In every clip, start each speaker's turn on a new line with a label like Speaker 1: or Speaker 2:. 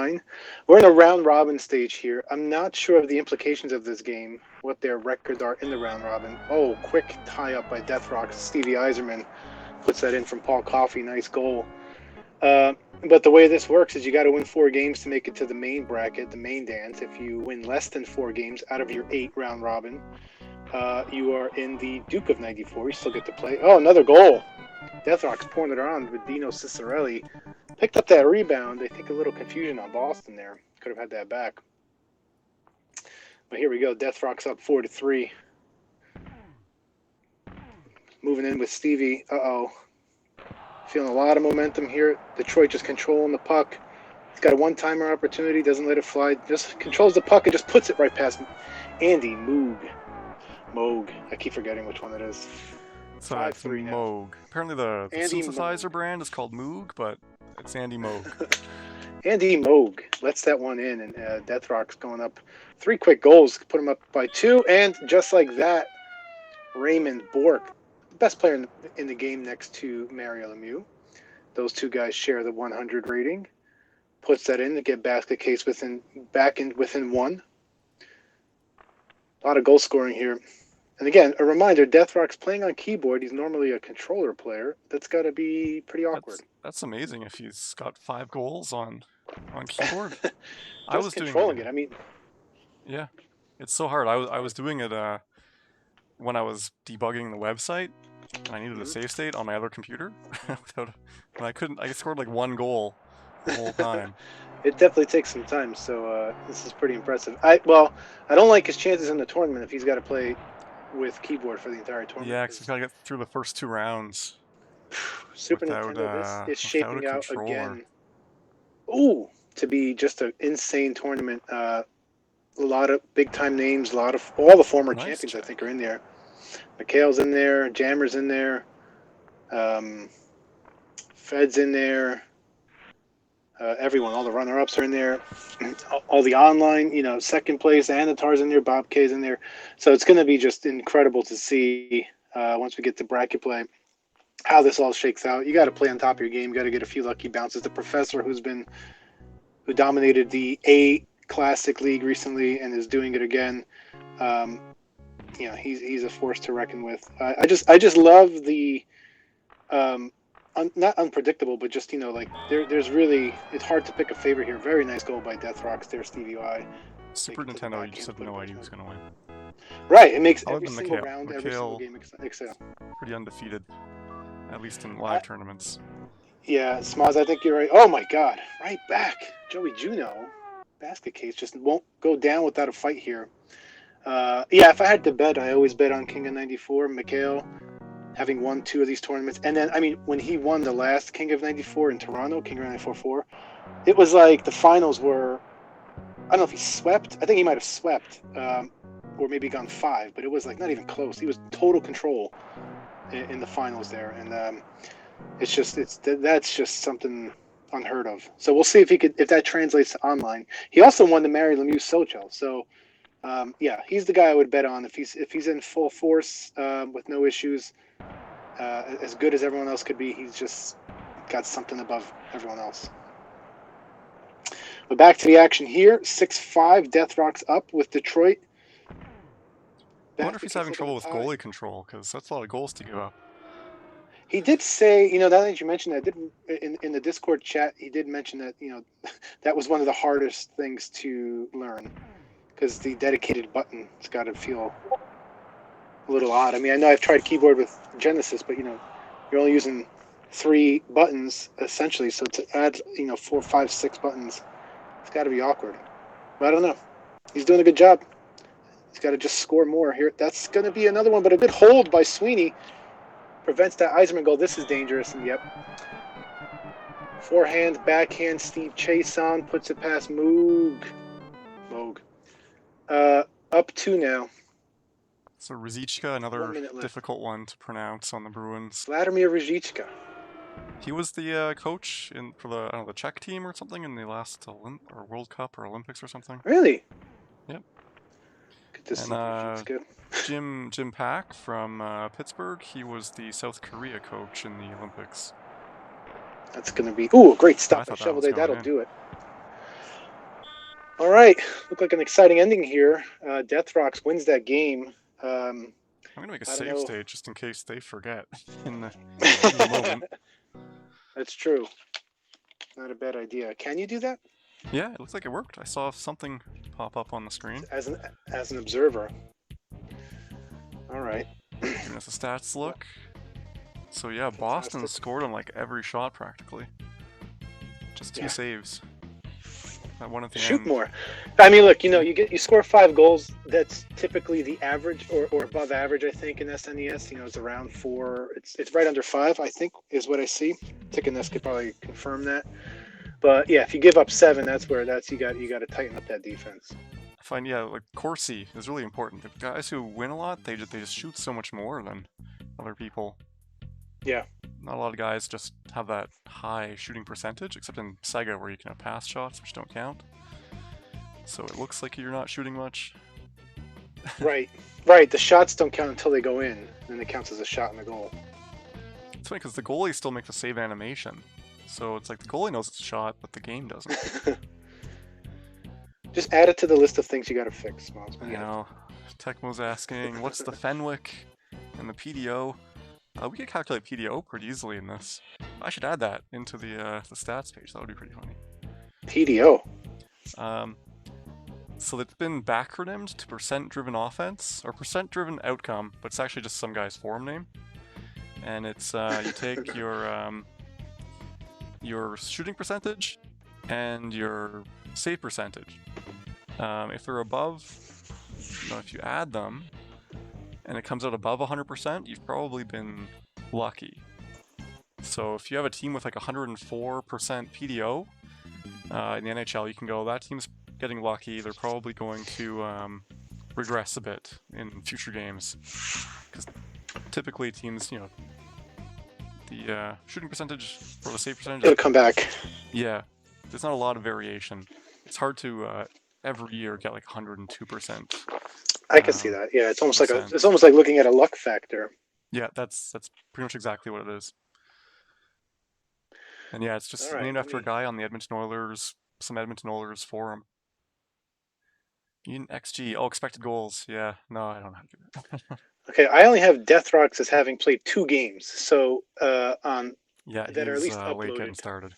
Speaker 1: 9. We're in a round-robin stage here. I'm not sure of the implications of this game, what their records are in the round-robin. Oh, quick tie-up by Deathrock. Stevie Eiserman puts that in from Paul Coffey. Nice goal. But the way this works is you got to win 4 games to make it to the main bracket, the main dance. If you win less than 4 games out of your 8 round-robin, you are in the Duke of 94. You still get to play. Oh, another goal. Deathrock's pouring it around with Dino Cicerelli. Picked up that rebound. I think a little confusion on Boston there. Could have had that back. But here we go. Deathrock's up 4-3. Moving in with Stevie. Uh-oh. Feeling a lot of momentum here. Detroit just controlling the puck. He's got a one-timer opportunity. Doesn't let it fly. Just controls the puck and just puts it right past Andy Moog. I keep forgetting which one it is.
Speaker 2: So it's Moog. Apparently the synthesizer brand is called Moog, but it's Andy Moog.
Speaker 1: Andy Moog lets that one in, and Deathrock's going up 3 quick goals, put him up by 2, and just like that, Raymond Bourque, the best player in the game next to Mario Lemieux. Those 2 guys share the 100 rating. Puts that in to get basket case within 1. A lot of goal scoring here. And again, a reminder, Deathrock's playing on keyboard. He's normally a controller player. That's got to be pretty awkward.
Speaker 2: That's amazing if he's got 5 goals on keyboard.
Speaker 1: I was controlling it. I mean,
Speaker 2: yeah, it's so hard. I was doing it when I was debugging the website. I needed a save state on my other computer. I scored like 1 goal the whole time.
Speaker 1: It definitely takes some time. So this is pretty impressive. I don't like his chances in the tournament if he's got to play with keyboard for the entire tournament.
Speaker 2: Yeah, because he's got to get through the first 2 rounds.
Speaker 1: Super Nintendo, this is shaping out again. Ooh, to be just an insane tournament. A lot of big-time names, all the former champions, I think, are in there. McHale's in there, Jammer's in there, Fed's in there. Everyone, all the runner-ups are in there. All the online, second place, Anatar's in there, Bob K's in there. So it's going to be just incredible to see once we get to bracket play how this all shakes out. You got to play on top of your game. You got to get a few lucky bounces. The professor who dominated the A Classic League recently and is doing it again. He's a force to reckon with. I just love the. Not unpredictable, but just, there's really, it's hard to pick a favorite here. Very nice goal by Deathrock there, Stevie I.
Speaker 2: Super Nintendo, you just had no idea who's going to win.
Speaker 1: Right, it makes every single round, every single game excel.
Speaker 2: Pretty undefeated, at least in live tournaments.
Speaker 1: Yeah, Smaz, I think you're right. Oh my God, right back. Joey Juno, basket case, just won't go down without a fight here. If I had to bet, I always bet on King of 94, Mikhail. Having won 2 of these tournaments. And then, when he won the last King of 94 in Toronto, King of 94-4, it was like the finals were, I don't know if he swept. I think he might have swept, or maybe gone 5, but it was like not even close. He was total control in the finals there. And that's just something unheard of. So we'll see if that translates to online. He also won the Mario Lemieux Sochel. So he's the guy I would bet on if he's in full force with no issues. As good as everyone else could be, he's just got something above everyone else. But back to the action here. 6-5, Deathrock's up with Detroit.
Speaker 2: I wonder if he's having trouble with goalie control, because that's a lot of goals to give up.
Speaker 1: He did say, now that you mentioned that, in the Discord chat, he did mention that, that was one of the hardest things to learn, because the dedicated button has got to feel a little odd. I know I've tried keyboard with Genesis, but you're only using 3 buttons essentially. So to add 4, 5, 6 buttons, it's got to be awkward. But I don't know. He's doing a good job. He's got to just score more here. That's going to be another one, but a good hold by Sweeney prevents that Eiserman goal. This is dangerous, and yep. Forehand, backhand. Steve Chason puts it past Moog. Up 2 now.
Speaker 2: So Ruzicka, another difficult one to pronounce on the Bruins.
Speaker 1: Vladimir Ruzicka.
Speaker 2: He was the coach for the Czech team or something in the last World Cup or Olympics or something.
Speaker 1: Really?
Speaker 2: Yep.
Speaker 1: That's good.
Speaker 2: Jim Pack from Pittsburgh. He was the South Korea coach in the Olympics.
Speaker 1: That's going to be a great stop by Shovelday. That'll do it. All right, look like an exciting ending here. Death Rocks wins that game.
Speaker 2: I'm gonna make a
Speaker 1: I don't
Speaker 2: save
Speaker 1: know.
Speaker 2: state just in case they forget in the moment.
Speaker 1: That's true. Not a bad idea. Can you do that
Speaker 2: Yeah, it looks like it worked. I saw something pop up on the screen.
Speaker 1: as an observer? All right.
Speaker 2: Giving us a stats
Speaker 1: Well,
Speaker 2: look. So yeah, Boston
Speaker 1: fantastic.
Speaker 2: scored on like every shot practically. Just 2
Speaker 1: Yeah.
Speaker 2: saves. That one at the
Speaker 1: Shoot
Speaker 2: end.
Speaker 1: more. I mean, look,
Speaker 2: Yeah.
Speaker 1: you score 5 goals. That's typically the average or above average, I think, in SNES. It's around 4. It's right under 5, I think, is what I see. Tickiness could probably confirm that. But yeah, if you give up 7, that's you got to tighten up that defense.
Speaker 2: I find like Corsi is really important. The guys who win a lot, they just shoot so much more than other people.
Speaker 1: Yeah.
Speaker 2: Not a lot of guys just have that high shooting percentage, except in Sega where you can have pass shots, which don't count. So it looks like you're not shooting much.
Speaker 1: Right. Right. The shots don't count until they go in, and it counts as a shot in the goal.
Speaker 2: It's funny because the goalie still makes a save animation. So it's like the goalie knows it's a shot, but the game doesn't.
Speaker 1: Just add it to the list of things you got to fix, Miles.
Speaker 2: You know, Tecmo's asking, what's the Fenwick and the PDO? We could calculate PDO pretty easily in this. I should add that into the stats page. That would be pretty funny.
Speaker 1: PDO.
Speaker 2: So it's been backronymed to percent-driven offense or percent-driven outcome, but it's actually just some guy's forum name. And it's you take your shooting percentage and your save percentage. If they're above, if you add them, and it comes out above 100%, you've probably been lucky. So if you have a team with like 104% PDO in the NHL, you can go, that team's getting lucky. They're probably going to regress a bit in future games. Because typically teams, the shooting percentage or the save percentage...
Speaker 1: It'll come back.
Speaker 2: Yeah, there's not a lot of variation. It's hard to every year get like 102%.
Speaker 1: I can see that. Yeah, it's almost like looking at a luck factor.
Speaker 2: Yeah, that's pretty much exactly what it is. And yeah, it's just named after a guy on the Edmonton Oilers, some Edmonton Oilers forum. XG, expected goals. Yeah, no, I don't know how to do that.
Speaker 1: Okay, I only have Death Rocks as having played 2 games, so that are at least uploaded.
Speaker 2: Late getting started.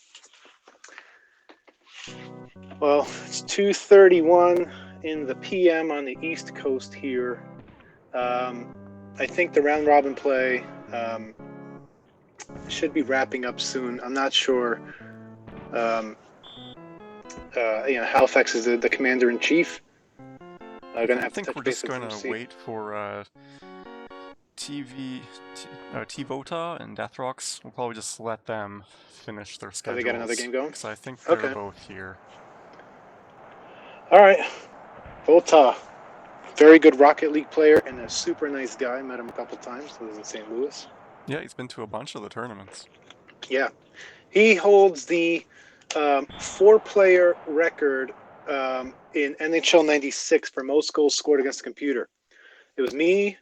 Speaker 1: Well, it's 2:31 in the PM on the East Coast here. I think the round robin play should be wrapping up soon. I'm not sure. Halifax is the commander in chief.
Speaker 2: I think we're just going to wait for T-Vota and Death Rocks. We'll probably just let them finish their schedules.
Speaker 1: They got another game going?
Speaker 2: Because I think they're both here.
Speaker 1: All right. Vota, very good Rocket League player and a super nice guy. Met him a couple times. Lives in St. Louis.
Speaker 2: Yeah, he's been to a bunch of the tournaments.
Speaker 1: Yeah. He holds the 4-player record in NHL96 for most goals scored against the computer. It was me,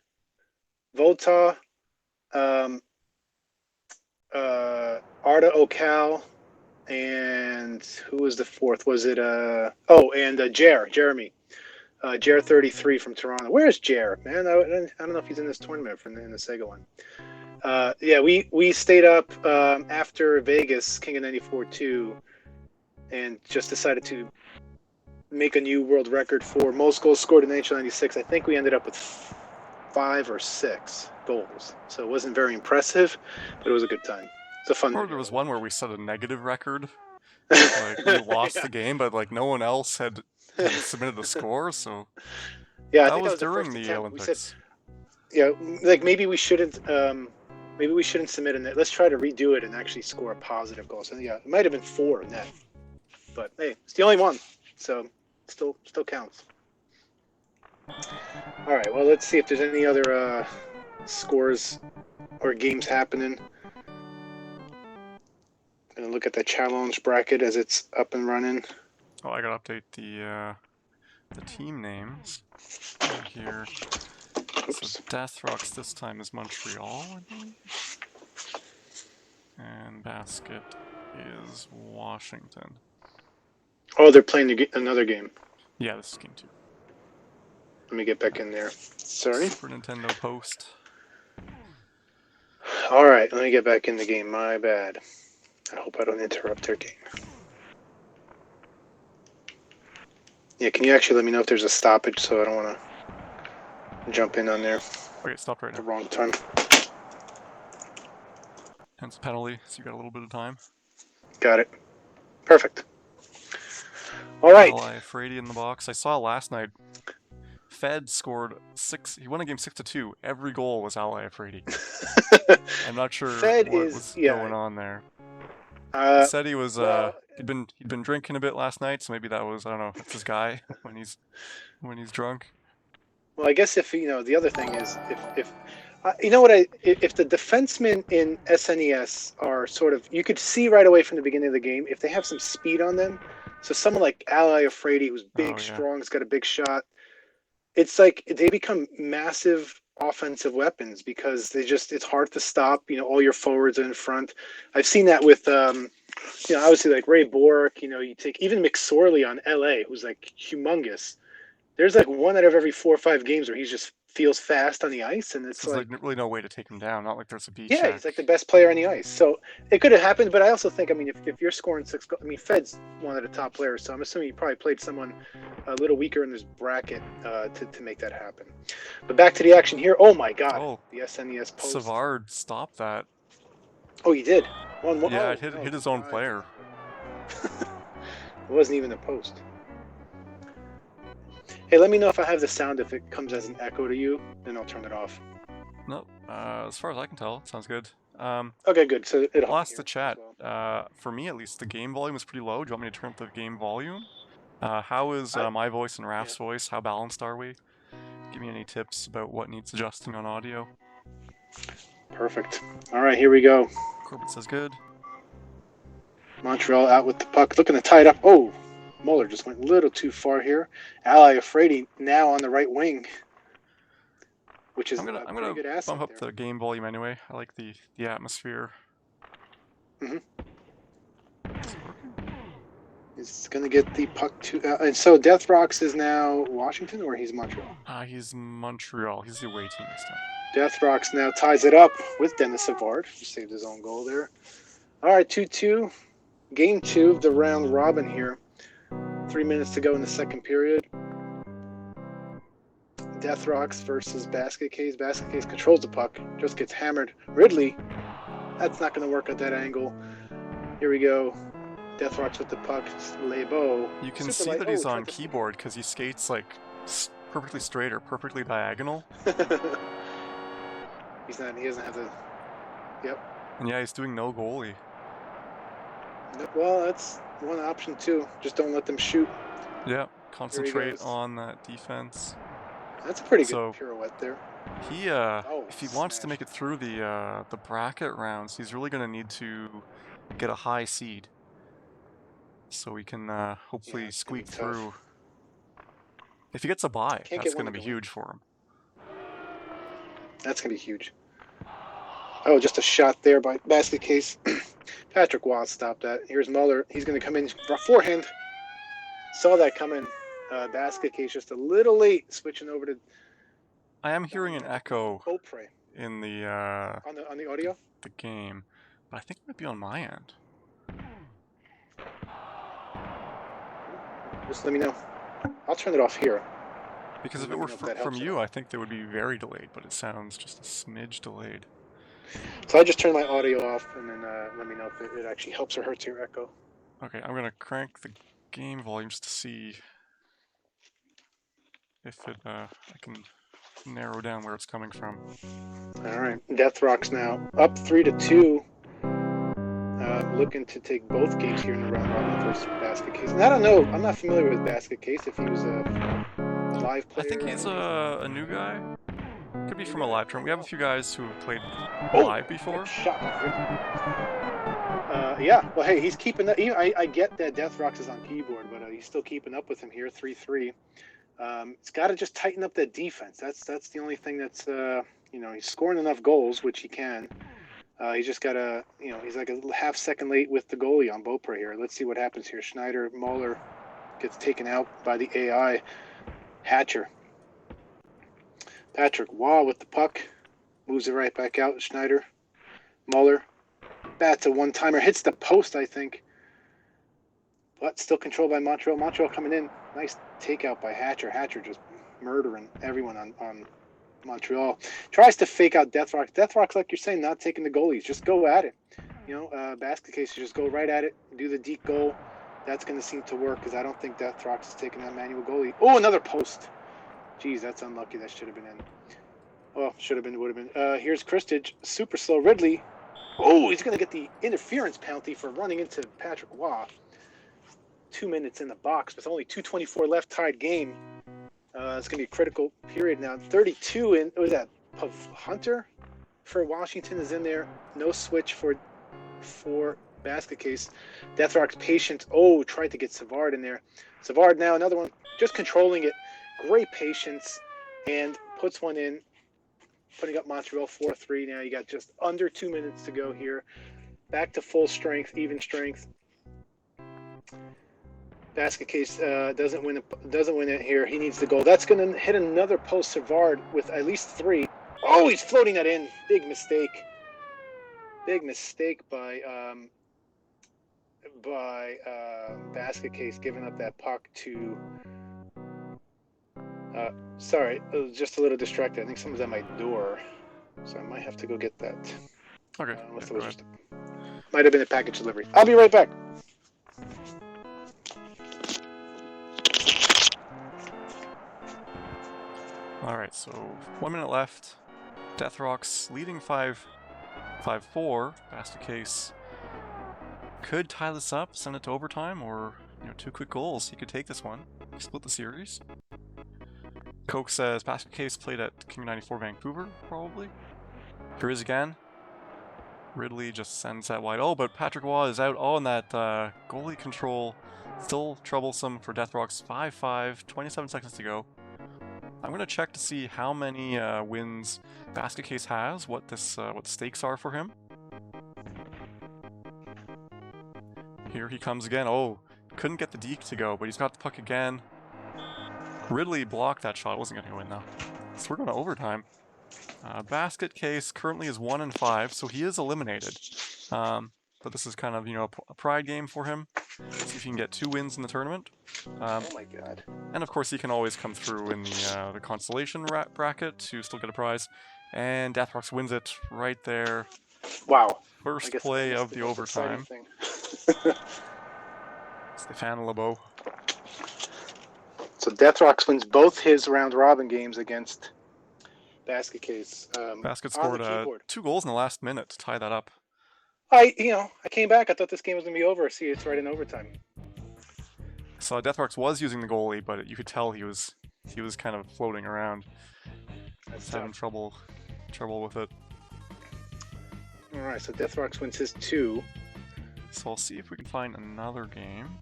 Speaker 1: Vota, Arda Ocal, and who was the fourth? Was it Jeremy. Jer 33 from Toronto. Where's Jer, man? I don't know if he's in this tournament in the Sega one. We stayed up after Vegas, King of 94 2, and just decided to make a new world record for most goals scored in NHL 96. I think we ended up with 5 or 6 goals. So it wasn't very impressive, but it was a good time. It's a fun
Speaker 2: Or there was one where we set a negative record. Like we lost the game, but like no one else had submitted the score, so
Speaker 1: yeah,
Speaker 2: that was during the Olympics.
Speaker 1: Maybe we shouldn't submit in it. Let's try to redo it and actually score a positive goal. So yeah, it might have been 4 in that, but hey, it's the only one, so still counts. All right, well, let's see if there's any other scores or games happening. Gonna look at the challenge bracket as it's up and running.
Speaker 2: Oh, I gotta update the team names here.
Speaker 1: Oops.
Speaker 2: So Death Rocks this time is Montreal, I believe. And Basket is Washington.
Speaker 1: Oh, they're playing another game.
Speaker 2: Yeah, this is game 2.
Speaker 1: Let me get back in there. Sorry.
Speaker 2: Super Nintendo Post.
Speaker 1: All right, let me get back in the game. My bad. I hope I don't interrupt their game. Yeah, can you actually let me know if there's a stoppage so I don't want to jump in on there
Speaker 2: Okay, stopped right
Speaker 1: at the
Speaker 2: now.
Speaker 1: wrong time?
Speaker 2: Hence penalty, so you got a little bit of time.
Speaker 1: Got it. Perfect. All right.
Speaker 2: Ally Frady in the box. I saw last night. Fed scored 6. He won a game 6-2. Every goal was Ally Frady. I'm not sure
Speaker 1: Fed
Speaker 2: what
Speaker 1: is
Speaker 2: was
Speaker 1: yeah.
Speaker 2: going on there. He said he was
Speaker 1: Well,
Speaker 2: he'd been drinking a bit last night, so maybe that was, I don't know, that's his guy when he's drunk.
Speaker 1: well, I guess if you know the other thing is if you know what if the defensemen in SNES are sort of you could see right away from the beginning of the game if they have some speed on them. So someone like Ally Afraidy, who's big,
Speaker 2: Oh, yeah.
Speaker 1: strong, has got a big shot. It's like they become massive offensive weapons because it's hard to stop. You know, all your forwards are in front. I've seen that with you know, obviously like Ray Bork. You know, you take even McSorley on LA, who's like humongous. There's like one out of every 4 or 5 games where he just feels fast on the ice, and
Speaker 2: So
Speaker 1: it's
Speaker 2: there's
Speaker 1: like,
Speaker 2: like really no way to take him down. Not like there's a beat
Speaker 1: yeah,
Speaker 2: check.
Speaker 1: he's like the best player on the ice. So it could have happened, but I also think, I mean, if you're scoring 6 goals, I mean, Fed's one of the top players, so I'm assuming he probably played someone a little weaker in this bracket to make that happen. But back to the action here. Oh my God,
Speaker 2: Oh,
Speaker 1: the SNES post.
Speaker 2: Savard stopped that.
Speaker 1: Oh, he did. One.
Speaker 2: Yeah,
Speaker 1: Oh,
Speaker 2: it
Speaker 1: no,
Speaker 2: hit his own
Speaker 1: dived.
Speaker 2: player.
Speaker 1: It wasn't even a post. Hey, let me know if I have the sound, if it comes as an echo to you, then I'll turn it off.
Speaker 2: No, as far as I can tell, it sounds good.
Speaker 1: Okay, good. So it'll
Speaker 2: I'll
Speaker 1: help me
Speaker 2: ask
Speaker 1: here
Speaker 2: the
Speaker 1: as
Speaker 2: chat.
Speaker 1: well.
Speaker 2: For me, at least, the game volume is pretty low. Do you want me to turn up the game volume? How is
Speaker 1: I,
Speaker 2: my voice and Raf's
Speaker 1: yeah.
Speaker 2: voice? How balanced are we? Give me any tips about what needs adjusting on audio.
Speaker 1: Perfect. All right, here we go.
Speaker 2: Corbett says good.
Speaker 1: Montreal out with the puck, looking to tie it up. Oh, Muller just went a little too far here. Ally Afraidy now on the right wing, which is
Speaker 2: I'm
Speaker 1: a pretty
Speaker 2: gonna
Speaker 1: good asset
Speaker 2: bump up
Speaker 1: there.
Speaker 2: the game volume anyway. I like the atmosphere.
Speaker 1: Mm-hmm.
Speaker 2: Is it working?
Speaker 1: He's going to get the puck to... and so Death Rocks is now Washington, or he's Montreal?
Speaker 2: He's Montreal. He's the away team this time.
Speaker 1: Death Rocks now ties it up with Dennis Savard, who saved his own goal there. All right, 2-2. Game 2 of the round robin here. 3 minutes to go in the second period. Death Rocks versus Basket Case. Basket Case controls the puck, just gets hammered. Ridley, that's not going to work at that angle. Here we go. Death Rocks with the puck. Lebo.
Speaker 2: You can see that he's on keyboard because he skates like perfectly straight or perfectly diagonal.
Speaker 1: He's not. He doesn't have the. Yep.
Speaker 2: And yeah, he's doing no goalie.
Speaker 1: Well, that's one option too. Just don't let them shoot.
Speaker 2: Yeah, concentrate on that defense.
Speaker 1: That's a pretty good pirouette there.
Speaker 2: He if he wants to make it through the bracket rounds, he's really gonna need to get a high seed, so we can hopefully squeak through. If he gets a bye, that's gonna be huge for him.
Speaker 1: That's gonna be huge. Oh, just a shot there by Basket Case. Patrick Watt stopped that. Here's Muller. He's going to come in forehand. Saw that coming. Basket Case just a little late switching over to.
Speaker 2: I am hearing an echo in the
Speaker 1: on the audio.
Speaker 2: The game, but I think it might be on my end.
Speaker 1: Just let me know. I'll turn it off here.
Speaker 2: Because if it were from you, I think they would be very delayed, but it sounds just a smidge delayed.
Speaker 1: So I just turned my audio off, and then let me know if it actually helps or hurts your echo.
Speaker 2: Okay, I'm gonna crank the game volume just to see if I can narrow down where it's coming from.
Speaker 1: All right, Death Rocks now up 3-2. Looking to take both games here in the round robin versus Basket Case. And I don't know. I'm not familiar with Basket Case. If he was a live player,
Speaker 2: I think he's a new guy. Could be from a live term. We have a few guys who have played live before.
Speaker 1: Yeah. Well, hey, he's keeping that. I get that Death Rocks is on keyboard, but he's still keeping up with him here. 3-3. It's got to just tighten up that defense. That's the only thing that's he's scoring enough goals, which he can. He's just got to, he's like a half second late with the goalie on Beaupre here. Let's see what happens here. Schneider, Muller. gets taken out by the AI. Hatcher. Patrick Waugh with the puck. Moves it right back out. Schneider. Muller. Bats a one-timer. Hits the post, I think. But still controlled by Montreal. Montreal coming in. Nice takeout by Hatcher. Hatcher just murdering everyone on Montreal. Tries to fake out Deathrock. Deathrock's, like you're saying, not taking the goalies. Just go at it. Basket case, you just go right at it. Do the deep goal. That's going to seem to work because I don't think Deathrock's taking that manual goalie. Oh, another post. Jeez, that's unlucky. That should have been in. Oh, should have been, would have been. Here's Christage. Super slow. Ridley. Oh, he's going to get the interference penalty for running into Patrick Waugh. 2 minutes in the box with only 2:24 left, tied game. It's going to be a critical period now. 32 in, what was that? Hunter for Washington is in there. No switch for basket case. Deathrock's patient. Oh, tried to get Savard in there. Savard now, another one. Just controlling it. Great patience. And puts one in. Putting up Montreal 4-3. Now you got just under 2 minutes to go here. Back to full strength, even strength. Basket case doesn't win it here. He needs the goal. That's going to hit another post. Savard with at least 3. Oh, he's floating that in. Big mistake. Big mistake by basket case giving up that puck to. Sorry, I was just a little distracted. I think someone's at my door, so I might have to go get that.
Speaker 2: Okay.
Speaker 1: Might have been a package delivery. I'll be right back.
Speaker 2: Alright, so 1 minute left. Deathrock's leading 5-4. Basket case could tie this up, send it to overtime, or 2 quick goals. He could take this one, split the series. Coke says basket case played at King94 Vancouver, probably. Here is again. Ridley just sends that wide. Oh, but Patrick Waugh is out. Oh, and that goalie control still troublesome for Deathrock's 5-5. 27 seconds to go. I'm gonna check to see how many wins basket case has. What the stakes are for him. Here he comes again. Oh, couldn't get the deke to go, but he's got the puck again. Ridley blocked that shot. Wasn't gonna win though. So we're going to overtime. Basket case currently is 1-5, so he is eliminated. But this is kind of a pride game for him. See if he can get 2 wins in the tournament.
Speaker 1: Oh my god!
Speaker 2: And of course he can always come through in the consolation bracket to still get a prize. And Deathrox wins it right there.
Speaker 1: Wow!
Speaker 2: First play of the overtime. Stéphane Lebeau.
Speaker 1: So Deathrox wins both his round robin games against Basket Case.
Speaker 2: Basket scored 2 goals in the last minute to tie that up.
Speaker 1: I came back. I thought this game was gonna be over. See, it's right in overtime.
Speaker 2: So Deathrox was using the goalie, but you could tell he was kind of floating around.
Speaker 1: That's
Speaker 2: having trouble with it.
Speaker 1: All right, so Deathrox wins his 2.
Speaker 2: So I'll see if we can find another game.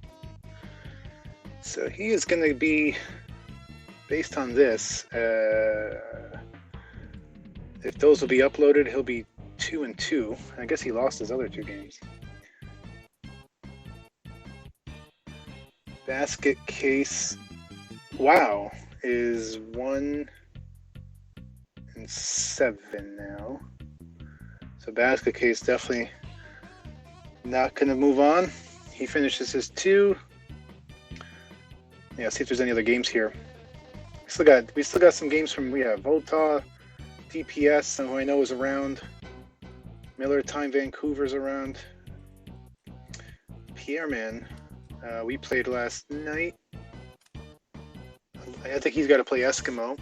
Speaker 1: So he is going to be, based on this, if those will be uploaded, he'll be 2-2. I guess he lost his other 2 games. Basket Case, wow, is 1-7 now. So Basket Case definitely not going to move on. He finishes his 2. Yeah, see if there's any other games here. We still got some games from Volta, DPS, who I know is around. Miller Time Vancouver's around. Pierre Man, we played last night. I think he's got to play Eskimo.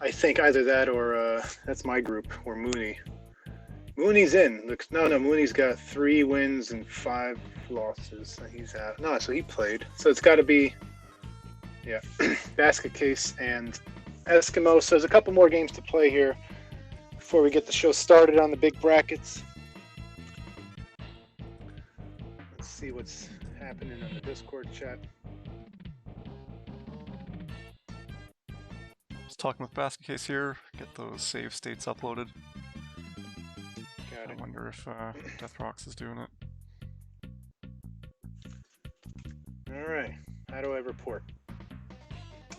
Speaker 1: I think either that or that's my group, or Mooney. Mooney's in. No, Mooney's got 3 wins and 5 losses. So he's out. No, so he played. So it's got to be, Basket Case and Eskimo. So there's a couple more games to play here before we get the show started on the big brackets. Let's see what's happening on the Discord chat.
Speaker 2: Just talking with Basket Case here. Get those save states uploaded. I wonder if Deathrox is doing it.
Speaker 1: All right. How do I report?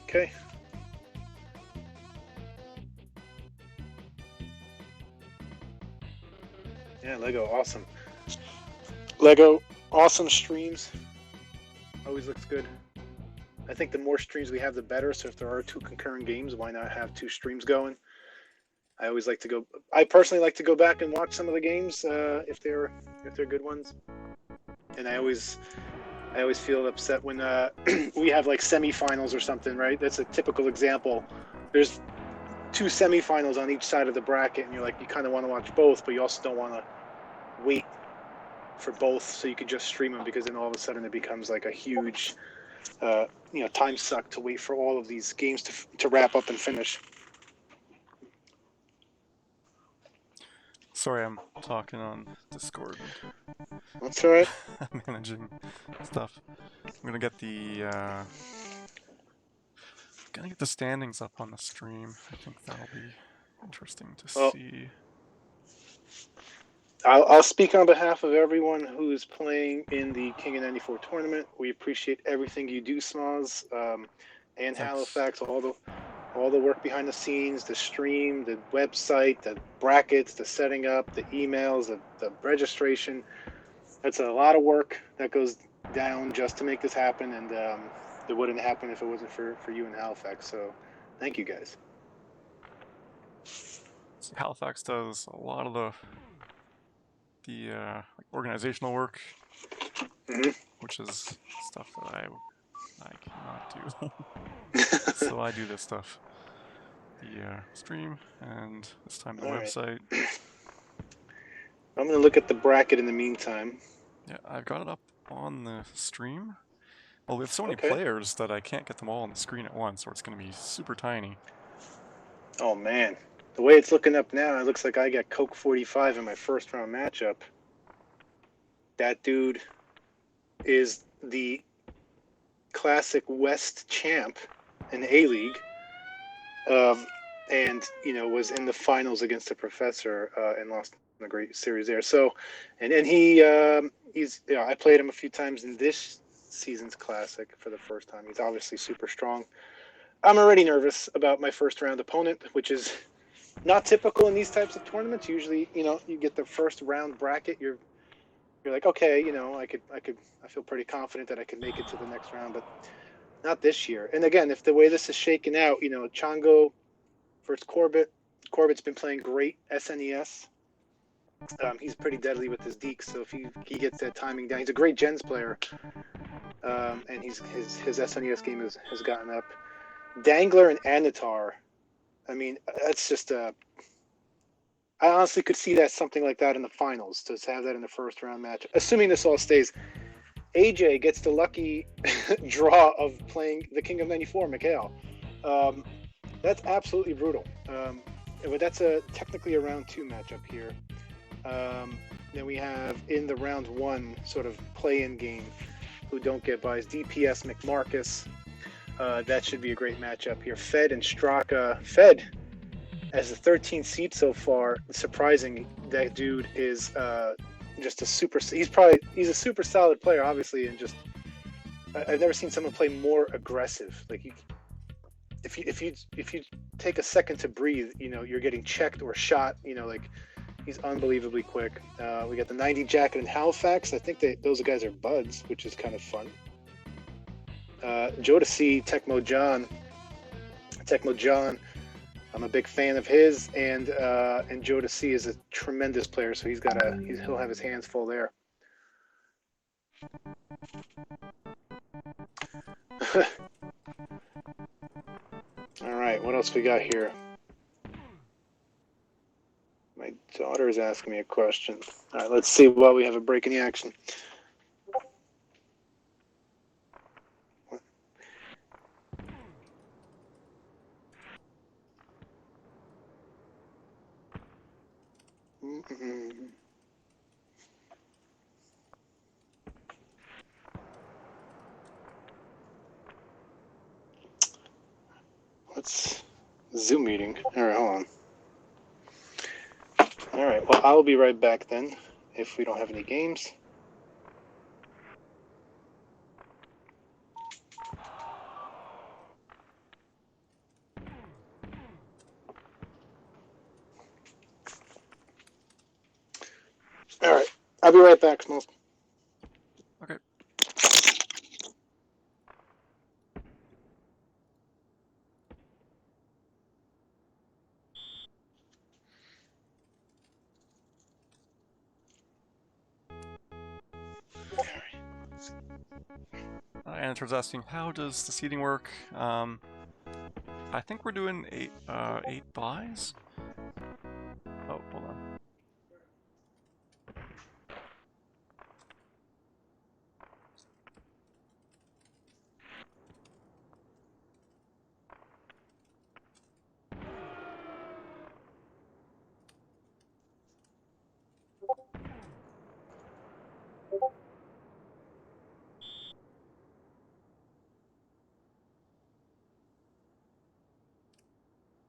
Speaker 1: Okay. Yeah, Lego, awesome. Lego, awesome streams. Always looks good. I think the more streams we have, the better. So if there are 2 concurrent games, why not have 2 streams going? I always like to go. I personally like to go back and watch some of the games if they're good ones. And I always feel upset when we have like semifinals or something, right? That's a typical example. There's 2 semifinals on each side of the bracket, and you're like, you kind of want to watch both, but you also don't want to wait for both so you can just stream them, because then all of a sudden it becomes like a huge time suck to wait for all of these games to wrap up and finish.
Speaker 2: Sorry, I'm talking on Discord.
Speaker 1: That's all right.
Speaker 2: Managing stuff. I'm gonna get the standings up on the stream. I think that'll be interesting to see.
Speaker 1: I'll speak on behalf of everyone who is playing in the King of 94 tournament. We appreciate everything you do, Smoz, and
Speaker 2: Thanks.
Speaker 1: Halifax, all the work behind the scenes, the stream, the website, the brackets, the setting up, the emails, the registration. That's a lot of work that goes down just to make this happen, and it wouldn't happen if it wasn't for you in Halifax. So thank you guys.
Speaker 2: Halifax does a lot of the organizational work, which is stuff that I cannot do. So I do this stuff. The stream, and this time the website.
Speaker 1: I'm going to look at the bracket in the meantime.
Speaker 2: Yeah, I've got it up on the stream. Well, we have so many players that I can't get them all on the screen at once, or it's going to be super tiny.
Speaker 1: Oh, man. The way it's looking up now, it looks like I got Coke 45 in my first round matchup. That dude is the classic West champ in the A-League. And, was in the finals against the Professor and lost a great series there. So, and he's I played him a few times in this season's Classic for the first time. He's obviously super strong. I'm already nervous about my first round opponent, which is not typical in these types of tournaments. Usually, you get the first round bracket, you're like, okay, I feel pretty confident that I can make it to the next round, but not this year. And again, if the way this is shaken out, Chongo versus Corbett. Corbett's been playing great SNES. He's pretty deadly with his deeks, so if he gets that timing down, he's a great gens player. And his SNES game has gotten up. Dangler and Anatar. I mean, that's just I honestly could see that something like that in the finals, to have that in the first round match. Assuming this all stays. AJ gets the lucky draw of playing the King of 94, Mikhail. That's absolutely brutal. But that's technically a round 2 matchup here. Then we have in the round 1 sort of play-in game who don't get buys. DPS McMarcus. That should be a great matchup here. Fed and Straka. Fed as the 13th seed so far. Surprising, that dude is just a super. He's a super solid player, obviously, and just I've never seen someone play more aggressive. Like if you take a second to breathe, you're getting checked or shot. Like he's unbelievably quick. We got the 90 jacket in Halifax. I think those guys are buds, which is kind of fun. Joe to see Tecmo John. I'm a big fan of his, and Joe to see is a tremendous player, so he'll have his hands full there. All right, what else we got here? My daughter is asking me a question. All right, let's see while we have a break in the action. Let's Zoom meeting. All right, hold on. All right, well, I'll be right back then if we don't have any games. I'll be right back, Smalls.
Speaker 2: Okay. Anator's asking, how does the seating work? I think we're doing eight buys. Oh, hold on.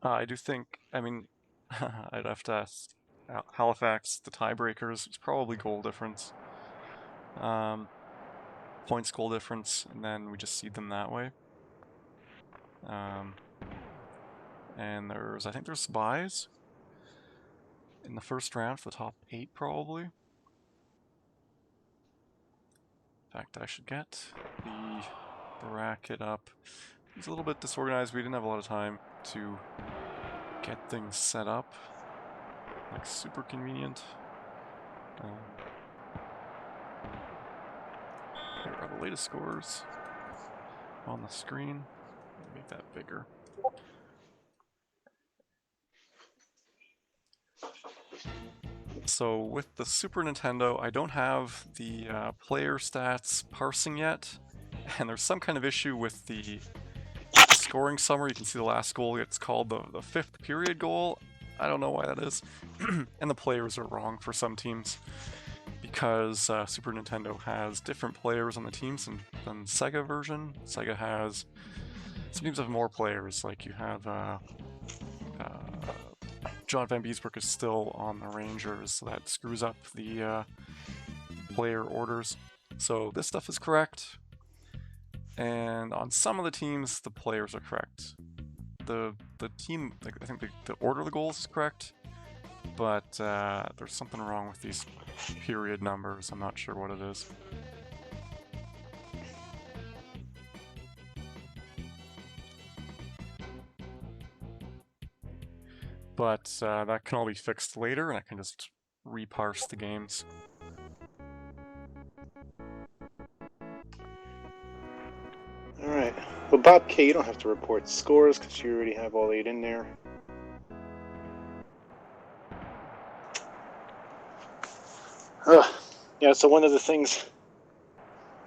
Speaker 2: I do think, I mean, I'd have to ask Halifax, the tiebreakers, it's probably goal difference. Points goal difference, and then we just seed them that way. And I think there's buys in the first round for the top 8 probably. In fact, I should get the bracket up. It's a little bit disorganized. We didn't have a lot of time to get things set up. Like super convenient. Here are the latest scores on the screen. Make that bigger. So with the Super Nintendo, I don't have the player stats parsing yet, and there's some kind of issue with the scoring summary. You can see the last goal, it's called the fifth period goal. I don't know why that is. And the players are wrong for some teams, because Super Nintendo has different players on the teams than Sega version. Sega has, some teams have more players, like you have John Van Beesbrook is still on the Rangers, so that screws up the player orders. So this stuff is correct, and on some of the teams, the players are correct. The team, I think the order of the goals is correct, but there's something wrong with these period numbers. I'm not sure what it is. But that can all be fixed later, and I can just reparse the games.
Speaker 1: Alright. Well, Bob K, you don't have to report scores because you already have all 8 in there. Yeah, so one of the things,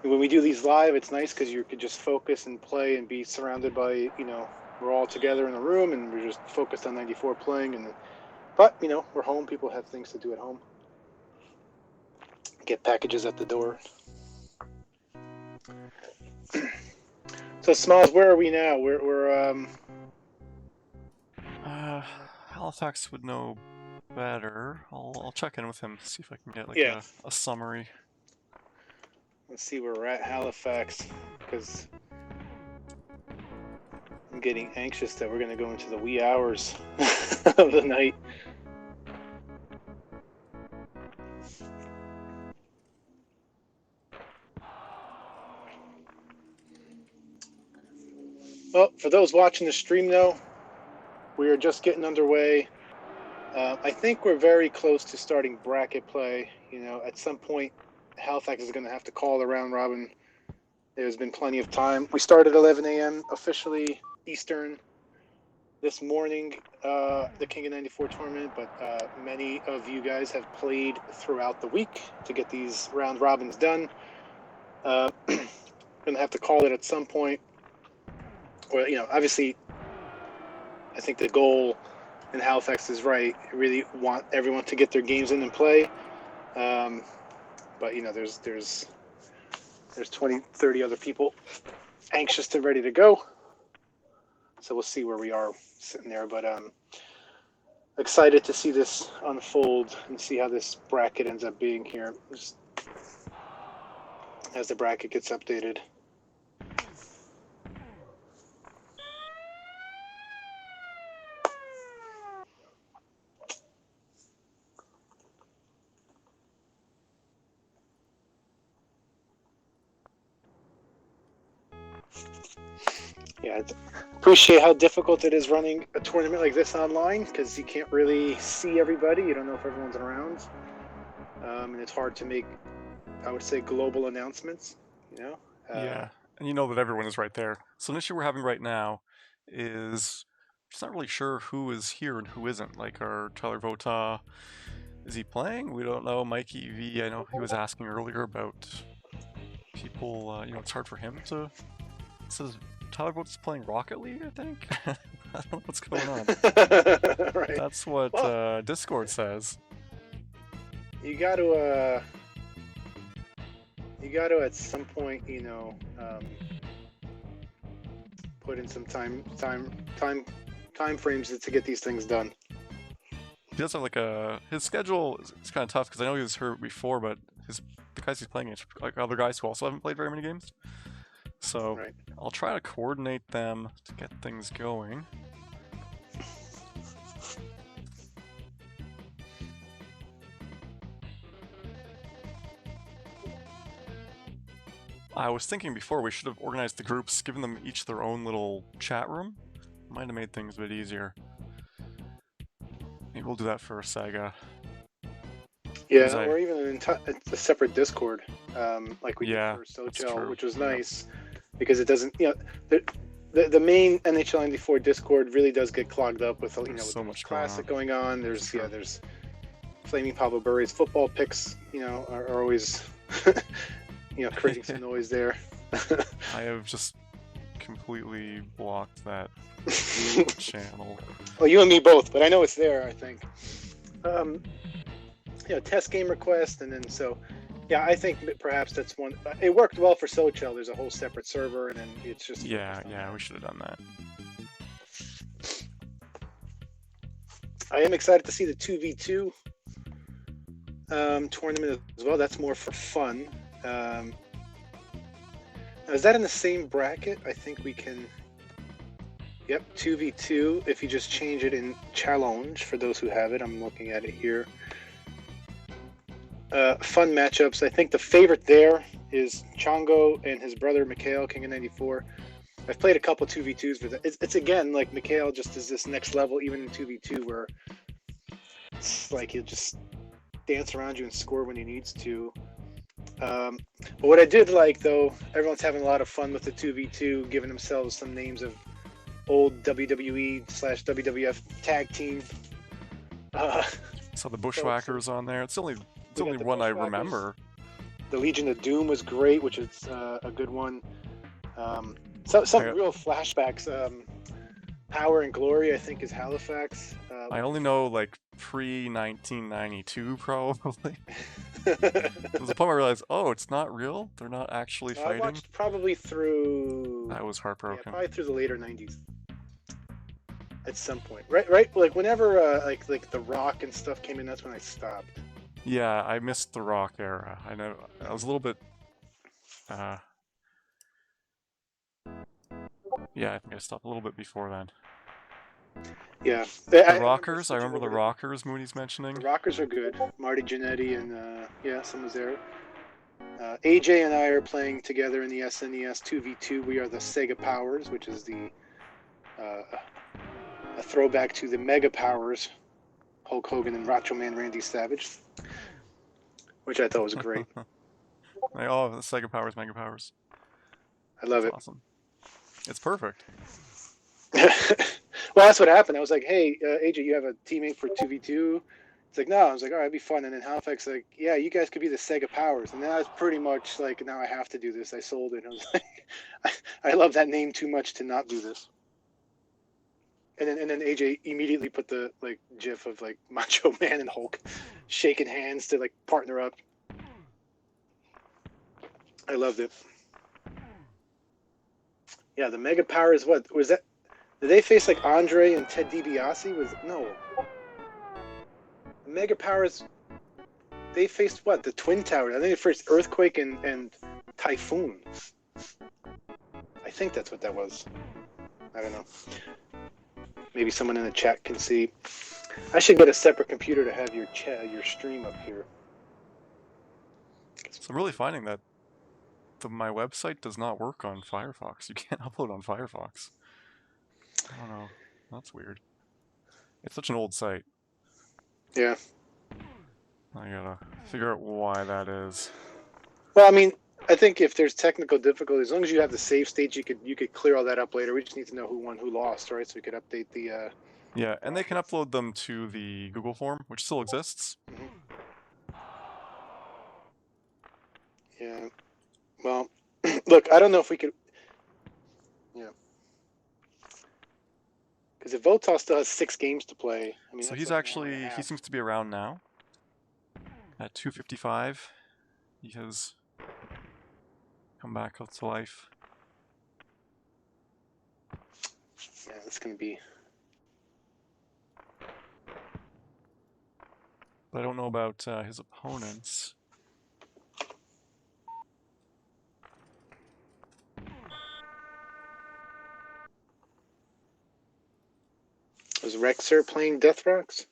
Speaker 1: when we do these live, it's nice because you could just focus and play and be surrounded by, you know, we're all together in a room and we're just focused on 94 playing. But, you know, we're home. People have things to do at home. Get packages at the door. So, Smalls, where are we now? We're
Speaker 2: Halifax would know better. I'll check in with him to see if I can get like
Speaker 1: yeah.
Speaker 2: a summary.
Speaker 1: Let's see where we're at, Halifax, because I'm getting anxious that we're going to go into the wee hours of the night. Well, for those watching the stream, though, we are just getting underway. I think we're very close to starting bracket play. You know, at some point, Halifax is going to have to call the round robin. There's been plenty of time. We started 11 a.m. officially Eastern this morning, the King of 94 tournament, but many of you guys have played throughout the week to get these round robins done. Going to have to call it at some point. Or, you know, obviously, I think the goal in Halifax is right. You really want everyone to get their games in and play. But, you know, there's 20, 30 other people anxious and ready to go. So we'll see where we are sitting there. But excited to see this unfold and see how this bracket ends up being here as the bracket gets updated. Yeah, appreciate how difficult it is running a tournament like this online because you can't really see everybody. You don't know if everyone's around, and it's hard to make, I would say, global announcements. You know.
Speaker 2: Yeah, and you know that everyone is right there. So an issue we're having right now is just not really sure who is here and who isn't. Like, our Tyler Vota, is he playing? We don't know. Mikey V, I know he was asking earlier about people. It's hard for him to. It says Tyler Vota's playing Rocket League, I think. I don't know what's going on.
Speaker 1: Right.
Speaker 2: That's what
Speaker 1: Well,
Speaker 2: Discord says.
Speaker 1: you got to. You got to at some point, put in some time frames to get these things done.
Speaker 2: He does have his schedule is kind of tough because I know he was hurt before, but the guys he's playing against, like other guys who also haven't played very many games. So
Speaker 1: Right.
Speaker 2: I'll try to coordinate them to get things going. I was thinking before we should have organized the groups, given them each their own little chat room. Might have made things a bit easier. Maybe we'll do that for Sega.
Speaker 1: Yeah, or even a separate Discord, like we did for
Speaker 2: that's
Speaker 1: Sochel,
Speaker 2: true.
Speaker 1: which was nice because it doesn't, the main NHL94 Discord really does get clogged up with with
Speaker 2: so much
Speaker 1: Classic going on. There's there's Flaming Pablo Burry's football picks, are always creating some noise there.
Speaker 2: I have just completely blocked that channel.
Speaker 1: Well, you and me both, but I know it's there, I think. Test game request, and then I think that perhaps that's one. It worked well for Sochel. There's a whole separate server, and then it's just
Speaker 2: we should have done that.
Speaker 1: I am excited to see the 2v2 tournament as well. That's more for fun. Is that in the same bracket? I think we can. Yep, 2v2. If you just change it in challenge for those who have it, I'm looking at it here. Fun matchups. I think the favorite there is Chongo and his brother Mikhail, King of 94. I've played a couple 2v2s with it. It's again like Mikhail just is this next level, even in 2v2, where it's like he'll just dance around you and score when he needs to. But what I did like, though, everyone's having a lot of fun with the 2v2, giving themselves some names of old WWE/WWF tag team.
Speaker 2: So the Bushwhackers on there. It's the only one I remember.
Speaker 1: The Legion of Doom was great, which is a good one. Some real flashbacks. Power and Glory, I think, is Halifax.
Speaker 2: I only know like pre-1992 probably. There was a point where I realized, oh, it's not real. They're not actually fighting.
Speaker 1: I watched probably through.
Speaker 2: I was heartbroken.
Speaker 1: Yeah, probably through the later '90s. At some point, right, like whenever like The Rock and stuff came in, that's when I stopped.
Speaker 2: Yeah, I missed the Rock era. I know I was a little bit. Yeah, I think I stopped a little bit before then.
Speaker 1: Yeah,
Speaker 2: the Rockers. I remember the Rockers. Moody's mentioning.
Speaker 1: The Rockers are good. Marty Jannetty and someone's there. AJ and I are playing together in the SNES 2v2. We are the Sega Powers, which is a throwback to the Mega Powers, Hulk Hogan and Macho Man Randy Savage, which I thought was great.
Speaker 2: The Sega Powers, Mega Powers.
Speaker 1: I love it.
Speaker 2: Awesome. It's perfect.
Speaker 1: Well, that's what happened. I was like, hey, AJ, you have a teammate for 2v2? It's like, no. I was like, all right, it'd be fun. And then Halifax like, yeah, you guys could be the Sega Powers. And then I was pretty much like, now I have to do this. I sold it. I was like, I love that name too much to not do this. And then AJ immediately put the like GIF of like Macho Man and Hulk shaking hands to like partner up. I loved it. Yeah, the Mega Powers. What was that? Did they face like Andre and Ted DiBiase? No. The Mega Powers. They faced what? The Twin Towers. I think they faced Earthquake and Typhoon. I think that's what that was. I don't know. Maybe someone in the chat can see. I should get a separate computer to have your stream up here.
Speaker 2: So I'm really finding that my website does not work on Firefox. You can't upload on Firefox. I don't know. That's weird. It's such an old site.
Speaker 1: Yeah.
Speaker 2: I gotta figure out why that is.
Speaker 1: Well, I mean, I think if there's technical difficulties, as long as you have the save state, you could clear all that up later. We just need to know who won, who lost, right? So we could update the.
Speaker 2: Yeah, and they can upload them to the Google form, which still exists.
Speaker 1: Yeah. Well, look, I don't know if we could. Yeah. Because if Votos still has 6 games to play, I mean,
Speaker 2: So
Speaker 1: that's
Speaker 2: he's
Speaker 1: like
Speaker 2: actually, he seems to be around now. At 2:55, he has come back up to life.
Speaker 1: Yeah, that's going to be.
Speaker 2: But I don't know about his opponents.
Speaker 1: Was Rexer playing Death Rocks?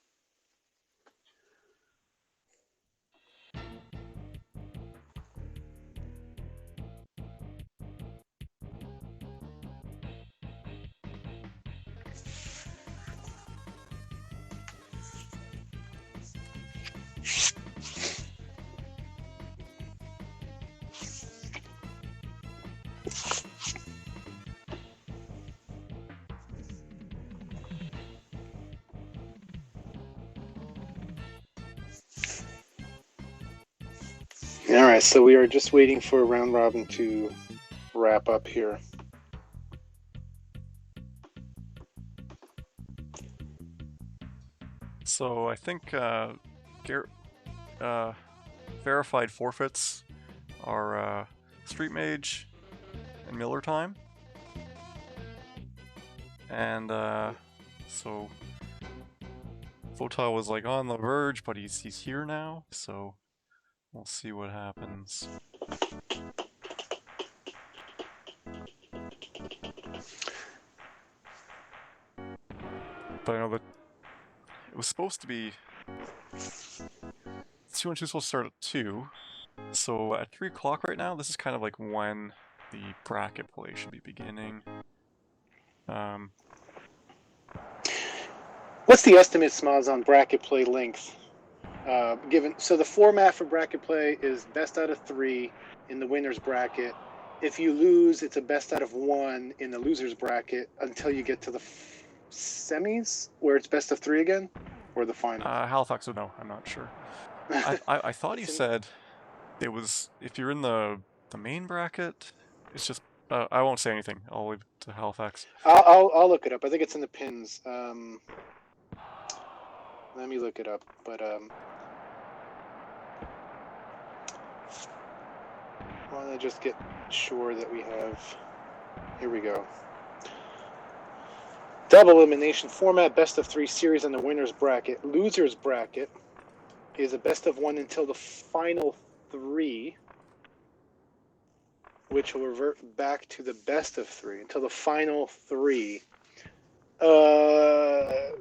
Speaker 1: All right, so we are just waiting for round robin to wrap up here.
Speaker 2: So I think verified forfeits are Street Mage and Miller Time. And so Votal was like on the verge, but he's here now, so we'll see what happens. But I know that it was supposed to be 2 and 2 supposed to start at 2. So at 3 o'clock right now, this is kind of like when the bracket play should be beginning.
Speaker 1: What's the estimate, Smiles, on bracket play length? So the format for bracket play is best out of 3 in the winner's bracket. If you lose, it's a best out of 1 in the loser's bracket until you get to the semis, where it's best of 3 again, or the final.
Speaker 2: Halifax would know. I'm not sure. I thought he said it was if you're in the main bracket. It's just I won't say anything. I'll leave it to Halifax.
Speaker 1: I'll look it up. I think it's in the pins. Let me look it up. But I want to just get sure that we have. Here we go. Double elimination format, best of 3 series in the winner's bracket. Loser's bracket is a best of 1 until the final 3, which will revert back to the best of 3 until the final 3,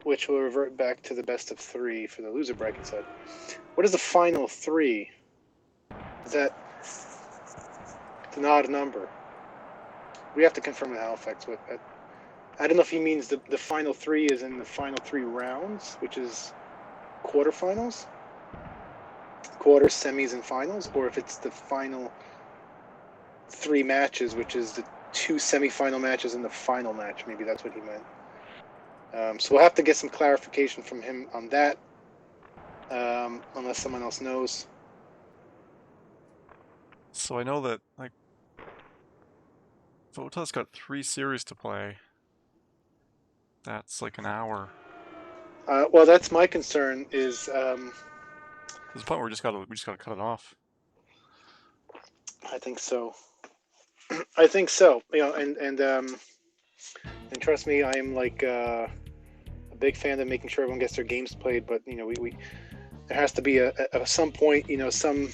Speaker 1: which will revert back to the best of 3 for the loser bracket side. What is the final 3? Is that it's an odd number? We have to confirm with Halifax. I don't know if he means the final 3 is in the final 3 rounds, which is quarterfinals, quarters, semis, and finals, or if it's the final 3 matches, which is the 2 semifinal matches and the final match. Maybe that's what he meant. So we'll have to get some clarification from him on that, unless someone else knows.
Speaker 2: So I know that like Vota's got 3 series to play. That's like an hour.
Speaker 1: Well, that's my concern. Is
Speaker 2: There's a point where we just gotta cut it off.
Speaker 1: I think so. I think so. You know, and trust me, I am like a big fan of making sure everyone gets their games played. But you know, we there has to be at some point, you know, some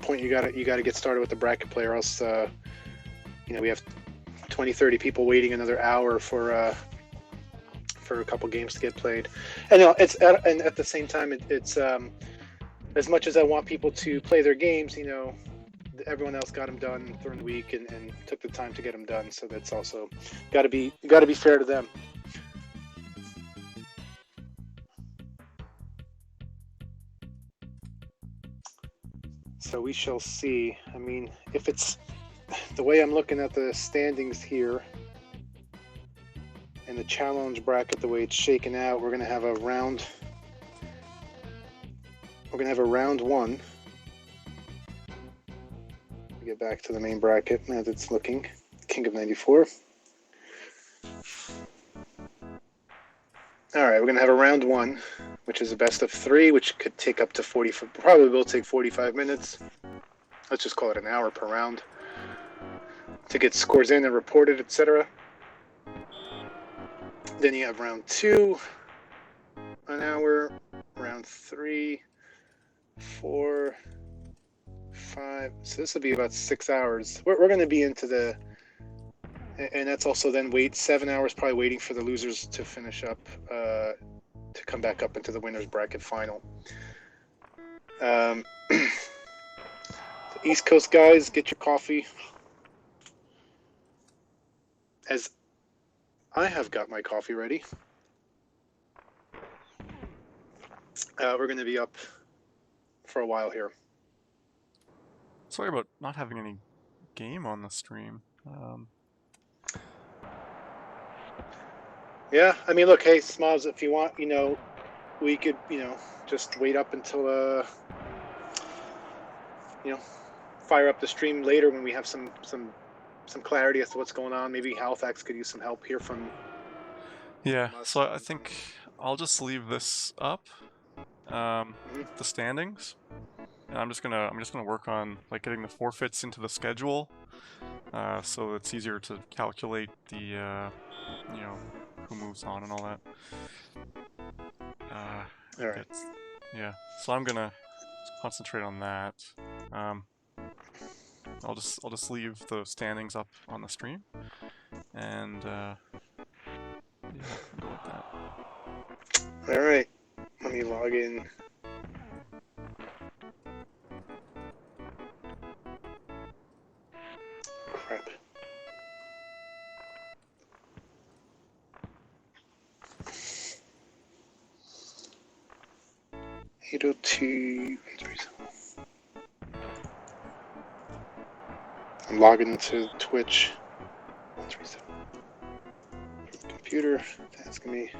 Speaker 1: point you gotta get started with the bracket play, or else you know, we have 20-30 people waiting another hour for a couple games to get played. And you know, and at the same time, it's as much as I want people to play their games, you know, everyone else got them done during the week and took the time to get them done. So that's also got to be fair to them. So we shall see. I mean, if it's the way I'm looking at the standings here and the challenge bracket, the way it's shaken out, we're going to have a round. We're going to have a round one. Get back to the main bracket as it's looking. King of 94. All right, we're going to have a round one, which is a best of 3, which could take up to 40, probably will take 45 minutes. Let's just call it an hour per round to get scores in and reported, etc. Then you have round 2, an hour, round 3, 4, 5. So this will be about 6 hours. We're going to be into the, and that's also then 7 hours probably waiting for the losers to finish up, to come back up into the winners bracket final. East Coast guys, get your coffee. As I have got my coffee ready. We're going to be up for a while here.
Speaker 2: Sorry about not having any game on the stream.
Speaker 1: Yeah, I mean, look, hey, Smoz, if you want, we could, just wait up until, fire up the stream later when we have some clarity as to what's going on. Maybe Halifax could use some help here from.
Speaker 2: Yeah, so I think I'll just leave this up, the standings, and I'm just gonna work on like getting the forfeits into the schedule, so it's easier to calculate the who moves on and all that.
Speaker 1: All right.
Speaker 2: Yeah, so I'm gonna concentrate on that. I'll just leave the standings up on the stream, and yeah, I'll go with that.
Speaker 1: All right, let me log in. Crap. I'm logging into Twitch. Computer, it's asking me.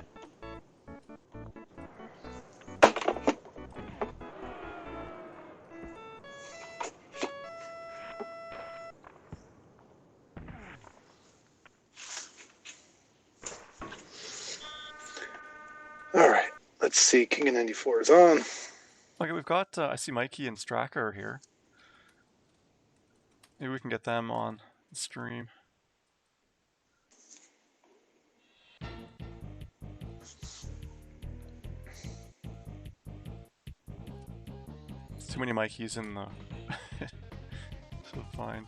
Speaker 1: All right, let's see. King of 94 is on.
Speaker 2: Okay, we've got, I see Mikey and Straka are here. Maybe we can get them on the stream. There's too many Mikeys in the... so fine.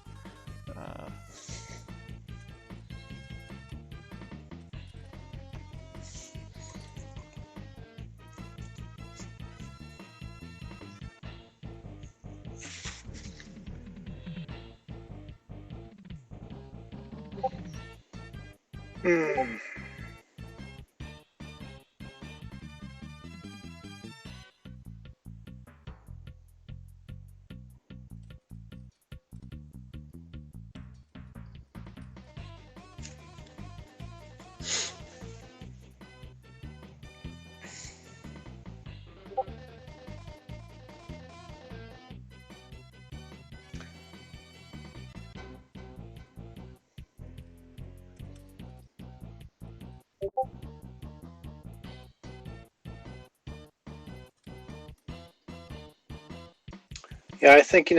Speaker 2: Yeah, I think,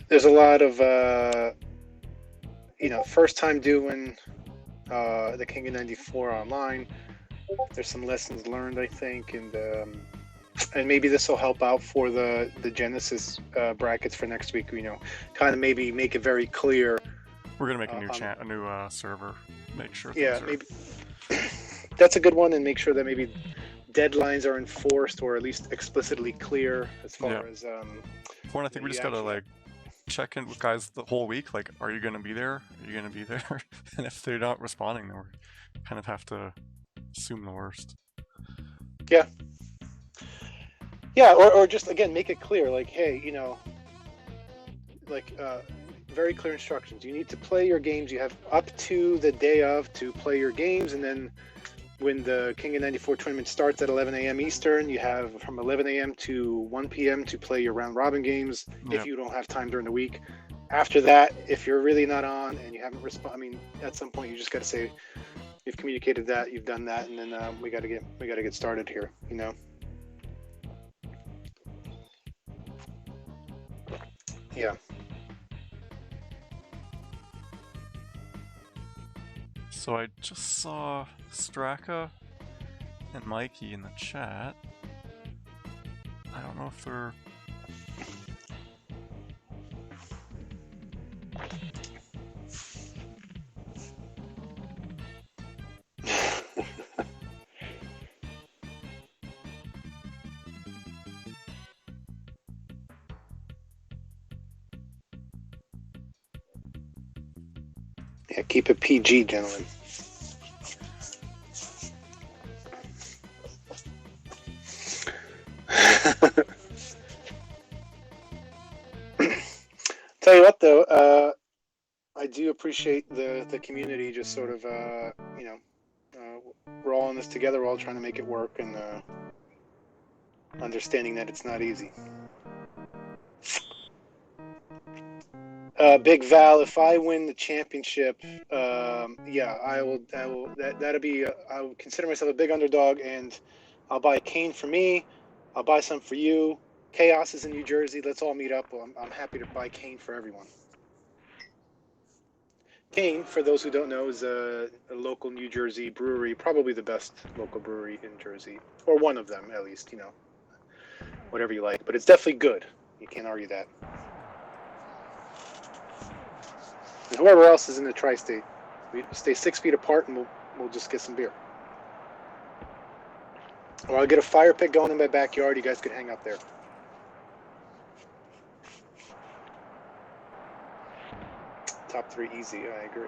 Speaker 2: there's a lot of, first time doing the King of 94 online. There's some lessons learned, I think, and maybe this will help out for the Genesis brackets for next week. Kind of maybe make it very clear. We're gonna make a new server. Make sure.
Speaker 1: Yeah, maybe that's a good one, and make sure that maybe deadlines are enforced or at least explicitly clear as far as.
Speaker 2: I think we just gotta check in with guys the whole week. Like, are you gonna be there? Are you gonna be there? And if they're not responding, then we kind of have to assume the worst.
Speaker 1: Yeah. Yeah, or just again make it clear, like, hey, like very clear instructions. You need to play your games. You have up to the day of to play your games, and then when the King of 94 tournament starts at 11 a.m. Eastern, you have from 11 a.m. to 1 p.m. to play your round robin games if you don't have time during the week. After that, if you're really not on and you haven't responded, I mean, at some point you just got to say you've communicated that, you've done that, and then we got to get started here. Yeah.
Speaker 2: So I just saw Straka and Mikey in the chat. I don't know if they're...
Speaker 1: Yeah, keep it PG, gentlemen. Tell you what, though, I do appreciate the community just sort of, we're all in this together. We're all trying to make it work, and understanding that it's not easy. Big Val, if I win the championship, yeah, I will. That'll be. I will consider myself a big underdog, and I'll buy a cane for me. I'll buy some for you. Chaos is in New Jersey. Let's all meet up. Well, I'm happy to buy cane for everyone. Cane, for those who don't know, is a local New Jersey brewery, probably the best local brewery in Jersey, or one of them at least. Whatever you like, but it's definitely good. You can't argue that. And whoever else is in the tri-state, we stay 6 feet apart, and we'll just get some beer. Or I'll get a fire pit going in my backyard. You guys could hang out there. Top 3 easy. I agree.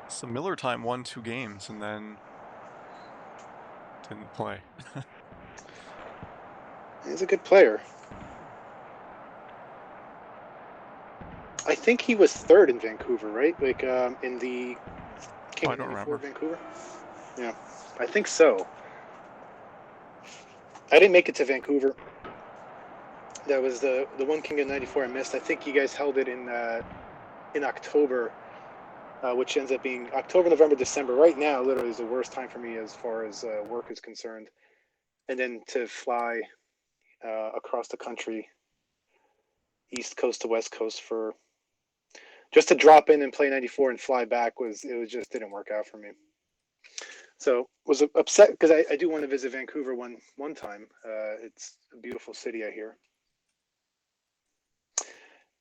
Speaker 2: So Miller Time won 2 games and then didn't play.
Speaker 1: He's a good player. I think he was 3rd in Vancouver, right? Like in the King of 94 Vancouver. Yeah, I think so. I didn't make it to Vancouver. That was the one King of 94 I missed. I think you guys held it in October, which ends up being October, November, December. Right now, literally, is the worst time for me as far as work is concerned. And then to fly across the country, East Coast to West Coast, for just to drop in and play 94 and fly back just didn't work out for me. So was upset because I do want to visit Vancouver one time. It's a beautiful city, I hear.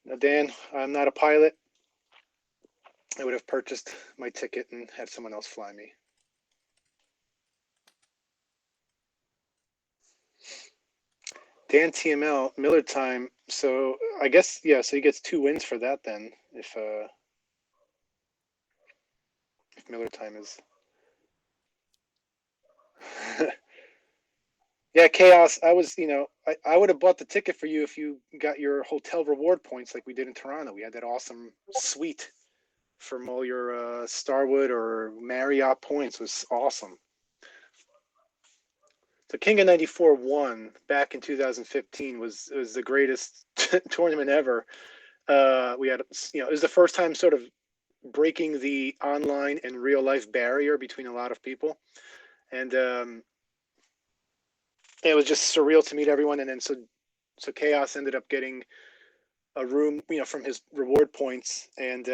Speaker 1: Now, Dan, I'm not a pilot. I would have purchased my ticket and had someone else fly me. Dan TML, Miller Time. So I guess, yeah, so he gets 2 wins for that then, if Miller Time is... Yeah, Chaos, I was, I would have bought the ticket for you if you got your hotel reward points like we did in Toronto. We had that awesome suite from all your Starwood or Marriott points. It was awesome. So King of 94 won back in 2015 was the greatest tournament ever. We had, it was the first time sort of breaking the online and real life barrier between a lot of people. And it was just surreal to meet everyone. And then so Chaos ended up getting a room, from his reward points, and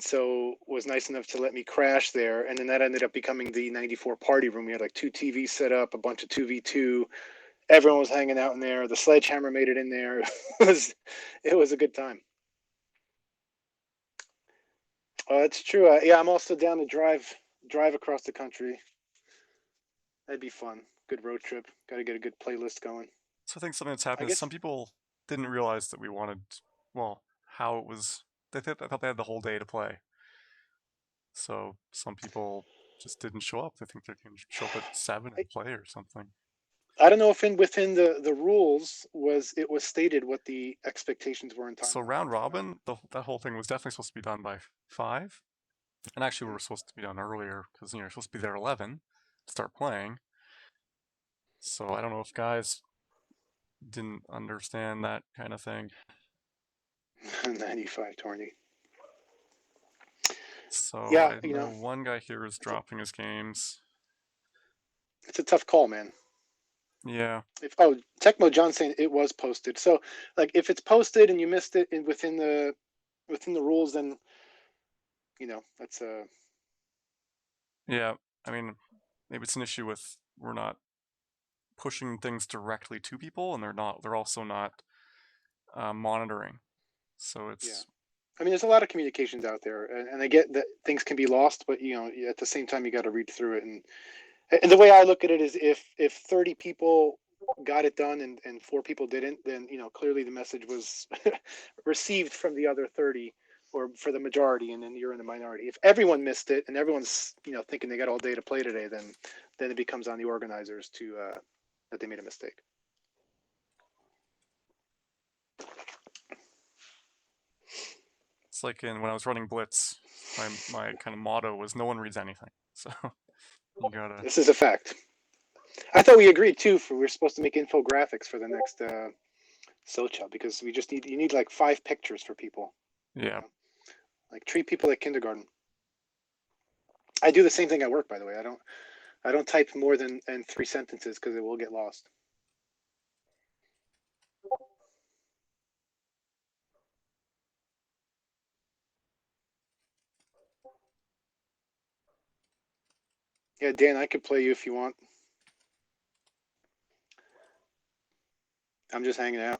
Speaker 1: so was nice enough to let me crash there. And then that ended up becoming the 94 party room. We had like 2 TVs set up, a bunch of 2v2, Everyone was hanging out in there. The sledgehammer made it in there. It was a good time. Oh, that's true. Yeah, I'm also down to drive across the country. That'd be fun. Good road trip. Got to get a good playlist going.
Speaker 2: So I think something that's
Speaker 1: I
Speaker 2: happened is
Speaker 1: guess
Speaker 2: some people didn't realize that we wanted, well, how it was. I thought they had the whole day to play. So some people just didn't show up. They think they can show up at 7
Speaker 1: I,
Speaker 2: and play or something.
Speaker 1: I don't know if within the rules it was stated what the expectations were in time
Speaker 2: So
Speaker 1: wise.
Speaker 2: round
Speaker 1: I don't know.
Speaker 2: robin, that whole thing was definitely supposed to be done by 5, and actually we
Speaker 1: Hmm.
Speaker 2: were supposed to be done earlier because you're supposed to be there at 11 to start playing. So I don't know if guys didn't understand that kind of thing.
Speaker 1: 95 tourney.
Speaker 2: So
Speaker 1: Yeah,
Speaker 2: I know one guy here is dropping his games.
Speaker 1: it's a tough call, man.
Speaker 2: Yeah,
Speaker 1: If Tecmo John saying it was posted, so like if it's posted and you missed it within the rules, then that's
Speaker 2: yeah. I mean, maybe it's an issue with we're not pushing things directly to people, and they're also not monitoring. So
Speaker 1: yeah.
Speaker 2: it's
Speaker 1: I mean, there's a lot of communications out there, and I get that things can be lost, but at the same time, you got to read through it. And the way I look at it is, if 30 people got it done and 4 people didn't, then clearly the message was received from the other 30 or for the majority, and then you're in the minority. If everyone missed it and everyone's thinking they got all day to play today, then it becomes on the organizers to that they made a mistake.
Speaker 2: it's like when I was running Blitz, my kind of motto was no one reads anything. So you gotta.
Speaker 1: This is a fact. I thought we agreed too. We're supposed to make infographics for the next Socha because you need like 5 pictures for people.
Speaker 2: Yeah.
Speaker 1: Like treat people like kindergarten. I do the same thing at work, by the way. I don't type more than 3 sentences because it will get lost. Yeah, Dan, I could play you if you want. I'm just hanging out.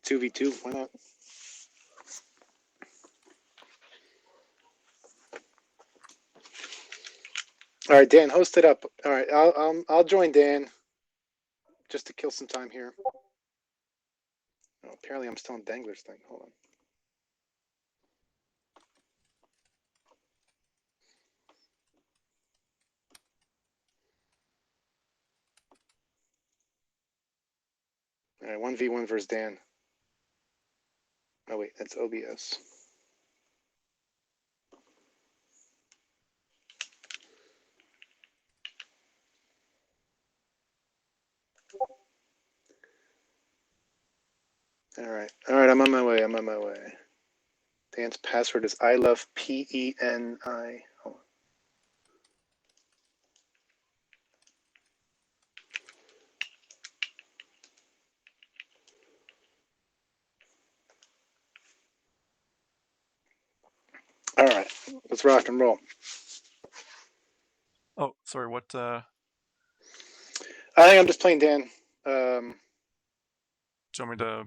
Speaker 1: 2v2, why not? All right, Dan, host it up. All right, I'll join Dan just to kill some time here. Oh, apparently, I'm still on Dangler's thing. Hold on. All right, 1v1 versus Dan. Oh wait, that's OBS. All right. I'm on my way. Dan's password is I love PENI. Hold on. All right, let's rock and roll.
Speaker 2: Oh, sorry. What?
Speaker 1: I think I'm just playing Dan.
Speaker 2: Do you want me to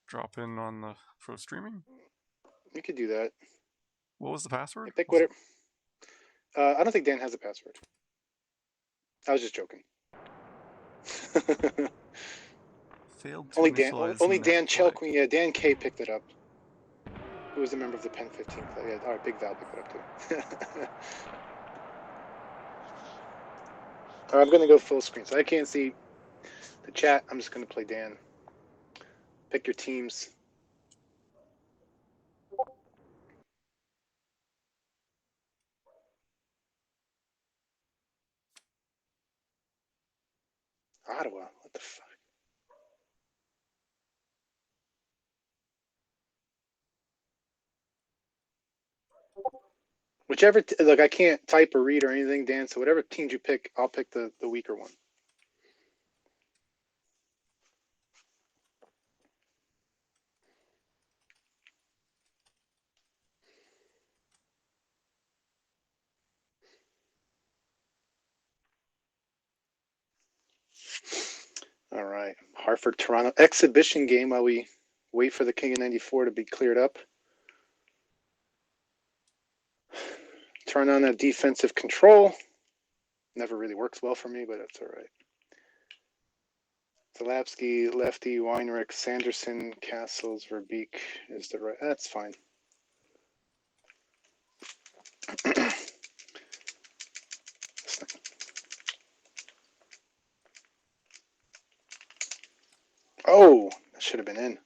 Speaker 2: drop in on the pro streaming?
Speaker 1: You could do that.
Speaker 2: What was the password?
Speaker 1: Yeah, pick
Speaker 2: Was it
Speaker 1: whatever. I don't think Dan has a password. I was just joking.
Speaker 2: failed to
Speaker 1: only Dan.
Speaker 2: initialize
Speaker 1: Only
Speaker 2: net
Speaker 1: Dan
Speaker 2: play?
Speaker 1: Chelquin. Yeah, Dan K picked it up. Who was a member of the Pen 15 Club? Yeah, all right, Big Val picked it up too. All right, I'm gonna go full screen, so I can't see the chat. I'm just gonna play Dan. Pick your teams. Ottawa. What the fuck? Look, I can't type or read or anything, Dan. So whatever teams you pick, I'll pick the weaker one. All right. Hartford, Toronto. Exhibition game while we wait for the King of 94 to be cleared up. Turn on a defensive control. Never really works well for me, but that's all right. Zalapsky, Lefty, Weinrich, Sanderson, Castles, Verbeek is the right. That's fine. Oh, that should have been in.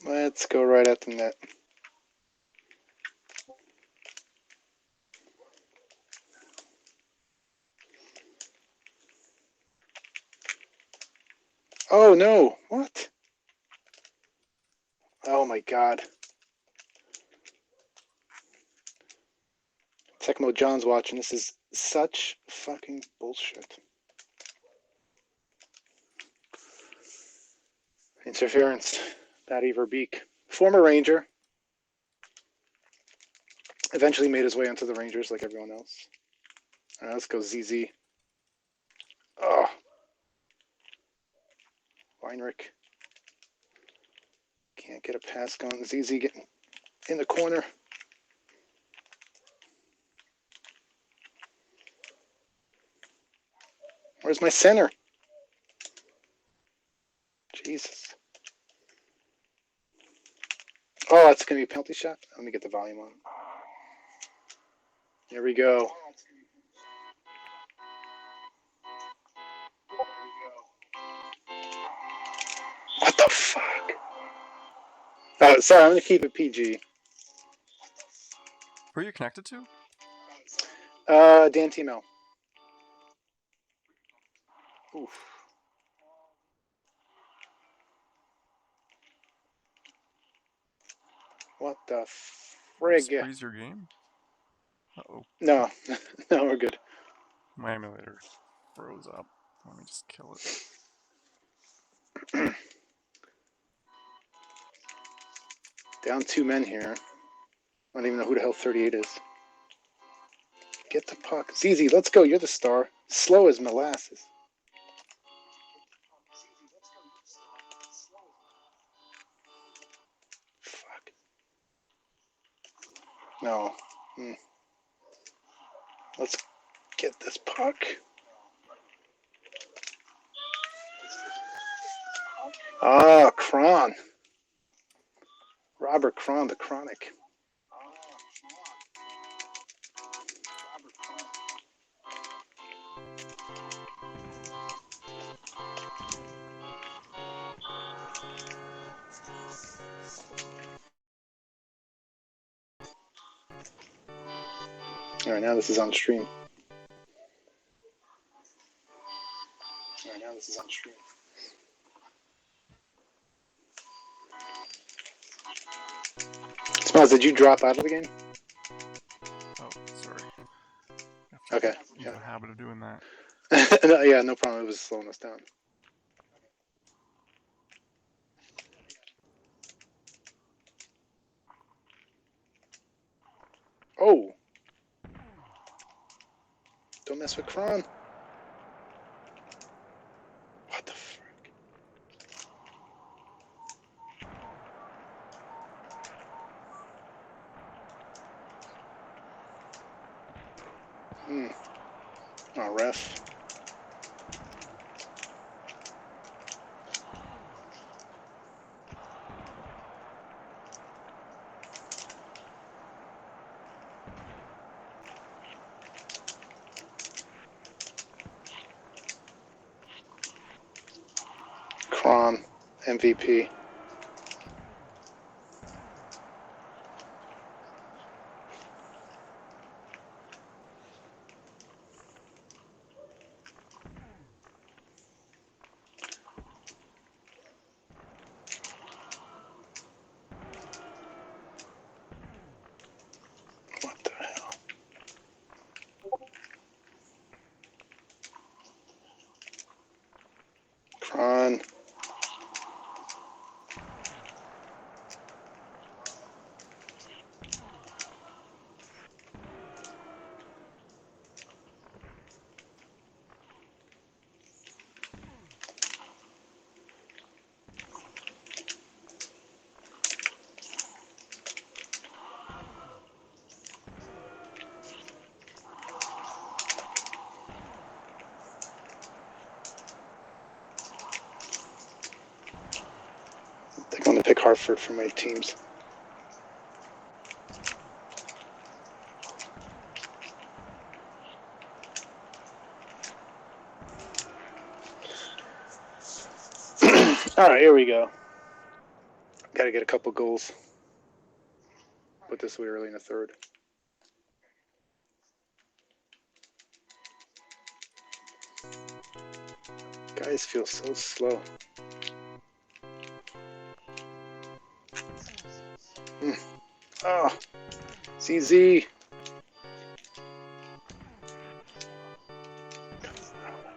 Speaker 1: Let's go right at the net. Oh no, what? Oh my god. Tecmo John's watching. This is such fucking bullshit. Interference. Patty Verbeek. Former Ranger. Eventually made his way onto the Rangers like everyone else. All right, let's go ZZ. Oh. Weinrich. Can't get a pass going. ZZ getting in the corner. Where's my center? Jesus. Oh, that's going to be a penalty shot. Let me get the volume on. Here we go. What the fuck? Oh, sorry, I'm going to keep it PG.
Speaker 2: Who are you connected to?
Speaker 1: Dan Timo. Oof. What the frig?
Speaker 2: Freeze your game? Uh-oh.
Speaker 1: No, no, we're good.
Speaker 2: My emulator froze up. Let me just kill it.
Speaker 1: Down 2 men here. I don't even know who the hell 38 is. Get the puck. ZZ, let's go. You're the star. Slow as molasses. Fuck. No. Let's get this puck. Ah, Kron. Robert Kron, the Chronic. All right, now this is on stream. Smells, did you drop out of the game?
Speaker 2: Oh, sorry.
Speaker 1: Okay.
Speaker 2: I have a habit of doing that.
Speaker 1: No, yeah, no problem. It was slowing us down. Oh. Don't mess with Kron. What the frick? Oh, ref. Kron, MVP. What the hell? on. I'm going to pick Hartford for my teams. All right, here we go. Got to get a couple goals. Put this way early in the third. Guys feel so slow. Oh, CZ. Oh my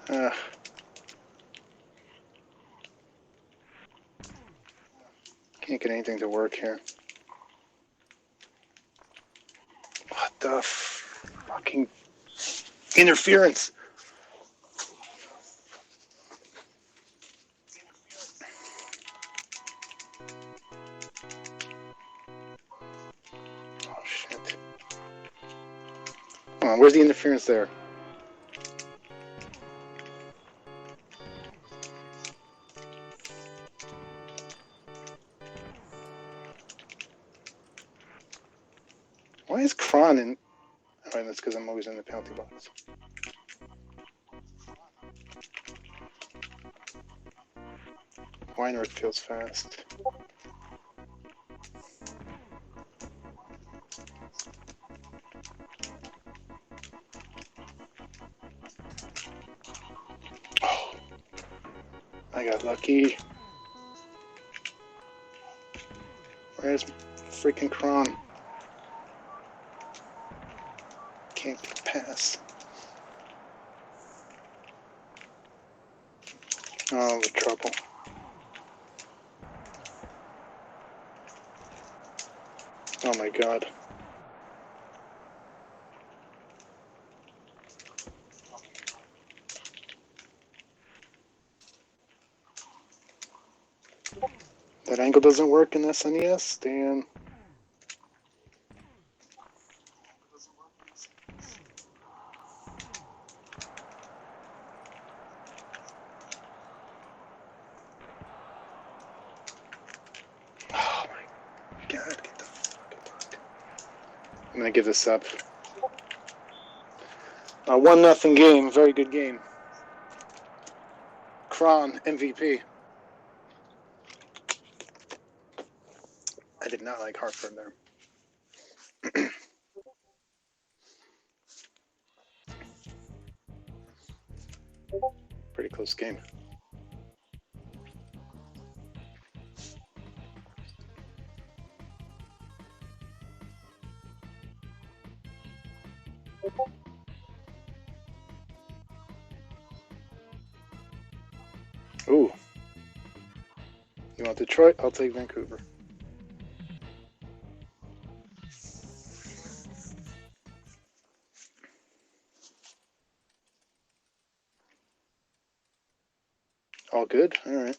Speaker 1: God. Can't get anything to work here. What the fucking interference? Oh shit. Come on, where's the interference there? Why is Kron in? Alright, that's because I'm always in the penalty box. Weinrich feels fast. Oh, I got lucky. Where's freaking Kron? Can't get pass. Oh, the trouble. Oh my God. That angle doesn't work in SNES, Dan. Oh my God, get the fucking puck. I'm gonna give this up. 1-0 game, very good game. Kron, MVP. I did not like Hartford there. Pretty close game. Ooh. You want Detroit? I'll take Vancouver. All good? All right.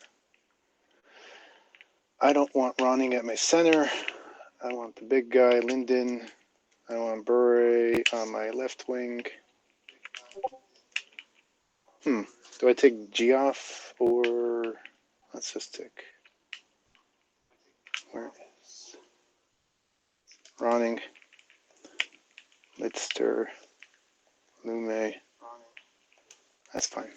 Speaker 1: I don't want Ronning at my center. I want the big guy, Linden. I want Bure on my left wing. Do I take Geoff or... Let's just take... Where is... Ronning. Lidster. Lume. That's fine.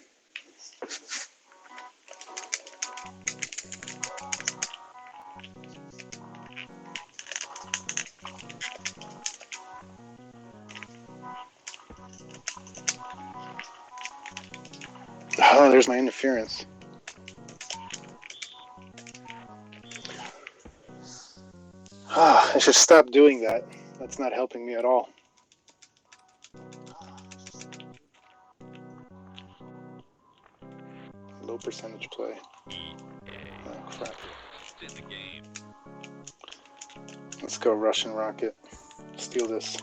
Speaker 1: Oh, there's my interference. I should stop doing that. That's not helping me at all. low percentage play. Oh crap. Let's go Russian rocket. Steal this.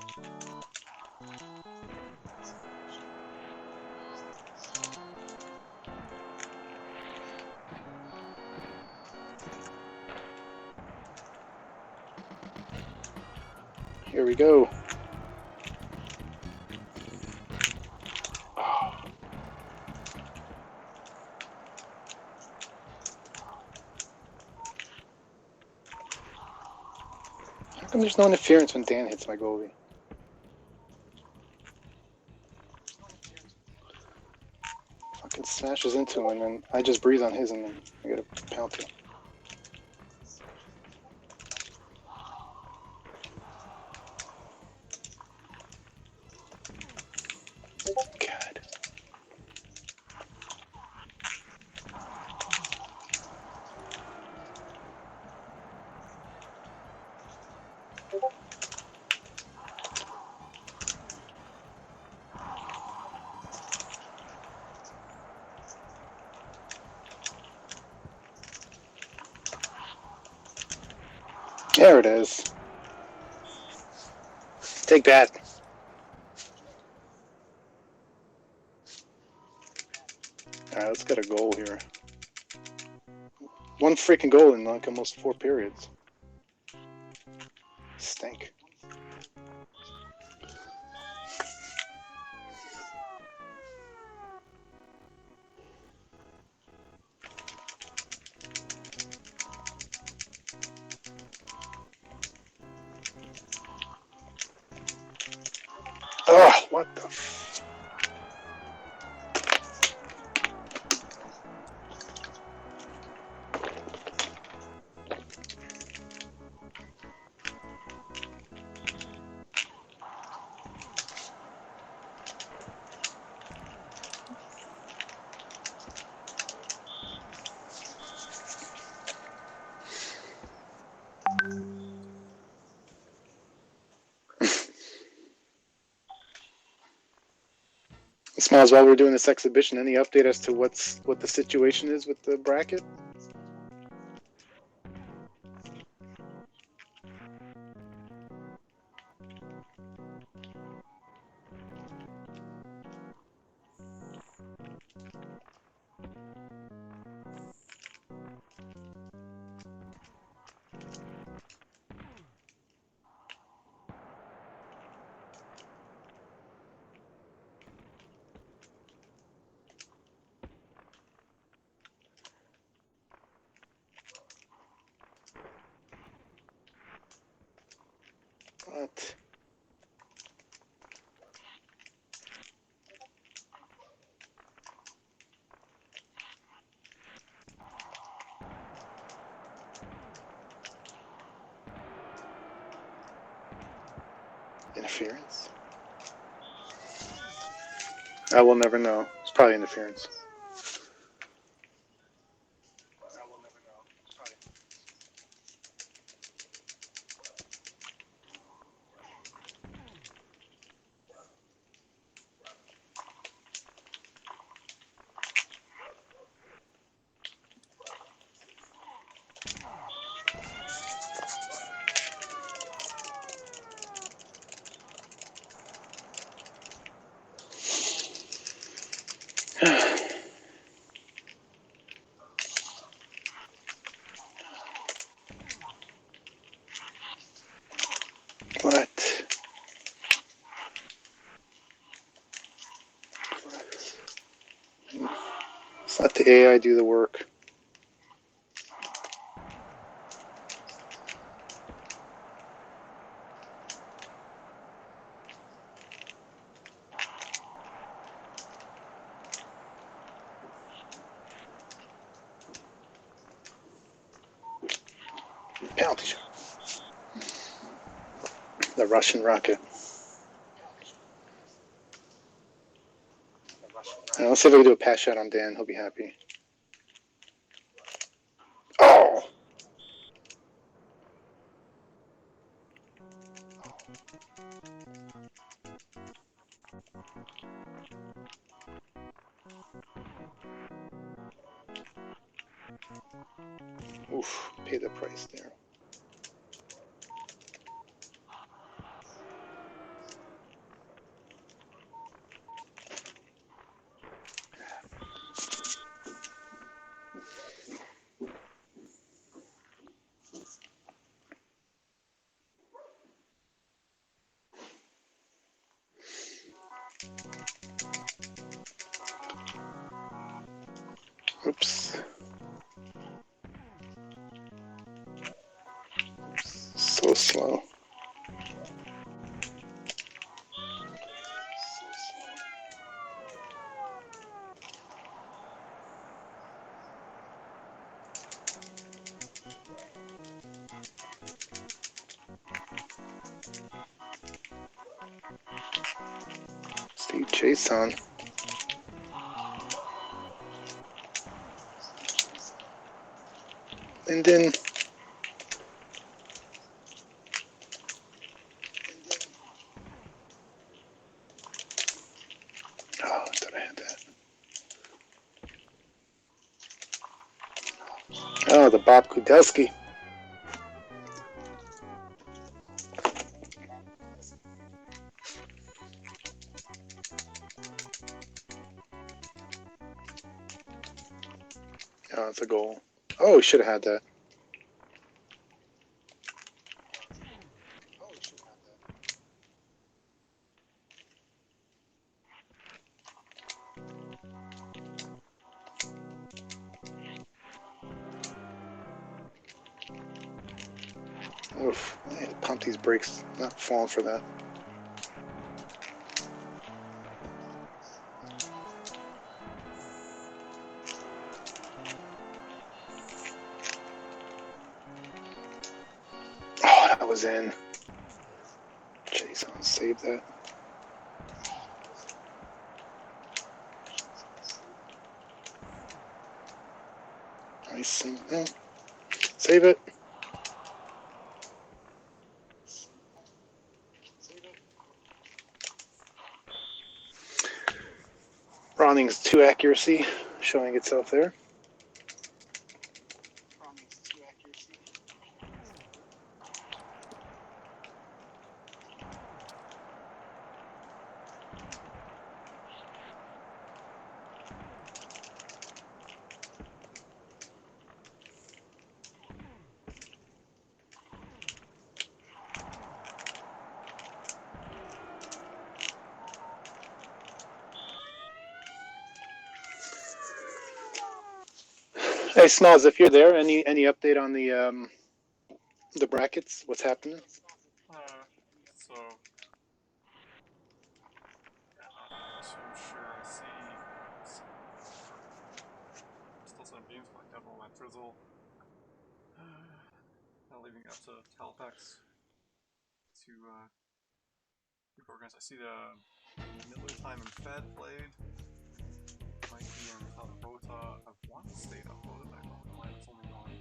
Speaker 1: Here we go. Oh. How come there's no interference when Dan hits my goalie? Fucking smashes into him and then I just breathe on his and then I get a penalty. God. There it is. Take that. Alright, let's get a goal here. One freaking goal in like almost 4 periods. Stink. Oh, what the f... Smiles, while we're doing this exhibition, any update as to what the situation is with the bracket? What? Interference? I will never know. It's probably interference. What? Let's let the AI do the work. Penalty shot. The Russian rocket. Let's see if we can do a pass shot on Dan. He'll be happy. Oh! Oof, pay the price there. Oops. So slow. Steve Chase on. And then oh, I thought I had that. Oh, the Bob Kudelski. Oh, it's a goal. Oh, should have had that. Oof. I had to pump these brakes. Not falling for that. Oh, that was in. Chase on. Save that. Nice. No. Save it. Roning's 2 accuracy showing itself there. Hey, Smalls, if you're there, any update on the brackets? What's happening?
Speaker 2: So yeah, not too sure. I see still some games like Devil and Drizzle. Now leaving up to Halifax to keep organized. I see the Miller Time and Fed played. Mikey and Kalabota have one state uploaded. I don't know why it's only one.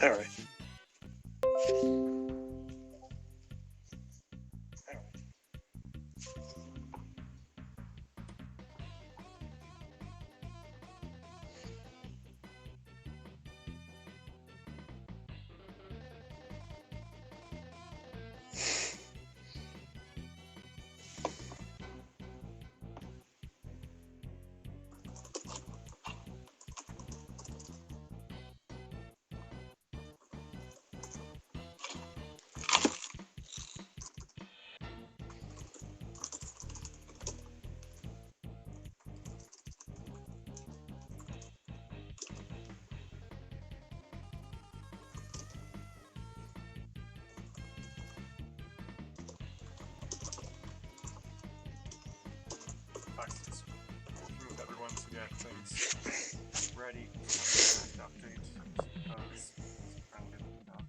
Speaker 1: All right.
Speaker 2: Just working with everyone to get things ready for the next update because I'm trying to get them done.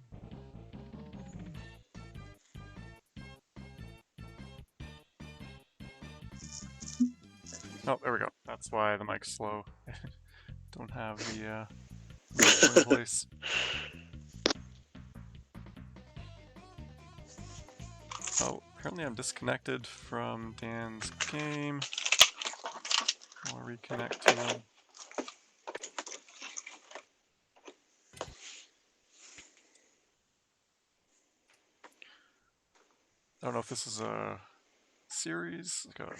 Speaker 2: Oh, there we go. That's why the mic's slow. Don't have the microphone in place. Oh, apparently I'm disconnected from Dan's game. I'll reconnect to him. I don't know if this is a series, like a...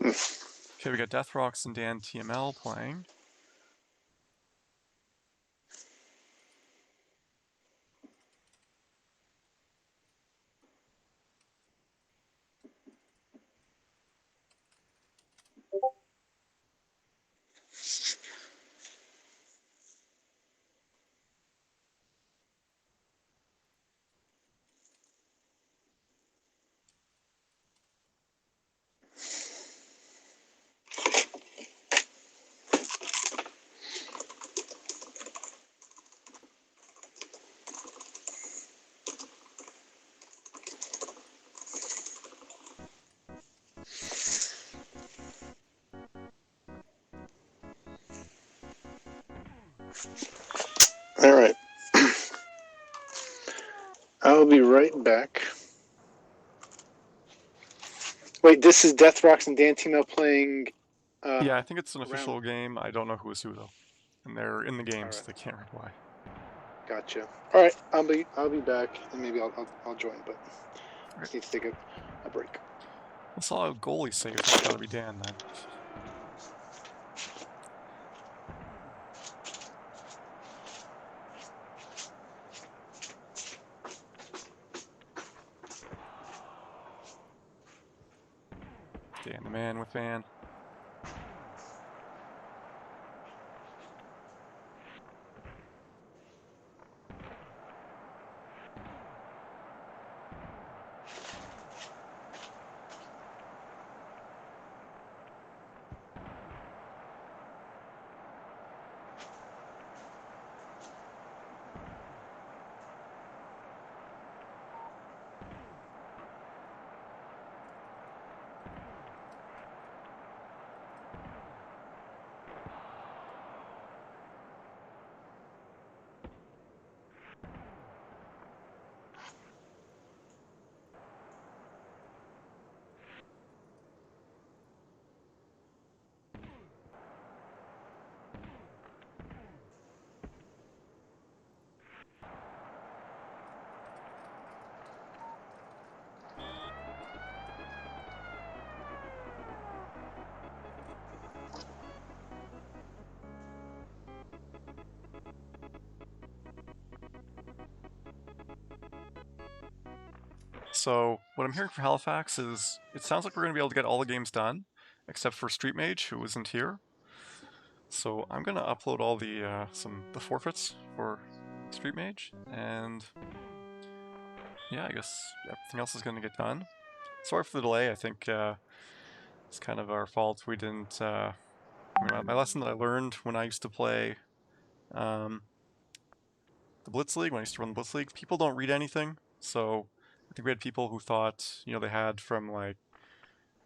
Speaker 2: Okay, we got Deathrox and Dan TML playing.
Speaker 1: All right. I'll be right back. Wait, this is Death Rocks and Dan Timo playing.
Speaker 2: Yeah, I think it's an
Speaker 1: round.
Speaker 2: official game. I don't know who is who though, and they're in the game,
Speaker 1: All
Speaker 2: so
Speaker 1: right.
Speaker 2: they can't reply.
Speaker 1: Gotcha. All right, I'll be back, and maybe I'll join, but
Speaker 2: Okay.
Speaker 1: just need to take a break.
Speaker 2: I saw a goalie save. That's got to be Dan then. Dan the man with Van. So what I'm hearing from Halifax is it sounds like we're going to be able to get all the games done, except for Street Mage, who isn't here. So I'm going to upload all the the forfeits for Street Mage, and yeah, I guess everything else is going to get done. Sorry for the delay. I think it's kind of our fault. We didn't. I mean, my lesson that I learned when I used to play um, the Blitz League, when I used to run the Blitz League, people don't read anything. So I think we had people who thought, they had from like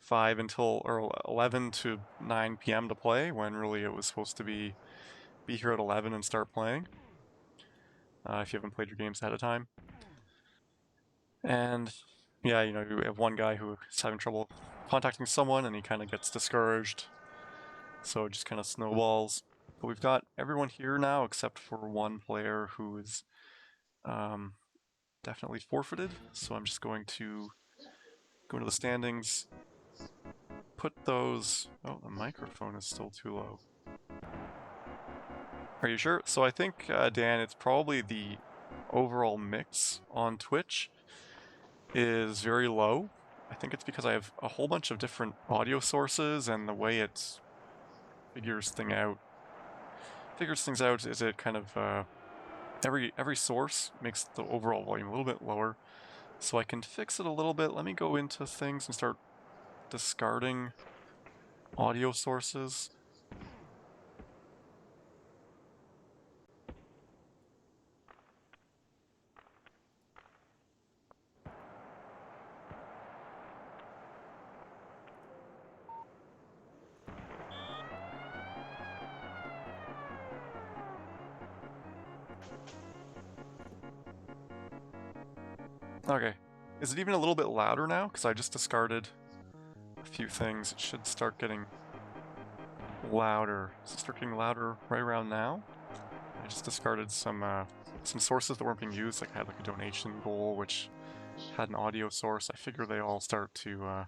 Speaker 2: 5 until or 11 to 9 p.m. to play, when really it was supposed to be here at 11 and start playing. If you haven't played your games ahead of time. And yeah, you have one guy who is having trouble contacting someone and he kind of gets discouraged. So it just kind of snowballs. But we've got everyone here now except for one player who is definitely forfeited. So I'm just going to go into the standings, put those... Oh, the microphone is still too low. Are you sure? So I think, Dan, it's probably the overall mix on Twitch is very low. I think it's because I have a whole bunch of different audio sources, and the way it figures things out is it kind of every source makes the overall volume a little bit lower. So I can fix it a little bit. Let me go into things and start discarding audio sources. Okay. Is it even a little bit louder now? Because I just discarded a few things. It should start getting louder. Is it start getting louder right around now? I just discarded some sources that weren't being used. Like I had like a donation goal, which had an audio source. I figure they all start to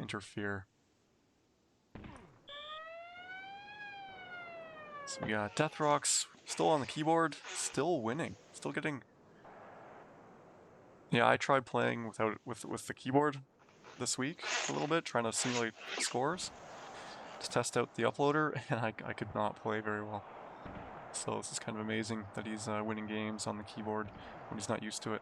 Speaker 2: interfere. So we got Death Rocks still on the keyboard, still winning, still getting. Yeah, I tried playing with the keyboard this week a little bit, trying to simulate scores to test out the uploader, and I could not play very well. So this is kind of amazing that he's winning games on the keyboard when he's not used to it.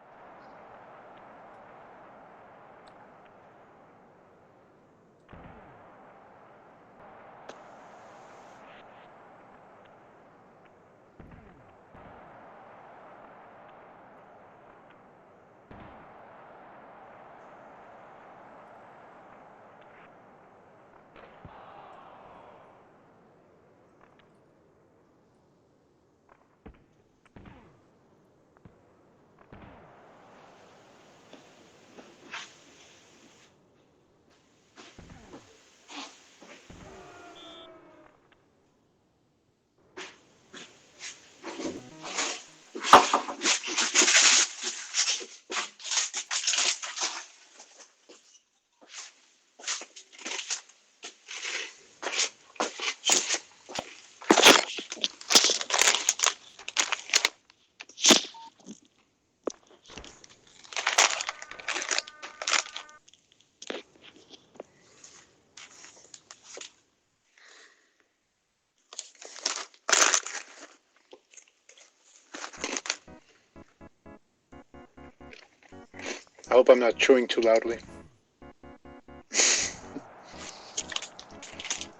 Speaker 1: I hope I'm not chewing too loudly.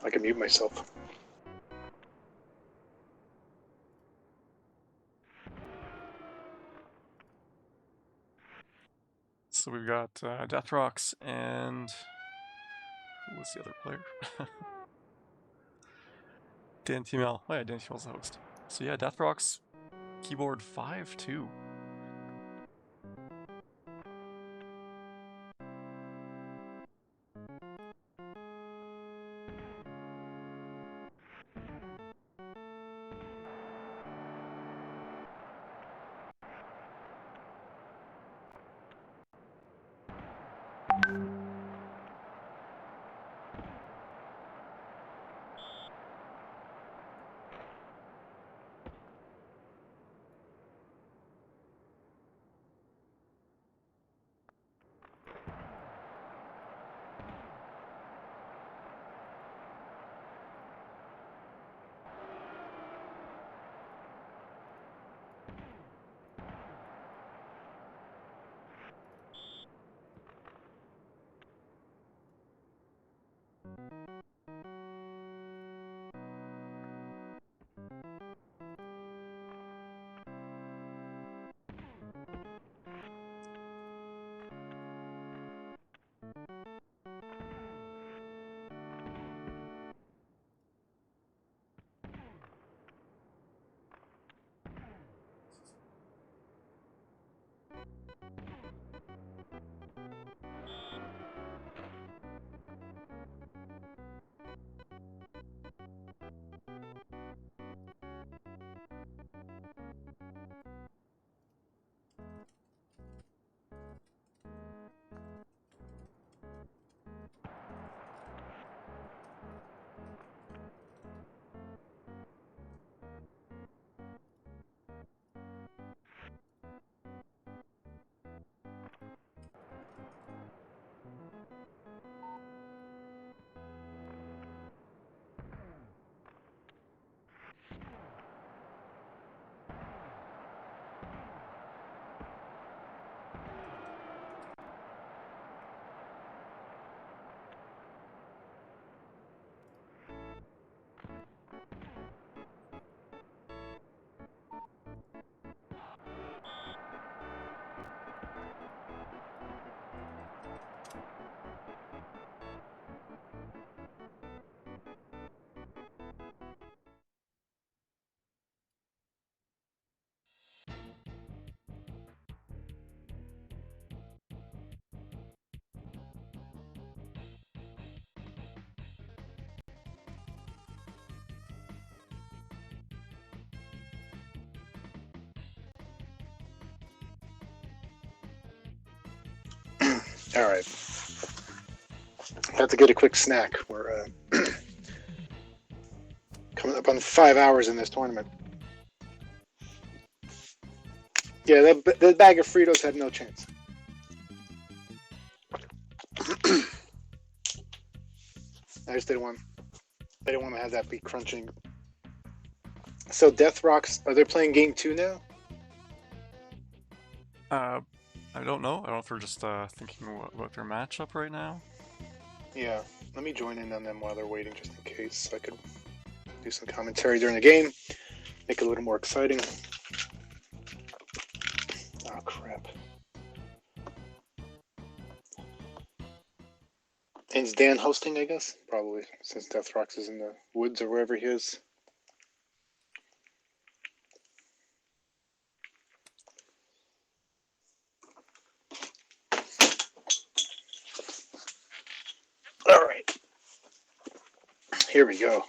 Speaker 1: I can mute myself.
Speaker 2: So we've got Death Rocks and who was the other player? Dan TML. Oh yeah, Dan TML's the host. So yeah, Death Rocks keyboard 5-2.
Speaker 1: All right. Have to get a quick snack. We're coming up on 5 hours in this tournament. Yeah, that bag of Fritos had no chance. I just didn't want to have that be crunching. So Death Rocks, are they playing game 2 now?
Speaker 2: I don't know. I don't know if they're just thinking about their matchup right now.
Speaker 1: Yeah. Let me join in on them while they're waiting, just in case, so I could do some commentary during the game, make it a little more exciting. Oh crap. And is Dan hosting, I guess? Probably, since Death Rocks is in the woods or wherever he is. All right. Here we go.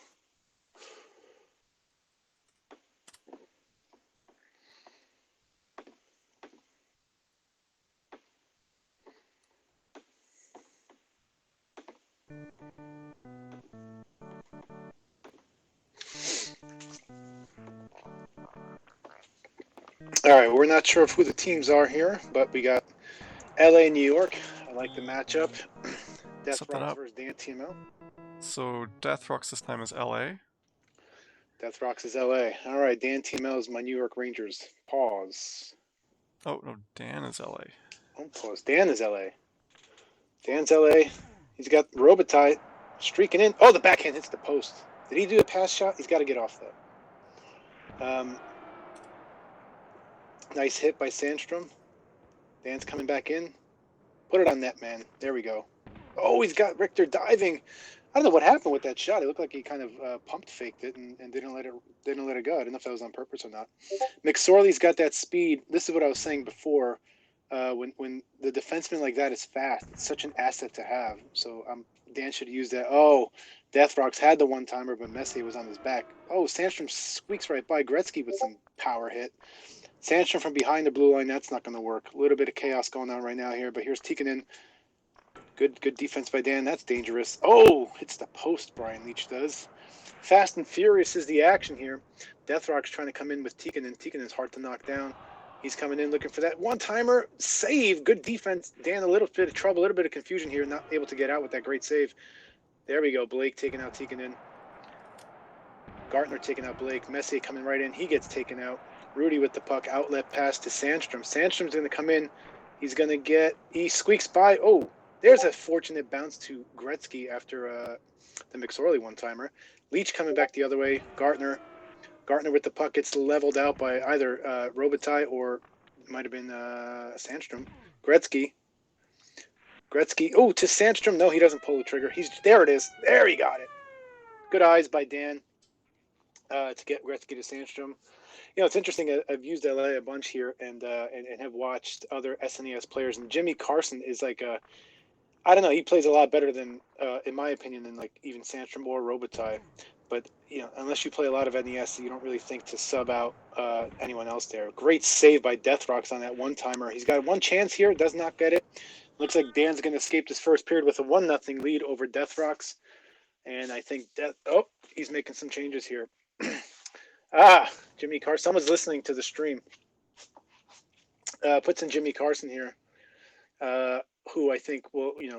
Speaker 1: All right, we're not sure of who the teams are here, but we got LA, New York. I like the matchup. Death
Speaker 2: Set that
Speaker 1: Rocks
Speaker 2: up.
Speaker 1: versus Dan TMO.
Speaker 2: So Death Rocks this time is LA.
Speaker 1: Death Rocks is LA. All right, Dan TMO is my New York Rangers. Pause.
Speaker 2: Oh no, Dan is LA.
Speaker 1: Don't pause. Dan is LA. Dan's LA. He's got Robitaille streaking in. Oh, the backhand hits the post. Did he do a pass shot? He's got to get off that. Nice hit by Sandstrom. Dan's coming back in. Put it on net, man. There we go. Oh, he's got Richter diving. I don't know what happened with that shot. It looked like he kind of pump faked it and didn't let it go. I don't know if that was on purpose or not. McSorley's got that speed. This is what I was saying before. When the defenseman like that is fast, it's such an asset to have. So Dan should use that. Oh, Death Rocks had the one-timer, but Messier was on his back. Oh, Sandstrom squeaks right by Gretzky with some power hit. Sandstrom from behind the blue line, that's not going to work. A little bit of chaos going on right now here, but here's Tikkanen. Good defense by Dan. That's dangerous. Oh, hits the post, Brian Leach does. Fast and furious is the action here. Death Rock's trying to come in with Tikkanen. Tikkanen's hard to knock down. He's coming in looking for that one-timer. Save. Good defense. Dan, a little bit of trouble, a little bit of confusion here, not able to get out with that great save. There we go. Blake taking out Tikkanen. Gartner taking out Blake. Messier coming right in. He gets taken out. Rudy with the puck. Outlet pass to Sandstrom. Sandstrom's going to come in. He's going to get... He squeaks by. Oh, there's a fortunate bounce to Gretzky after the McSorley one-timer. Leach coming back the other way. Gartner with the puck gets leveled out by either Robitaille or it might have been Sandstrom. Gretzky. Oh, to Sandstrom. No, he doesn't pull the trigger. There it is. There he got it. Good eyes by Dan to get Gretzky to Sandstrom. You know, it's interesting. I've used LA a bunch here and have watched other SNES players. And Jimmy Carson is like I don't know. He plays a lot better than, in my opinion, than like even Sandstrom or Robitaille. But you know, unless you play a lot of NES, you don't really think to sub out anyone else there. Great save by Death Rocks on that one-timer. He's got one chance here, does not get it. Looks like Dan's going to escape this first period with a 1-0 lead over Death Rocks. And I think he's making some changes here. Jimmy Carson. Someone's listening to the stream. Puts in Jimmy Carson here. Who I think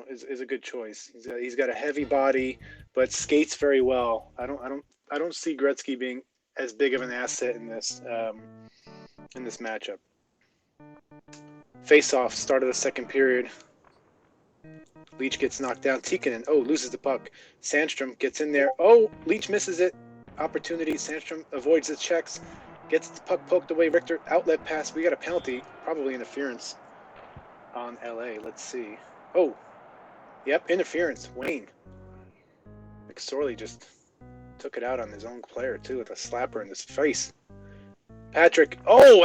Speaker 1: is a good choice. He's got a heavy body, but skates very well. I don't see Gretzky being as big of an asset in this matchup. Face off, start of the second period. Leach gets knocked down. Tikkanen, loses the puck. Sandstrom gets in there. Oh, Leach misses it. Opportunity. Sandstrom avoids the checks. Gets the puck poked away. Richter outlet pass. We got a penalty, probably interference on LA. Let's see. Oh, yep, interference. Wayne. McSorley just took it out on his own player too with a slapper in his face. Patrick. Oh,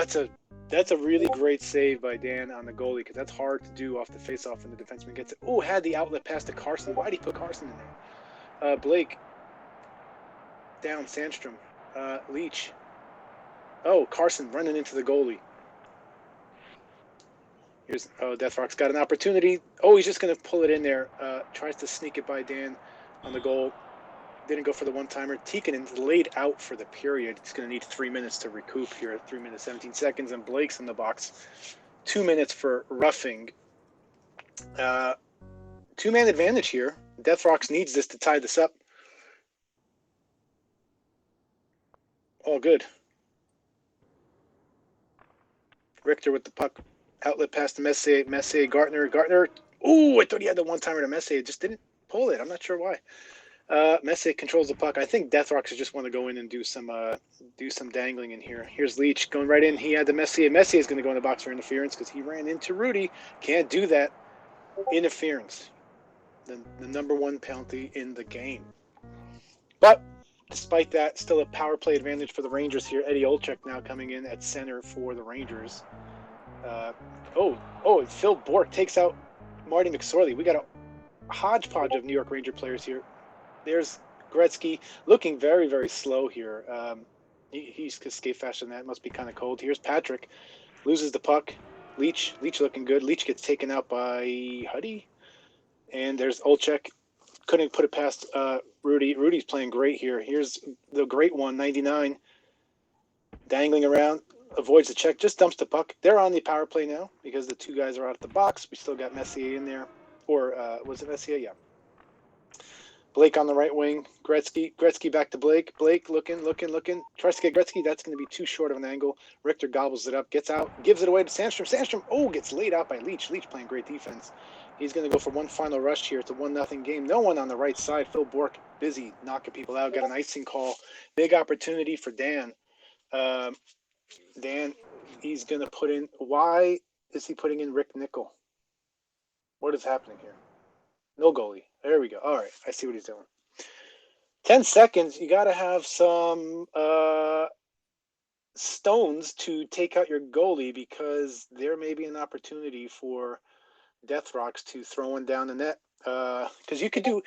Speaker 1: that's a really great save by Dan on the goalie because that's hard to do off the faceoff when the defenseman gets it. Oh, had the outlet pass to Carson. Why'd he put Carson in there? Blake. Down. Sandstrom. Leach. Oh, Carson running into the goalie. Here's Deathrock's got an opportunity. Oh, he's just going to pull it in there. Tries to sneak it by Dan on the goal. Didn't go for the one-timer. Tikkanen's laid out for the period. He's going to need 3 minutes to recoup here. 3 minutes, 17 seconds, and Blake's in the box. 2 minutes for roughing. Two-man advantage here. Deathrocks needs this to tie this up. All good. Richter with the puck. Outlet pass to Messier. Messier, Gartner. Ooh, I thought he had the one-timer to Messier. It just didn't pull it. I'm not sure why. Messier controls the puck. I think Deathrocks just want to go in and do some dangling in here. Here's Leach going right in. He had the Messier. Messier is going to go in the box for interference because he ran into Rudy. Can't do that. Interference. The number one penalty in the game. But despite that, still a power play advantage for the Rangers here. Eddie Olczyk now coming in at center for the Rangers. Phil Bourque takes out Marty McSorley. We got a hodgepodge of New York Ranger players here. There's Gretzky looking very, very slow here. He's escaped faster than that. Must be kind of cold. Here's Patrick. Loses the puck. Leach looking good. Leach gets taken out by Huddy. And there's Olczyk. Couldn't put it past Rudy. Rudy's playing great here. Here's the great one, 99. Dangling around. Avoids the check. Just dumps the puck. They're on the power play now because the two guys are out of the box. We still got Messier in there. Or was it Messier? Yeah. Blake on the right wing. Gretzky back to Blake. Blake looking. Tries to get Gretzky. That's going to be too short of an angle. Richter gobbles it up. Gets out. Gives it away to Sandstrom. Sandstrom, gets laid out by Leach. Leach playing great defense. He's going to go for one final rush here. It's a 1-0 game. No one on the right side. Phil Bourque busy knocking people out. Got an icing call. Big opportunity for Dan. Dan, he's going to put in. Why is he putting in Rick Nickel? What is happening here? No goalie. There we go. All right. I see what he's doing. 10 seconds. You got to have some stones to take out your goalie because there may be an opportunity for Deathrocks to throw one down the net. Because you could do,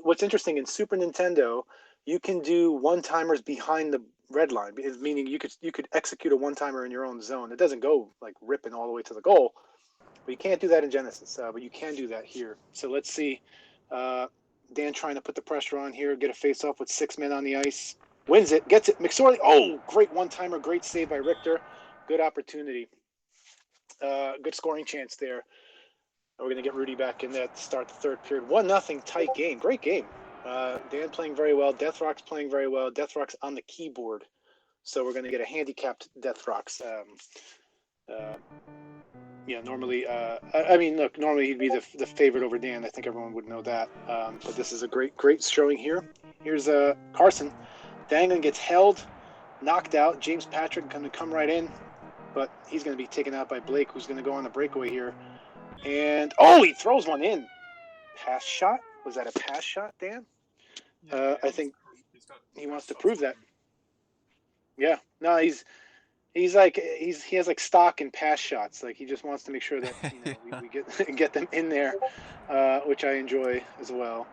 Speaker 1: what's interesting in Super Nintendo, you can do one-timers behind the red line, meaning you could execute a one-timer in your own zone. It doesn't go like ripping all the way to the goal. But you can't do that in Genesis, but you can do that here. So let's see. Dan trying to put the pressure on here, get a face-off with 6 men on the ice. Wins it, gets it. McSorley, great one-timer, great save by Richter. Good opportunity. Good scoring chance there. We're going to get Rudy back in there to start the third period. 1-0 tight game. Great game. Dan playing very well. Deathrocks playing very well. Deathrocks on the keyboard. So we're going to get a handicapped Deathrocks. Normally, normally he'd be the favorite over Dan. I think everyone would know that. But this is a great showing here. Here's Carson. Danglin gets held, knocked out. James Patrick going to come right in, but he's going to be taken out by Blake, who's going to go on the breakaway here. And, he throws one in. Pass shot? Was that a pass shot, Dan? I think he wants to prove that. Yeah. No, he has like stock in pass shots. Like he just wants to make sure that we get them in there, which I enjoy as well.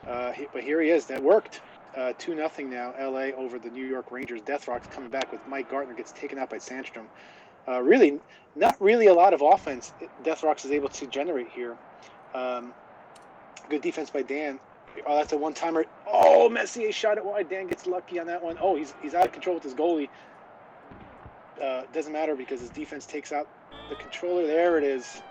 Speaker 1: But here he is. That worked. 2-0 now. LA over the New York Rangers. Deathrocks coming back with Mike Gartner gets taken out by Sandstrom. Really, not really a lot of offense Deathrocks is able to generate here. Good defense by Dan. That's a one-timer. Messier shot it wide. Dan gets lucky on that one. He's out of control with his goalie. Doesn't matter because his defense takes out the controller. There it is.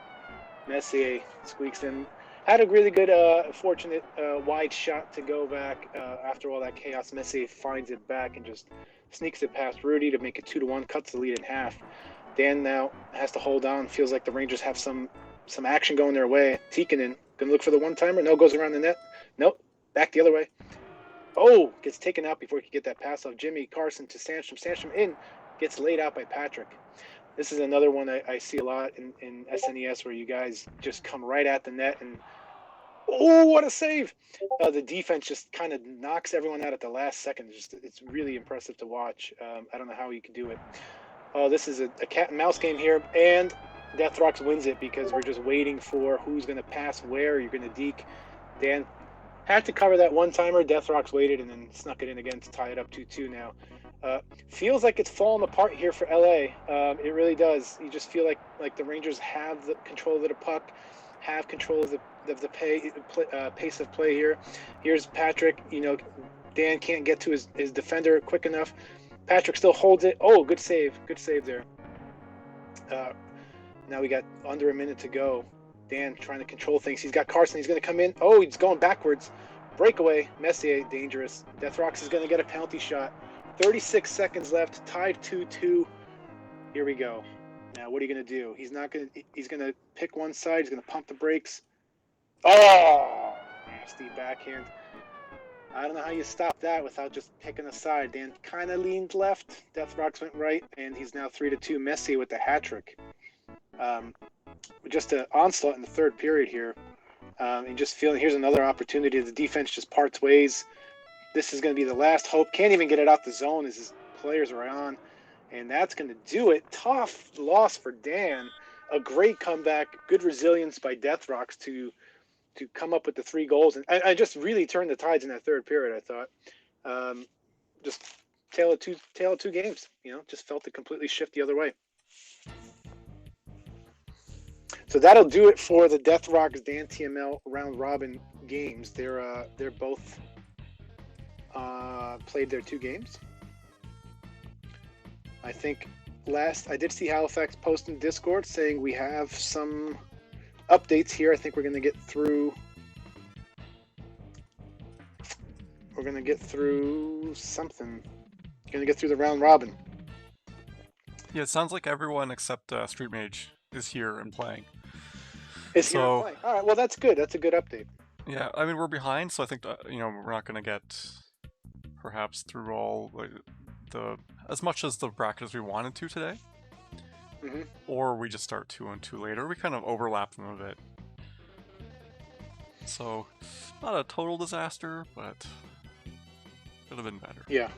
Speaker 1: Messier squeaks in. Had a really good, fortunate wide shot to go back after all that chaos. Messier finds it back and just sneaks it past Rudy to make it 2-1. Cuts the lead in half. Dan now has to hold on. Feels like the Rangers have some action going their way. Tikkanen gonna look for the one-timer. No, goes around the net. Nope. Back the other way. Gets taken out before he could get that pass off. Jimmy Carson to Sandstrom. Sandstrom in. Gets laid out by Patrick. This is another one I see a lot in SNES where you guys just come right at the net and what a save! The defense just kind of knocks everyone out at the last second. It's really impressive to watch. I don't know how you can do it. This is a cat and mouse game here, and Deathrocks wins it because we're just waiting for who's going to pass where. You're going to deke. Dan had to cover that one-timer. Deathrocks waited and then snuck it in again to tie it up 2-2 now. Feels like it's falling apart here for LA. It really does. You just feel like the Rangers have the control of the puck, have control of the pace of play here. Here's Patrick. Dan can't get to his defender quick enough. Patrick still holds it. Oh, good save there. Now we got under a minute to go. Dan trying to control things. He's got Carson. He's going to come in. Oh, he's going backwards. Breakaway. Messier, dangerous. Deathrox is going to get a penalty shot. 36 seconds left. Tied 2-2. Here we go. Now, what are you going to do? He's going to pick one side. He's going to pump the brakes. Oh, nasty backhand. I don't know how you stop that without just picking a side. Dan kind of leaned left. Deathrox went right, and he's now 3-2. Messier with the hat trick. Just an onslaught in the third period here. And just feeling here's another opportunity. The defense just parts ways. This is going to be the last hope. Can't even get it out the zone as his players are on. And that's going to do it. Tough loss for Dan. A great comeback. Good resilience by Deathrox to come up with the 3 goals. And I just really turned the tides in that third period, I thought. Just tale of two games. Just felt it completely shift the other way. So that'll do it for the Deathrox Dan TML round robin games. They're both played their 2 games. I think I did see Halifax post in Discord saying we have some updates here. I think we're going to get through. We're going to get through something. Going to get through the round robin.
Speaker 2: Yeah, it sounds like everyone except Street Mage is here and playing.
Speaker 1: Is here and playing. All right, well that's good. That's a good update.
Speaker 2: Yeah, I mean we're behind, so I think we're not going to get perhaps through all as much as the bracket as we wanted to today.
Speaker 1: Mm-hmm.
Speaker 2: Or we just start 2 and 2 later. We kind of overlap them a bit. So, not a total disaster, but could have been better.
Speaker 1: Yeah.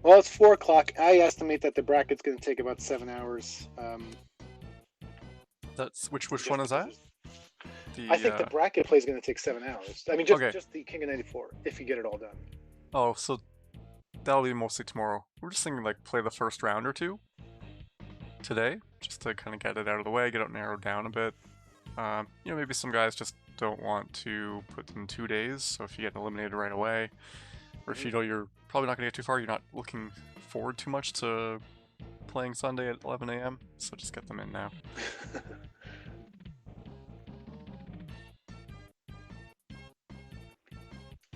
Speaker 1: Well, it's 4 o'clock. I estimate that the bracket's going to take about 7 hours.
Speaker 2: That's which one is that?
Speaker 1: I think the bracket play is going to take 7 hours. I mean, just the King of 94, if you get it all done.
Speaker 2: Oh, so that'll be mostly tomorrow. We're just thinking play the first round or 2 today, just to kind of get it out of the way, get it narrowed down a bit. Maybe some guys just don't want to put in 2 days, so if you get eliminated right away, or if you're probably not going to get too far, you're not looking forward too much to playing Sunday at 11 a.m., so just get them in now.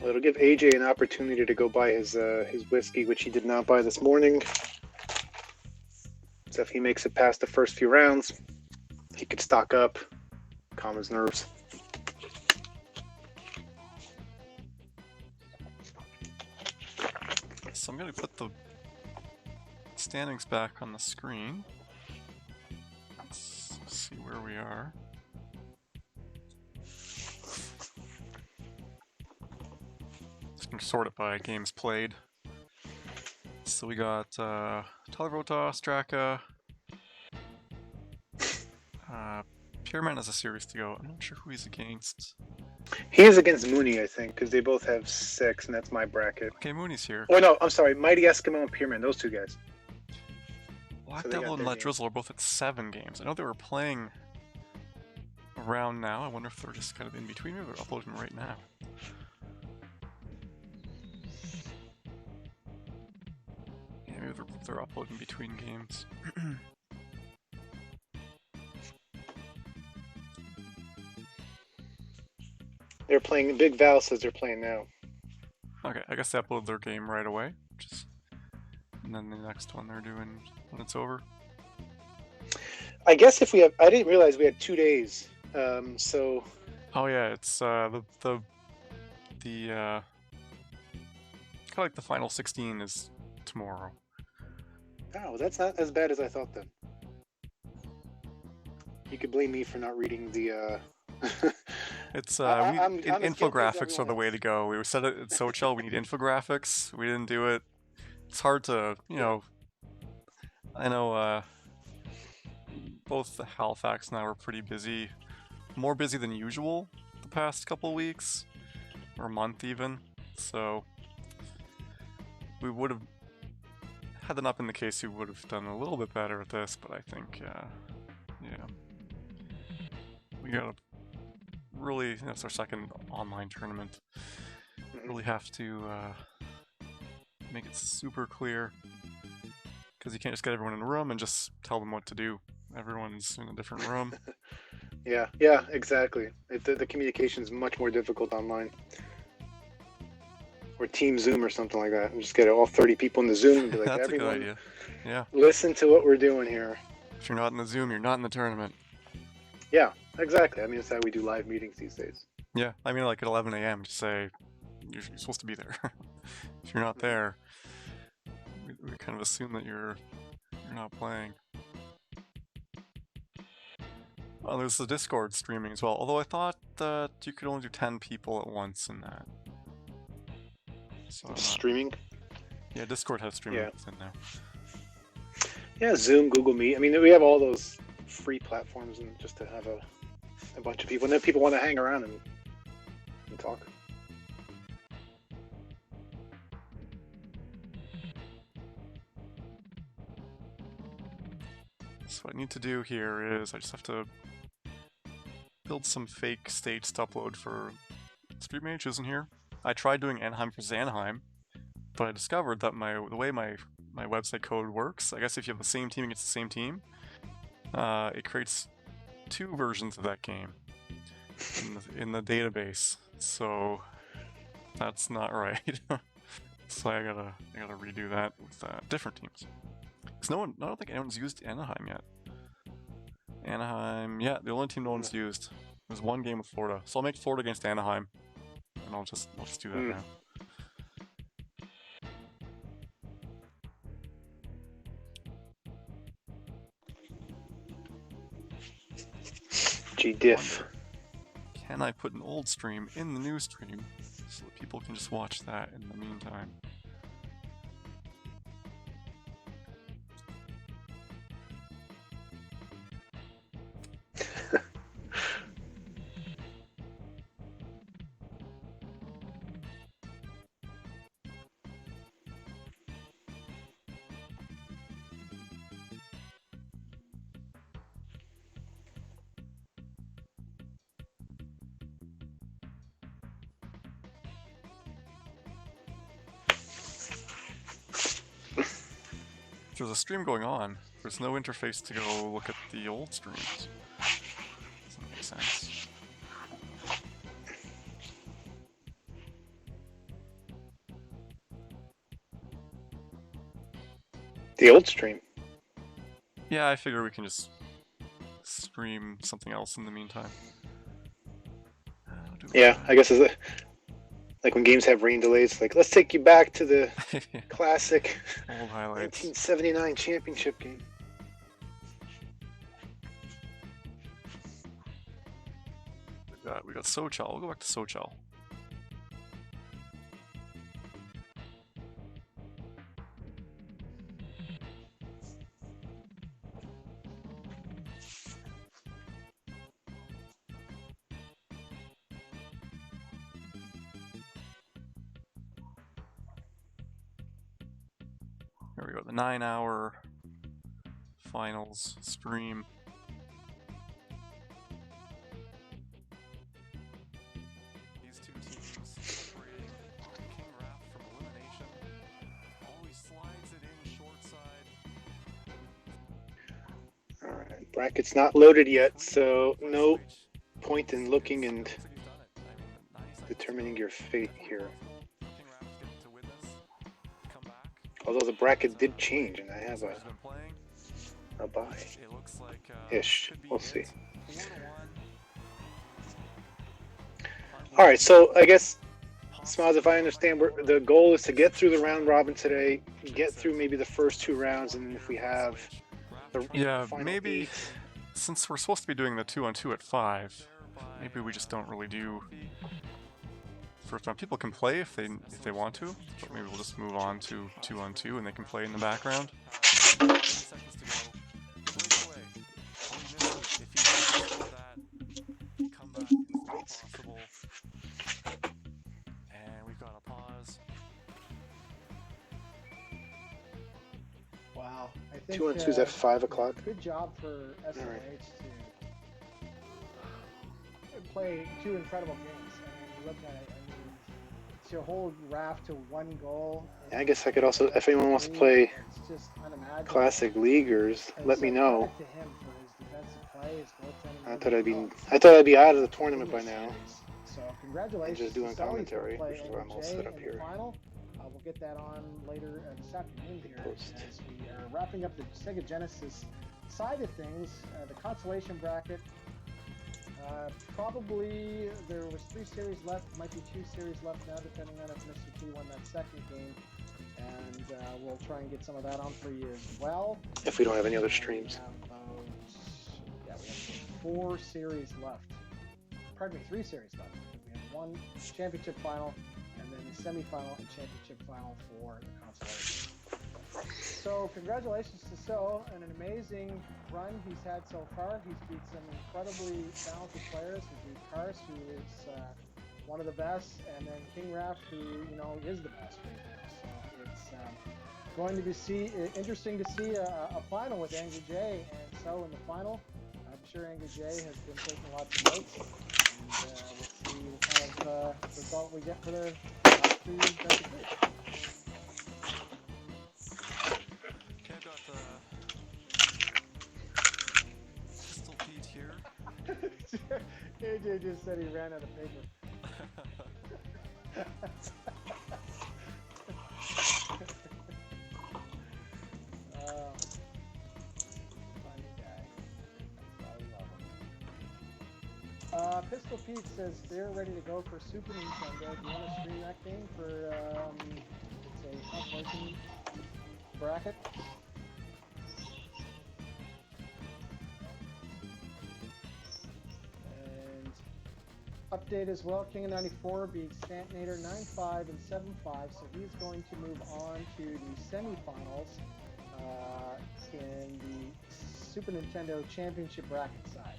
Speaker 1: Well, it'll give AJ an opportunity to go buy his whiskey, which he did not buy this morning. So if he makes it past the first few rounds, he could stock up, calm his nerves.
Speaker 2: So I'm going to put the standings back on the screen. Let's see where we are. Sort it by games played. So we got Talarvota, Straka. Pierman has a series to go. I'm not sure who he's against.
Speaker 1: He is against Mooney, I think, because they both have 6, and that's my bracket.
Speaker 2: Okay, Mooney's here.
Speaker 1: Oh no, I'm sorry, Mighty Eskimo and Pierman, those 2 guys.
Speaker 2: Black Devil and Let Drizzle are both at 7 games. I know they were playing around now. I wonder if they're just kind of in between, or they're uploading right now. Maybe they're uploading between games.
Speaker 1: They're playing. Big Val says they're playing now.
Speaker 2: Okay, I guess they upload their game right away. And then the next one they're doing when it's over.
Speaker 1: I guess if we have, I didn't realize we had 2 days. So.
Speaker 2: Oh yeah, it's the kind of like the final 16 is tomorrow.
Speaker 1: Oh, that's not as bad as I thought then. You could blame me for not reading the.
Speaker 2: It's infographics are the way to go. We said it at Sochel, we need infographics. We didn't do it. It's hard to, I know both the Halifax and I were pretty busy, more busy than usual the past couple weeks, or month even. So we would have, had that not been the case, we would have done a little bit better at this, but I think, yeah. We gotta really, that's our second online tournament. Really have to make it super clear, because you can't just get everyone in a room and just tell them what to do. Everyone's in a different room.
Speaker 1: Yeah, exactly. The communication is much more difficult online. Or Team Zoom or something like that. And just get all 30 people in the Zoom and be like,
Speaker 2: That's
Speaker 1: everyone,
Speaker 2: a good idea. Yeah.
Speaker 1: Listen to what we're doing here.
Speaker 2: If you're not in the Zoom, you're not in the tournament.
Speaker 1: Yeah, exactly. I mean, that's how we do live meetings these days.
Speaker 2: Yeah, I mean, like at 11 a.m., just say you're supposed to be there. If you're not there, we kind of assume that you're not playing. Oh, there's the Discord streaming as well. Although I thought that you could only do 10 people at once in that. So
Speaker 1: streaming?
Speaker 2: Yeah, Discord has streaming in now.
Speaker 1: Yeah, Zoom, Google Meet. I mean, we have all those free platforms, and just to have a bunch of people, and then people want to hang around and talk.
Speaker 2: So what I need to do here is I just have to build some fake states to upload for StreamMage isn't here. I tried doing Anaheim for Anaheim, but I discovered that the way my website code works, I guess if you have the same team against the same team, it creates two versions of that game in the database. So that's not right. So I gotta redo that with different teams. Cause I don't think anyone's used Anaheim yet. Anaheim, yeah, the only team no one's used. There's one game with Florida, so I'll make Florida against Anaheim, and I'll just do that now.
Speaker 1: GDiff.
Speaker 2: Can I put an old stream in the new stream so that people can just watch that in the meantime? There's a stream going on. There's no interface to go look at the old streams. Doesn't make sense.
Speaker 1: The old stream?
Speaker 2: Yeah, I figure we can just stream something else in the meantime.
Speaker 1: Yeah, I guess it's like when games have rain delays, like, let's take you back to the classic
Speaker 2: old highlights.
Speaker 1: 1979 championship game.
Speaker 2: We got Sochal. We'll go back to Sochal. Here we go, the 9-hour finals stream. These two teams separating. King Raph from elimination. Always slides it in short side.
Speaker 1: Alright, bracket's not loaded yet, so no point in looking and determining your fate here. Although the bracket did change, and I have a bye. Ish. We'll see. Alright, so I guess, Smiles, if I understand, the goal is to get through the round robin today, get through maybe the first two rounds, and then if we have the final
Speaker 2: maybe
Speaker 1: 8.
Speaker 2: Since we're supposed to be doing the 2-on-2 at 5, maybe we just don't really do first round. People can play if they want to, but maybe we'll just move on to 2-on-2 and they can play in the background. And we've got a pause.
Speaker 3: Wow. I think
Speaker 1: 2 on 2's at 5
Speaker 3: yeah,
Speaker 1: o'clock.
Speaker 3: good job for SNH
Speaker 1: Alright.
Speaker 3: to play two incredible games. I mean, you look at it, I mean, to hold Raft to 1 goal.
Speaker 1: I guess I could also, if anyone wants to play
Speaker 3: it's just unimaginable.
Speaker 1: Classic Leaguers,
Speaker 3: And
Speaker 1: let
Speaker 3: so
Speaker 1: me know.
Speaker 3: credit to him for his defensive play, his goaltending.
Speaker 1: I thought I'd be out of the tournament by now.
Speaker 3: So congratulations
Speaker 1: And just doing
Speaker 3: to Sully.
Speaker 1: commentary,
Speaker 3: Play
Speaker 1: which is why I'm all
Speaker 3: NJ
Speaker 1: set up
Speaker 3: in
Speaker 1: here.
Speaker 3: the final. We'll get that on later this afternoon here
Speaker 1: Post.
Speaker 3: as we are wrapping up the Sega Genesis side of things. The consolation bracket. Probably there was 3 series left. Might be 2 series left now, depending on if Mr. T won that second game. And we'll try and get some of that on for you as well.
Speaker 1: If we don't have any other streams.
Speaker 3: We have 4 series left. Pardon me, 3 series left. We have 1 championship final, and then the semifinal and championship final for the consolation. So congratulations to So, and an amazing run he's had so far. He's beat some incredibly talented players. He beat Kars, who is one of the best, and then King Raft, who is the best right now. So it's going to be interesting to see a final with Angry J and So in the final. I'm sure Angry J has been taking lots of notes, and we'll see what kind of result we get for the last 2 best of 3.
Speaker 2: Okay, I've got Pistol Pete here.
Speaker 3: AJ just said he ran out of paper. Funny guy. That's why we love him. Pistol Pete says they're ready to go for Super Nintendo. Do you want to stream that game for it's a compilation bracket? Update as well, King of 94 beats Stantnator 9-5 and 7-5, so he's going to move on to the semifinals in the Super Nintendo Championship bracket side.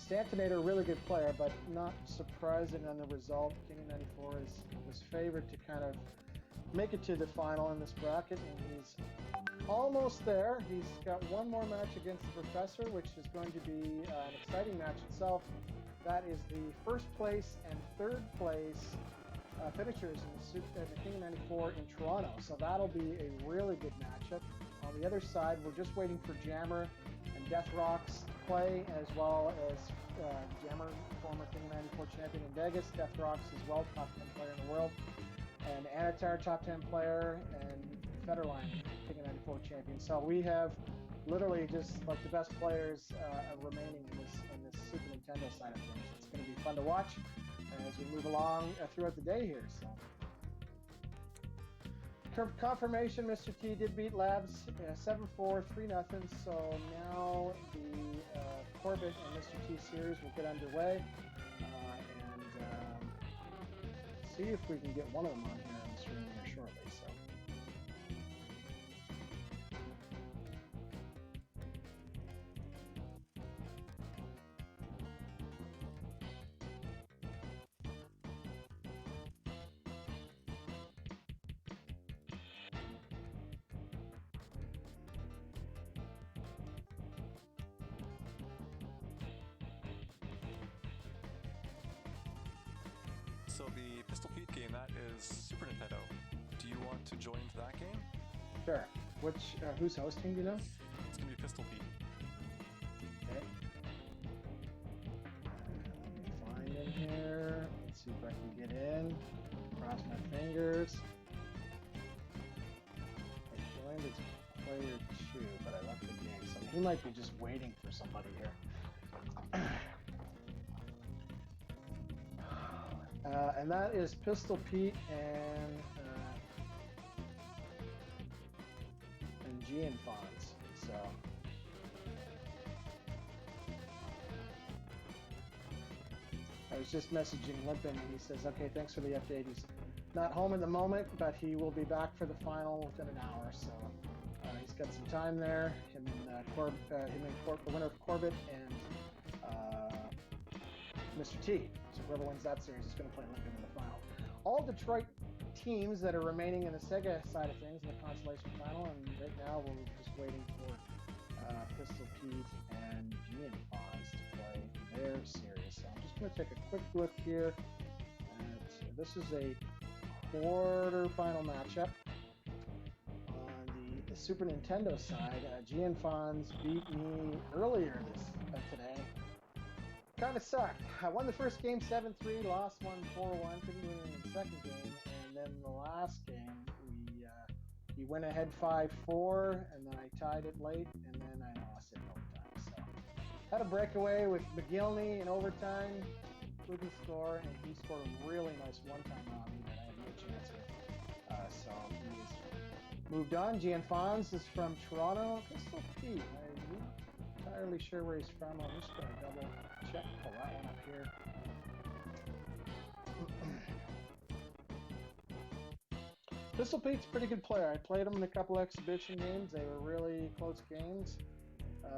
Speaker 3: Stantnator, really good player, but not surprising on the result. King of 94 was favored to kind of make it to the final in this bracket, and he's almost there. He's got 1 more match against the Professor, which is going to be an exciting match itself. That is the first place and third place finishers in the King of 94 in Toronto. So that'll be a really good matchup. On the other side, we're just waiting for Jammer and Death Rock's play, as well as Jammer, former King of 94 champion in Vegas. Death Rock's as well, top 10 player in the world. And Anatar, top 10 player, and Federline, King of 94 champion. So we have literally just like the best players remaining in this Super Nintendo side of things. It's going to be fun to watch as we move along throughout the day here. So confirmation, Mr. T did beat Labs 7-4, 3-0. So now the Corbett and Mr. T series will get underway, and see if we can get one of them on here on the stream here shortly. So.
Speaker 2: So the Pistol Pete game, that is Super Nintendo. Do you want to join that game?
Speaker 3: Sure. Who's hosting, do you know?
Speaker 2: It's going to be Pistol Pete.
Speaker 3: Okay. Let me find him here. Let's see if I can get in. Cross my fingers. I joined as player 2, but I left the game, so he might be just waiting for somebody here. And that is Pistol Pete and Gian Fonz. So I was just messaging Limpin, and he says, "Okay, thanks for the update. He's not home at the moment, but he will be back for the final within an hour." So he's got some time there. Him and the winner of Corbett and Mr. T. So whoever wins that series is going to play Lincoln in the final. all Detroit teams that are remaining in the Sega side of things in the consolation final, and right now we're just waiting for Pistol Pete and Gian Fonz to play their series. So I'm just going to take a quick look here. This is a quarterfinal matchup. On the Super Nintendo side, Gian Fonz beat me earlier today. Kind of sucked. I won the first game 7-3, lost one 4-1, couldn't do anything in the second game, and then the last game he went ahead 5-4, and then I tied it late, and then I lost it in overtime. So had a breakaway with McGillney in overtime, couldn't score, and he scored a really nice one-time on me that I had no chance with. So he's moved on. Gian Fonz is from Toronto. Pistol Pete, I'm not entirely sure where he's from. I'm just going to double check, pull that one up here. Pistol Pete's a pretty good player. I played him in a couple exhibition games. They were really close games.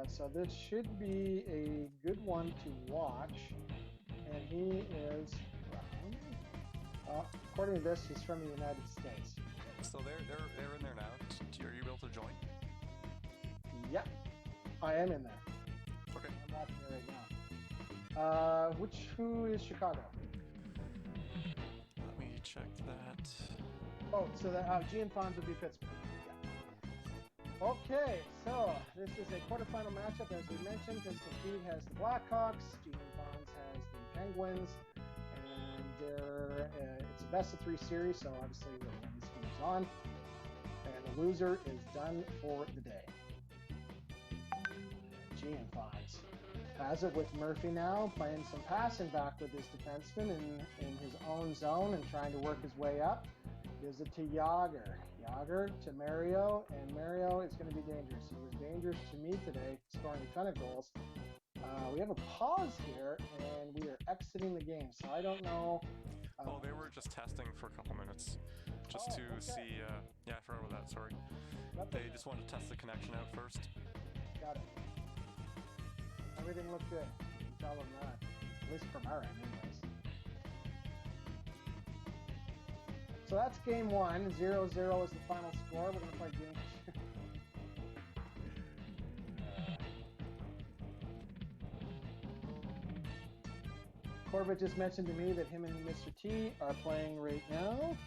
Speaker 3: So this should be a good one to watch. And he is from, according to this, he's from the United States.
Speaker 2: So they're in there now. Are you able to join?
Speaker 3: Yep, I am in there.
Speaker 2: Okay.
Speaker 3: I'm watching it right now. Who is Chicago?
Speaker 2: Let me check that.
Speaker 3: Oh, so that Gian Fonz would be Pittsburgh. Yeah. Okay, so this is a quarterfinal matchup, as we mentioned. Pistol Pete has the Blackhawks, Gian Fonz has the Penguins, and it's a best-of-3 series, so obviously the wins moves on, and the loser is done for the day. Gian Fonz has it with Murphy now, playing some passing back with his defenseman in his own zone and trying to work his way up. Gives it to Yager. Yager to Mario, and Mario is going to be dangerous. He was dangerous to me today, scoring a ton of goals. We have a pause here, and we are exiting the game, so I don't know.
Speaker 2: Oh, they were just testing for a couple minutes, just to see. Yeah, I forgot about that. Sorry. They just wanted to test the connection out first.
Speaker 3: Got it. Everything looked good. You can tell them that, at least from our end, anyways. So that's game 1. 0-0 is the final score. We're going to play game 2. Corbett just mentioned to me that him and Mr. T are playing right now.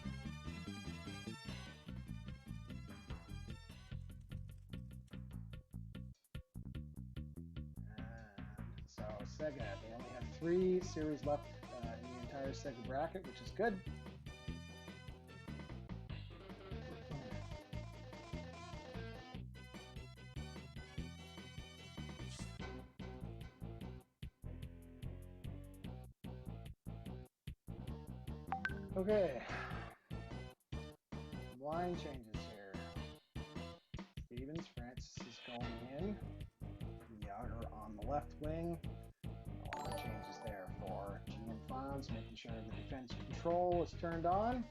Speaker 3: And so Sega, they only have 3 series left in the entire Sega bracket, which is good. Okay, line changes here. Stevens, Francis is going in. Yager on the left wing. Line changes there for Gian Fonz, making sure the defense control is turned on.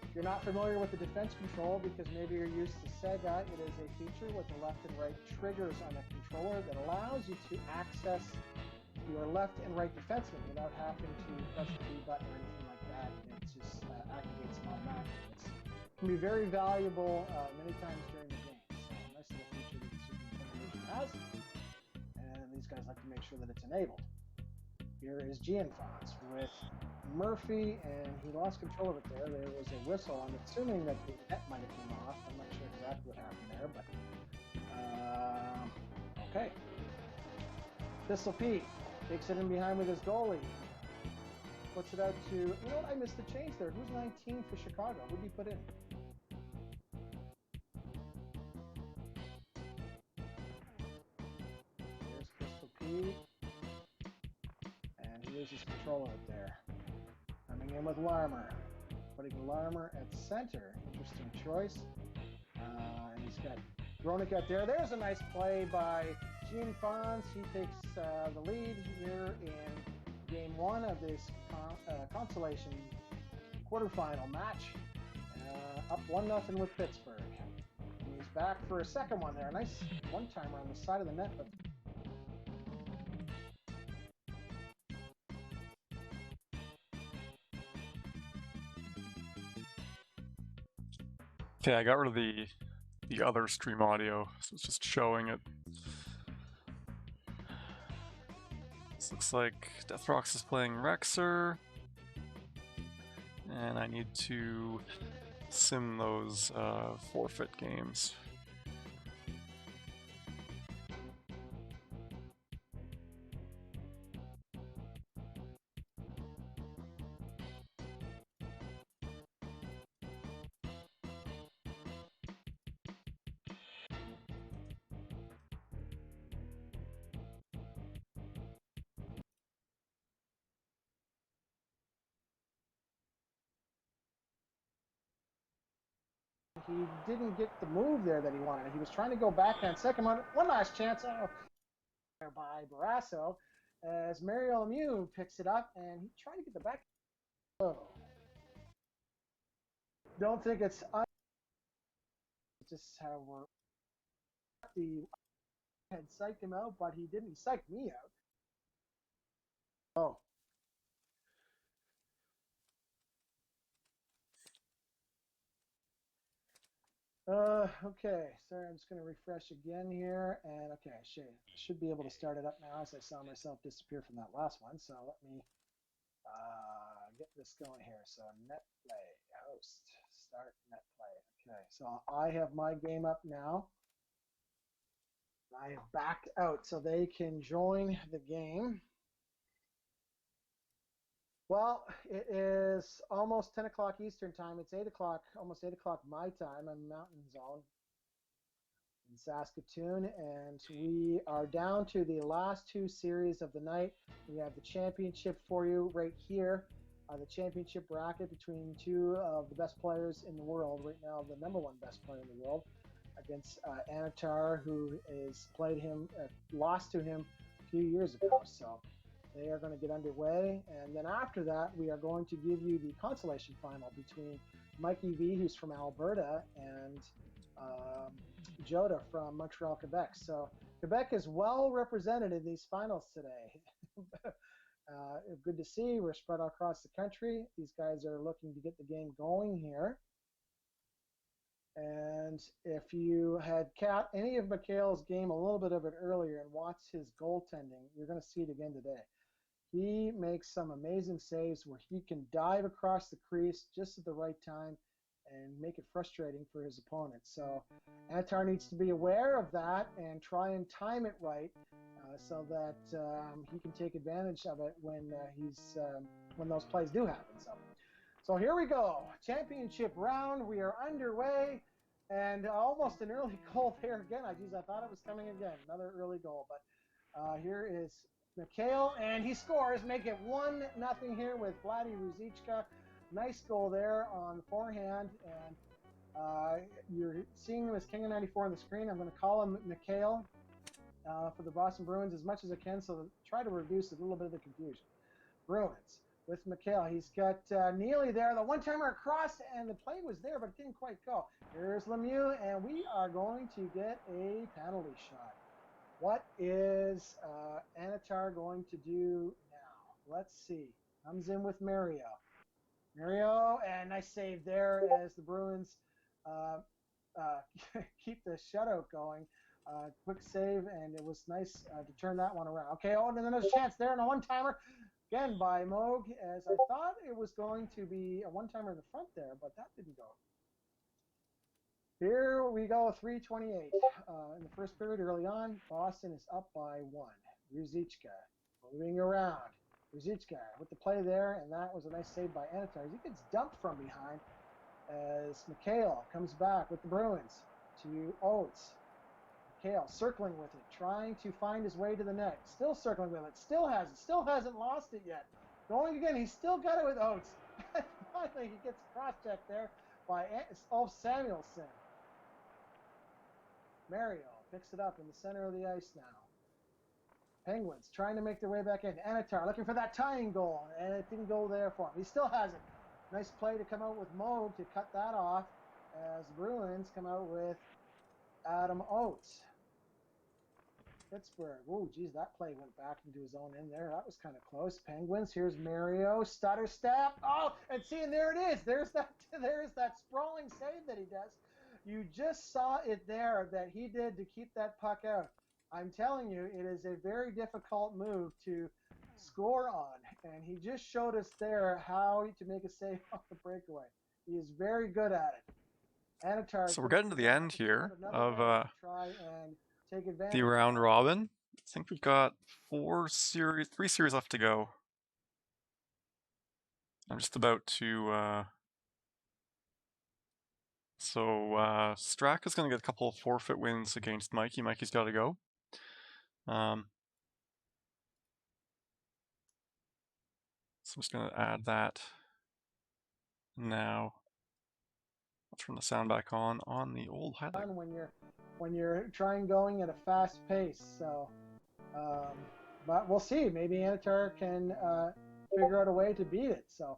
Speaker 3: If you're not familiar with the defense control, because maybe you're used to Sega, it is a feature with the left and right triggers on the controller that allows you to access your left and right defenseman without having to press the B button or anything like that. It just activates them automatically. It can be very valuable many times during the game. So nice little feature that the Super Nintendo version has. And these guys like to make sure that it's enabled. Here is Gian Fonz with Murphy, and he lost control of it there. There was a whistle. I'm assuming that the net might have come off. I'm not sure exactly what happened there, but okay. Pistol Pete takes it in behind with his goalie. Puts it out to, you know what, I missed the change there. Who's 19 for Chicago? Who did he put in? There's Pistol Pete. And he loses control of it there. Coming in with Larmer. Putting Larmer at center. Interesting choice. And he's got Roenick out there. There's a nice play by Gian Fonz. He takes the lead here in game 1 of this consolation quarterfinal match. Up 1-0 with Pittsburgh. And he's back for a second one there. A nice one-timer on the side of the net. But
Speaker 2: Okay, I got rid of the other stream audio, so it's just showing it. This looks like Deathrox is playing Rexer, and I need to sim those forfeit games.
Speaker 3: He didn't get the move there that he wanted. He was trying to go backhand second one. One last chance by Barrasso as Mario Lemieux picks it up, and he tried to get the back. Oh. Don't think it's just how we're. The had psyched him out, but he didn't. He psyched me out. Oh. Okay, sorry, I'm just going to refresh again here, and okay, should be able to start it up now as I saw myself disappear from that last one, so let me get this going here. So net play, host, start net play. Okay, so I have my game up now. I have backed out so they can join the game. Well, it is almost 10 o'clock Eastern time. It's 8 o'clock, almost 8 o'clock my time. I'm Mountain Zone in Saskatoon, and we are down to the last two series of the night. We have the championship for you right here, the championship bracket between two of the best players in the world right now, the number one best player in the world, against Anatar, who is played him, lost to him a few years ago. So they are going to get underway, and then after that, we are going to give you the consolation final between Mikey V, who's from Alberta, and Joda from Montreal, Quebec. So Quebec is well represented in these finals today. Good to see. We're spread across the country. These guys are looking to get the game going here. And if you had caught any of Mikhail's game, a little bit of it earlier, and watched his goaltending, you're going to see it again today. He makes some amazing saves where he can dive across the crease just at the right time and make it frustrating for his opponent. So Anatar needs to be aware of that and try and time it right so that he can take advantage of it when when those plays do happen. So here we go, championship round. We are underway, and almost an early goal there again. I thought it was coming again, another early goal. But here is Mikhail, and he scores, make it 1-0 here with Vladi Ruzichka. Nice goal there on the forehand, and you're seeing him as King of 94 on the screen. I'm going to call him Mikhail for the Boston Bruins as much as I can, so try to reduce a little bit of the confusion. Bruins with Mikhail. He's got Neely there, the one-timer across, and the play was there, but it didn't quite go. Here's Lemieux, and we are going to get a penalty shot. What is Anatar going to do now? Let's see. Comes in with Mario. Mario, and nice save there as the Bruins keep the shutout going. Quick save, and it was nice to turn that one around. Okay, oh, and then there's a chance there, and a one-timer again by Moog, as I thought it was going to be a one-timer in the front there, but that didn't go. Here we go, 3:28 in the first period early on. Boston is up by 1. Ruzichka moving around. Ruzichka with the play there, and that was a nice save by Anatar. He gets dumped from behind as Mikhail comes back with the Bruins to Oates. Mikhail circling with it, trying to find his way to the net. Still circling with it. Still hasn't lost it yet. Going again. He's still got it with Oates. Finally, he gets cross-checked there by Samuelson. Mario picks it up in the center of the ice now. Penguins trying to make their way back in. Anatar looking for that tying goal, and it didn't go there for him. He still has it. Nice play to come out with Moog to cut that off as the Bruins come out with Adam Oates. Pittsburgh. Oh, geez, that play went back into his own end there. That was kind of close. Penguins. Here's Mario. Stutter step. Oh, and see, and there it is. There's that sprawling save that he does. You just saw it there that he did to keep that puck out. I'm telling you, it is a very difficult move to score on, and he just showed us there how to make a save off the breakaway. He is very good at it. Anatar
Speaker 2: So we're getting to the end here of
Speaker 3: try and take advantage.
Speaker 2: the round robin. I think we've got 3 series left to go. I'm just about to. So Straka's going to get a couple of forfeit wins against Mikey. Mikey's got to go. So I'm just going to add that now. I'll turn the sound back on the old highlight.
Speaker 3: When you're trying going at a fast pace, so but we'll see. Maybe Anatar can figure out a way to beat it. So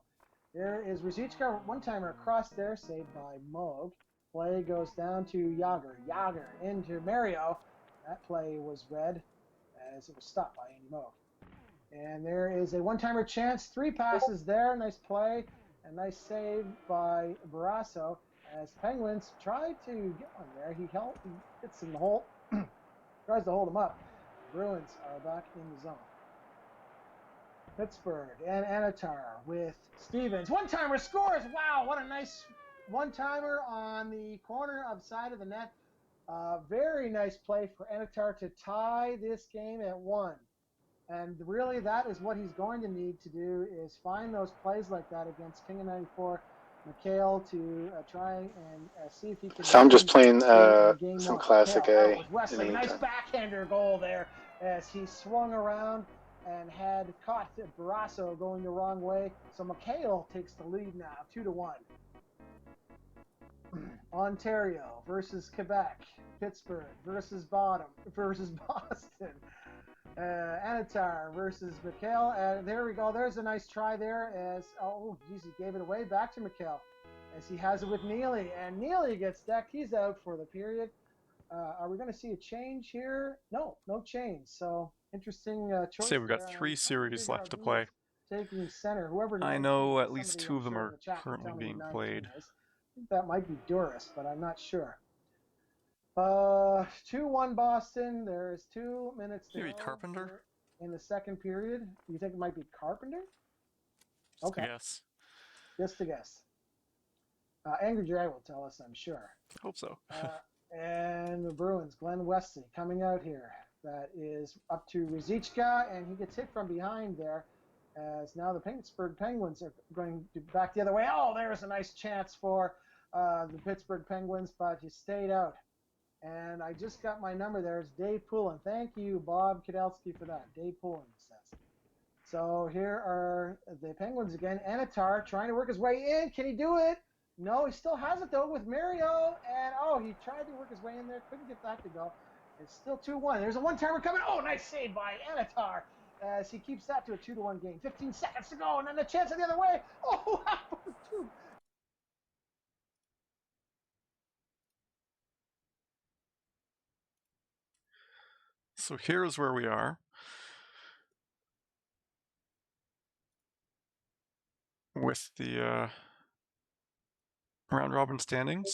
Speaker 3: here is Ruzicka, one-timer across there, saved by Moog. Play goes down to Yager. Yager into Mario. That play was red as it was stopped by Andy Moog. And there is a one-timer chance. 3 passes there. Nice play. A nice save by Barrasso as Penguins try to get one there. He hits in the hole. Tries to hold him up. Bruins are back in the zone. Pittsburgh and Anatar with Stevens. One-timer scores. Wow, what a nice one-timer on the corner of side of the net. Very nice play for Anatar to tie this game at 1. And really, that is what he's going to need to do, is find those plays like that against King of 94, Mikhail, to try and see if he can...
Speaker 1: So I'm just playing some Classic A
Speaker 3: in the nice backhander goal there as he swung around and had caught Barrasso going the wrong way. So Mikhail takes the lead now, 2-1. Ontario versus Quebec. Pittsburgh versus Boston. Anatar versus Mikhail. There we go. There's a nice try there as, oh, geez, he gave it away back to Mikhail as he has it with Neely. And Neely gets decked. He's out for the period. Are we going to see a change here? No change. So interesting choice.
Speaker 2: Say we've got 3 series left to play.
Speaker 3: Taking center. Whoever
Speaker 2: I know at least 2 of them are currently being played.
Speaker 3: I think that might be Duras, but I'm not sure. 2-1 Boston. There's 2 minutes to
Speaker 2: Maybe
Speaker 3: go
Speaker 2: Carpenter
Speaker 3: in the second period. You think it might be Carpenter?
Speaker 2: Just a guess.
Speaker 3: Just a guess. Angry Jay will tell us, I'm sure.
Speaker 2: Hope so.
Speaker 3: And the Bruins, Glenn Wesley coming out here. That is up to Ruzicka, and he gets hit from behind there. As now the Pittsburgh Penguins are going to back the other way. Oh, there's a nice chance for the Pittsburgh Penguins, but he stayed out. And I just got my number there. It's Dave Poulin. Thank you, Bob Kadelsky, for that. Dave Poulin says. So here are the Penguins again. Anatar trying to work his way in. Can he do it? No, he still has it, though, with Mario. And, oh, he tried to work his way in there. Couldn't get that to go. It's still 2-1. There's a one-timer coming. Oh, nice save by Anatar as he keeps that to a 2-1 game. 15 seconds to go, and then the chance the other way. Oh, two.
Speaker 2: So here's where we are. With the round robin standings.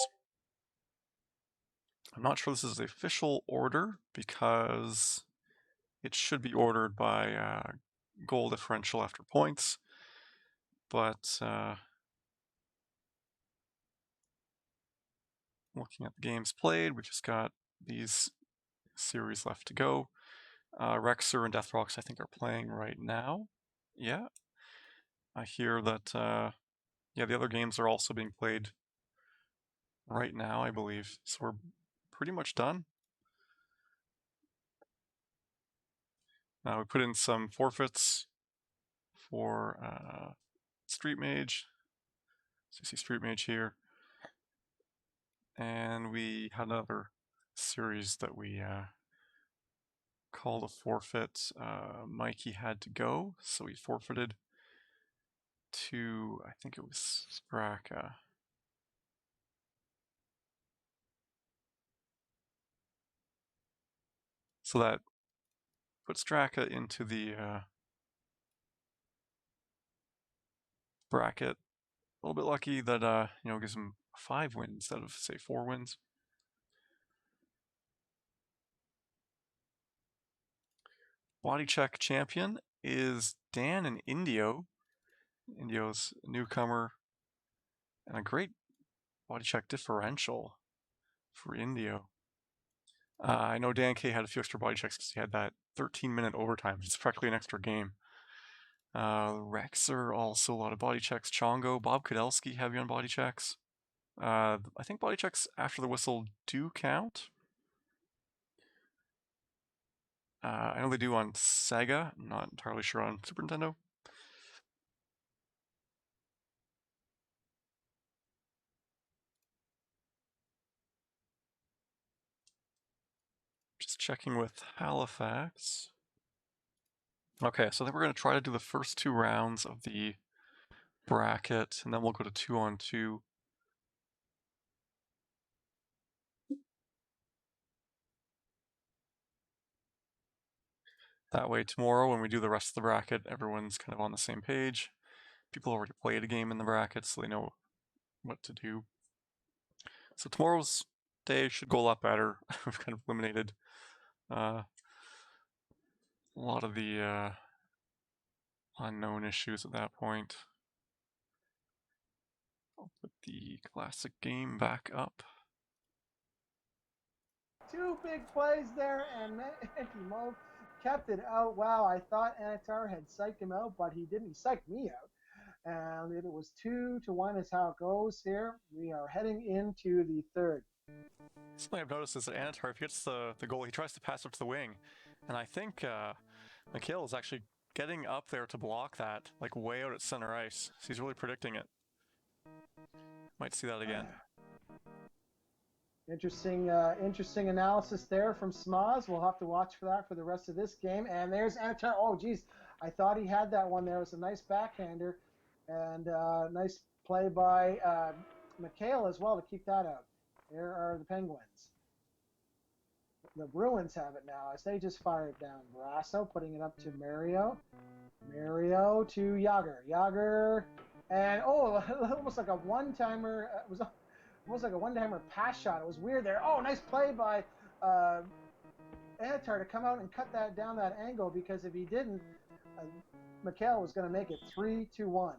Speaker 2: I'm not sure this is the official order because it should be ordered by goal differential after points. But looking at the games played, we just got these series left to go. Rexer and Death Rocks, I think, are playing right now. Yeah. I hear that, yeah, the other games are also being played right now, I believe. So we're pretty much done. We put in some forfeits for Street Mage. So you see Street Mage here. And we had another series that we called a forfeit. Mikey had to go, so he forfeited to, I think it was Straka. So that put Straka into the bracket. A little bit lucky that, you know, gives him 5 wins instead of, say, 4 wins. Body check champion is Dan and Indio. Indio's a newcomer and a great body check differential for Indio. I know Dan K had a few extra body checks because he had that 13-minute overtime. It's practically an extra game. Rexer, also a lot of body checks. Chongo, Bob Kudelski, heavy on body checks. I think body checks after the whistle do count. I know they do on Sega. I'm not entirely sure on Super Nintendo. Just checking with Halifax. Okay, so then we're going to try to do the first 2 rounds of the bracket, and then we'll go to 2-on-2. That way tomorrow when we do the rest of the bracket, everyone's kind of on the same page. People already played a game in the bracket, so they know what to do. So tomorrow's day should go a lot better. We've kind of eliminated a lot of the unknown issues at that point. I'll put the classic game back up.
Speaker 3: 2 big plays there, and Mo kept it out. Wow, I thought Anatar had psyched him out, but he didn't. He psyched me out. And it was 2-1 is how it goes here. We are heading into the third.
Speaker 2: Something I've noticed is that Anatar, if he gets the goal, he tries to pass up to the wing. And I think Mikhail is actually getting up there to block that, like way out at center ice. So he's really predicting it. Might see that again.
Speaker 3: Interesting analysis there from Smaz. We'll have to watch for that for the rest of this game. And there's Anatar. Oh, geez. I thought he had that one there. It was a nice backhander. And nice play by Mikhail as well to keep that out. There are the Penguins. The Bruins have it now as they just fired down Brasso, putting it up to Mario. Mario to Yager. Yager. And, almost like a one-timer. It was almost like a one-timer pass shot. It was weird there. Oh, nice play by Anatar to come out and cut that down that angle, because if he didn't, Mikhail was going to make it 3-1.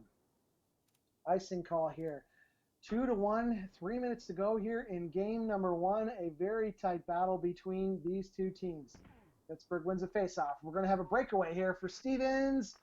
Speaker 3: Icing call here. 2-1, 3 minutes to go here in game number 1. A very tight battle between these 2 teams. Pittsburgh wins a faceoff. We're going to have a breakaway here for Stevens.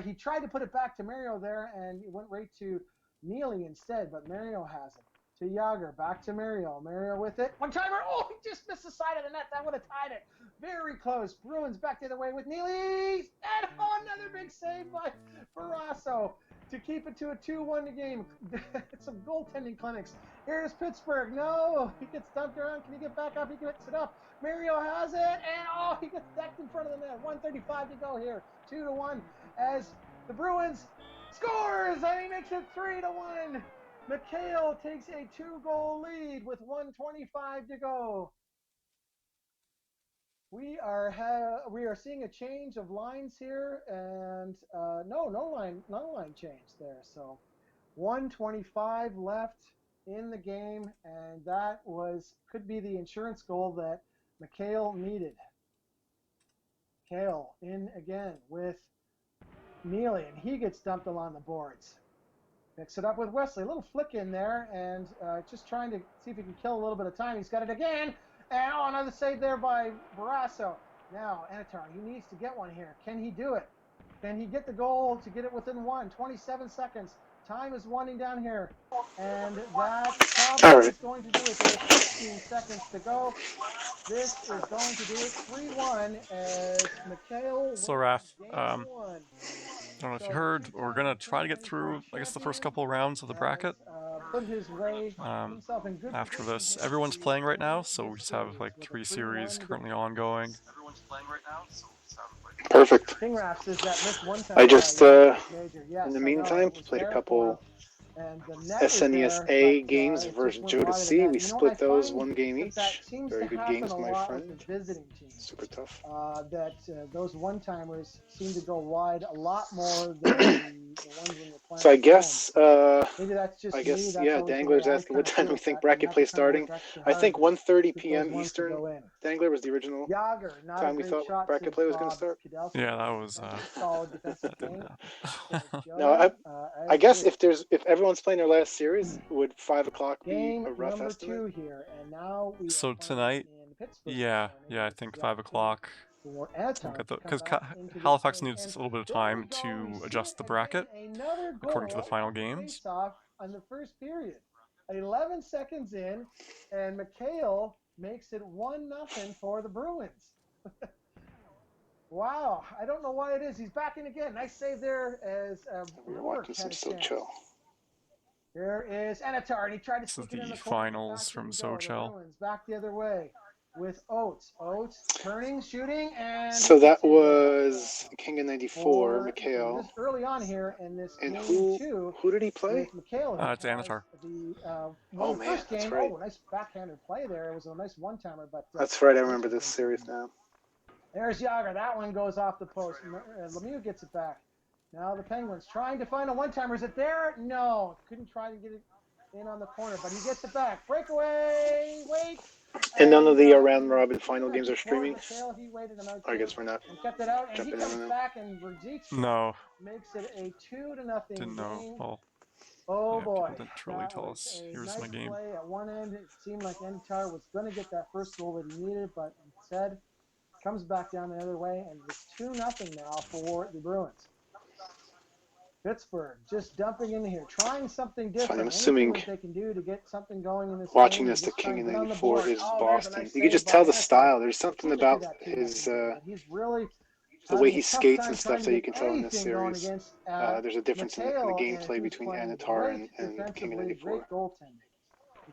Speaker 3: He tried to put it back to Mario there, and it went right to Neely instead, but Mario has it. To Yager, back to Mario. Mario with it. One-timer. Oh, he just missed the side of the net. That would have tied it. Very close. Bruins back the other way with Neely. And another big save by Barrasso to keep it to a 2-1 game. Some goaltending clinics. Here's Pittsburgh. No, he gets dumped around. Can he get back up? He gets it up. Mario has it, and he gets decked in front of the net. 1:35 to go here. 2-1 as the Bruins scores, and he makes it 3-1. Mikhail takes a 2-goal lead with 1:25 to go. We are seeing a change of lines here, and no line change there. So 1:25 left in the game, and that could be the insurance goal that Mikhail needed. Mikhail in again with Neely, and he gets dumped along the boards. Picks it up with Wesley. A little flick in there, and just trying to see if he can kill a little bit of time. He's got it again. And another save there by Barrasso. Now, Anatar, he needs to get one here. Can he do it? Can he get the goal to get it within 27 seconds? Time is winding down here. And that probably is going to do it. There's 15 seconds to go. This is going to do it 3-1 as Mikhail
Speaker 2: So, Raph,
Speaker 3: wins
Speaker 2: I
Speaker 3: game 1.
Speaker 2: don't know if you heard, we're going to try to get through, I guess, the first couple of rounds of the bracket.
Speaker 3: Put himself in good
Speaker 2: After
Speaker 3: position
Speaker 2: this,
Speaker 3: here.
Speaker 2: everyone's playing right now, so we just have like 3 series currently ongoing.
Speaker 1: Perfect.
Speaker 3: King Raps is that missed one time.
Speaker 1: I just,
Speaker 3: Major. Yes,
Speaker 1: in the
Speaker 3: I know,
Speaker 1: meantime,
Speaker 3: it was
Speaker 1: played a
Speaker 3: there
Speaker 1: couple
Speaker 3: for And the net was
Speaker 1: SNES
Speaker 3: there,
Speaker 1: A
Speaker 3: but
Speaker 1: games
Speaker 3: it just
Speaker 1: versus
Speaker 3: went
Speaker 1: Joe to
Speaker 3: wide of the
Speaker 1: C.
Speaker 3: net.
Speaker 1: We
Speaker 3: You know, I
Speaker 1: split those
Speaker 3: find
Speaker 1: 1 game
Speaker 3: that that
Speaker 1: each.
Speaker 3: seems
Speaker 1: Very
Speaker 3: to
Speaker 1: good
Speaker 3: happen
Speaker 1: games,
Speaker 3: a
Speaker 1: my
Speaker 3: lot with the
Speaker 1: friend.
Speaker 3: visiting teams.
Speaker 1: Super tough.
Speaker 3: Those one-timers seem to go wide a lot more than the ones when you're playing
Speaker 1: So I
Speaker 3: at home.
Speaker 1: guess,
Speaker 3: Maybe that's just me. That's
Speaker 1: yeah,
Speaker 3: always the
Speaker 1: Dangler's
Speaker 3: way I
Speaker 1: asking what
Speaker 3: kind of
Speaker 1: time
Speaker 3: feel
Speaker 1: we
Speaker 3: at
Speaker 1: think
Speaker 3: that.
Speaker 1: bracket
Speaker 3: You have
Speaker 1: play
Speaker 3: to kind of
Speaker 1: starting.
Speaker 3: work extra
Speaker 1: I
Speaker 3: hard
Speaker 1: think
Speaker 3: to
Speaker 1: 1:30
Speaker 3: get
Speaker 1: p.m.
Speaker 3: those ones to
Speaker 1: Eastern.
Speaker 3: go in.
Speaker 1: Dangler was the original
Speaker 3: Yager, not
Speaker 1: time
Speaker 3: a
Speaker 1: we
Speaker 3: great
Speaker 1: thought
Speaker 3: shot
Speaker 1: bracket
Speaker 3: to
Speaker 1: play was going to
Speaker 3: Bob
Speaker 1: start.
Speaker 3: Kudelski.
Speaker 2: Yeah, that was
Speaker 3: solid defensive
Speaker 2: that didn't
Speaker 3: game.
Speaker 2: happen.
Speaker 1: No, I guess
Speaker 3: Hey,
Speaker 1: if everyone's playing their last series, would 5 o'clock be
Speaker 3: game
Speaker 1: a rough
Speaker 3: number
Speaker 1: estimate?
Speaker 3: 2 here, and now we
Speaker 2: So
Speaker 3: are playing
Speaker 2: tonight,
Speaker 3: in Pittsburgh.
Speaker 2: yeah,
Speaker 3: this morning.
Speaker 2: I
Speaker 3: It's
Speaker 2: think
Speaker 3: the
Speaker 2: 5
Speaker 3: opportunity
Speaker 2: o'clock.
Speaker 3: for
Speaker 2: We'll
Speaker 3: Antar
Speaker 2: get
Speaker 3: to
Speaker 2: the
Speaker 3: come
Speaker 2: because
Speaker 3: back into this
Speaker 2: Halifax
Speaker 3: game.
Speaker 2: needs
Speaker 3: And
Speaker 2: a little bit of
Speaker 3: there
Speaker 2: time
Speaker 3: we go. We
Speaker 2: to
Speaker 3: see
Speaker 2: adjust
Speaker 3: it
Speaker 2: the
Speaker 3: again.
Speaker 2: bracket
Speaker 3: Another
Speaker 2: according to the
Speaker 3: goal
Speaker 2: final
Speaker 3: off the
Speaker 2: games.
Speaker 3: face-off on the first period. 11 seconds in, and McHale makes it 1-0 for the Bruins. Wow, I don't know why it is. He's back in again. Nice save there as
Speaker 1: We were
Speaker 3: Brewer
Speaker 1: watching some
Speaker 3: had a chance.
Speaker 1: Sochaux.
Speaker 3: There is Anatar, and he tried to
Speaker 2: This is
Speaker 3: stick it in
Speaker 2: the
Speaker 3: the corner.
Speaker 2: finals
Speaker 3: Back
Speaker 2: from
Speaker 3: you go. The
Speaker 2: Sochaux.
Speaker 3: Bruins back the other way with Oates. Oates turning, shooting, and
Speaker 1: So
Speaker 3: he
Speaker 1: that
Speaker 3: puts it in.
Speaker 1: was King of 94,
Speaker 3: So
Speaker 1: McHale.
Speaker 3: just early on here in this
Speaker 1: And
Speaker 3: game 2
Speaker 1: who did he play?
Speaker 3: with McHale.
Speaker 2: It's Anatar.
Speaker 3: The
Speaker 1: Oh,
Speaker 3: the
Speaker 1: man,
Speaker 3: first
Speaker 1: that's
Speaker 3: game.
Speaker 1: right.
Speaker 3: Oh, nice backhanded play there. It was a nice one-timer, but
Speaker 1: That's right, I
Speaker 3: this
Speaker 1: remember
Speaker 3: was
Speaker 1: this series now.
Speaker 3: There's Yager. That one goes off the post. Lemieux gets it back. Now the Penguins trying to find a one-timer. Is it there? No. Couldn't try to get it in on the corner, but he gets it back. Breakaway. Wait.
Speaker 1: And none of the
Speaker 3: it
Speaker 1: round
Speaker 3: was
Speaker 1: robin final games are streaming?
Speaker 3: McHale. He waited him out
Speaker 1: I
Speaker 3: too
Speaker 1: guess we're not
Speaker 3: and kept it out, and he
Speaker 1: jumping
Speaker 3: comes
Speaker 1: in on them.
Speaker 3: back, and Verzeetz
Speaker 2: No,
Speaker 3: makes it a 2-0
Speaker 2: didn't know.
Speaker 3: game.
Speaker 2: Well,
Speaker 3: Oh
Speaker 2: yeah,
Speaker 3: boy,
Speaker 2: people didn't really
Speaker 3: that
Speaker 2: tell
Speaker 3: was
Speaker 2: us.
Speaker 3: a
Speaker 2: Here's
Speaker 3: nice
Speaker 2: my game.
Speaker 3: play at one end. It seemed like Anatar was going to get that first goal that he needed, but instead comes back down the other way, and it's 2-0 now for the Bruins. Pittsburgh just dumping in here, trying something
Speaker 1: It's
Speaker 3: different.
Speaker 1: fine. I'm
Speaker 3: Anything
Speaker 1: assuming
Speaker 3: that they can do to get something going in this
Speaker 1: watching
Speaker 3: game.
Speaker 1: this, the
Speaker 3: Just trying
Speaker 1: King
Speaker 3: to
Speaker 1: of
Speaker 3: get on the
Speaker 1: 94
Speaker 3: board.
Speaker 1: is
Speaker 3: Oh, there's a
Speaker 1: Boston.
Speaker 3: nice
Speaker 1: You can
Speaker 3: save
Speaker 1: just
Speaker 3: by
Speaker 1: tell the
Speaker 3: Anatar.
Speaker 1: style. There's
Speaker 3: He
Speaker 1: something
Speaker 3: keeps it to
Speaker 1: about
Speaker 3: that 2-0
Speaker 1: his
Speaker 3: game, but he's really
Speaker 1: the way
Speaker 3: having
Speaker 1: he
Speaker 3: a tough
Speaker 1: skates
Speaker 3: time
Speaker 1: and
Speaker 3: trying
Speaker 1: stuff
Speaker 3: to
Speaker 1: that you
Speaker 3: get
Speaker 1: can tell in this
Speaker 3: anything going
Speaker 1: series.
Speaker 3: against
Speaker 1: There's a difference in the
Speaker 3: McHale,
Speaker 1: gameplay
Speaker 3: who's
Speaker 1: between
Speaker 3: playing
Speaker 1: Anatar
Speaker 3: great
Speaker 1: and King of
Speaker 3: defensively,
Speaker 1: 94.
Speaker 3: great goaltending.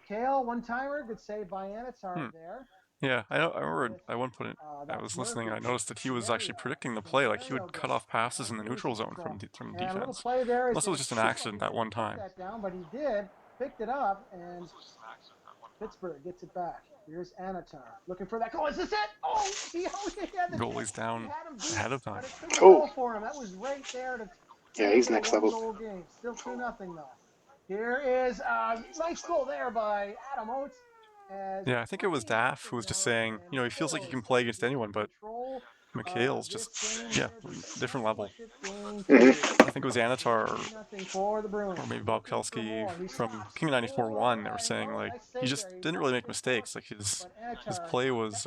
Speaker 3: McHale, one-timer, good save by Anatar there.
Speaker 2: Yeah, I know. I remember at one point I was
Speaker 3: That's
Speaker 2: listening and I
Speaker 3: Murphy.
Speaker 2: noticed that he was actually
Speaker 3: Canario.
Speaker 2: predicting the play. Like he
Speaker 3: Canario
Speaker 2: would cut
Speaker 3: gets
Speaker 2: off passes in the
Speaker 3: on
Speaker 2: neutral
Speaker 3: Mason
Speaker 2: zone
Speaker 3: control.
Speaker 2: from
Speaker 3: And a little
Speaker 2: defense.
Speaker 3: play there.
Speaker 2: Unless it was just an accident that one time.
Speaker 3: That down, but he did. Picked it up, and Pittsburgh gets it back. Here's Anatar looking for that goal. Is this it? Oh, he had the
Speaker 2: Goalie's down
Speaker 3: he had him beat,
Speaker 2: ahead of time.
Speaker 3: but it couldn't
Speaker 1: Oh,
Speaker 3: go for him. That was right there to
Speaker 1: yeah,
Speaker 3: end
Speaker 1: he's
Speaker 3: a
Speaker 1: next level.
Speaker 3: one-goal game. Still 2-0 though. Here is a nice goal there by Adam Oates.
Speaker 2: Yeah, I think it was Daff who was just saying, you know, he feels like he can play against anyone, but McHale's just, yeah, different level.
Speaker 1: Mm-hmm.
Speaker 2: I think it was Anatar or maybe Bob Kelski from King of 94 1. They were saying like he just didn't really make mistakes. Like his play was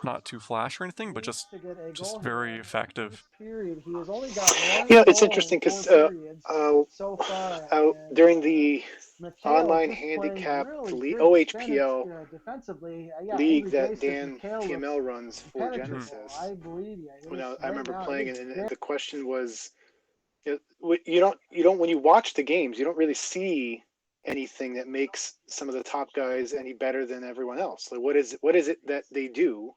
Speaker 2: not too flash or anything, but just very effective.
Speaker 1: It's interesting because during the online handicap OHPL league that Dan TML runs for Genesis, I remember playing it, and the question was, you don't when you watch the games, you don't really see anything that makes some of the top guys any better than everyone else. Like what is it that they do,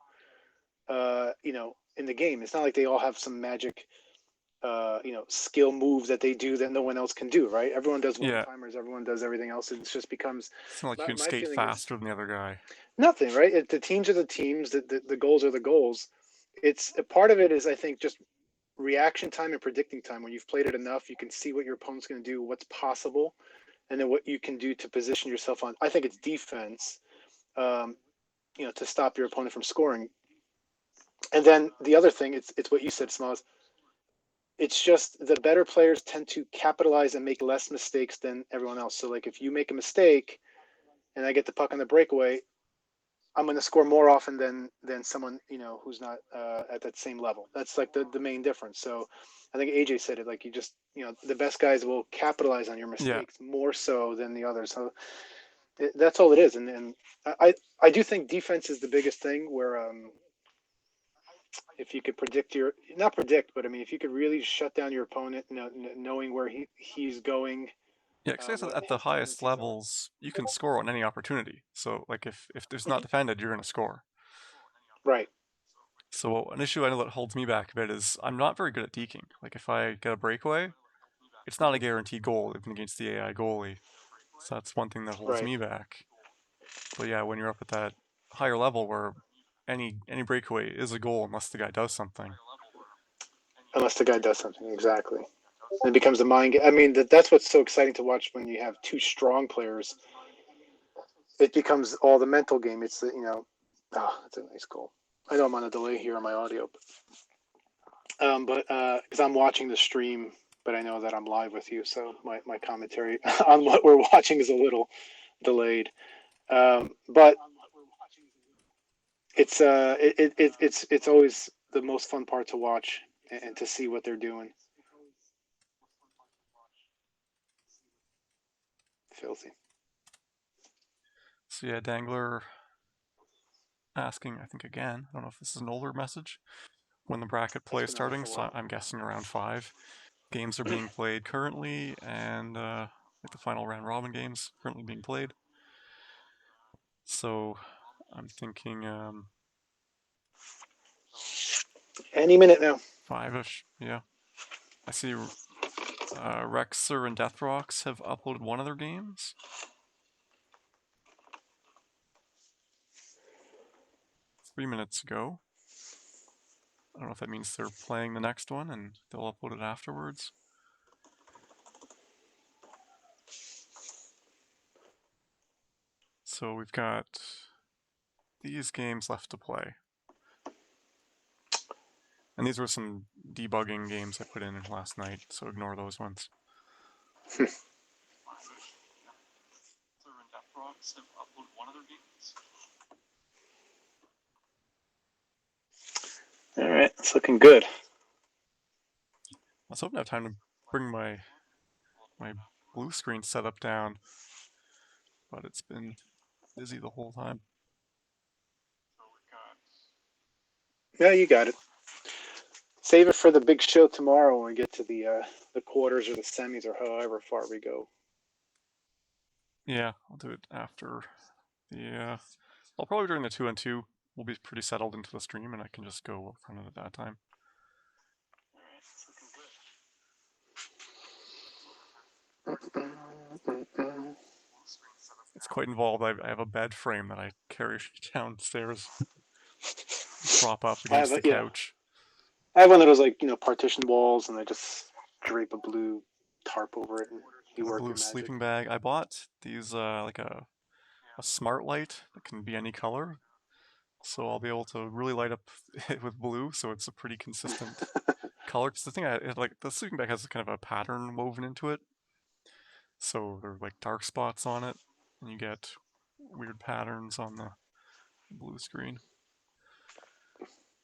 Speaker 1: in the game? It's not like they all have some magic skill moves that they do that no one else can do, right? Everyone does one-timers, everyone does everything else. It just becomes...
Speaker 2: It's not like you can skate faster than the other guy.
Speaker 1: Nothing, right? The teams are the teams, the goals are the goals. It's a part of it is, I think, just reaction time and predicting time. When you've played it enough, you can see what your opponent's going to do, what's possible, and then what you can do to position yourself on. I think it's defense, to stop your opponent from scoring. And then the other thing, it's what you said, Smalls. It's just the better players tend to capitalize and make less mistakes than everyone else. So, like, if you make a mistake and I get the puck on the breakaway, I'm going to score more often than someone who's not at that same level. That's like the main difference. So I think AJ said it, like, you just the best guys will capitalize on your mistakes more so than the others. So that's all it is. And I do think defense is the biggest thing, where if you could not predict, but I mean, if you could really shut down your opponent, knowing where he's going.
Speaker 2: Yeah, because at the highest levels, you can score on any opportunity. So, like, if there's not defended, you're going to score.
Speaker 1: Right.
Speaker 2: So an issue I know that holds me back a bit is I'm not very good at deking. Like if I get a breakaway, it's not a guaranteed goal even against the AI goalie. So that's one thing that holds
Speaker 1: Right.
Speaker 2: me back. But yeah, when you're up at that higher level where any breakaway is a goal unless the guy does something.
Speaker 1: Unless the guy does something, exactly. It becomes a mind game. I mean, that's what's so exciting to watch when you have two strong players. It becomes all the mental game. It's the it's a nice goal. I know I'm on a delay here on my audio, but because I'm watching the stream, but I know that I'm live with you, so my commentary on what we're watching is a little delayed. But it's always the most fun part to watch and to see what they're doing. Filthy.
Speaker 2: So yeah, Dangler asking, I think again, I don't know if this is an older message, when the bracket play is
Speaker 1: It's been around
Speaker 2: starting,
Speaker 1: for a
Speaker 2: so
Speaker 1: while.
Speaker 2: I'm guessing around 5. Games are being played currently, and like the final round robin games currently being played. So I'm thinking
Speaker 1: Any minute now.
Speaker 2: 5-ish, yeah. I see Rexer and Deathrox have uploaded one of their games. Three minutes ago. I don't know if that means they're playing the next one and they'll upload it afterwards. So we've got these games left to play. And these were some debugging games I put in last night, so ignore those ones.
Speaker 1: All right, it's looking good.
Speaker 2: I was hoping to have time to bring my blue screen setup down, but it's been busy the whole time.
Speaker 1: Yeah, you got it. Save it for the big show tomorrow when we get to the quarters or the semis or however far we go.
Speaker 2: Yeah, I'll do it after the. I'll probably during the 2-on-2. We'll be pretty settled into the stream, and I can just go run it at that time. It's quite involved. I have a bed frame that I carry downstairs, prop up against the couch.
Speaker 1: I have one of those partition walls, and I just drape a blue tarp over it, and you
Speaker 2: A
Speaker 1: work
Speaker 2: blue
Speaker 1: your magic.
Speaker 2: sleeping bag. I bought these like a smart light that can be any color, so I'll be able to really light up it with blue, so it's a pretty consistent color. Because the thing the sleeping bag has kind of a pattern woven into it, so there are like dark spots on it, and you get weird patterns on the blue screen.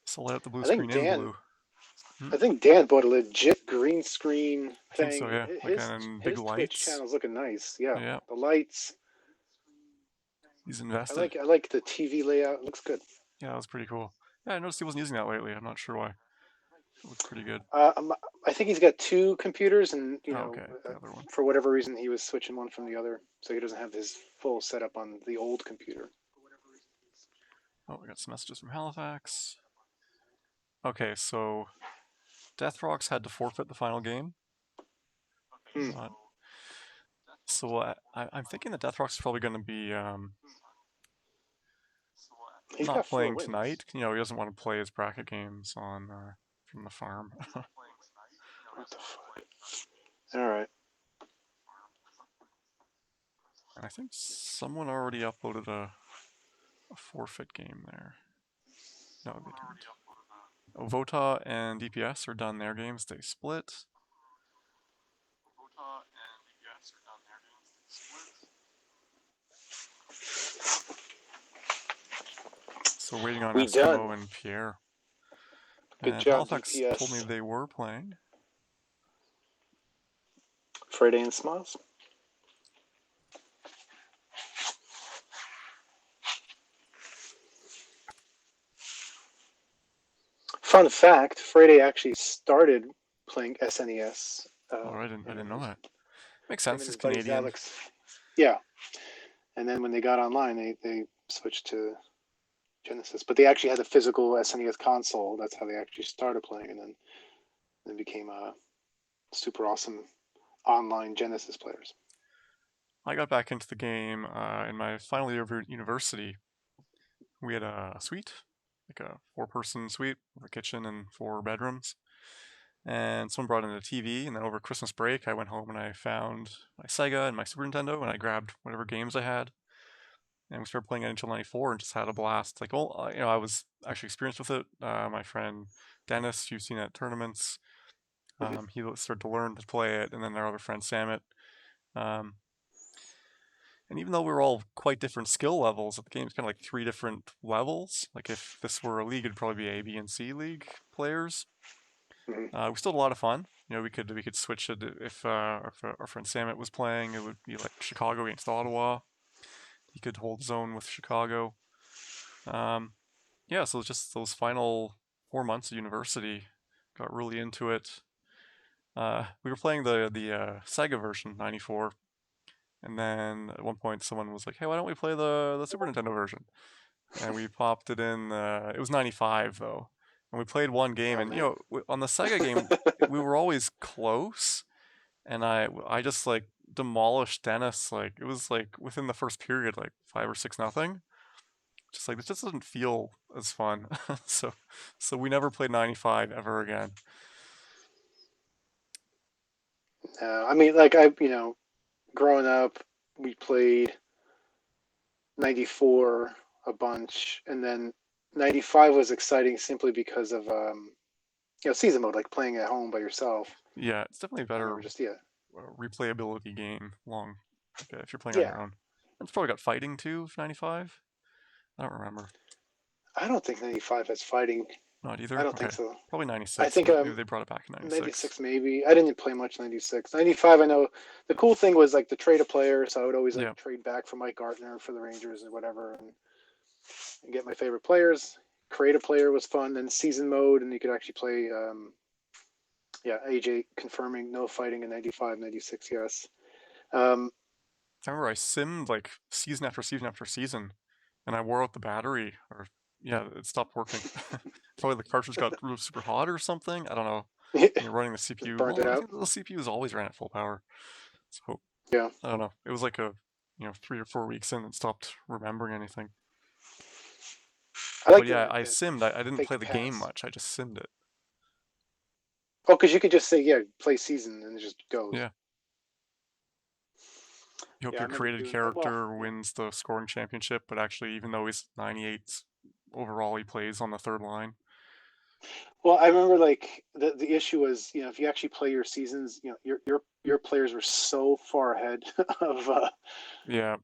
Speaker 2: So light up the blue screen in blue.
Speaker 1: I think Dan bought a legit green screen thing.
Speaker 2: I think so, yeah.
Speaker 1: His
Speaker 2: big
Speaker 1: Twitch
Speaker 2: lights.
Speaker 1: channel's looking nice. Yeah.
Speaker 2: Yeah.
Speaker 1: The lights.
Speaker 2: He's invested.
Speaker 1: I like the TV layout. It looks good.
Speaker 2: Yeah, that was pretty cool. Yeah, I noticed he wasn't using that lately. I'm not sure why. It looked pretty good.
Speaker 1: I think he's got 2 computers, and for whatever reason, he was switching one from the other, so he doesn't have his full setup on the old computer.
Speaker 2: Oh, we got some messages from Halifax. Okay, so Deathrox had to forfeit the final game. So I'm thinking that Deathrox is probably going to be not playing tonight. He doesn't want to play his bracket games on from the farm.
Speaker 1: What the fuck? All right.
Speaker 2: And I think someone already uploaded a forfeit game there. No, they didn't. Vota and DPS are done their games. They split. So we're waiting on Eskimo and Pierre.
Speaker 1: Good job,
Speaker 2: Halifax
Speaker 1: DPS.
Speaker 2: told me they were playing.
Speaker 1: Friday and Smiles. Fun fact, Friday actually started playing SNES.
Speaker 2: I didn't know that. Makes sense, he's Canadian.
Speaker 1: Alex. Yeah. And then when they got online, they switched to Genesis. But they actually had a physical SNES console. That's how they actually started playing, and then became super awesome online Genesis players.
Speaker 2: I got back into the game in my final year of university. We had a suite, like a 4-person suite with a kitchen and 4 bedrooms. And someone brought in a TV, and then over Christmas break, I went home and I found my Sega and my Super Nintendo, and I grabbed whatever games I had, and we started playing NHL94 and just had a blast. Like, I was actually experienced with it. My friend Dennis, you've seen at tournaments, he started to learn to play it, and then our other friend Samit. Um, and even though we were all quite different skill levels, the game's kind of like 3 different levels. Like if this were a league, it'd probably be A, B, and C league players. We still had a lot of fun. We could switch it if our friend Samit was playing. It would be like Chicago against Ottawa. He could hold his own with Chicago. Yeah, so it's just those final 4 months of university, got really into it. We were playing the Sega version, 94, and then at one point someone was like, "Hey, why don't we play the Super Nintendo version?" And we popped it in. It was 95 though, and we played one game.
Speaker 1: Oh
Speaker 2: And
Speaker 1: man.
Speaker 2: on the Sega game, we were always close, and I just like demolished Dennis. Like it was like within the first period, like 5 or 6-0. Just like this just doesn't feel as fun. so we never played 95 ever again.
Speaker 1: I mean, like growing up, we played 94 a bunch, and then 95 was exciting simply because of season mode, like playing at home by yourself.
Speaker 2: Yeah, it's definitely a
Speaker 1: I
Speaker 2: better
Speaker 1: remember just
Speaker 2: replayability game. Like if you're playing on
Speaker 1: yeah.
Speaker 2: your own. It's probably got fighting too. 95. I don't remember.
Speaker 1: I don't think 95 has fighting.
Speaker 2: Not
Speaker 1: I
Speaker 2: either.
Speaker 1: don't think
Speaker 2: Okay,
Speaker 1: so.
Speaker 2: probably
Speaker 1: I
Speaker 2: 96.
Speaker 1: think
Speaker 2: Maybe they brought it back in 96.
Speaker 1: 96 maybe. I didn't play much 96. 95, I know the cool thing was like the trade a player, so I would always like
Speaker 2: Yeah,
Speaker 1: trade back for Mike Gartner for the Rangers or whatever, and get my favorite players. Create a player was fun. Then season mode, and you could actually play. AJ confirming no fighting in 95, 96. Yes. Um,
Speaker 2: I remember I simmed like season after season after season, and I wore out the battery, or yeah, it stopped working. Probably the cartridge got really super hot or something. I don't know. When you're running the
Speaker 1: just
Speaker 2: CPU,
Speaker 1: burnt it
Speaker 2: well, I
Speaker 1: out.
Speaker 2: think the CPU's always ran at full power. So
Speaker 1: Yeah.
Speaker 2: I don't know. It was like 3 or 4 weeks in and stopped remembering anything.
Speaker 1: I
Speaker 2: But
Speaker 1: like doing
Speaker 2: yeah,
Speaker 1: like
Speaker 2: I
Speaker 1: the
Speaker 2: simmed. I didn't
Speaker 1: fake
Speaker 2: play the game
Speaker 1: pass.
Speaker 2: much. I just simmed it.
Speaker 1: Oh, because you could just say, yeah, play season, and it just goes.
Speaker 2: Yeah. You hope
Speaker 1: Yeah, I
Speaker 2: your
Speaker 1: remember
Speaker 2: created
Speaker 1: doing that. Well,
Speaker 2: character
Speaker 1: yeah.
Speaker 2: wins the scoring championship, but actually, even though he's 98 overall, he plays on the third line.
Speaker 1: Well, I remember like the issue was, if you actually play your seasons, your players were so far ahead of
Speaker 2: Yeah.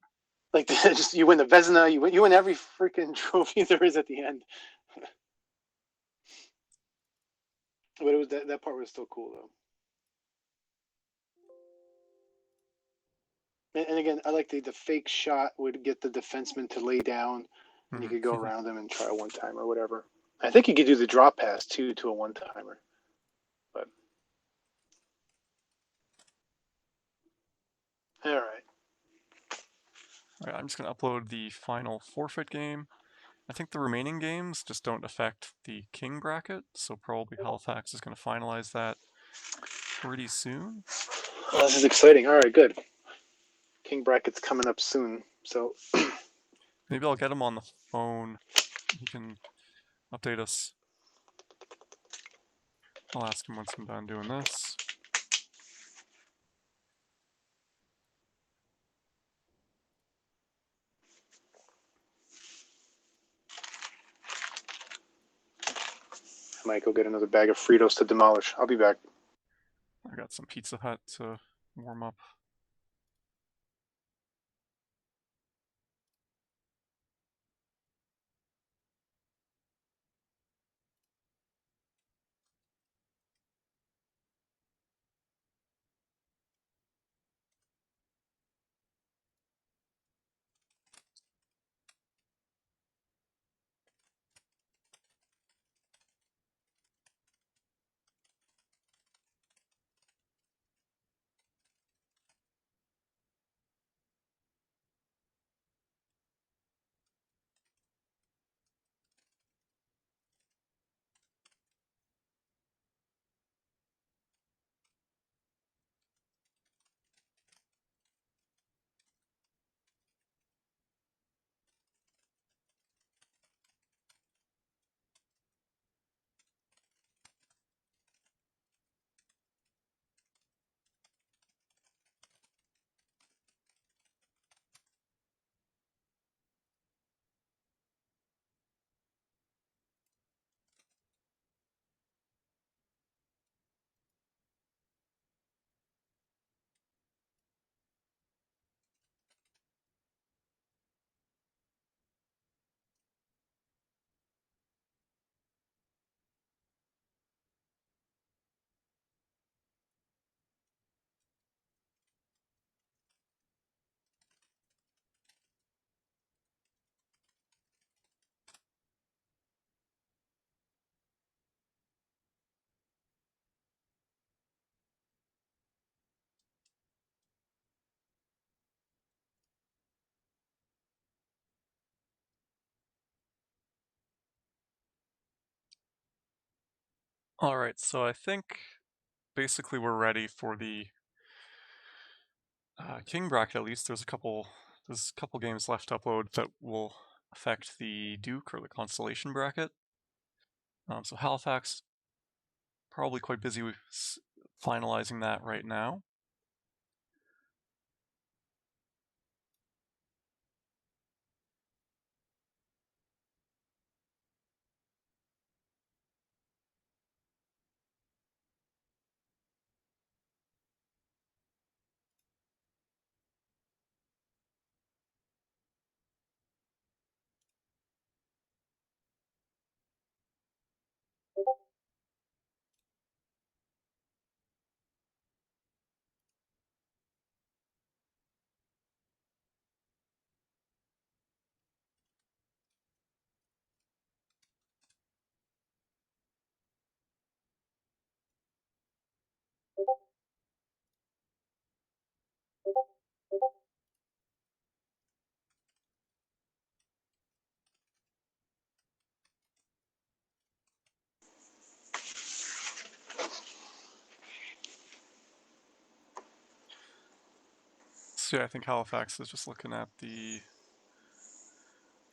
Speaker 1: like just you win the Vezina, you win every freaking trophy there is at the end. But it was that part was still cool though. And again, I like the fake shot would get the defenseman to lay down, and you could go around them and try a one time or whatever. I think you could do the drop pass too to a one timer, but all right.
Speaker 2: All right, I'm just going to upload the final forfeit game. I think the remaining games just don't affect the king bracket, so probably Halifax is going to finalize that pretty soon.
Speaker 1: Well, this is exciting. All right, good. King bracket's coming up soon, so
Speaker 2: Maybe I'll get him on the phone. He can update us. I'll ask him once I'm done doing this.
Speaker 1: I might go get another bag of Fritos to demolish. I'll be back.
Speaker 2: I got some Pizza Hut to warm up. All right, so I think basically we're ready for the King bracket. At least there's a couple games left to upload that will affect the Duke or the Constellation bracket. So Halifax probably quite busy with finalizing that right now. So yeah, I think Halifax is just looking at the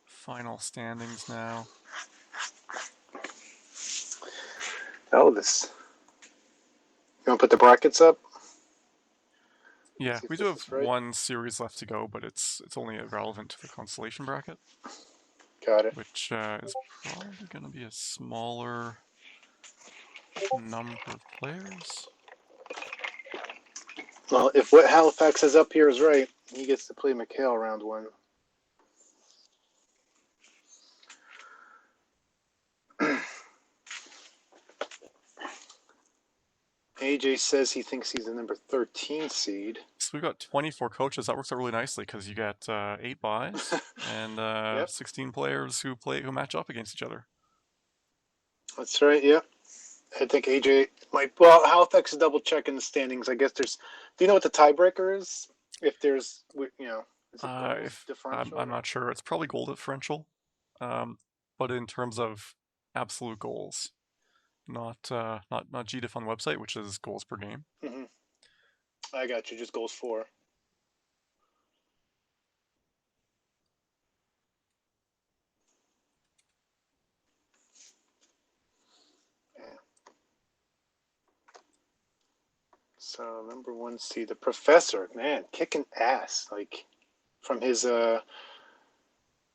Speaker 2: final standings now.
Speaker 1: Elvis. You want to put the brackets up?
Speaker 2: Yeah,
Speaker 1: See if
Speaker 2: we do
Speaker 1: this
Speaker 2: have
Speaker 1: is right.
Speaker 2: one series left to go, but it's only relevant to the Constellation bracket,
Speaker 1: Got it.
Speaker 2: which is probably going to be a smaller number of players.
Speaker 1: Well, if what Halifax has up here is right, he gets to play McHale round one. AJ says he thinks he's the number 13 seed.
Speaker 2: So we've got 24 coaches. That works out really nicely because you get 8 buys and
Speaker 1: Yep.
Speaker 2: 16 players who match up against each other.
Speaker 1: That's right, yep. I think AJ might. Well, Halifax is double checking the standings. I guess there's. Do you know what the tiebreaker is? If there's, is it goal differential?
Speaker 2: I'm not sure. It's probably goal differential. But in terms of absolute goals, not GDIF on the website, which is goals per game.
Speaker 1: Mm-hmm. I got you. Just goals for. So number 1 seed, the professor, man, kicking ass, like from his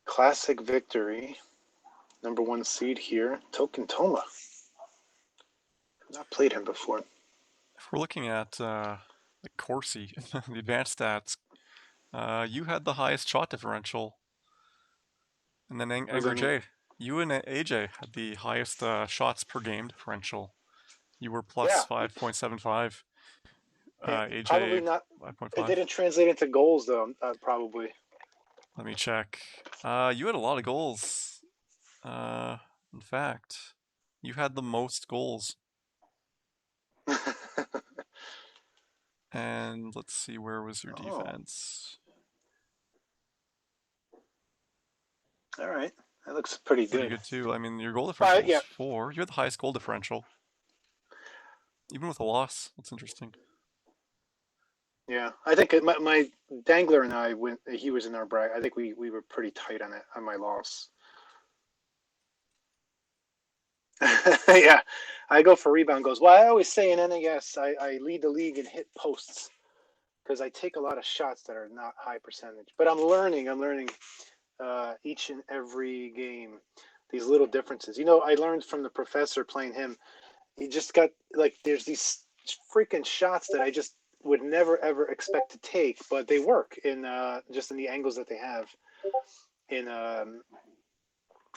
Speaker 1: classic victory. Number 1 seed here, Token Toma. I've not played him before.
Speaker 2: If we're looking at like Corsi, the advanced stats, you had the highest shot differential, and then Angry J, you and AJ had the highest shots per game differential. You were plus 5.75. AJ
Speaker 1: probably not.
Speaker 2: 5.5.
Speaker 1: It didn't translate into goals though. Probably.
Speaker 2: Let me check. You had a lot of goals. In fact, you had the most goals. And let's see, where was your defense?
Speaker 1: All right, that looks pretty
Speaker 2: Pretty
Speaker 1: good.
Speaker 2: good too. I mean, your goal differential was 4. You had the highest goal differential, even with a loss. That's interesting.
Speaker 1: Yeah, I think my Dangler and I, when he was in our bracket, I think we were pretty tight on it on my loss. Yeah, I go for rebound goals. Well, I always say in NAS, I lead the league in hit posts because I take a lot of shots that are not high percentage. But I'm learning each and every game these little differences. I learned from the professor playing him. He just got there's these freaking shots that I just would never ever expect to take, but they work in just in the angles that they have in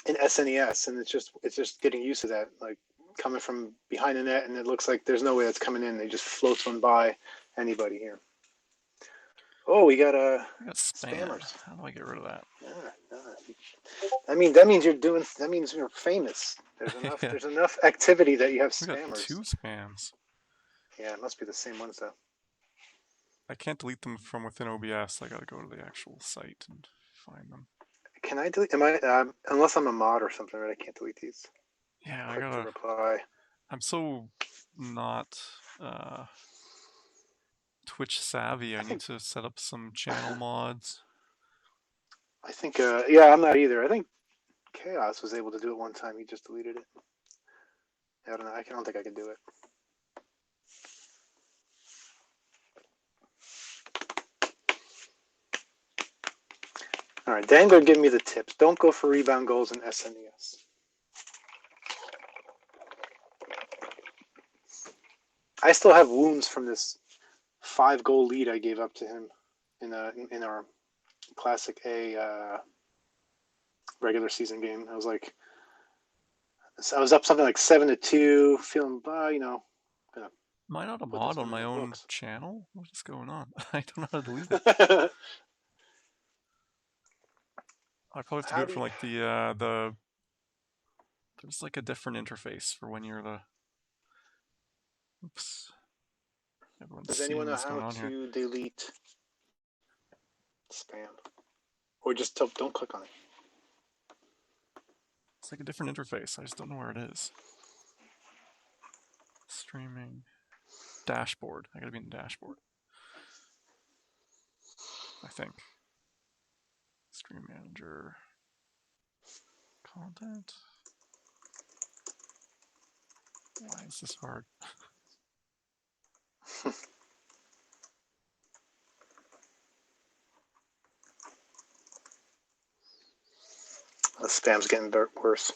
Speaker 1: SNES, and it's just getting used to that, like coming from behind the net, and it looks like there's no way that's coming in. They just floats one by anybody here. Oh, we got spammers.
Speaker 2: How do I get rid of that?
Speaker 1: I mean, that means you're famous. There's enough.
Speaker 2: Yeah.
Speaker 1: There's enough activity that you have spammers.
Speaker 2: We got 2 spams.
Speaker 1: Yeah, it must be the same ones though.
Speaker 2: I can't delete them from within OBS. I gotta go to the actual site and find them.
Speaker 1: Can I delete? Am I unless I'm a mod or something, right? I can't delete these.
Speaker 2: Yeah,
Speaker 1: Click
Speaker 2: I gotta
Speaker 1: to reply.
Speaker 2: I'm so not Twitch savvy. I need to set up some channel mods.
Speaker 1: I think, yeah, I'm not either. I think Chaos was able to do it one time. He just deleted it. I don't know. I don't think I can do it. All right, Dangler, give me the tips. Don't go for rebound goals in SNES. I still have wounds from this 5-goal lead I gave up to him in our Classic A regular season game. I was up something like 7-2, feeling, gonna
Speaker 2: Am I not a
Speaker 1: put this
Speaker 2: mod on
Speaker 1: one in
Speaker 2: my
Speaker 1: the
Speaker 2: own
Speaker 1: books.
Speaker 2: channel? What is going on? I don't know how to delete it. I probably have to do it from like the. There's like a different interface for when you're the. Oops. Everyone's
Speaker 1: Does
Speaker 2: seeing
Speaker 1: anyone know
Speaker 2: what's going
Speaker 1: how
Speaker 2: on here.
Speaker 1: to delete spam? Or just don't click on it.
Speaker 2: It's like a different interface. I just don't know where it is. Streaming. Dashboard. I gotta be in the dashboard. I think. Stream manager. Content. Why is this hard?
Speaker 1: The spam's getting worse.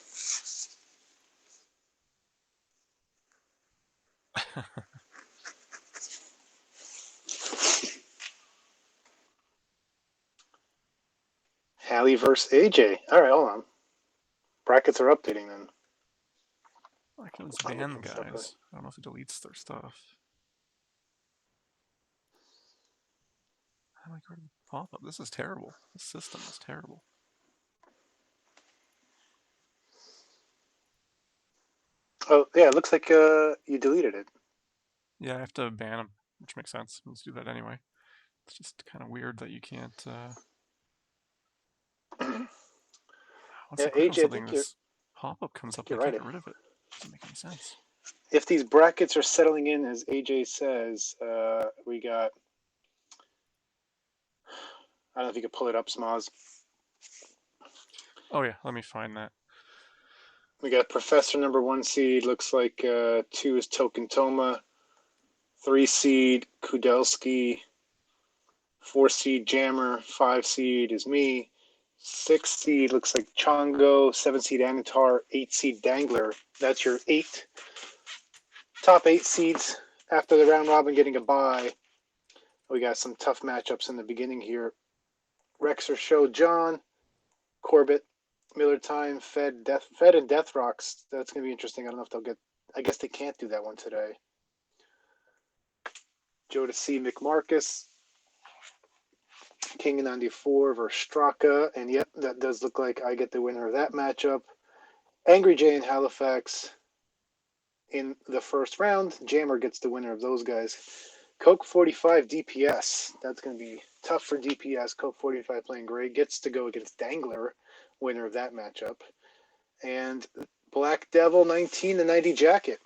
Speaker 1: Hallie versus AJ. All right, hold on. Brackets are updating then.
Speaker 2: I can just ban the guys. I don't know if it deletes their stuff. How do I go to the pop-up? This is terrible. This system is terrible.
Speaker 1: Oh, yeah, it looks like you deleted it.
Speaker 2: Yeah, I have to ban them, which makes sense. Let's do that anyway. It's just kind of weird that you can't. Once
Speaker 1: Yeah,
Speaker 2: I click on
Speaker 1: AJ, I
Speaker 2: something,
Speaker 1: think
Speaker 2: this pop-up comes up and I
Speaker 1: you're
Speaker 2: can't
Speaker 1: right.
Speaker 2: get rid of it. Doesn't make any sense.
Speaker 1: If these brackets are settling in, as AJ says, we got. I don't know if you could pull it up, Smoz.
Speaker 2: Oh yeah, let me find that.
Speaker 1: We got Professor number 1 seed. Looks like 2 is Token Toma. 3 seed Kudelski. 4 seed Jammer. 5 seed is me. 6 seed looks like Chongo. 7 seed Anatar. 8 seed Dangler. That's your top 8 seeds after the round robin getting a bye. We got some tough matchups in the beginning here. Rexer Show John, Corbett, Miller Time, Fed and Death Rocks. That's gonna be interesting. I don't know if they'll get. I guess they can't do that one today. Joe to C McMarcus, King of 94 versus Straka, and yep, that does look like I get the winner of that matchup. Angry Jay and Halifax in the first round. Jammer gets the winner of those guys. Coke 45 DPS. That's going to be tough for DPS. Coke 45 playing great. Gets to go against Dangler, winner of that matchup. And Black Devil 19 the 90 Jacket.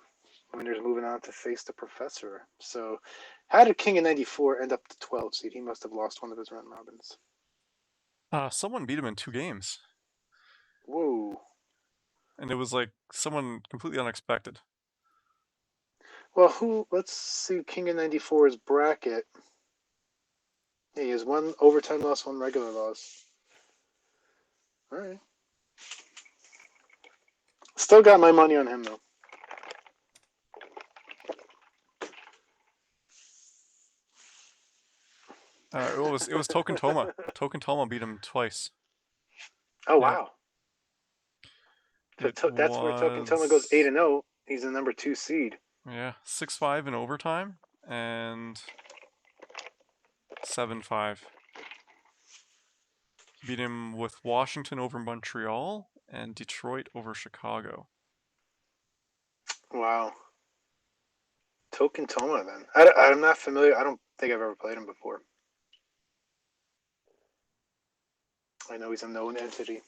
Speaker 1: Winner's moving on to face the Professor. So how did King of 94 end up the 12 seed? He must have lost one of his round robins.
Speaker 2: Someone beat him in 2 games.
Speaker 1: Whoa.
Speaker 2: And it was like someone completely unexpected.
Speaker 1: Well, let's see King of 94's bracket. Yeah, he has 1 overtime loss, 1 regular loss. All right. Still got my money on him, though.
Speaker 2: It was Token Toma. Token Toma beat him twice.
Speaker 1: Oh,
Speaker 2: Yeah.
Speaker 1: wow. So that's where Token Toma goes 8-0. He's the number 2 seed.
Speaker 2: Yeah, 6-5 in overtime and 7-5. He beat him with Washington over Montreal and Detroit over Chicago.
Speaker 1: Wow. Token Toma, then. I'm not familiar. I don't think I've ever played him before. I know he's a known entity.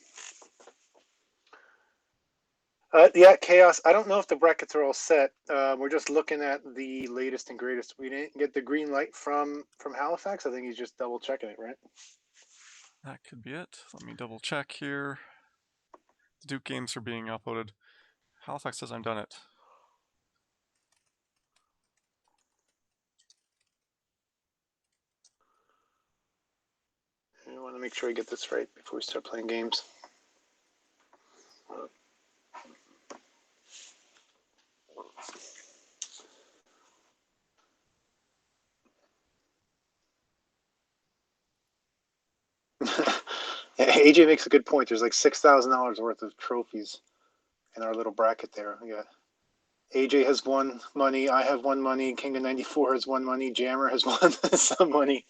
Speaker 1: Yeah, Chaos. I don't know if the brackets are all set. We're just looking at the latest and greatest. We didn't get the green light from Halifax. I think he's just double checking it, right?
Speaker 2: That could be it. Let me double check here. The Duke games are being uploaded. Halifax says I'm done it.
Speaker 1: I want to make sure I get this right before we start playing games. AJ makes a good point. There's like $6,000 worth of trophies in our little bracket there. Yeah. AJ has won money. I have won money. King of 94 has won money. Jammer has won some money.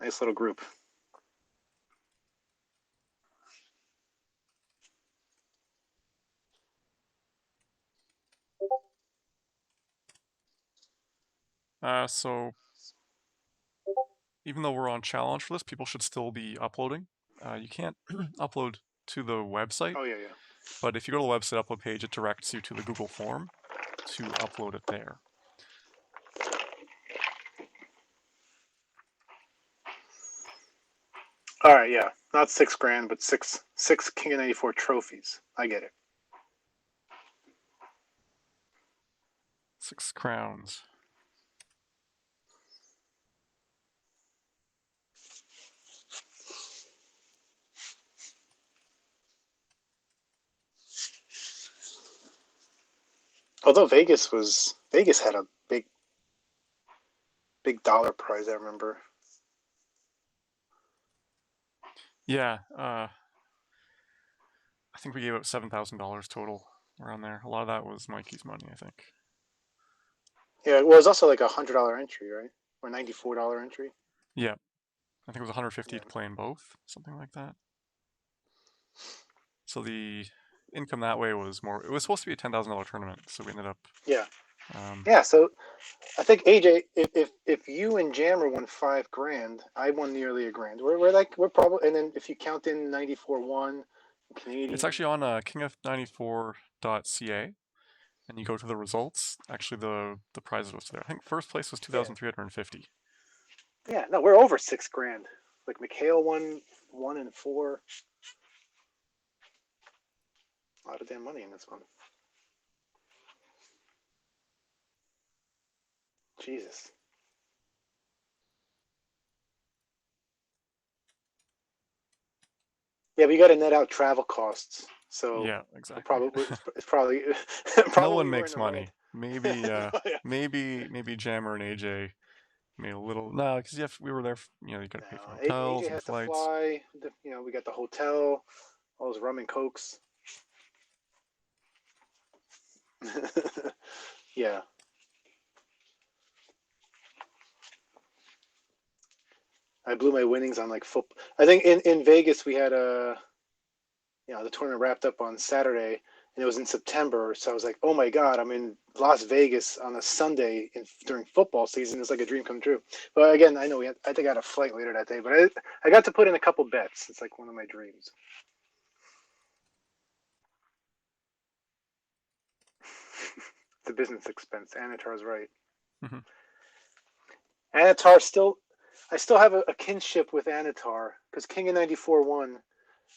Speaker 1: Nice little group.
Speaker 2: So even though we're on challenge for this, people should still be uploading. You can't upload to the website,
Speaker 1: Oh, yeah.
Speaker 2: but if you go to the website upload page, it directs you to the Google form to upload it there.
Speaker 1: All right, yeah. Not $6,000, but six King of 94 trophies. I get it.
Speaker 2: 6 crowns.
Speaker 1: Although Vegas had a big dollar prize, I remember.
Speaker 2: Yeah, I think we gave out $7,000 total around there. A lot of that was Mikey's money, I think.
Speaker 1: Yeah, well, it was also like $100 entry, right? Or $94 entry.
Speaker 2: Yeah, I think it was 150
Speaker 1: Yeah.
Speaker 2: to play in both, something like that. So the income that way was more. It was supposed to be a $10,000 tournament, so we ended up.
Speaker 1: Yeah. Yeah. So I think AJ, if you and Jammer won $5,000, I won nearly $1,000. We're probably, and then if you count in 94-1 Canadian,
Speaker 2: It's actually on kingf94.ca, and you go to the results. Actually, the prize was there. I think first place was 2,350.
Speaker 1: Yeah, no, we're over $6,000. Like Mikhail won 1 and 4. A lot of damn money in this one. Jesus. Yeah, we got to net out travel costs. So
Speaker 2: Yeah, exactly.
Speaker 1: it's probably
Speaker 2: No one
Speaker 1: we're
Speaker 2: makes
Speaker 1: in the
Speaker 2: money.
Speaker 1: red.
Speaker 2: Maybe
Speaker 1: Yeah.
Speaker 2: maybe Jammer and AJ made a little. No, because we were there. You know, you got to pay for
Speaker 1: No,
Speaker 2: hotels
Speaker 1: AJ
Speaker 2: and
Speaker 1: has to
Speaker 2: flights.
Speaker 1: fly. We got the hotel, all those rum and cokes. Yeah. I blew my winnings on like football. I think in Vegas we had the tournament wrapped up on Saturday and it was in September. So I was like, oh my God, I'm in Las Vegas on a Sunday during football season. It's like a dream come true. But again, I know I think I had a flight later that day, but I got to put in a couple bets. It's like one of my dreams. It's a business expense. Anatar's right.
Speaker 2: Mm-hmm.
Speaker 1: Anatar I still have a kinship with Anatar because King of 94 won.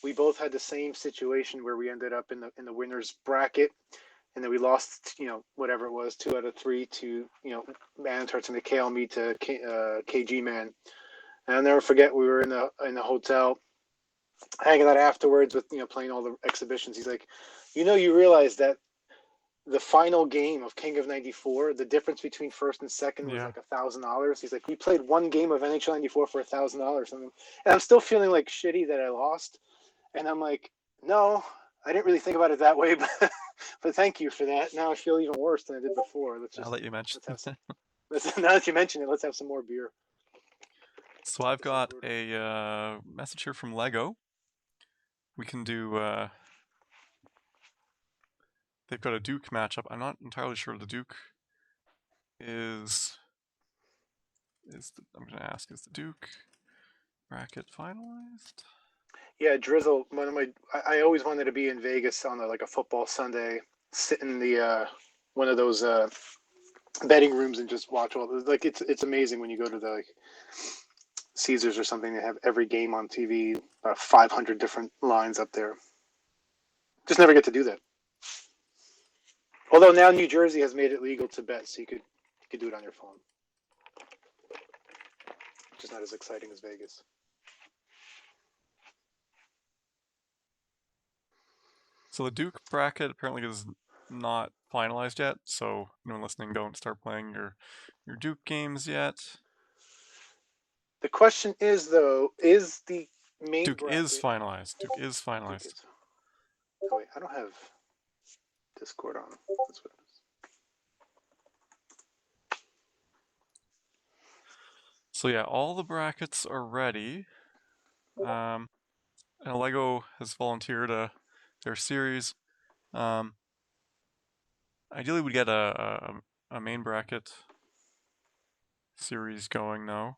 Speaker 1: We both had the same situation where we ended up in the winners bracket, and then we lost, whatever it was, 2 out of 3 to, Anatar to Mikhail, me to KG Man. And I'll never forget, we were in the hotel hanging out afterwards with, playing all the exhibitions. He's like, you realize that the final game of King of 94, the difference between first and second was
Speaker 2: Yeah.
Speaker 1: like $1,000. He's like, we played one game of NHL 94 for $1,000. And I'm still feeling like shitty that I lost. And I'm like, no, I didn't really think about it that way, but thank you for that. Now I feel even worse than I did before.
Speaker 2: I'll let you mention.
Speaker 1: Now that you mention it, let's have some more beer.
Speaker 2: So I've got a message here from Lego. We can do. They've got a Duke matchup. I'm not entirely sure the Duke is. I'm going to ask: is the Duke bracket finalized?
Speaker 1: Yeah, drizzle. One of my, I always wanted to be in Vegas on like a football Sunday, sit in the one of those betting rooms and just watch all. Like it's amazing when you go to the like Caesars or something. They have every game on TV, 500 different lines up there. Just never get to do that. Although now New Jersey has made it legal to bet, so you could do it on your phone, which is not as exciting as Vegas.
Speaker 2: So the Duke bracket apparently is not finalized yet. So anyone listening, don't start playing your Duke games yet.
Speaker 1: The question is though, is the main
Speaker 2: Duke
Speaker 1: bracket
Speaker 2: is finalized. Duke is finalized.
Speaker 1: Oh wait, I don't have Discord on. That's what it is.
Speaker 2: So yeah, all the brackets are ready. And Lego has volunteered their series. Ideally, we'd get a main bracket series going though.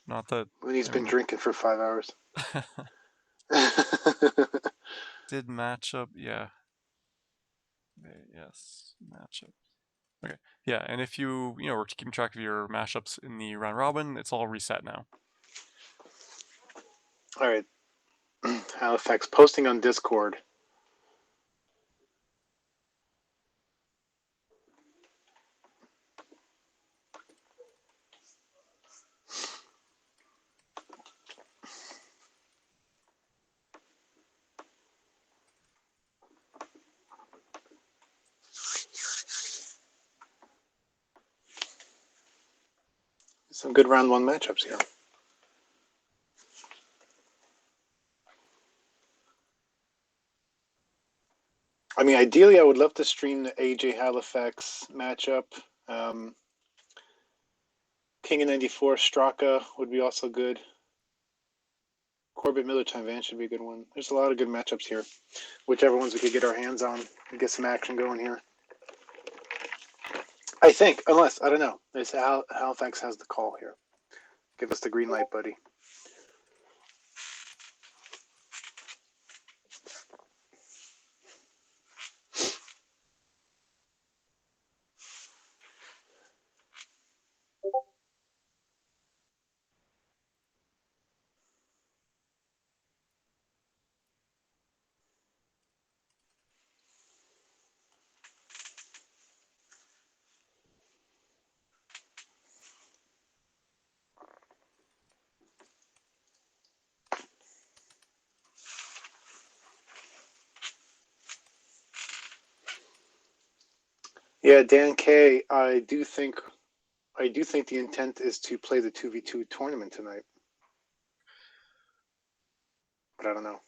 Speaker 2: Not that
Speaker 1: When he's been drinking for 5 hours.
Speaker 2: did matchup, yeah. Yes, matchup. Okay, yeah, and if you were keeping track of your mashups in the round robin, it's all reset now.
Speaker 1: All right, Halifax posting on Discord. Some good round one matchups here. I mean, ideally, I would love to stream the AJ Halifax matchup. King of 94 Straka would be also good. Corbett Miller Time Van should be a good one. There's a lot of good matchups here. Whichever ones we could get our hands on and get some action going here. I think, unless, I don't know. Halifax has the call here. Give us the green light, buddy. Yeah, Dan K. I do think the intent is to play the 2v2 tournament tonight, but I don't know.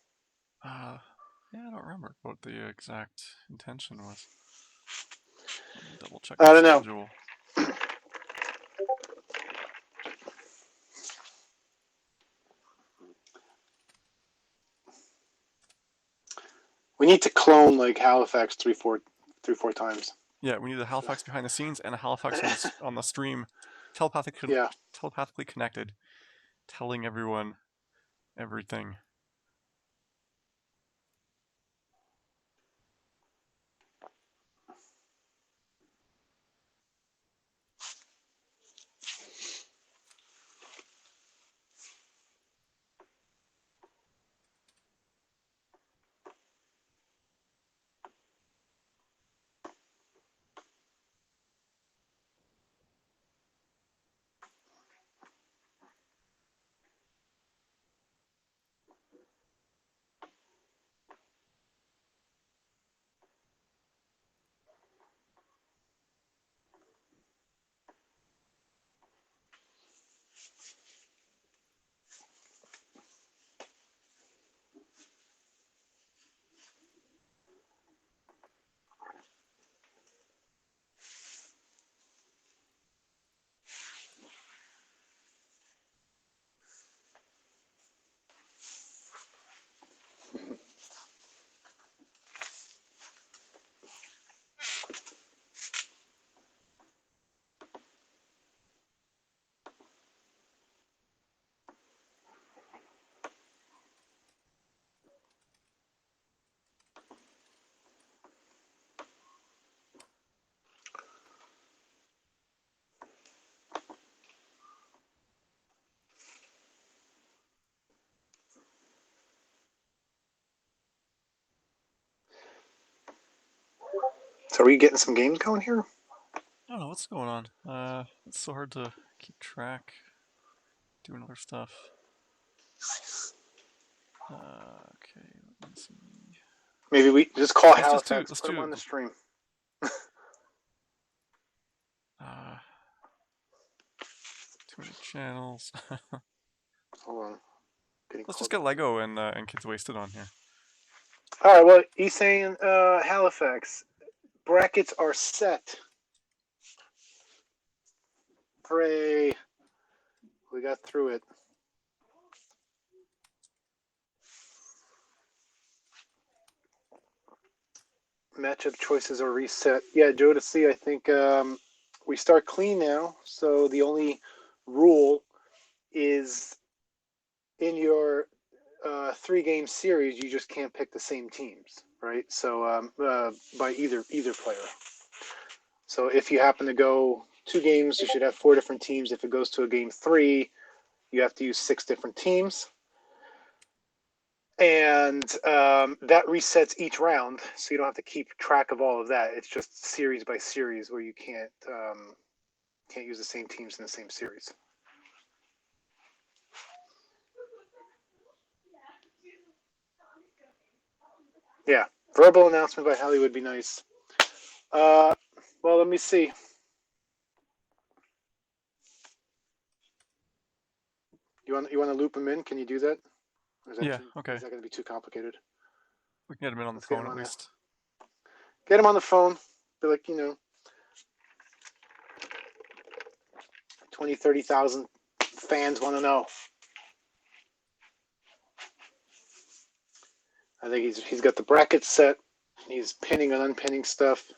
Speaker 2: Yeah, I don't remember what the exact intention was. Let me double check
Speaker 1: I
Speaker 2: the
Speaker 1: don't
Speaker 2: schedule.
Speaker 1: know. We need to clone like Halifax three, four times.
Speaker 2: Yeah, we need a Halifax behind the scenes and a Halifax on the stream, telepathically connected, telling everyone everything.
Speaker 1: So are we getting some games going here?
Speaker 2: I don't know what's going on. It's so hard to keep track. Doing other stuff. Okay, let me see.
Speaker 1: Maybe we just call
Speaker 2: Let's just do.
Speaker 1: Halifax,
Speaker 2: Let's
Speaker 1: put him
Speaker 2: do.
Speaker 1: on the stream.
Speaker 2: Too many channels.
Speaker 1: Hold on.
Speaker 2: Let's just get Lego and Kids Wasted on here.
Speaker 1: All right. Well, he's saying Halifax brackets are set. Hooray! We got through it. Matchup choices are reset. Yeah, Joe to see. I think we start clean now. So the only rule is in your 3-game series, you just can't pick the same teams, right? So by either player. So if you happen to go 2 games, you should have 4 different teams. If it goes to a game 3, you have to use 6 different teams. And that resets each round, so you don't have to keep track of all of that. It's just series by series where you can't use the same teams in the same series. Yeah, verbal announcement by Hallie would be nice. Well, let me see. You want to loop him in? Can you do that? Or is that
Speaker 2: Yeah. Okay.
Speaker 1: Is that going to be too complicated?
Speaker 2: We can get him in on the
Speaker 1: Let's get
Speaker 2: phone
Speaker 1: him
Speaker 2: at
Speaker 1: on
Speaker 2: least.
Speaker 1: Get him on the phone. Be like, 20, 30,000 fans want to know. I think he's got the brackets set. He's pinning and unpinning stuff.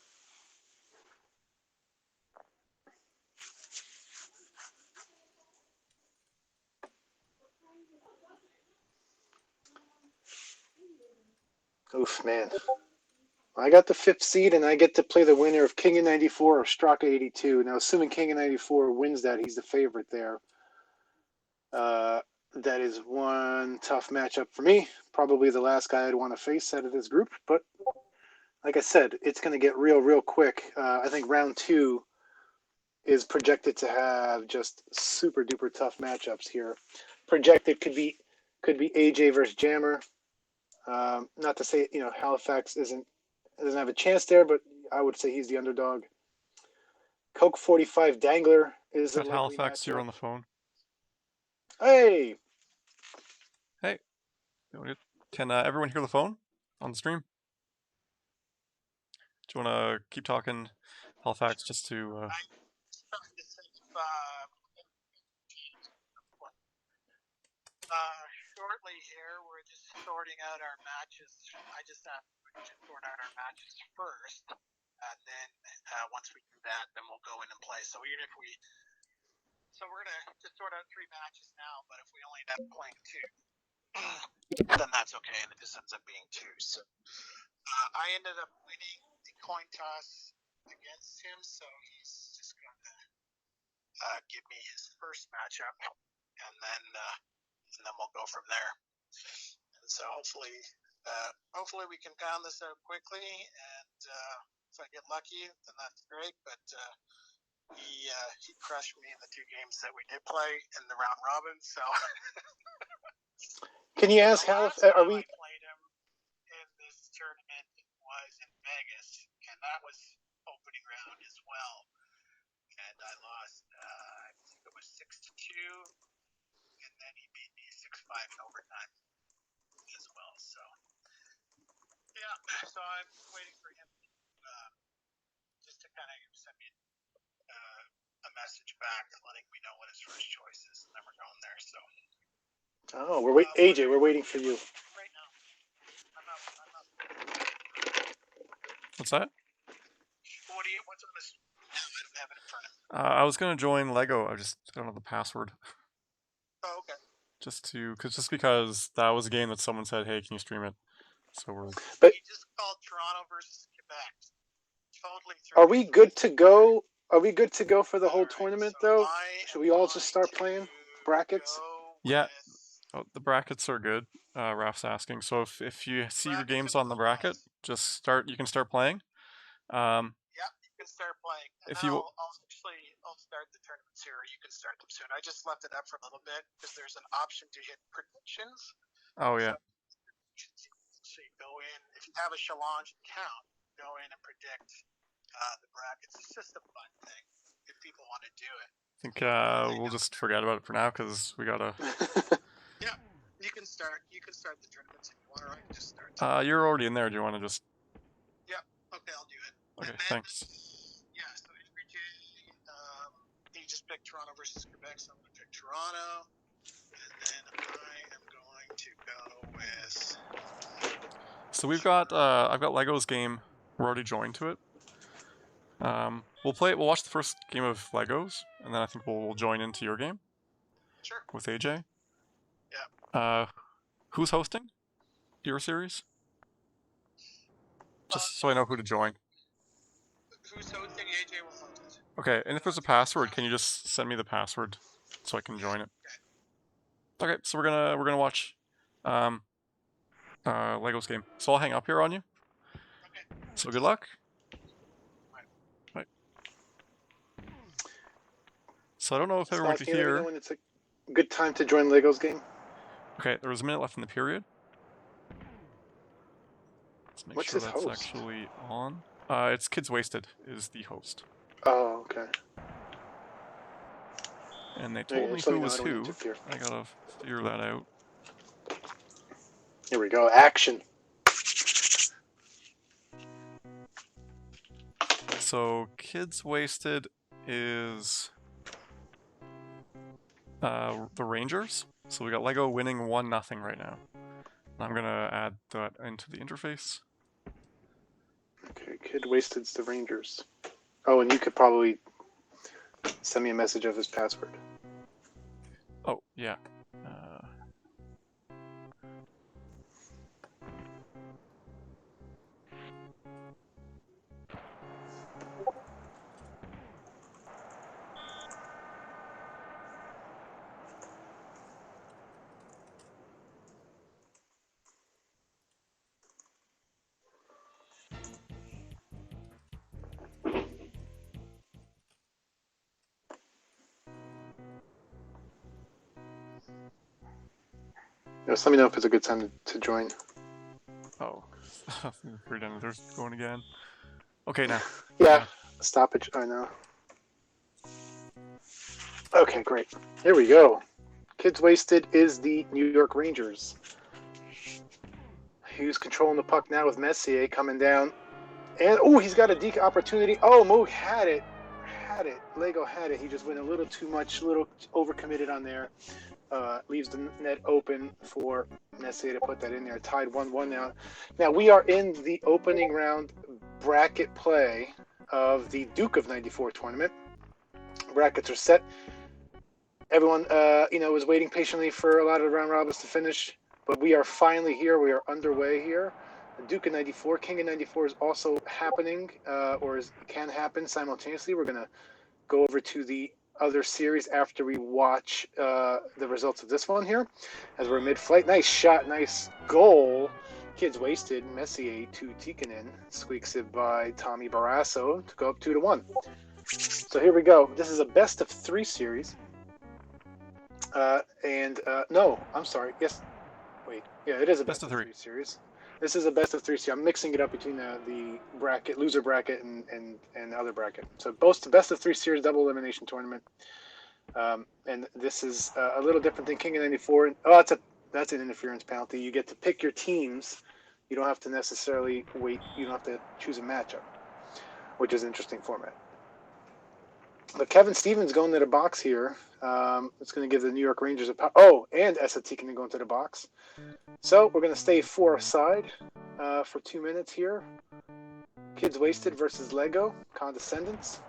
Speaker 1: Oof, man. I got the 5th seed, and I get to play the winner of King of 94 or Straka 82. Now, assuming King of 94 wins that, he's the favorite there. That is one tough matchup for me. Probably the last guy I'd want to face out of this group. But like I said, it's going to get real quick. I think round 2 is projected to have just super duper tough matchups here. Projected could be AJ versus Jammer. Not to say Halifax doesn't have a chance there, but I would say he's the underdog. Coke 45 Dangler is a
Speaker 2: Got
Speaker 1: likely
Speaker 2: Halifax here
Speaker 1: matchup.
Speaker 2: on the phone.
Speaker 1: Hey,
Speaker 2: Can everyone hear the phone on the stream? Do you want to keep talking, Halifax, just to?
Speaker 4: Shortly here, we're just sorting out our matches. I just have to sort out our matches first, and then once we do that, then we'll go in and play. So even if we're gonna just sort out 3 matches now, but if we only end up playing 2, then that's okay, and it just ends up being 2. So I ended up winning the coin toss against him, so he's just gonna give me his first matchup, and then we'll go from there. And so hopefully we can pound this out quickly, and if I get lucky, then that's great. But he crushed me in the 2 games that we did play in the round robin. So
Speaker 1: can you ask Halifax?
Speaker 4: I played him in this tournament was in Vegas, and that was opening round as well. And I lost. I think it was 6-2. And then he beat me 6-5 in overtime as well. So, yeah. So I'm waiting for him just to kind of send me a message back letting me know what his first choice is, and then we're going there. So.
Speaker 1: Oh, AJ, we're waiting for you.
Speaker 4: Right now. I'm up.
Speaker 2: What's that?
Speaker 4: What's on this? I don't have it in front of me.
Speaker 2: I was gonna join Lego. I don't know the password.
Speaker 4: Oh, okay.
Speaker 2: Just because that was a game that someone said, "Hey, can you stream it?" So we're.
Speaker 4: But he just called Toronto versus Quebec. Totally.
Speaker 1: Are we good to go? Are we good to go for the whole tournament, though? Should we all just start playing brackets?
Speaker 2: Yeah. Oh, the brackets are good. Raf's asking. So if you see your games on the bracket, just start. You can start playing.
Speaker 4: Yeah, you can start playing. And
Speaker 2: If
Speaker 4: then
Speaker 2: you-
Speaker 4: I'll start the tournaments here. You can start them soon. I just left it up for a little bit because there's an option to hit predictions.
Speaker 2: Oh yeah.
Speaker 4: So you go in, if you have a challenge account, go in and predict the brackets. It's just a fun thing if people want to do it.
Speaker 2: I think we'll just forget about it for now because we gotta.
Speaker 4: Yeah, you can start the tournaments if you want, or I can just start.
Speaker 2: You're already in there. Do you want to just?
Speaker 4: Yeah. Okay, I'll do it.
Speaker 2: Okay,
Speaker 4: And then,
Speaker 2: thanks.
Speaker 4: Yeah. So every day, you just pick Toronto versus Quebec. So I'm going to pick Toronto, and then I am going to go with.
Speaker 2: So we've got I've got Lego's game. We're already joined to it. We'll play. We'll watch the first game of Legos, and then I think we'll join into your game
Speaker 4: Sure.
Speaker 2: with AJ.
Speaker 4: Yeah.
Speaker 2: Who's hosting your series? Just so I know who to join.
Speaker 4: Who's hosting? AJ will host.
Speaker 2: Okay, and if there's a password, can you just send me the password so I can join it? Okay, so we're gonna watch Lego's game. So I'll hang up here on you.
Speaker 4: Okay.
Speaker 2: So good luck. Bye. So I don't know if everyone
Speaker 1: Stas,
Speaker 2: could
Speaker 1: can you let me know
Speaker 2: hear.
Speaker 1: when it's a good time to join Lego's game?
Speaker 2: Okay, there was a minute left in the period. Let's make
Speaker 1: What's
Speaker 2: sure
Speaker 1: his
Speaker 2: that's
Speaker 1: host?
Speaker 2: actually on. It's Kids Wasted is the host.
Speaker 1: Oh, okay.
Speaker 2: And they
Speaker 1: Okay,
Speaker 2: told me
Speaker 1: just let
Speaker 2: who
Speaker 1: me know. I
Speaker 2: was
Speaker 1: don't wanna
Speaker 2: who.
Speaker 1: interfere.
Speaker 2: I gotta figure that out.
Speaker 1: Here we go. Action.
Speaker 2: So Kids Wasted is the Rangers. So we got Lego winning 1-0 right now. I'm gonna add that into the interface.
Speaker 1: Okay, Kid Wasted's the Rangers. Oh, and you could probably send me a message of his password.
Speaker 2: Oh yeah.
Speaker 1: Just let me know if it's a good time to join.
Speaker 2: Oh, they're going again. Okay, now.
Speaker 1: Yeah, stoppage. I know. Okay, great. Here we go. Kids Wasted is the New York Rangers. He's controlling the puck now with Messier coming down. And, oh, he's got a deke opportunity. Oh, Moog had it. Lego had it. He just went a little too much, a little overcommitted on there. Leaves the net open for Messier to put that in there. Tied 1-1 now. Now, we are in the opening round bracket play of the Duke of 94 tournament. Brackets are set. Everyone, was waiting patiently for a lot of round robins to finish, but we are finally here. We are underway here. The Duke of 94, King of 94 is also happening, can happen simultaneously. We're going to go over to the other series after we watch the results of this one here, as we're mid-flight. Nice shot, nice goal. Kids Wasted, Messier to Tikkanen, squeaks it by Tommy Barrasso to go up 2-1. So here we go. This is a best of 3 series. No, I'm sorry. Yes. Wait. Yeah, it is a best of 3 series. This is a best of 3 series. I'm mixing it up between the bracket, loser bracket, and other bracket. So both the best of 3 series double elimination tournament. And this is a little different than King of 94. Oh, that's an interference penalty. You get to pick your teams. You don't have to necessarily wait. You don't have to choose a matchup, which is an interesting format. But Kevin Stevens going to the box here. It's going to give the New York Rangers and SAT can go into the box. So we're going to stay 4 aside for 2 minutes here. Kids Wasted versus Lego Condescendents.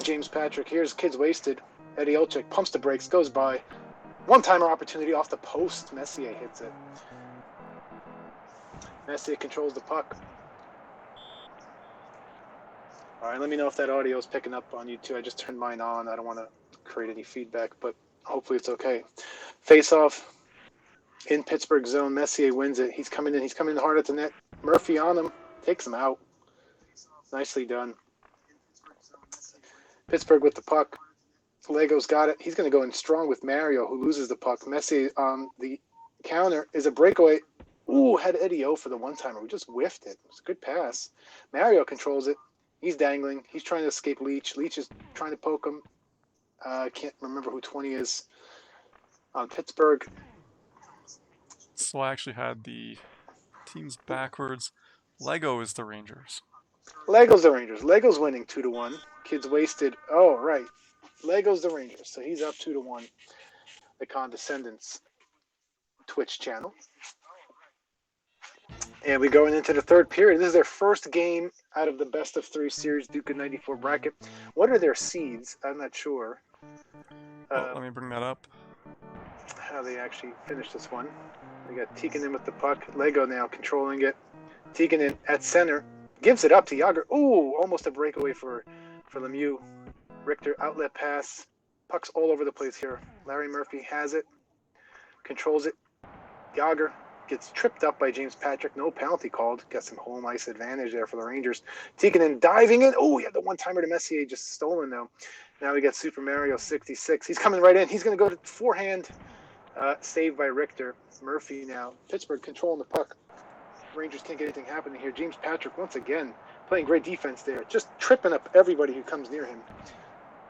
Speaker 1: James Patrick. Here's Kids Wasted. Eddie Olczyk pumps the brakes, goes by. One-timer opportunity off the post. Messier hits it. Messier controls the puck. All right, let me know if that audio is picking up on you too. I just turned mine on. I don't want to create any feedback, but hopefully it's okay. Face-off in Pittsburgh zone. Messier wins it. He's coming in hard at the net. Murphy on him. Takes him out. Nicely done. Pittsburgh with the puck. Lego's got it. He's going to go in strong with Mario, who loses the puck. Messi on the counter is a breakaway. Ooh, had Eddie O for the one-timer. We just whiffed it. It was a good pass. Mario controls it. He's dangling. He's trying to escape Leach. Leach is trying to poke him. I can't remember who 20 is on Pittsburgh.
Speaker 2: So I actually had the teams backwards. Lego is the Rangers.
Speaker 1: Lego's the Rangers. Lego's winning 2-1. Kids wasted. Oh, right. Lego's the Rangers. So he's up 2-1. The Condescendants Twitch channel. And we're going into the third period. This is their first game out of the best of 3 series Duke of 94 bracket. What are their seeds? I'm not sure.
Speaker 2: Let me bring that up.
Speaker 1: How they actually finished this one. We got Tikkanen with the puck. Lego now controlling it. Tikkanen at center. Gives it up to Yager. Ooh, almost a breakaway for Lemieux. Richter outlet pass. Puck's all over the place here. Larry Murphy has it. Controls it. Yager gets tripped up by James Patrick. No penalty called. Got some home ice advantage there for the Rangers. Tikkanen diving in. Oh, he had the one-timer to Messier just stolen though. Now we got Super Mario 66. He's coming right in. He's going to go to forehand. Saved by Richter. Murphy now. Pittsburgh controlling the puck. Rangers can't get anything happening here. James Patrick once again playing great defense there. Just tripping up everybody who comes near him.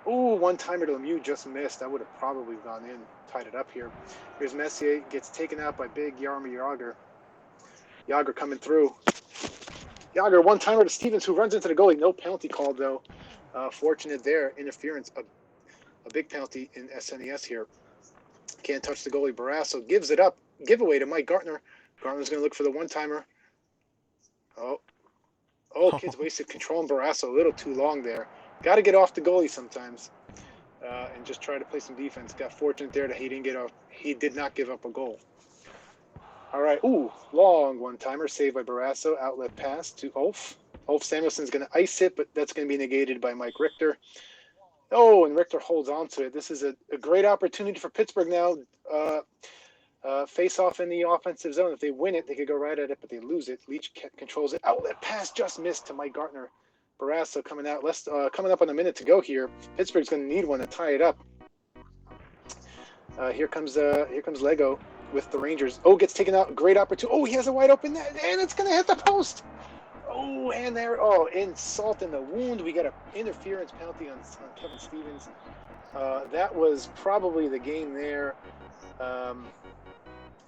Speaker 1: Ooh, one-timer to Lemieux just missed. That would have probably gone in. Tied it up here. Here's Messier. Gets taken out by big Jaromir Jagr. Jagr coming through. Jagr one-timer to Stevens, who runs into the goalie. No penalty called, though. Fortunate there. Interference. A big penalty in SNES here. Can't touch the goalie. Barrasso gives it up. Giveaway to Mike Gartner. Gartner's going to look for the one-timer. Oh, kids wasted control on Barrasso a little too long there. Got to get off the goalie sometimes and just try to play some defense. Got fortunate there that he didn't get off. He did not give up a goal. All right. Ooh, long one-timer saved by Barrasso. Outlet pass to Ulf. Ulf Samuelson's going to ice it, but that's going to be negated by Mike Richter. Oh, and Richter holds on to it. This is a great opportunity for Pittsburgh now. Face off in the offensive zone. If they win it, they could go right at it, but they lose it. Leach controls it. Outlet pass just missed to Mike Gartner. Barrasso coming out. Coming up on a minute to go here. Pittsburgh's going to need one to tie it up. Here comes Lego with the Rangers. Oh, gets taken out. Great opportunity. Oh, he has a wide open net, and it's going to hit the post. Oh, and there. Oh, insult in the wound. We got an interference penalty on Kevin Stevens. That was probably the game there.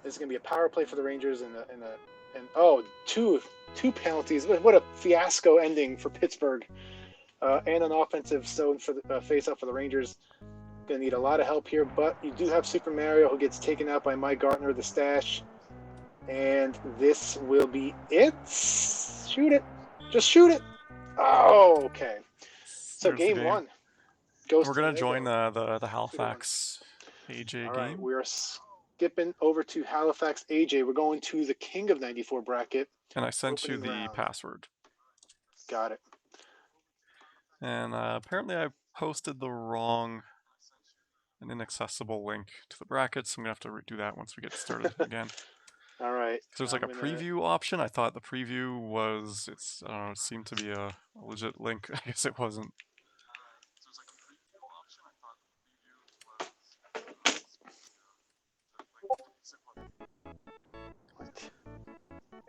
Speaker 1: This is going to be a power play for the Rangers and two penalties. What a fiasco ending for Pittsburgh. And an offensive zone for the face-off for the Rangers. Going to need a lot of help here, but you do have Super Mario who gets taken out by Mike Gartner, the stash. And this will be it. Shoot it. Just shoot it. Oh, okay. So game one goes.
Speaker 2: We're going to join the Halifax AJ
Speaker 1: All
Speaker 2: game.
Speaker 1: right, we are skipping over to Halifax AJ. We're going to the King of 94 bracket.
Speaker 2: And I sent you the
Speaker 1: round.
Speaker 2: password.
Speaker 1: Got it.
Speaker 2: And apparently I posted the wrong and inaccessible link to the bracket, so I'm going to have to redo that once we get started again.
Speaker 1: All right.
Speaker 2: So there's like a preview option. I thought the preview was, I don't know, it seemed to be a legit link. I guess it wasn't.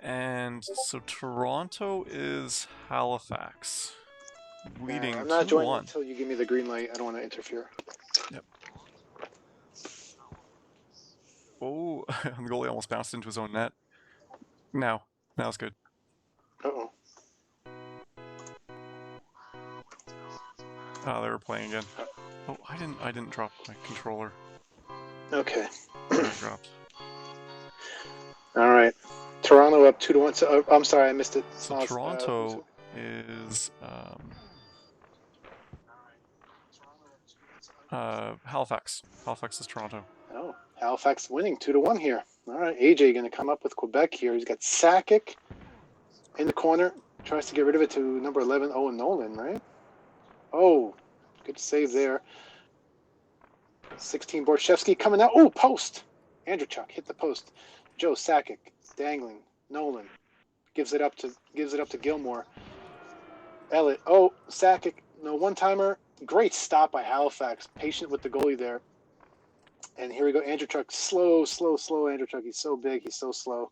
Speaker 2: And so Toronto is Halifax, leading 2-1.
Speaker 1: I'm not joining until you give me the green light. I don't want to interfere.
Speaker 2: Yep. Oh, the goalie almost bounced into his own net. Now it's good.
Speaker 1: Uh-oh.
Speaker 2: Oh, they were playing again. Oh, I didn't drop my controller.
Speaker 1: Okay.
Speaker 2: It dropped.
Speaker 1: All right. Toronto up 2-1. So, I'm sorry, I missed it.
Speaker 2: So Toronto is Halifax. Halifax is Toronto.
Speaker 1: Oh, Halifax winning 2-1 here. All right, AJ going to come up with Quebec here. He's got Sakic in the corner. Tries to get rid of it to number 11, Owen Nolan, right? Oh, good save there. 16, Borchevsky coming out. Oh, post. Andrew Chuck hit the post. Joe Sakic dangling. Nolan gives it up to Gilmore. Elliott. Oh, Sakic. No one-timer. Great stop by Halifax. Patient with the goalie there. And here we go. Andrew Chuck. Slow Andrew Chuck. He's so big. He's so slow.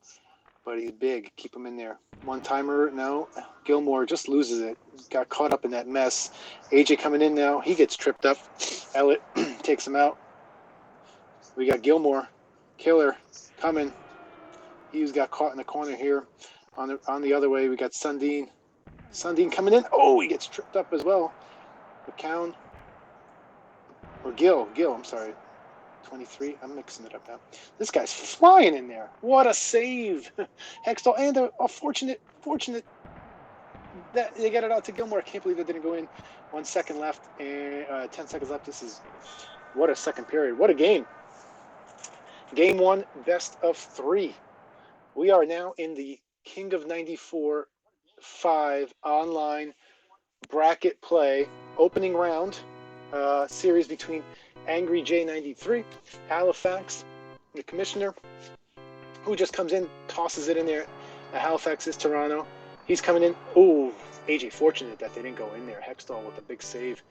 Speaker 1: But he's big. Keep him in there. One-timer. No. Gilmore just loses it. Got caught up in that mess. AJ coming in now. He gets tripped up. Elliott takes him out. We got Gilmore. Killer coming. He's got caught in the corner here. On the other way, we got Sundin. Sundin coming in. Oh, he gets tripped up as well. McCown. Or Gill, I'm sorry. 23. I'm mixing it up now. This guy's flying in there. What a save. Hextall, and a fortunate that they got it out to Gilmore. I can't believe it didn't go in. 1 second left and 10 seconds left. What a second period. What a game. Game 1, best of 3. We are now in the King of 94 5 online bracket play opening round series between Angry J93, Halifax, the commissioner, who just comes in, tosses it in there. Halifax is Toronto. He's coming in. Oh, AJ, fortunate that they didn't go in there. Hextall with a big save.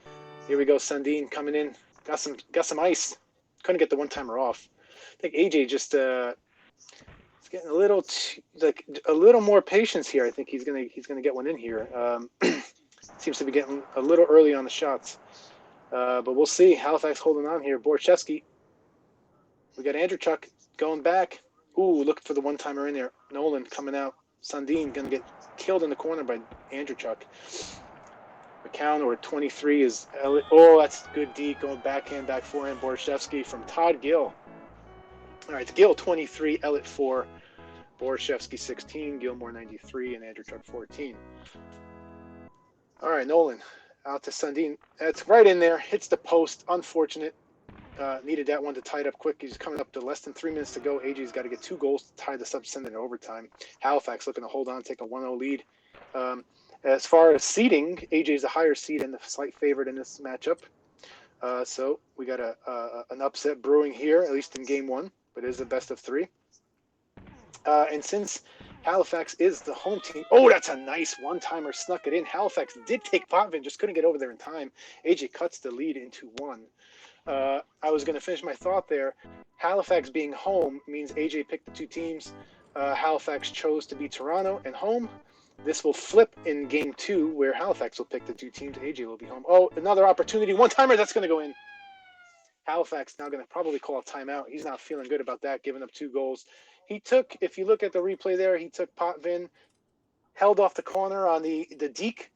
Speaker 1: Here we go. Sundin coming in. Got some ice. Couldn't get the one-timer off. I think AJ just is getting a little more patience here. I think he's gonna get one in here. Seems to be getting a little early on the shots. But we'll see. Halifax holding on here. Borchevsky. We got Andrew Chuck going back. Ooh, looking for the one-timer in there. Nolan coming out. Sundin going to get killed in the corner by Andrew Chuck. McCown, or 23, is Elliott. Oh, that's good D. Going backhand, back forehand. Borchevsky from Todd Gill. All right, it's Gill 23, Elliott 4, Borchevsky 16, Gilmore 93, and Andrew Chuck 14. All right, Nolan. Out to Sundin. That's right in there. Hits the post. Unfortunate. Needed that one to tie it up quick. He's coming up to less than 3 minutes to go. AJ's got to get 2 goals to tie this up, send it in overtime. Halifax looking to hold on, take a 1-0 lead. As far as seeding, AJ's a higher seed and the slight favorite in this matchup. So we got an upset brewing here, at least in game 1, but it is a best of 3. And since Halifax is the home team. Oh, that's a nice one-timer. Snuck it in. Halifax did take Potvin, just couldn't get over there in time. AJ cuts the lead into 1. I was going to finish my thought there. Halifax being home means AJ picked the 2 teams. Halifax chose to be Toronto and home. This will flip in game 2, where Halifax will pick the 2 teams. AJ will be home. Oh, another opportunity. One-timer. That's going to go in. Halifax now going to probably call a timeout. He's not feeling good about that, giving up 2 goals. He took, if you look at the replay there, he took Potvin, held off the corner on the deke.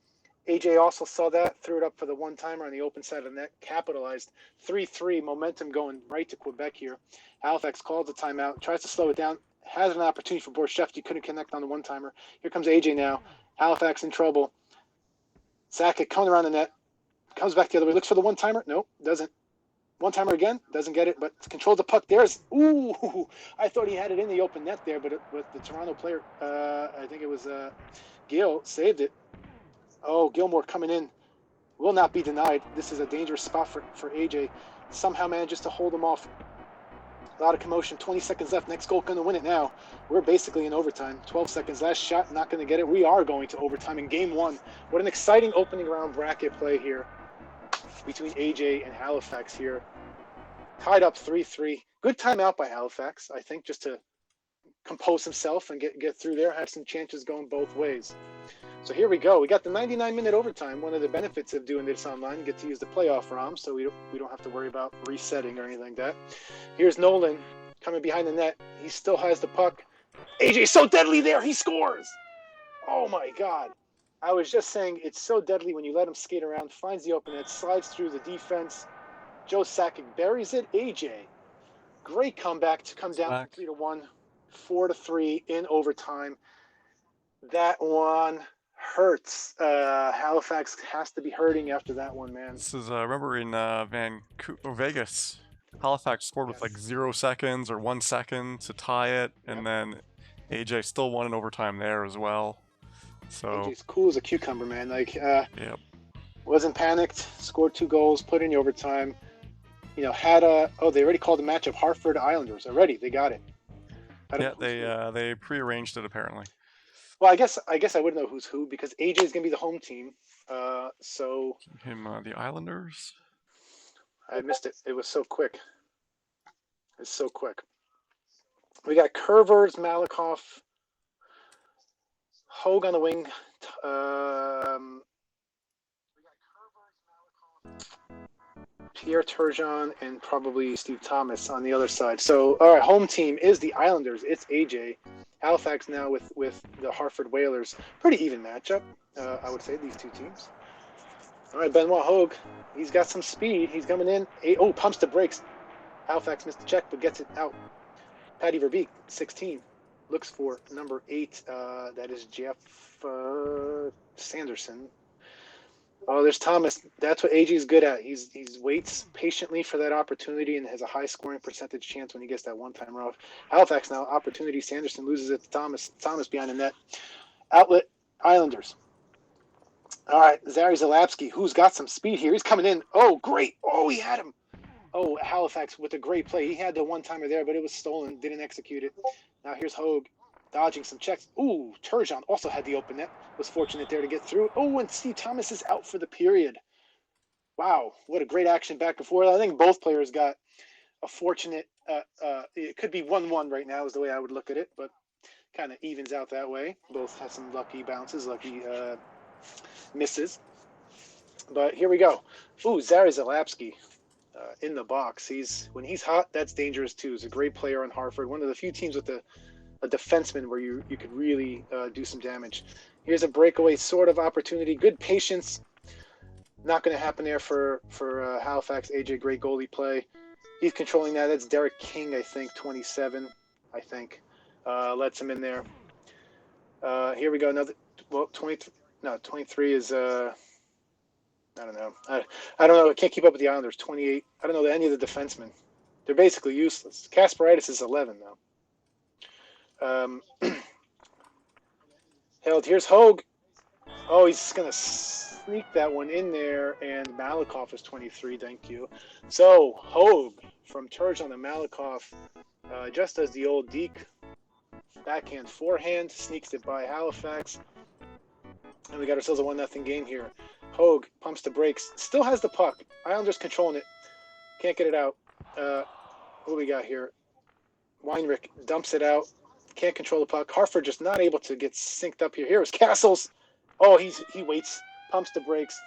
Speaker 1: AJ also saw that, threw it up for the one-timer on the open side of the net, capitalized. 3-3, momentum going right to Quebec here. Halifax calls the timeout, tries to slow it down, has an opportunity for Borchevsky, couldn't connect on the one-timer. Here comes AJ now. Halifax in trouble. Sakic coming around the net, comes back the other way, looks for the one-timer. Nope, doesn't. One-timer again, doesn't get it, but controls the puck. Ooh, I thought he had it in the open net there, but the Toronto player, I think it was Gill, saved it. Oh, Gilmore coming in, will not be denied. This is a dangerous spot for AJ. Somehow manages to hold him off. A lot of commotion, 20 seconds left. Next goal going to win it now. We're basically in overtime. 12 seconds, last shot, not going to get it. We are going to overtime in game 1. What an exciting opening round bracket play here between AJ and Halifax here. Tied up 3-3. Good timeout by Halifax, I think, just to compose himself and get through there. Had some chances going both ways. So here we go. We got the 99-minute overtime. One of the benefits of doing this online, you get to use the playoff ROM, so we don't have to worry about resetting or anything like that. Here's Nolan coming behind the net. He still has the puck. AJ so deadly there. He scores. Oh, my God. I was just saying it's so deadly when you let him skate around, finds the open net, slides through the defense. Joe Sakic buries it. AJ, great comeback to come down from 3-1, 4-3 in overtime. That one hurts. Halifax has to be hurting after that one, man.
Speaker 2: This is remember in Vegas, Halifax scored with like 0 seconds or 1 second to tie it, and then AJ still won in overtime there as well. So
Speaker 1: AJ's cool as a cucumber, man. Like,
Speaker 2: yep.
Speaker 1: Wasn't panicked. Scored 2 goals. Put in overtime. You know, had they already called the matchup Hartford Islanders already. They got it.
Speaker 2: Yeah, they prearranged it apparently.
Speaker 1: Well, I guess I wouldn't know who's who because AJ is gonna be the home team. So
Speaker 2: Give him the Islanders.
Speaker 1: I missed it. It was so quick. It's so quick. We got Curvers, Malakoff, Hogue on the wing. Pierre Turgeon and probably Steve Thomas on the other side. So, all right, home team is the Islanders. It's AJ. Halifax now with the Hartford Whalers. Pretty even matchup, I would say, these two teams. All right, Benoit Hogue. He's got some speed. He's coming in. Pumps the brakes. Halifax missed the check, but gets it out. Patty Verbeek, 16. Looks for number 8. That is Jeff Sanderson. Oh, there's Thomas. That's what AJ is good at. He's waits patiently for that opportunity and has a high scoring percentage chance when he gets that one-timer off. Halifax now, opportunity. Sanderson loses it to Thomas. Thomas behind the net. Outlet, Islanders. All right, Zary Zalapsky, who's got some speed here. He's coming in. Oh, great. Oh, he had him. Oh, Halifax with a great play. He had the one-timer there, but it was stolen. Didn't execute it. Now here's Hogue dodging some checks. Ooh, Turgeon also had the open net. Was fortunate there to get through. Oh, and Steve Thomas is out for the period. Wow, what a great action back and forth. I think both players got a fortunate. It could be 1-1 right now is the way I would look at it, but kind of evens out that way. Both have some lucky bounces, lucky misses. But here we go. Ooh, Zary Zalapsky. In the box. When he's hot, that's dangerous too. He's a great player on Hartford. One of the few teams with a defenseman where you could really do some damage. Here's a breakaway sort of opportunity. Good patience. Not going to happen there for Halifax. AJ, great goalie play. He's controlling that. That's Derek King, I think, 27. I think lets him in there. Here we go. Another. Well, 23. No, 23 is. I don't know. I don't know. I can't keep up with the Islanders. 28. I don't know any of the defensemen. They're basically useless. Kasperitis is 11, though. Held. Here's Hogue. Oh, he's going to sneak that one in there, and Malakoff is 23. Thank you. So, Hogue from Turgeon to Malakoff just does the old deke. Backhand, forehand. Sneaks it by Halifax. And we got ourselves a 1-0 game here. Hogue pumps the brakes. Still has the puck. Islanders controlling it. Can't get it out. What do we got here? Weinrich dumps it out. Can't control the puck. Hartford just not able to get synced up here. Here's Castles. Oh, he waits. Pumps the brakes.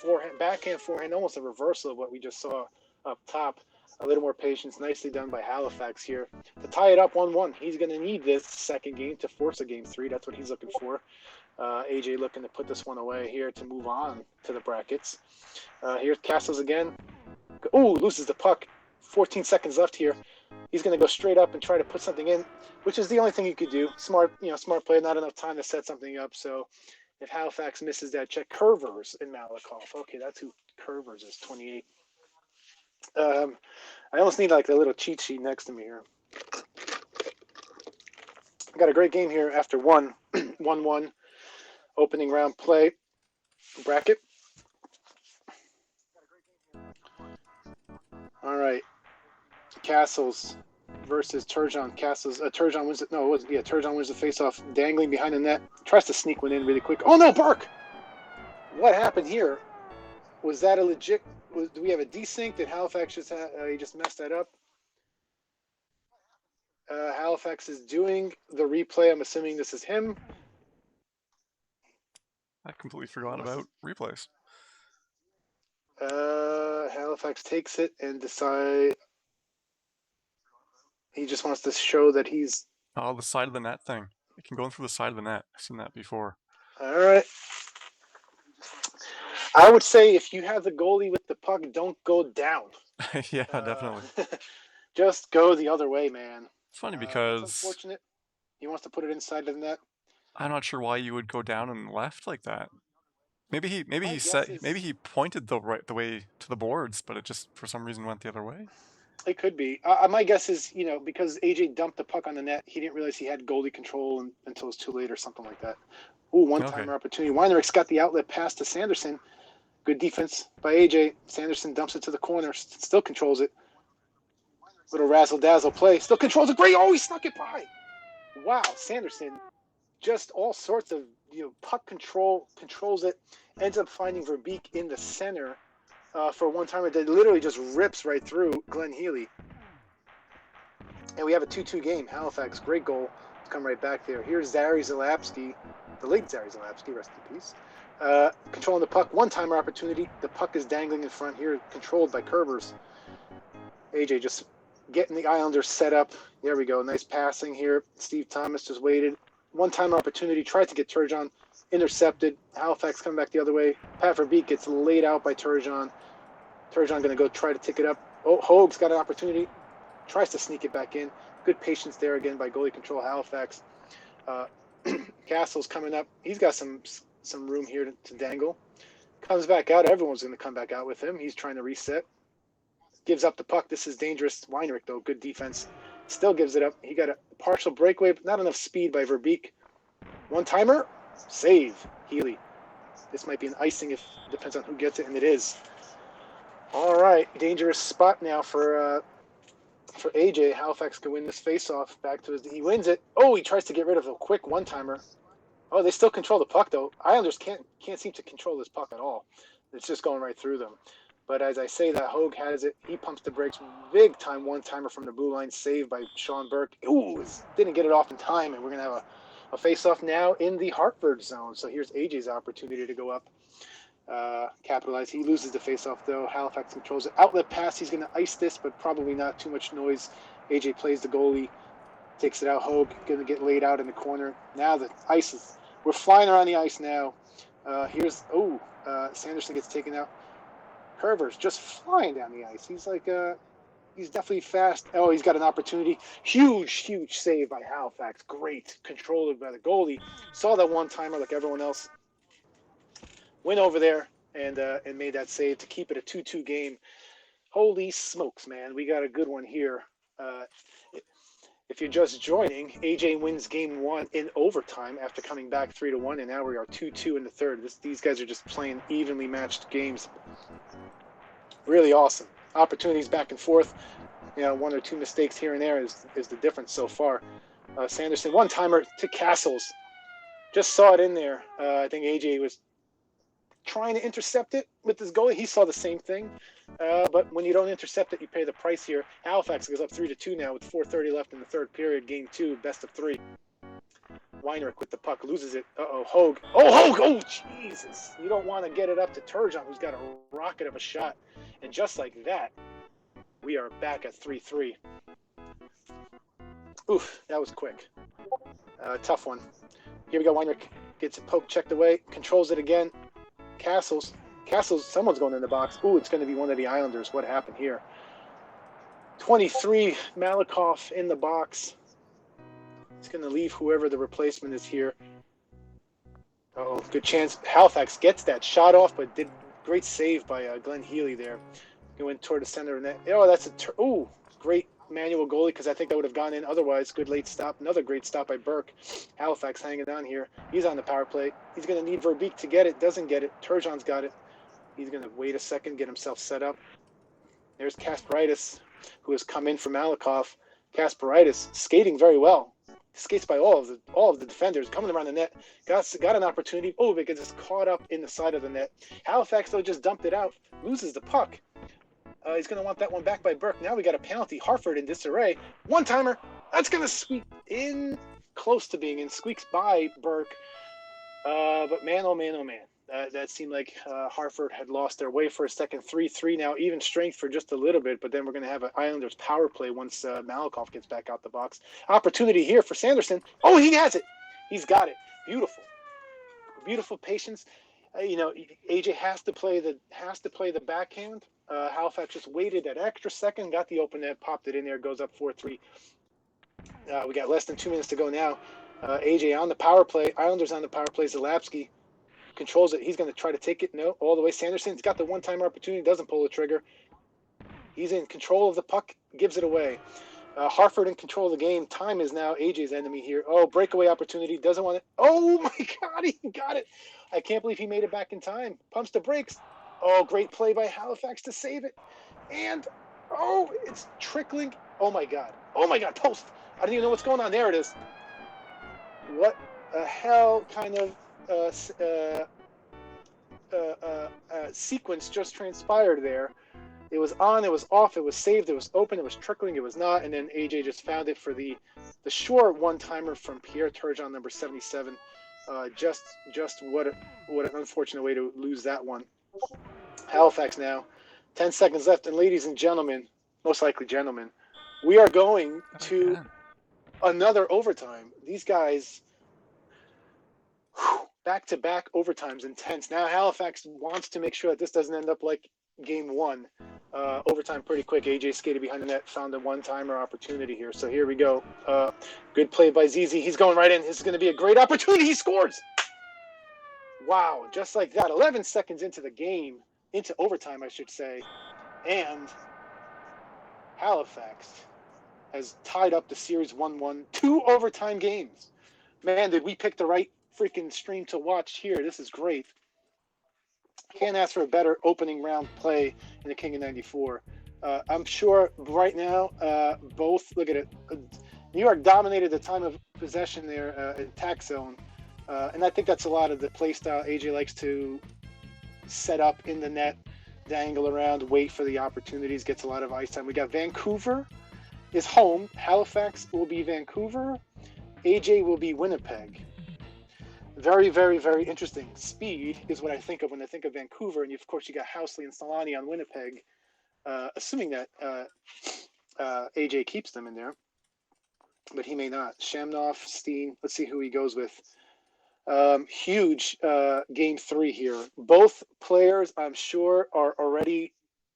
Speaker 1: Forehand, backhand, forehand. Almost a reversal of what we just saw up top. A little more patience. Nicely done by Halifax here. To tie it up 1-1. He's going to need this second game to force a game 3. That's what he's looking for. AJ looking to put this one away here to move on to the brackets. Here's Castles again. Ooh, loses the puck. 14 seconds left here. He's going to go straight up and try to put something in, which is the only thing you could do. Smart play. Not enough time to set something up. So if Halifax misses that check, Curvers in Malakoff. Okay, that's who Curvers is. 28. I almost need like a little cheat sheet next to me here. I got a great game here after 1-1. Opening round play bracket. All right. Castles versus Turgeon. Castles. Turgeon wins it. No, it wasn't. Yeah, Turgeon wins the face-off. Dangling behind the net. Tries to sneak one in really quick. Oh no, Burke! What happened here? Was that a legit? Do we have a desync? Did Halifax just he just messed that up? Halifax is doing the replay. I'm assuming this is him.
Speaker 2: I completely forgot about replays.
Speaker 1: Halifax takes it and decide he just wants to show that he's.
Speaker 2: Oh, the side of the net thing. It can go in through the side of the net. I've seen that before.
Speaker 1: All right. I would say if you have the goalie with the puck, don't go down.
Speaker 2: Yeah, definitely.
Speaker 1: Just go the other way, man.
Speaker 2: It's funny because
Speaker 1: it's unfortunate. He wants to put it inside of the net.
Speaker 2: I'm not sure why you would go down and left like that. Maybe he pointed the way to the boards, but it just for some reason went the other way.
Speaker 1: It could be. My guess is, because AJ dumped the puck on the net, he didn't realize he had goalie control until it was too late or something like that. Ooh, one-timer opportunity. Weinrich's got the outlet pass to Sanderson. Good defense by AJ. Sanderson dumps it to the corner. Still controls it. Little razzle-dazzle play. Still controls it. Great. Oh, he snuck it by. Wow, Sanderson just all sorts of puck controls it, ends up finding Verbeek in the center for a one-timer that literally just rips right through Glenn Healy. And we have a 2-2 game. Halifax, great goal to come right back there. Here's Zary Zalapski, the late Zary Zalapski, rest in peace. Controlling the puck, one-timer opportunity. The puck is dangling in front here, controlled by Curvers. AJ just getting the Islanders set up. There we go. Nice passing here. Steve Thomas just waited. One-time opportunity. Tried to get Turgeon. Intercepted. Halifax coming back the other way. Pat Verbeek gets laid out by Turgeon. Turgeon going to go try to tick it up. Oh, Hoag's got an opportunity. Tries to sneak it back in. Good patience there again by goalie control Halifax. Castle's coming up. He's got some room here to dangle. Comes back out. Everyone's going to come back out with him. He's trying to reset. Gives up the puck. This is dangerous. Weinrich, though, good defense. Still gives it up. He got a partial breakaway, but not enough speed by Verbeek. One-timer. Save. Healy. This might be an icing if depends on who gets it, and it is. All right. Dangerous spot now for AJ. Halifax can win this face-off. Back to he wins it. Oh, he tries to get rid of a quick one-timer. Oh, they still control the puck, though. Islanders can't seem to control this puck at all. It's just going right through them. But as I say that, Hoag has it. He pumps the brakes. Big time one-timer from the blue line. Saved by Sean Burke. Ooh, didn't get it off in time. And we're going to have a face-off now in the Hartford zone. So here's AJ's opportunity to go up. Capitalize. He loses the face-off, though. Halifax controls it. Outlet pass. He's going to ice this, but probably not too much noise. AJ plays the goalie. Takes it out. Hoag going to get laid out in the corner. Now the ice is... We're flying around the ice now. Sanderson gets taken out. Curvers just flying down the ice. He's like, he's definitely fast. Oh, he's got an opportunity. Huge save by Halifax. Great. Controlled by the goalie. Saw that one-timer like everyone else. Went over there and made that save to keep it a 2-2 game. Holy smokes, man. We got a good one here. If you're just joining, AJ wins game 1 in overtime after coming back 3-1, and now we are 2-2 in the third. These guys are just playing evenly matched games. Really awesome. Opportunities back and forth. One or two mistakes here and there is the difference so far. Sanderson, one-timer to Castles. Just saw it in there. I think AJ was trying to intercept it with his goalie. He saw the same thing. But when you don't intercept it, you pay the price here. Halifax goes up 3-2 now with 4:30 left in the third period. Game 2, best of 3. Weinrich with the puck, loses it. Hoag. Hoag! Oh, Jesus. You don't want to get it up to Turgeon, who's got a rocket of a shot. And just like that, we are back at 3-3. Oof, that was quick. Tough one. Here we go. Weinrich gets a poke checked away, controls it again. Castles, someone's going in the box. Ooh, it's going to be one of the Islanders. What happened here? 23, Malakoff in the box. It's going to leave whoever the replacement is here. Oh, good chance. Halifax gets that shot off, but did great save by Glenn Healy there. Going toward the center of the net. Oh, that's great manual goalie, because I think that would have gone in otherwise. Good late stop. Another great stop by Burke. Halifax hanging on here. He's on the power play. He's going to need Verbeek to get it. Doesn't get it. Turgeon's got it. He's going to wait a second, get himself set up. There's Kasparaitis, who has come in from Malakoff. Kasparaitis skating very well. Skates by all of the defenders, coming around the net. Got an opportunity. Oh, because it's caught up in the side of the net. Halifax, though, just dumped it out. Loses the puck. He's going to want that one back by Burke. Now we got a penalty. Hartford in disarray. One-timer. That's going to sweep in, close to being in. Squeaks by Burke. But man, oh man, oh man. That seemed like Hartford had lost their way for a second. 3-3 now, even strength for just a little bit. But then we're going to have an Islanders power play once Malakoff gets back out the box. Opportunity here for Sanderson. Oh, he has it. He's got it. Beautiful patience. AJ has to play the backhand. Halifax just waited that extra second, got the open net, popped it in there, goes up 4-3. We got less than 2 minutes to go now. AJ on the power play. Islanders on the power play. Zalapski controls it. He's going to try to take it. No, all the way. Sanderson's got the one-time opportunity. Doesn't pull the trigger. He's in control of the puck. Gives it away. Hartford in control of the game. Time is now AJ's enemy here. Oh, breakaway opportunity. Doesn't want it. Oh, my God. He got it. I can't believe he made it back in time. Pumps the brakes. Oh, great play by Halifax to save it. And, it's trickling. Oh, my God. Post. I don't even know what's going on. There it is. What hell kind of sequence just transpired there. It was on, it was off, it was saved, it was open, it was trickling, it was not, and then AJ just found it for the short one-timer from Pierre Turgeon, number 77. Just what an unfortunate way to lose that one. Halifax now, 10 seconds left, and ladies and gentlemen, most likely gentlemen, we are going to another overtime. These guys, back-to-back overtimes, intense. Now Halifax wants to make sure that this doesn't end up like game one. Overtime pretty quick. AJ skated behind the net, found a one-timer opportunity here. So here we go. Good play by ZZ. He's going right in. This is going to be a great opportunity. He scores. Wow, just like that. 11 seconds into the game, into overtime, I should say. And Halifax has tied up the series 1-1. 2 overtime games. Man, did we pick the right freaking stream to watch here. This is great. Can't ask for a better opening round play in the King of 94. I'm sure right now, both, look at it. New York dominated the time of possession there in attack zone. And I think that's a lot of the play style AJ likes to set up in the net, dangle around, wait for the opportunities, gets a lot of ice time. We got Vancouver is home. Halifax will be Vancouver. AJ will be Winnipeg. Very, very, very interesting. Speed is what I think of when I think of Vancouver. And of course, you got Housley and Solani on Winnipeg, assuming that AJ keeps them in there. But he may not. Shamnoff, Steen, let's see who he goes with. Huge game 3 here. Both players, I'm sure, are already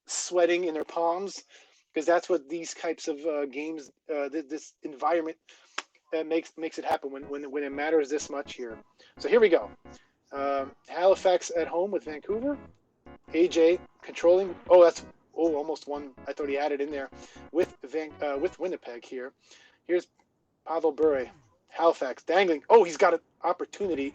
Speaker 1: sweating in their palms because that's what these types of games, this environment makes it happen when it matters this much here. So here we go. Halifax at home with Vancouver. AJ controlling. Almost one. I thought he had it in there with Winnipeg here. Here's Pavel Bure. Halifax dangling. Oh, he's got an opportunity.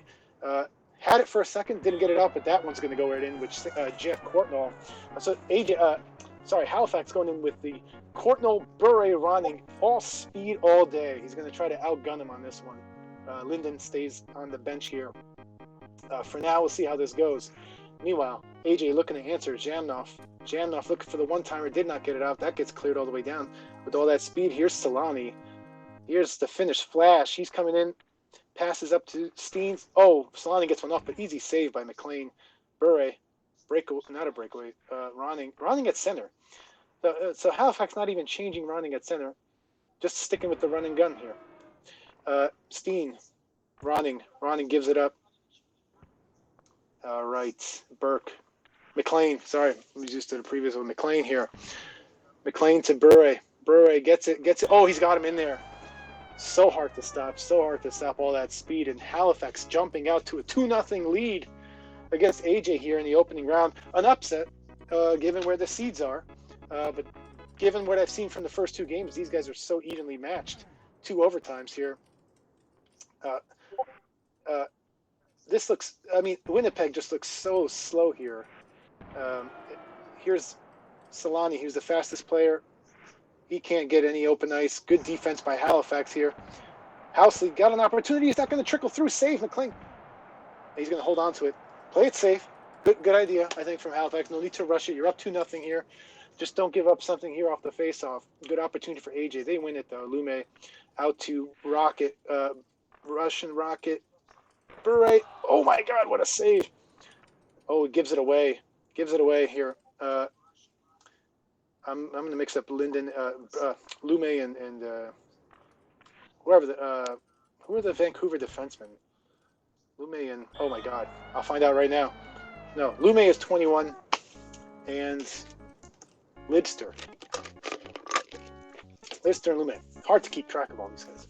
Speaker 1: Had it for a second, didn't get it out, but that one's going to go right in, which Jeff Courtnall. So Halifax going in with the Courtnall Bure running all speed all day. He's going to try to outgun him on this one. Linden stays on the bench here. For now, we'll see how this goes. Meanwhile, AJ looking to answer. Jamnoff looking for the one-timer, did not get it out. That gets cleared all the way down. With all that speed, here's Solani. Here's the finish flash. He's coming in. Passes up to Steens. Oh, Solani gets one off, but easy save by McLean. Bure. Not a breakaway. Ronning at center. So Halifax not even changing Ronning at center. Just sticking with the run and gun here. Steen. Ronning gives it up. All right. Burke. McLean. Sorry. I'm used to the previous one. McLean here. McLean to Bure. Bure gets it. Oh, he's got him in there. So hard to stop all that speed. And Halifax jumping out to a 2-0 lead against AJ here in the opening round. An upset, given where the seeds are. But given what I've seen from the first 2 games, these guys are so evenly matched. 2 overtimes here. Winnipeg just looks so slow here. Here's Solani, who's the fastest player. He can't get any open ice. Good defense by Halifax here. Housley got an opportunity. He's not going to trickle through. Save McLean. He's going to hold on to it. Play it safe. Good idea, I think, from Halifax. No need to rush it. You're up 2-0 here. Just don't give up something here off the face-off. Good opportunity for AJ. They win it, though. Lume out to Rocket. Russian Rocket. Bure. Oh, my God, what a save. Oh, it gives it away. Here. I'm going to mix up Linden, Lume, and whoever who are the Vancouver defensemen? Lume and, oh my God, I'll find out right now. No, Lume is 21, and Lidster and Lume. Hard to keep track of all these guys.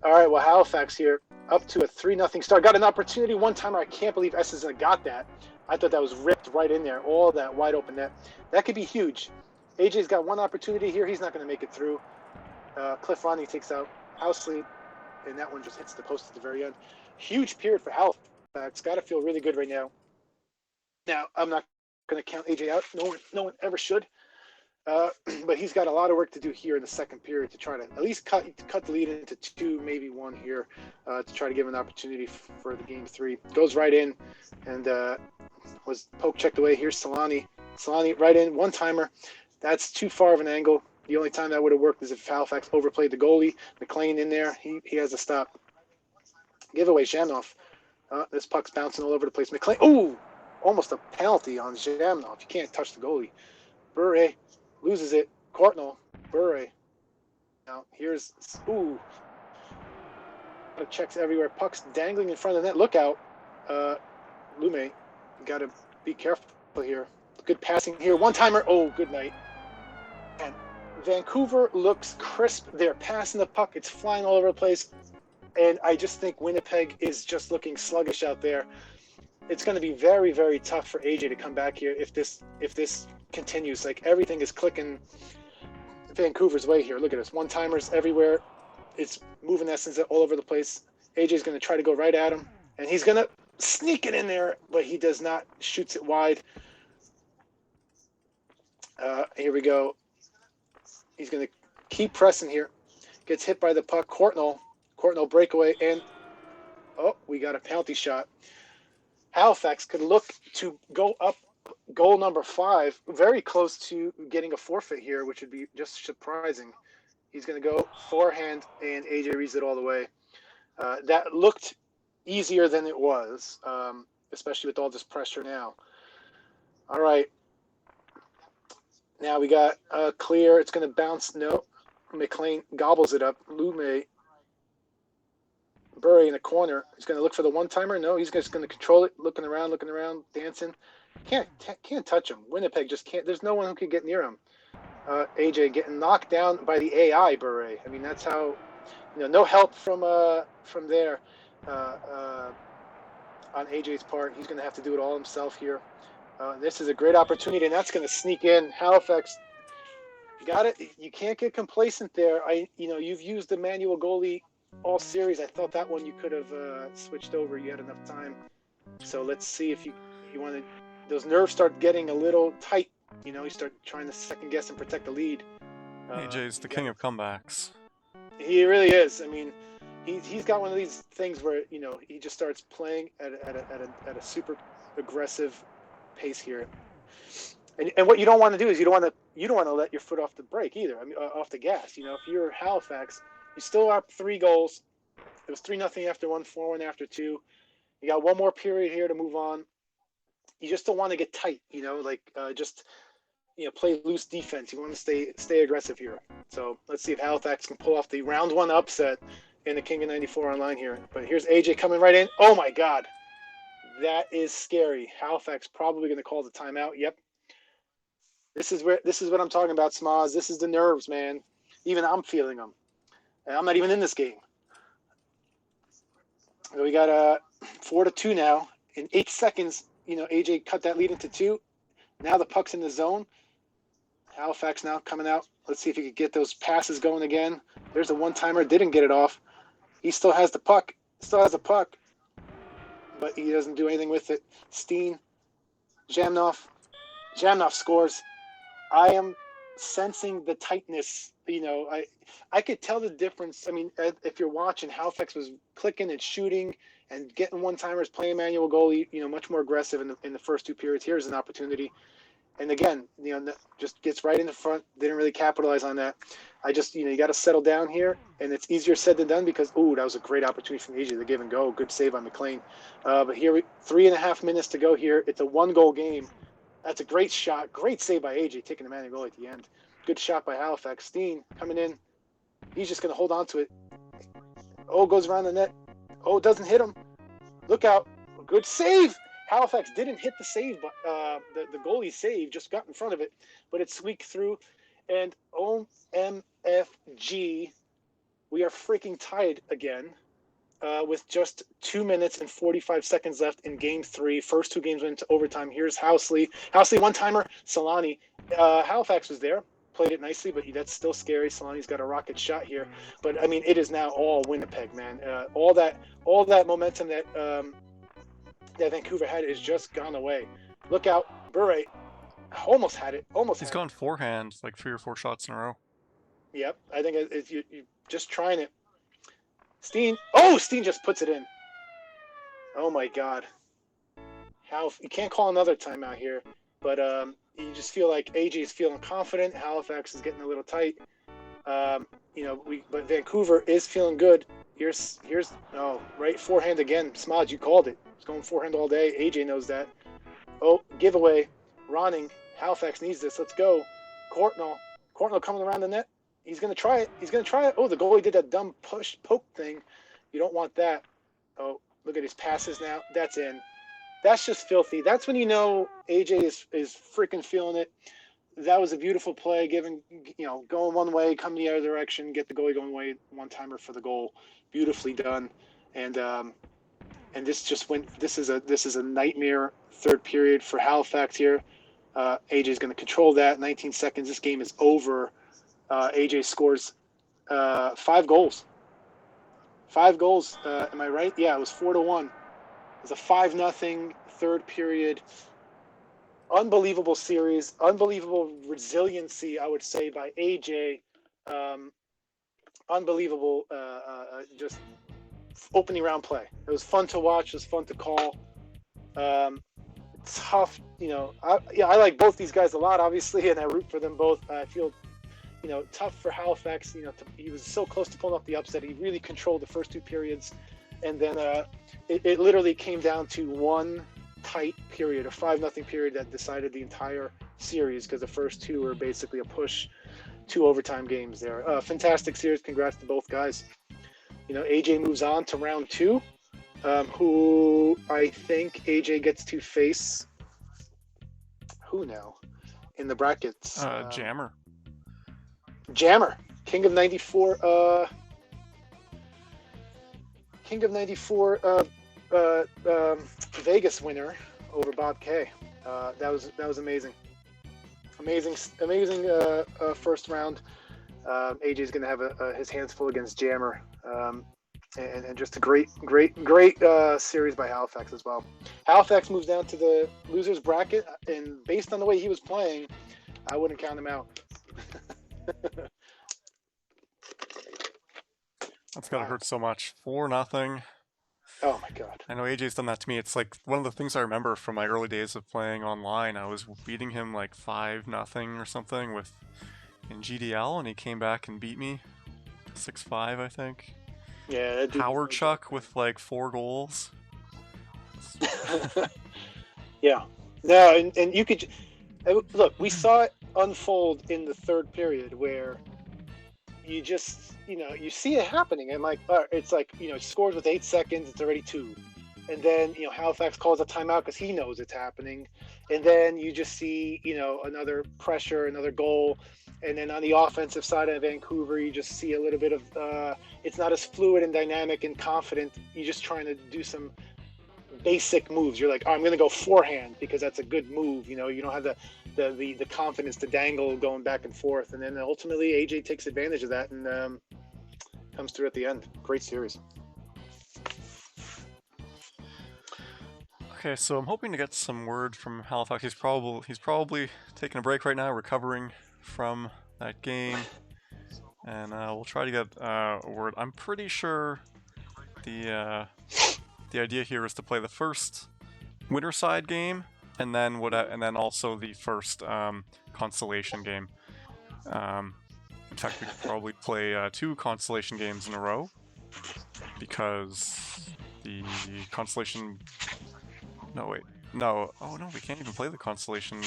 Speaker 1: All right, well, Halifax here, up to a 3-0 start. Got an opportunity one time. I can't believe Essendon got that. I thought that was ripped right in there, all that wide open net. That could be huge. AJ's got one opportunity here. He's not going to make it through. Cliff Ronning takes out Housley, and that one just hits the post at the very end. Huge period for Halifax. Got to feel really good right now. Now, I'm not going to count AJ out. No one ever should. But he's got a lot of work to do here in the second period to try to at least cut the lead into 2, maybe 1 here, to try to give an opportunity for the game 3. Goes right in, and was poke checked away. Here's Solani. Solani right in, one-timer. That's too far of an angle. The only time that would have worked is if Halifax overplayed the goalie. McLean in there. He has a stop. Giveaway, Zhamnov. This puck's bouncing all over the place. McLean. Ooh! Almost a penalty on Zhamnov. You can't touch the goalie. Bure loses it. Courtnall. Bure. Now, here's... Ooh. Checks everywhere. Puck's dangling in front of the net. Look out. Lume. You got to be careful here. Good passing here. One-timer. Oh, good night. And Vancouver looks crisp. They're passing the puck. It's flying all over the place. And I just think Winnipeg is just looking sluggish out there. It's going to be very, very tough for AJ to come back here if this continues. Like, everything is clicking Vancouver's way here. Look at this. One-timers everywhere. It's moving essence all over the place. AJ's going to try to go right at him. And he's going to sneak it in there, but he does not. Shoots it wide. Here we go. He's going to keep pressing here. Gets hit by the puck. Courtnall breakaway, and we got a penalty shot. Halifax could look to go up goal number 5, very close to getting a forfeit here, which would be just surprising. He's going to go forehand, and AJ reads it all the way. That looked easier than it was, especially with all this pressure now. All right. Now we got clear. It's going to bounce. No. McLean gobbles it up. Lume. Burry in the corner. He's going to look for the one-timer. No, he's just going to control it. Looking around, dancing. Can't touch him. Winnipeg just can't. There's no one who can get near him. AJ getting knocked down by the AI Burry. I mean, that's how. No help from there on AJ's part. He's going to have to do it all himself here. This is a great opportunity, and that's going to sneak in. Halifax got it. You can't get complacent there. You've used the manual goalie all series. I thought that one you could have switched over. You had enough time. So let's see if you want to. Those nerves start getting a little tight. You start trying to second guess and protect the lead.
Speaker 2: AJ's the king of comebacks.
Speaker 1: He really is. I mean, he's got one of these things where he just starts playing at a super aggressive pace here. And what you don't want to do is you don't want to let your foot off the brake either. I mean, off the gas. If you're Halifax, you still are up 3 goals. It was 3-0 after 1, 4-1 after 2. You got one more period here to move on. You just don't want to get tight. Play loose defense. You want to stay aggressive here. So let's see if Halifax can pull off the round 1 upset in the King of 94 online here. But here's AJ coming right in. Oh my God, that is scary. Halifax probably going to call the timeout. Yep. This is what I'm talking about, Smaz. This is the nerves, man. Even I'm feeling them. And I'm not even in this game. We got 4-2 now. In 8 seconds, AJ cut that lead into 2. Now the puck's in the zone. Halifax now coming out. Let's see if he could get those passes going again. There's a one-timer. Didn't get it off. He still has the puck. But he doesn't do anything with it. Steen. Zhamnov scores. I am sensing the tightness. I could tell the difference. I mean, if you're watching, Halifax was clicking and shooting and getting one-timers, playing manual goalie, much more aggressive in the first 2 periods. Here's an opportunity. And again, just gets right in the front. Didn't really capitalize on that. I just, you got to settle down here, and it's easier said than done because, that was a great opportunity from AJ, the give and go. Good save on McLean. But here, 3.5 minutes to go here. It's a 1-goal game. That's a great shot. Great save by AJ, taking the manual goal at the end. Good shot by Halifax. Steen coming in. He's just going to hold on to it. Goes around the net. Doesn't hit him. Look out. Good save. Halifax didn't hit the save, but the goalie's save just got in front of it, but it squeaked through. And OMFG, we are freaking tied again with just 2 minutes and 45 seconds left in Game 3. First 2 games went into overtime. Here's Housley. one-timer. Solani. Halifax was there. Played it nicely, but that's still scary. Solani's got a rocket shot here. But, I mean, it is now all Winnipeg, man. All that momentum that Vancouver had is just gone away. Look out. Bure. Almost had it. Almost
Speaker 2: He's
Speaker 1: had
Speaker 2: gone forehand like 3 or 4 shots in a row.
Speaker 1: it. Yep. I think you just trying it. Steen. Oh, Steen just puts it in. Oh my God. How you can't call another timeout here, but you just feel like AJ is feeling confident. Halifax is getting a little tight. But Vancouver is feeling good. Here's right forehand again. Smodge, you called it. It's going forehand all day. AJ knows that. Oh, giveaway. Ronning. Halifax needs this. Let's go. Courtnall coming around the net. He's gonna try it. Oh, the goalie did that dumb poke thing. You don't want that. Oh, look at his passes now. That's in. That's just filthy. That's when you know AJ is freaking feeling it. That was a beautiful play, going one way, come the other direction, get the goalie going away, one-timer for the goal. Beautifully done. And this just went. This is a nightmare third period for Halifax here. AJ is going to control that. 19 seconds. This game is over. AJ scores 5 goals. 5 goals. Am I right? Yeah, it was 4-1. It was a 5-0 third period. Unbelievable series, unbelievable resiliency, I would say, by AJ. Unbelievable, just opening round play. It was fun to watch. It was fun to call. Tough, I like both these guys a lot, obviously, and I root for them both. I feel, tough for Halifax. He was so close to pulling off the upset. He really controlled the first 2 periods, and then it literally came down to one tight period, a 5-0 period that decided the entire series, because the first 2 were basically a push, 2 overtime games there. Fantastic series. Congrats to both guys. AJ moves on to round 2, who I think AJ gets to face. Who now in the brackets?
Speaker 2: Jammer.
Speaker 1: King of 94. Vegas winner over Bob K. That was amazing. Amazing first round. AJ's going to have his hands full against Jammer, and just a great series by Halifax as well. Halifax moves down to the losers bracket, and based on the way he was playing, I wouldn't count him out.
Speaker 2: That's gotta hurt so much. 4-0.
Speaker 1: Oh my God.
Speaker 2: I know AJ's done that to me. It's like one of the things I remember from my early days of playing online. I was beating him like 5-0 or something in GDL, and he came back and beat me 6-5, I think.
Speaker 1: Yeah.
Speaker 2: Power Chuck with like 4 goals.
Speaker 1: Yeah. No, and you could look. We saw it unfold in the third period where you just you see it happening, and it's like scores with 8 seconds, it's already 2, and then Halifax calls a timeout because he knows it's happening, and then you just see another pressure, another goal, and then on the offensive side of Vancouver, you just see a little bit of it's not as fluid and dynamic and confident. You're just trying to do some basic moves. You're like, oh, I'm going to go forehand because that's a good move. You don't have the confidence to dangle going back and forth, and then ultimately AJ takes advantage of that and comes through at the end. Great series.
Speaker 2: Okay, so I'm hoping to get some word from Halifax. He's probably taking a break right now, recovering from that game, and we'll try to get a word. I'm pretty sure the idea here is to play the first winter side game, and then also the first consolation game. In fact, we could probably play 2 consolation games in a row, because the consolation. No, wait. No. Oh no, we can't even play the consolation.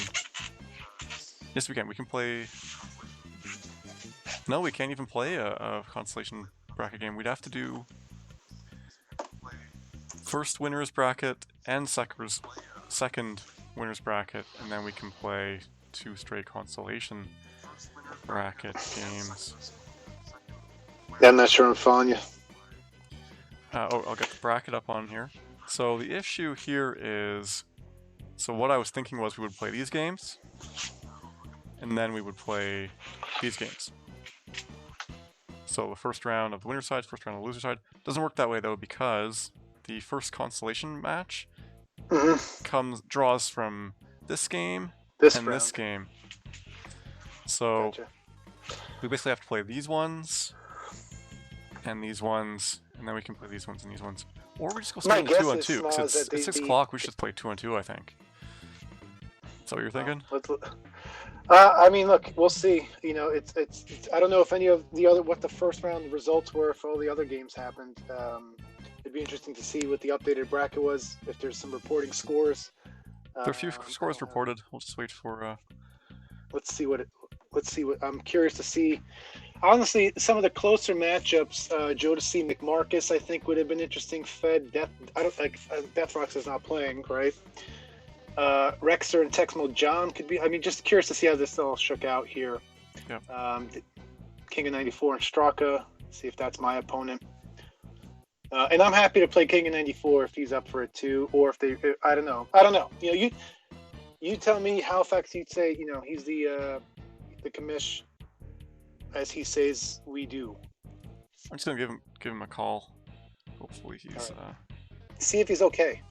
Speaker 2: Yes, we can. We can play. No, we can't even play a consolation bracket game. We'd have to do first winners bracket and second winners bracket, and then we can play 2 straight consolation bracket games.
Speaker 1: Yeah, I'm not sure I'm following you.
Speaker 2: I'll get the bracket up on here. So the issue here is, so what I was thinking was we would play these games, and then we would play these games. So the first round of the winner side, first round of the loser side. Doesn't work that way though, because the first consolation match draws from this game
Speaker 1: This
Speaker 2: and
Speaker 1: round.
Speaker 2: this game. So
Speaker 1: Gotcha.
Speaker 2: we basically have to play these ones and these ones, and then we can play these ones and these ones. Or we just go
Speaker 1: My
Speaker 2: straight into
Speaker 1: guess
Speaker 2: 2 on
Speaker 1: is
Speaker 2: 2. 'Cause
Speaker 1: Smalls
Speaker 2: it's,
Speaker 1: that
Speaker 2: it's 6
Speaker 1: the
Speaker 2: o'clock. We should play 2 on 2, I think. Is that what you're thinking?
Speaker 1: I mean, look, we'll see. You know, it's. I don't know if any of the other what the first round results were if all the other games happened. It'd be interesting to see what the updated bracket was. If there's some reporting scores.
Speaker 2: There are a few scores reported. We'll just wait for.
Speaker 1: Let's see what. I'm curious to see. Honestly, some of the closer matchups, Jodeci McMarcus, I think would have been interesting. Fed Death. I don't like Death Rocks is not playing, right? Rexer and Texmo John could be. I mean, just curious to see how this all shook out here.
Speaker 2: Yep.
Speaker 1: King of 94 and Straka. See if that's my opponent. And I'm happy to play King of 94 if he's up for it too, or if they. I don't know. You know, you tell me how Halifax. You'd say, you know, he's the commish, as he says we do.
Speaker 2: I'm just gonna give him a call. Hopefully he's.
Speaker 1: See if he's okay.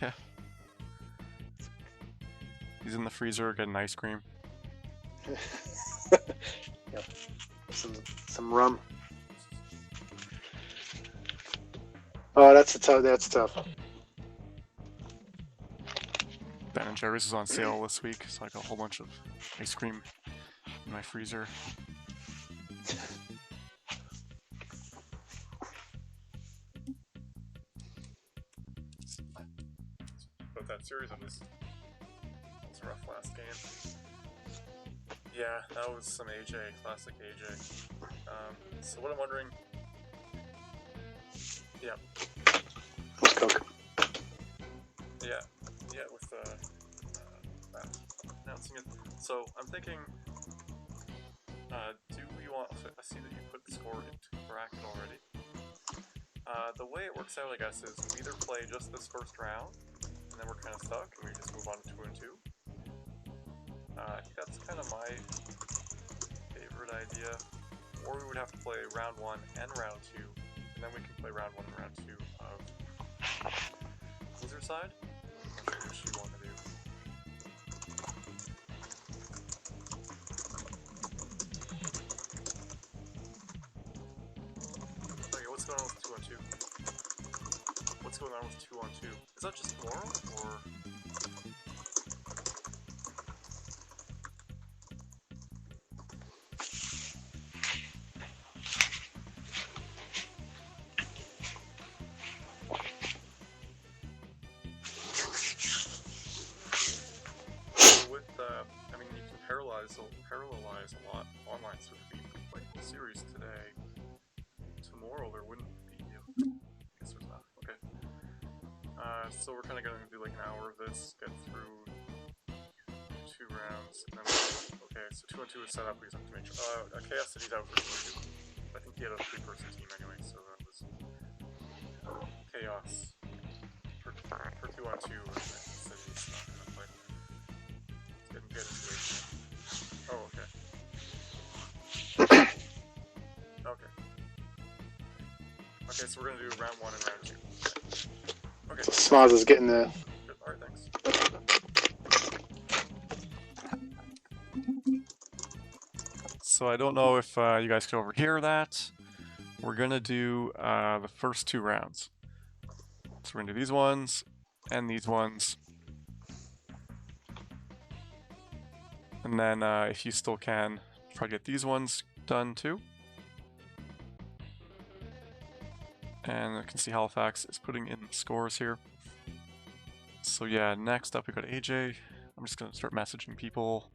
Speaker 2: Yeah. He's in the freezer getting ice cream.
Speaker 1: Yep. Some rum. Oh, that's tough.
Speaker 2: Ben and Jerry's is on sale this week, so I got a whole bunch of ice cream in my freezer. But that series of this was a rough last game. Yeah, that was some AJ, classic AJ. So what I'm wondering, yeah,
Speaker 1: Let's cook.
Speaker 2: yeah, with announcing it. So I'm thinking, do we want? I see that you put the score into bracket already. The way it works out, I guess, is we either play just this first round, and then we're kind of stuck, and we just move on to 2 and 2. I think that's kind of my favorite idea. Or we would have to play round 1 and round 2, and then we can play round 1 and round 2 of loser side. Which you want to do? Okay, what's going on with 2 on 2? What's going on with 2 on 2? Is that just tomorrow, or? I mean, you can parallelize a lot online, so if you play the series today, tomorrow there wouldn't be. I guess there's not. Okay. So we're kind of going to do like an hour of this, get through 2 rounds, and then okay. So 2 on 2 is set up. We just have to make sure. Chaos City's out for 2 on 2. I think he had a 3-person team anyway, so that was Chaos for 2 on 2. And City's not going to play. Didn't get into it. Oh, okay. Okay. Okay, so we're gonna do round 1 and round 2. Okay.
Speaker 1: Smoz is getting the.
Speaker 2: Good. Alright, thanks. So I don't know if you guys can overhear that. We're gonna do the first 2 rounds. So we're gonna do these ones and these ones. And then, if you still can, try to get these ones done too. And I can see Halifax is putting in the scores here. So yeah, next up we got AJ. I'm just gonna start messaging people.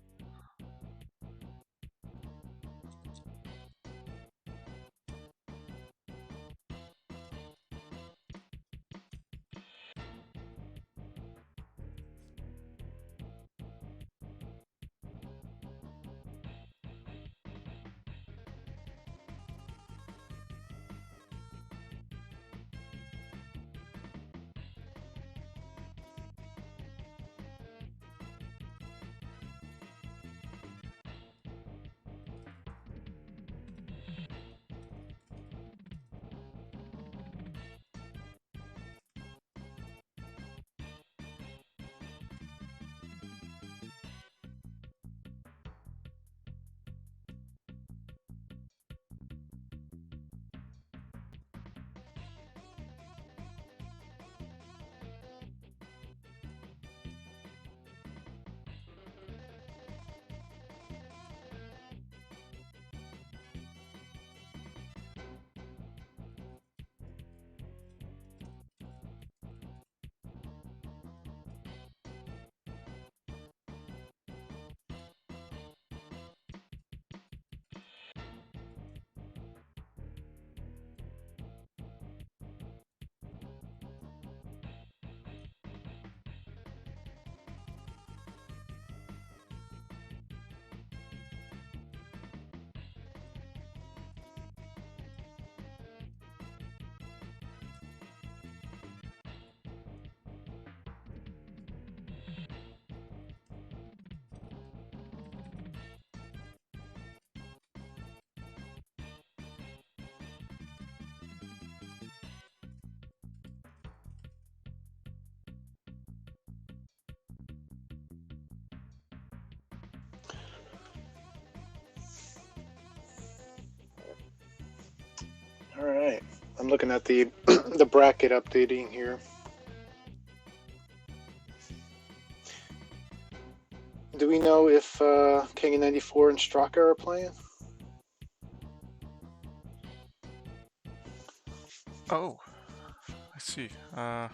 Speaker 1: All right. I'm looking at the the bracket updating here. Do we know if King94 and Straka are playing?
Speaker 2: Oh, I see. Yeah,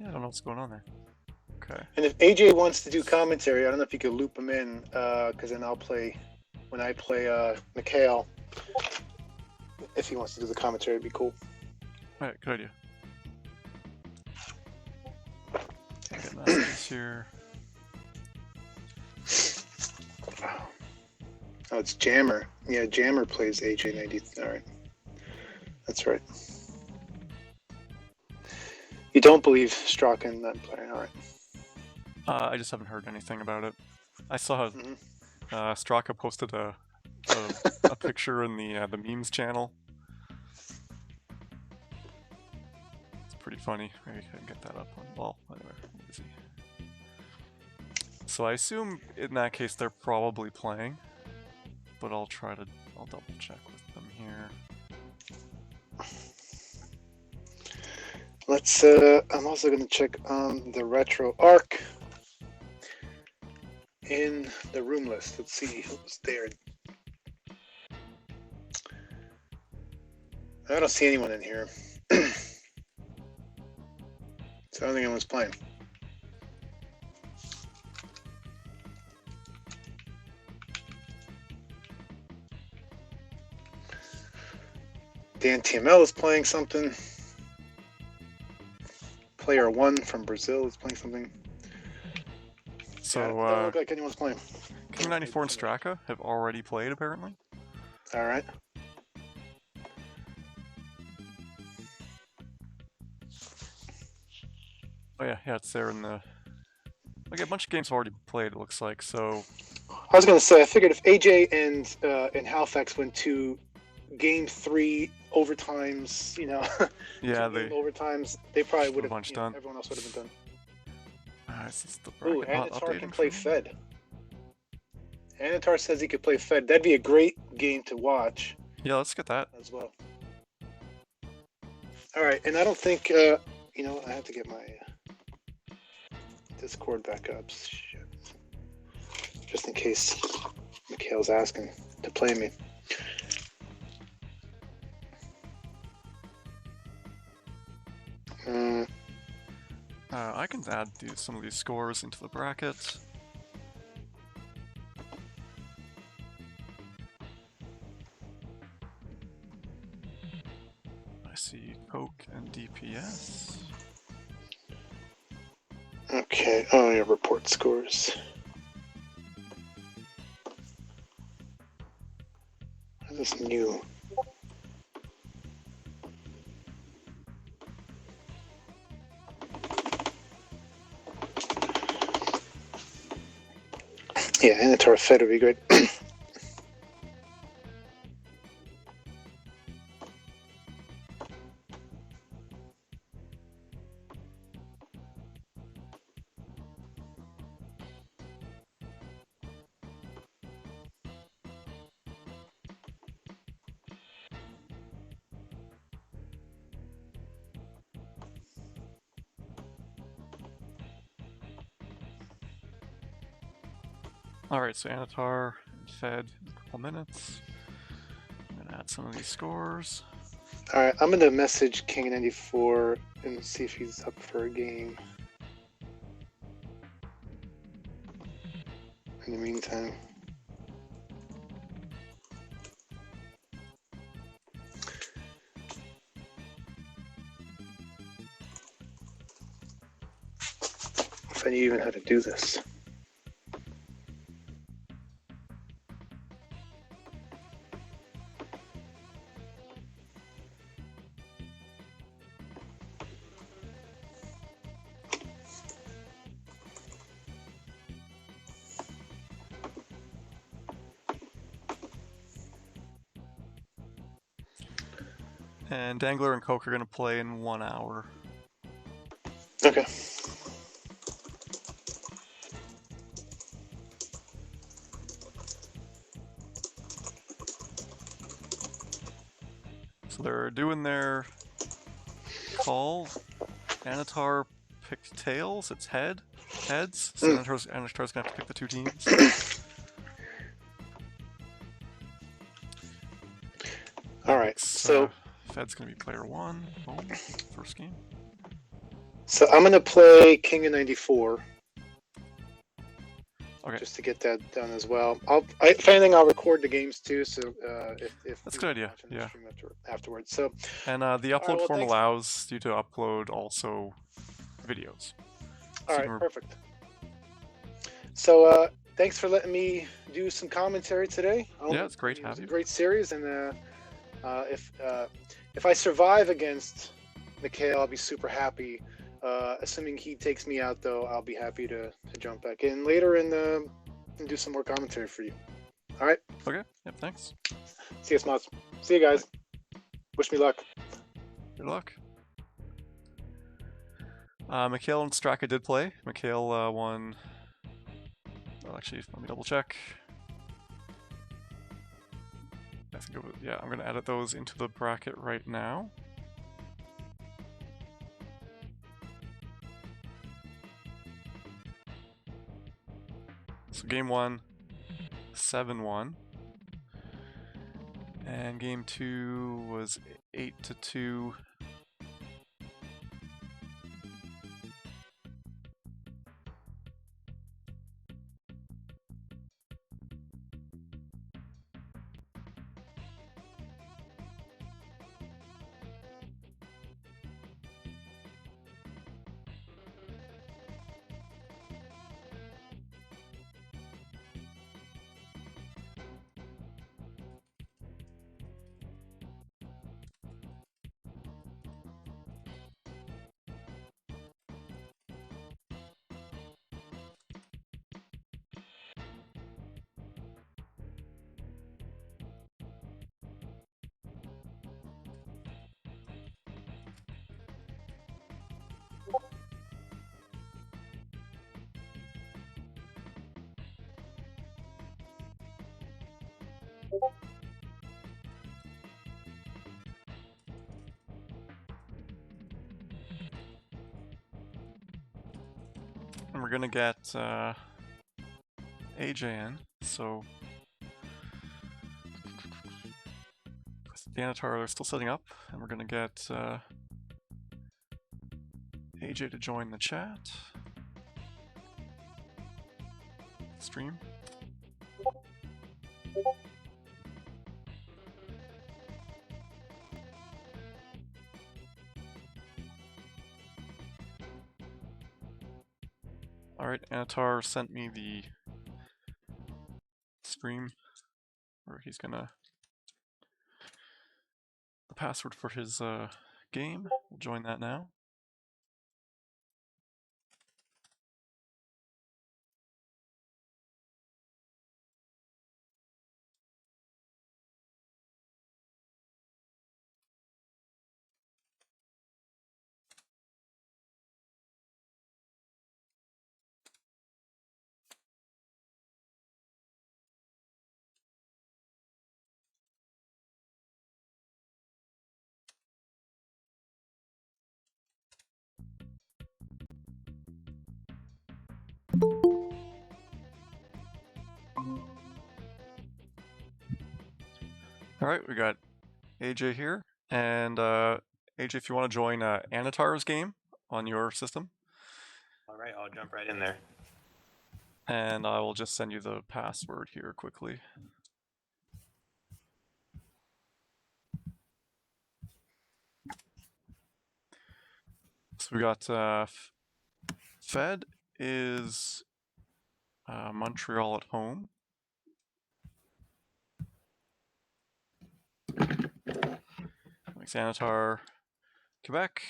Speaker 2: I don't know what's going on there. Okay.
Speaker 1: And if AJ wants to do commentary, I don't know if you could loop him in, because then I'll play when I play Mikhail. If he wants to do the commentary, it'd be cool.
Speaker 2: Alright, good idea. Get messages here.
Speaker 1: Oh, it's Jammer. Yeah, Jammer plays AJ90. All right, that's right. You don't believe Straka not playing? All right.
Speaker 2: I just haven't heard anything about it. I saw
Speaker 1: Mhm.
Speaker 2: Straka posted a picture in the memes channel. It's pretty funny. Maybe I can get that up on. Well, anyway, I'm busy. So I assume in that case they're probably playing, but I'll double check with them here.
Speaker 1: Let's. I'm also going to check on the retro arc in the room list. Let's see who's there. I don't see anyone in here, so I don't think anyone's playing. Dan TML is playing something. Player 1 from Brazil is playing something.
Speaker 2: So
Speaker 1: doesn't look like anyone's playing.
Speaker 2: King94 and Straka have already played apparently.
Speaker 1: All right.
Speaker 2: Oh yeah, it's there in the. Okay, a bunch of games have already played. It looks like so.
Speaker 1: I was gonna say, I figured if AJ and Halifax went to Game 3 overtimes,
Speaker 2: Yeah,
Speaker 1: two game
Speaker 2: they.
Speaker 1: overtimes, they probably would
Speaker 2: a
Speaker 1: have.
Speaker 2: bunch done.
Speaker 1: Everyone else would have been done.
Speaker 2: Is this the
Speaker 1: Ooh,
Speaker 2: bracket not
Speaker 1: Anatar
Speaker 2: updating
Speaker 1: can
Speaker 2: for
Speaker 1: play
Speaker 2: me?
Speaker 1: Fed. Anatar says he could play Fed. That'd be a great game to watch
Speaker 2: Yeah, let's get that.
Speaker 1: as well. All right, and I don't think I have to get my Discord back up. Shit. Just in case Mikhail's asking to play me.
Speaker 2: I can add some of these scores into the bracket. I see Poke and DPS.
Speaker 1: Okay. Oh, yeah, report scores. What is this new? Yeah, Anatar Fed would be great.
Speaker 2: Alright, so Anatar and Fed in a couple minutes. I'm gonna add some of these scores.
Speaker 1: All right, I'm gonna message King94 and see if he's up for a game. In the meantime. If I knew even how to do this.
Speaker 2: And Dangler and Coke are gonna play in 1 hour.
Speaker 1: Okay.
Speaker 2: So they're doing their call. Anatar picked tails. It's heads. So Anatar's gonna have to pick the 2 teams.
Speaker 1: All right. So
Speaker 2: Fed's gonna be player 1. Boom. First game.
Speaker 1: So I'm gonna play King of 94.
Speaker 2: Okay.
Speaker 1: Just to get that done as well. If anything, I'll record the games too. So if
Speaker 2: That's a
Speaker 1: you
Speaker 2: good idea.
Speaker 1: watch on the
Speaker 2: Yeah.
Speaker 1: stream afterwards. So
Speaker 2: And the upload
Speaker 1: well,
Speaker 2: form
Speaker 1: thanks.
Speaker 2: allows you to upload also videos.
Speaker 1: All
Speaker 2: So
Speaker 1: right, perfect. So thanks for letting me do some commentary today.
Speaker 2: Yeah, it's great to have
Speaker 1: It was
Speaker 2: you.
Speaker 1: a great series, and if I survive against Mikhail, I'll be super happy. Assuming he takes me out, though, I'll be happy to jump back in later and do some more commentary for you. All right.
Speaker 2: Okay. Yep. Thanks.
Speaker 1: See you, Smots. See you guys. Wish me luck.
Speaker 2: Good luck. Mikhail and Straka did play. Mikhail won. Well, actually, let me double check. I think it was, yeah, I'm gonna edit those into the bracket right now. So game 1, 7-1. And game 2 was 8-2. And we're gonna get AJ in, so the Anatar are still setting up, and we're gonna get AJ to join the chat. Stream. Alright, Anatar sent me the stream where he's gonna the password for his game. We'll join that now. Alright, we got AJ here, and AJ, if you want to join Anatar's game on your system.
Speaker 5: Alright, I'll jump right in there.
Speaker 2: And I will just send you the password here quickly. So we got Fed is Montreal at home. Anatar, Quebec,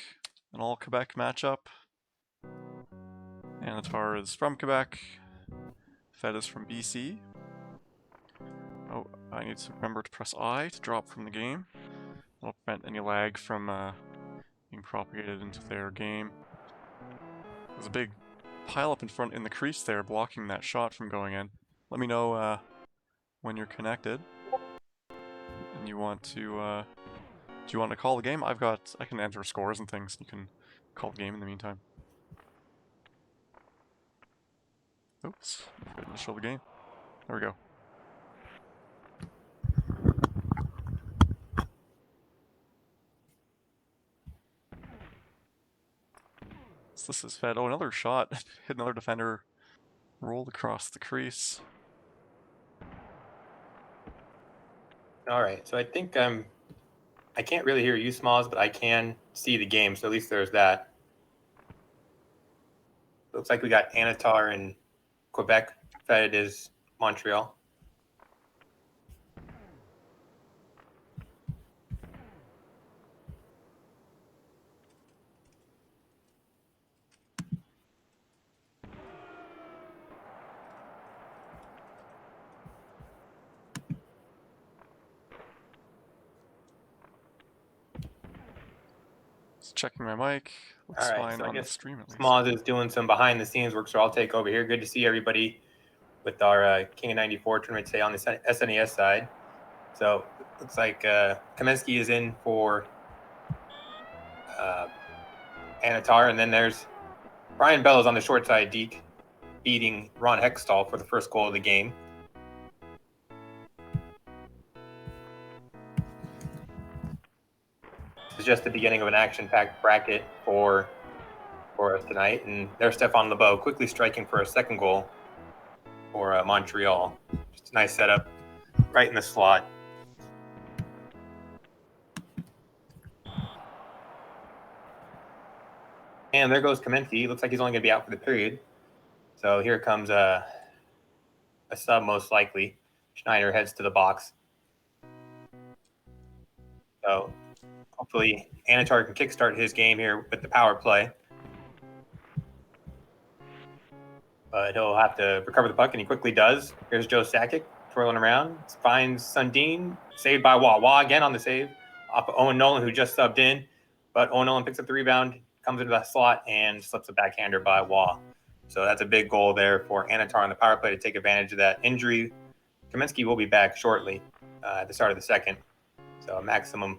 Speaker 2: an all Quebec matchup. Anatar is from Quebec. Fed is from BC. Oh, I need to remember to press I to drop from the game. That'll prevent any lag from being propagated into their game. There's a big pile up in front in the crease there blocking that shot from going in. Let me know when you're connected and you want to Do you want to call the game? I can enter scores and things. You can call the game in the meantime. Oops. Forgot to show the game. There we go. So this is fed. Oh, another shot. Hit another defender. Rolled across the crease.
Speaker 5: All right, so I think I can't really hear you, Smalls, but I can see the game, so at least there's that. Looks like we got Anatar and Quebec. Fed is Montreal.
Speaker 2: Just checking my mic. Looks
Speaker 5: All right,
Speaker 2: fine
Speaker 5: so I
Speaker 2: on the
Speaker 5: guess
Speaker 2: stream at least.
Speaker 5: Smalls is doing some behind the scenes work, so I'll take over here. Good to see everybody with our King of 94 tournament today on the SNES side. So looks like Kamensky is in for Anatar, and then there's Brian Bellows on the short side, Deke, beating Ron Hextall for the first goal of the game. This is just the beginning of an action-packed bracket for us tonight, and there's Stefan Lebeau quickly striking for a second goal for Montreal. Just a nice setup right in the slot. And there goes Kamensky. Looks like he's only going to be out for the period. So here comes a sub, most likely. Schneider heads to the box. So hopefully Anatar can kickstart his game here with the power play. But he'll have to recover the puck, and he quickly does. Here's Joe Sakic twirling around. Finds Sundin. Saved by Wawa again on the save. Off of Owen Nolan, who just subbed in. But Owen Nolan picks up the rebound, comes into that slot, and slips a backhander by Waugh. So that's a big goal there for Anatar on the power play to take advantage of that injury. Kamensky will be back shortly at the start of the second. So a maximum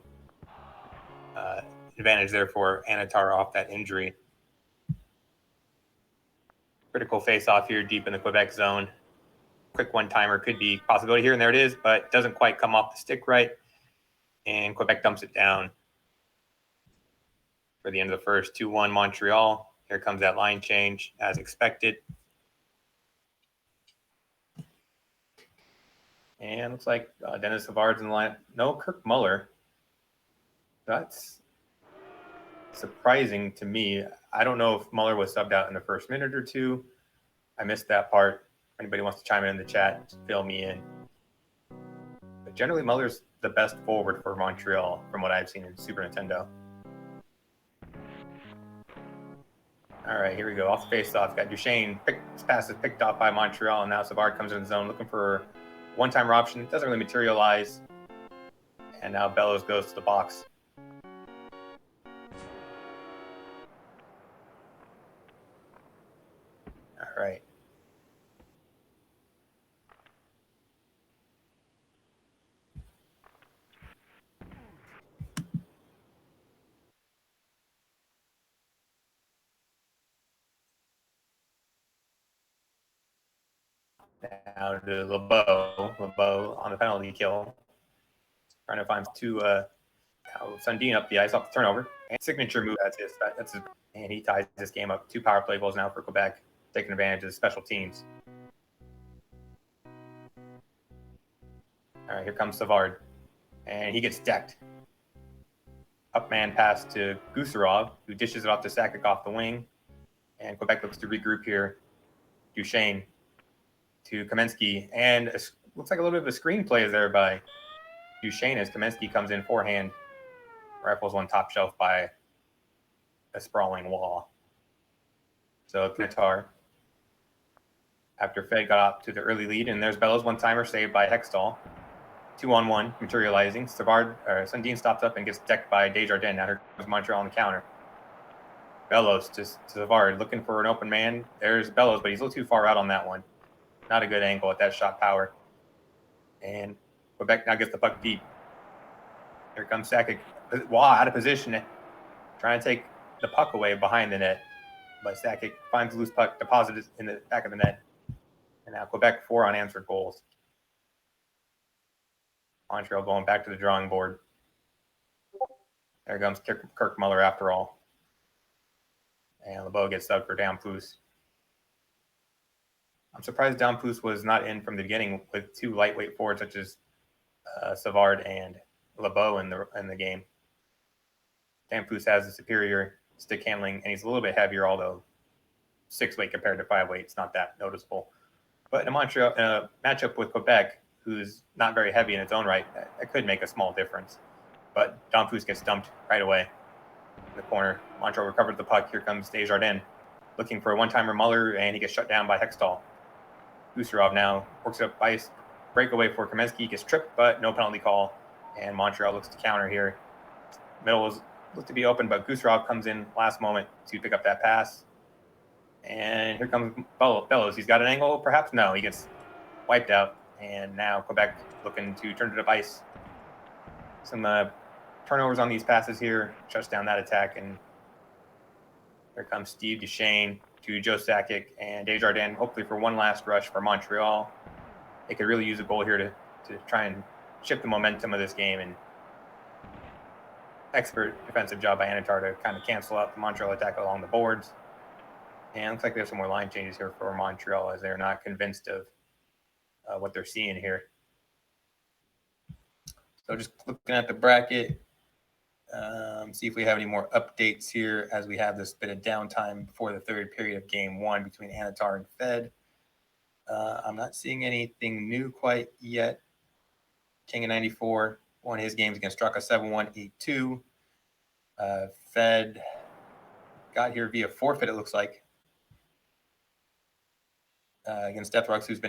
Speaker 5: advantage there for Anatar off that injury. Critical face-off here deep in the Quebec zone. Quick one-timer could be a possibility here, and there it is, but doesn't quite come off the stick right. And Quebec dumps it down for the end of the first. 2-1 Montreal. Here comes that line change as expected. And looks like Dennis Savard's in the line. No, Kirk Muller. That's surprising to me. I don't know if Muller was subbed out in the first minute or two. I missed that part. If anybody wants to chime in the chat, just fill me in. But generally, Muller's the best forward for Montreal from what I've seen in Super Nintendo. All right, here we go. Off the face-off, got Duchesne. His pass is picked off by Montreal, and now Savard comes in the zone looking for one-timer option. It doesn't really materialize. And now Bellows goes to the box. All right. Now to LeBeau. LeBeau on the penalty kill. Trying to find Sundin up the ice off the turnover. And signature move. That's his. And he ties this game up. 2 power play goals now for Quebec, taking advantage of the special teams. All right, here comes Savard. And he gets decked. Up man pass to Gusarov, who dishes it off to Sakic off the wing. And Quebec looks to regroup here. Duchesne to Kamensky. And looks like a little bit of a screenplay there by Duchesne as Kamensky comes in forehand. Rifles one top shelf by a sprawling wall. So Anatar, after Fed got up to the early lead, and there's Bellows one-timer saved by Hextall. 2-on-1 materializing. Sundin stops up and gets decked by Desjardins. Now here comes Montreal on the counter. Bellows to Savard looking for an open man. There's Bellows, but he's a little too far out on that one. Not a good angle at that shot power. And Quebec now gets the puck deep. Here comes Sakic Waugh out of position, trying to take the puck away behind the net. But Sakic finds the loose puck, deposited in the back of the net. And now Quebec 4 unanswered goals. Montreal going back to the drawing board. There comes Kirk Muller after all. And LeBeau gets subbed for Damphousse. I'm surprised Damphousse was not in from the beginning with two lightweight forwards such as Savard and LeBeau in the game. Damphousse has a superior stick handling, and he's a little bit heavier, although 6-weight compared to 5-weight, it's not that noticeable. But in a Montreal matchup with Quebec, who's not very heavy in its own right, that could make a small difference. But Damphousse gets dumped right away in the corner. Montreal recovers the puck. Here comes Desjardins looking for a one-timer Muller, and he gets shut down by Hextall. Gusarov now works up ice, breakaway for Kamensky, gets tripped, but no penalty call. And Montreal looks to counter here. Middle was looked to be open, but Gusarov comes in last moment to pick up that pass. And here comes Bellows. He's got an angle, perhaps? No, he gets wiped out. And now Quebec looking to turn it up ice. Some turnovers on these passes here, shuts down that attack. And here comes Steve Duchesne to Joe Sakic and Desjardins, hopefully for one last rush for Montreal. They could really use a goal here to try and shift the momentum of this game. And expert defensive job by Anatar to kind of cancel out the Montreal attack along the boards. And it looks like there's some more line changes here for Montreal as they're not convinced of what they're seeing here. So just looking at the bracket, see if we have any more updates here as we have this bit of downtime before the third period of game one between Anatar and Fed. I'm not seeing anything new quite yet. King of 94 won his games against Straka 7-1, 8-2. Fed got here via forfeit, it looks like, against Deathrux, who's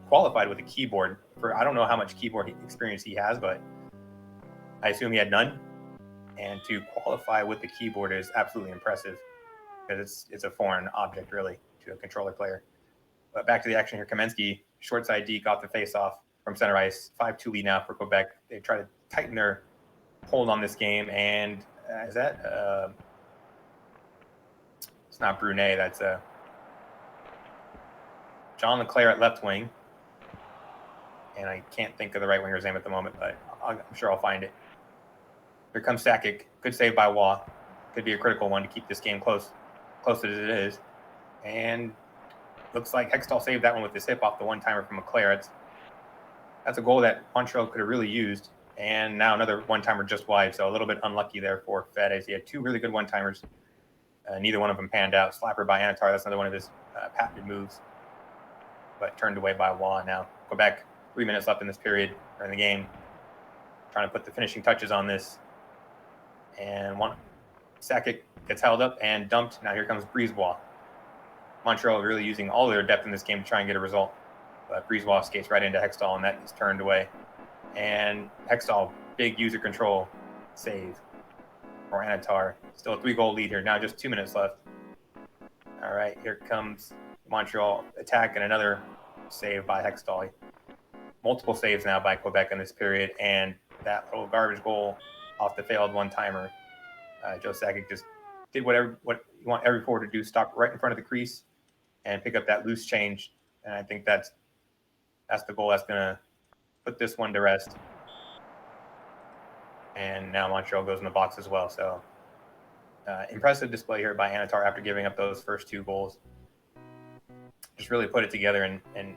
Speaker 5: qualified with a keyboard. I don't know how much keyboard experience he has, but I assume he had none. And to qualify with the keyboard is absolutely impressive because it's a foreign object, really, to a controller player. But back to the action here. Kamensky, short side D, got the face-off from center ice. 5-2 lead now for Quebec. They try to tighten their hold on this game. And is that it's not Brunet. That's John Leclerc at left wing. And I can't think of the right winger's name at the moment, but I'm sure I'll find it. Here comes Sakic. Good save by Waugh. Could be a critical one to keep this game close as it is. And looks like Hextall saved that one with his hip off the one-timer from Leclerc. That's a goal that Montreal could have really used. And now another one-timer just wide, so a little bit unlucky there for Fed as he had two really good one-timers. Neither one of them panned out. Slapper by Anatar, that's another one of his patented moves, but turned away by Waugh now. Quebec, 3 minutes left in this period, or in the game. Trying to put the finishing touches on this. And Sakic gets held up and dumped. Now here comes Brisebois. Montreal really using all their depth in this game to try and get a result. But Brisebois skates right into Hextall, and that is turned away. And Hextall, big user control save for Anatar. Still a 3-goal lead here. Now just 2 minutes left. All right, here comes Montreal attack and another save by Hextall. Multiple saves now by Quebec in this period, and that little garbage goal off the failed one-timer. Joe Sakic just did what you want every forward to do, stop right in front of the crease and pick up that loose change. And I think that's the goal that's going to put this one to rest. And now Montreal goes in the box as well. So impressive display here by Anatar after giving up those first 2 goals. Just really put it together and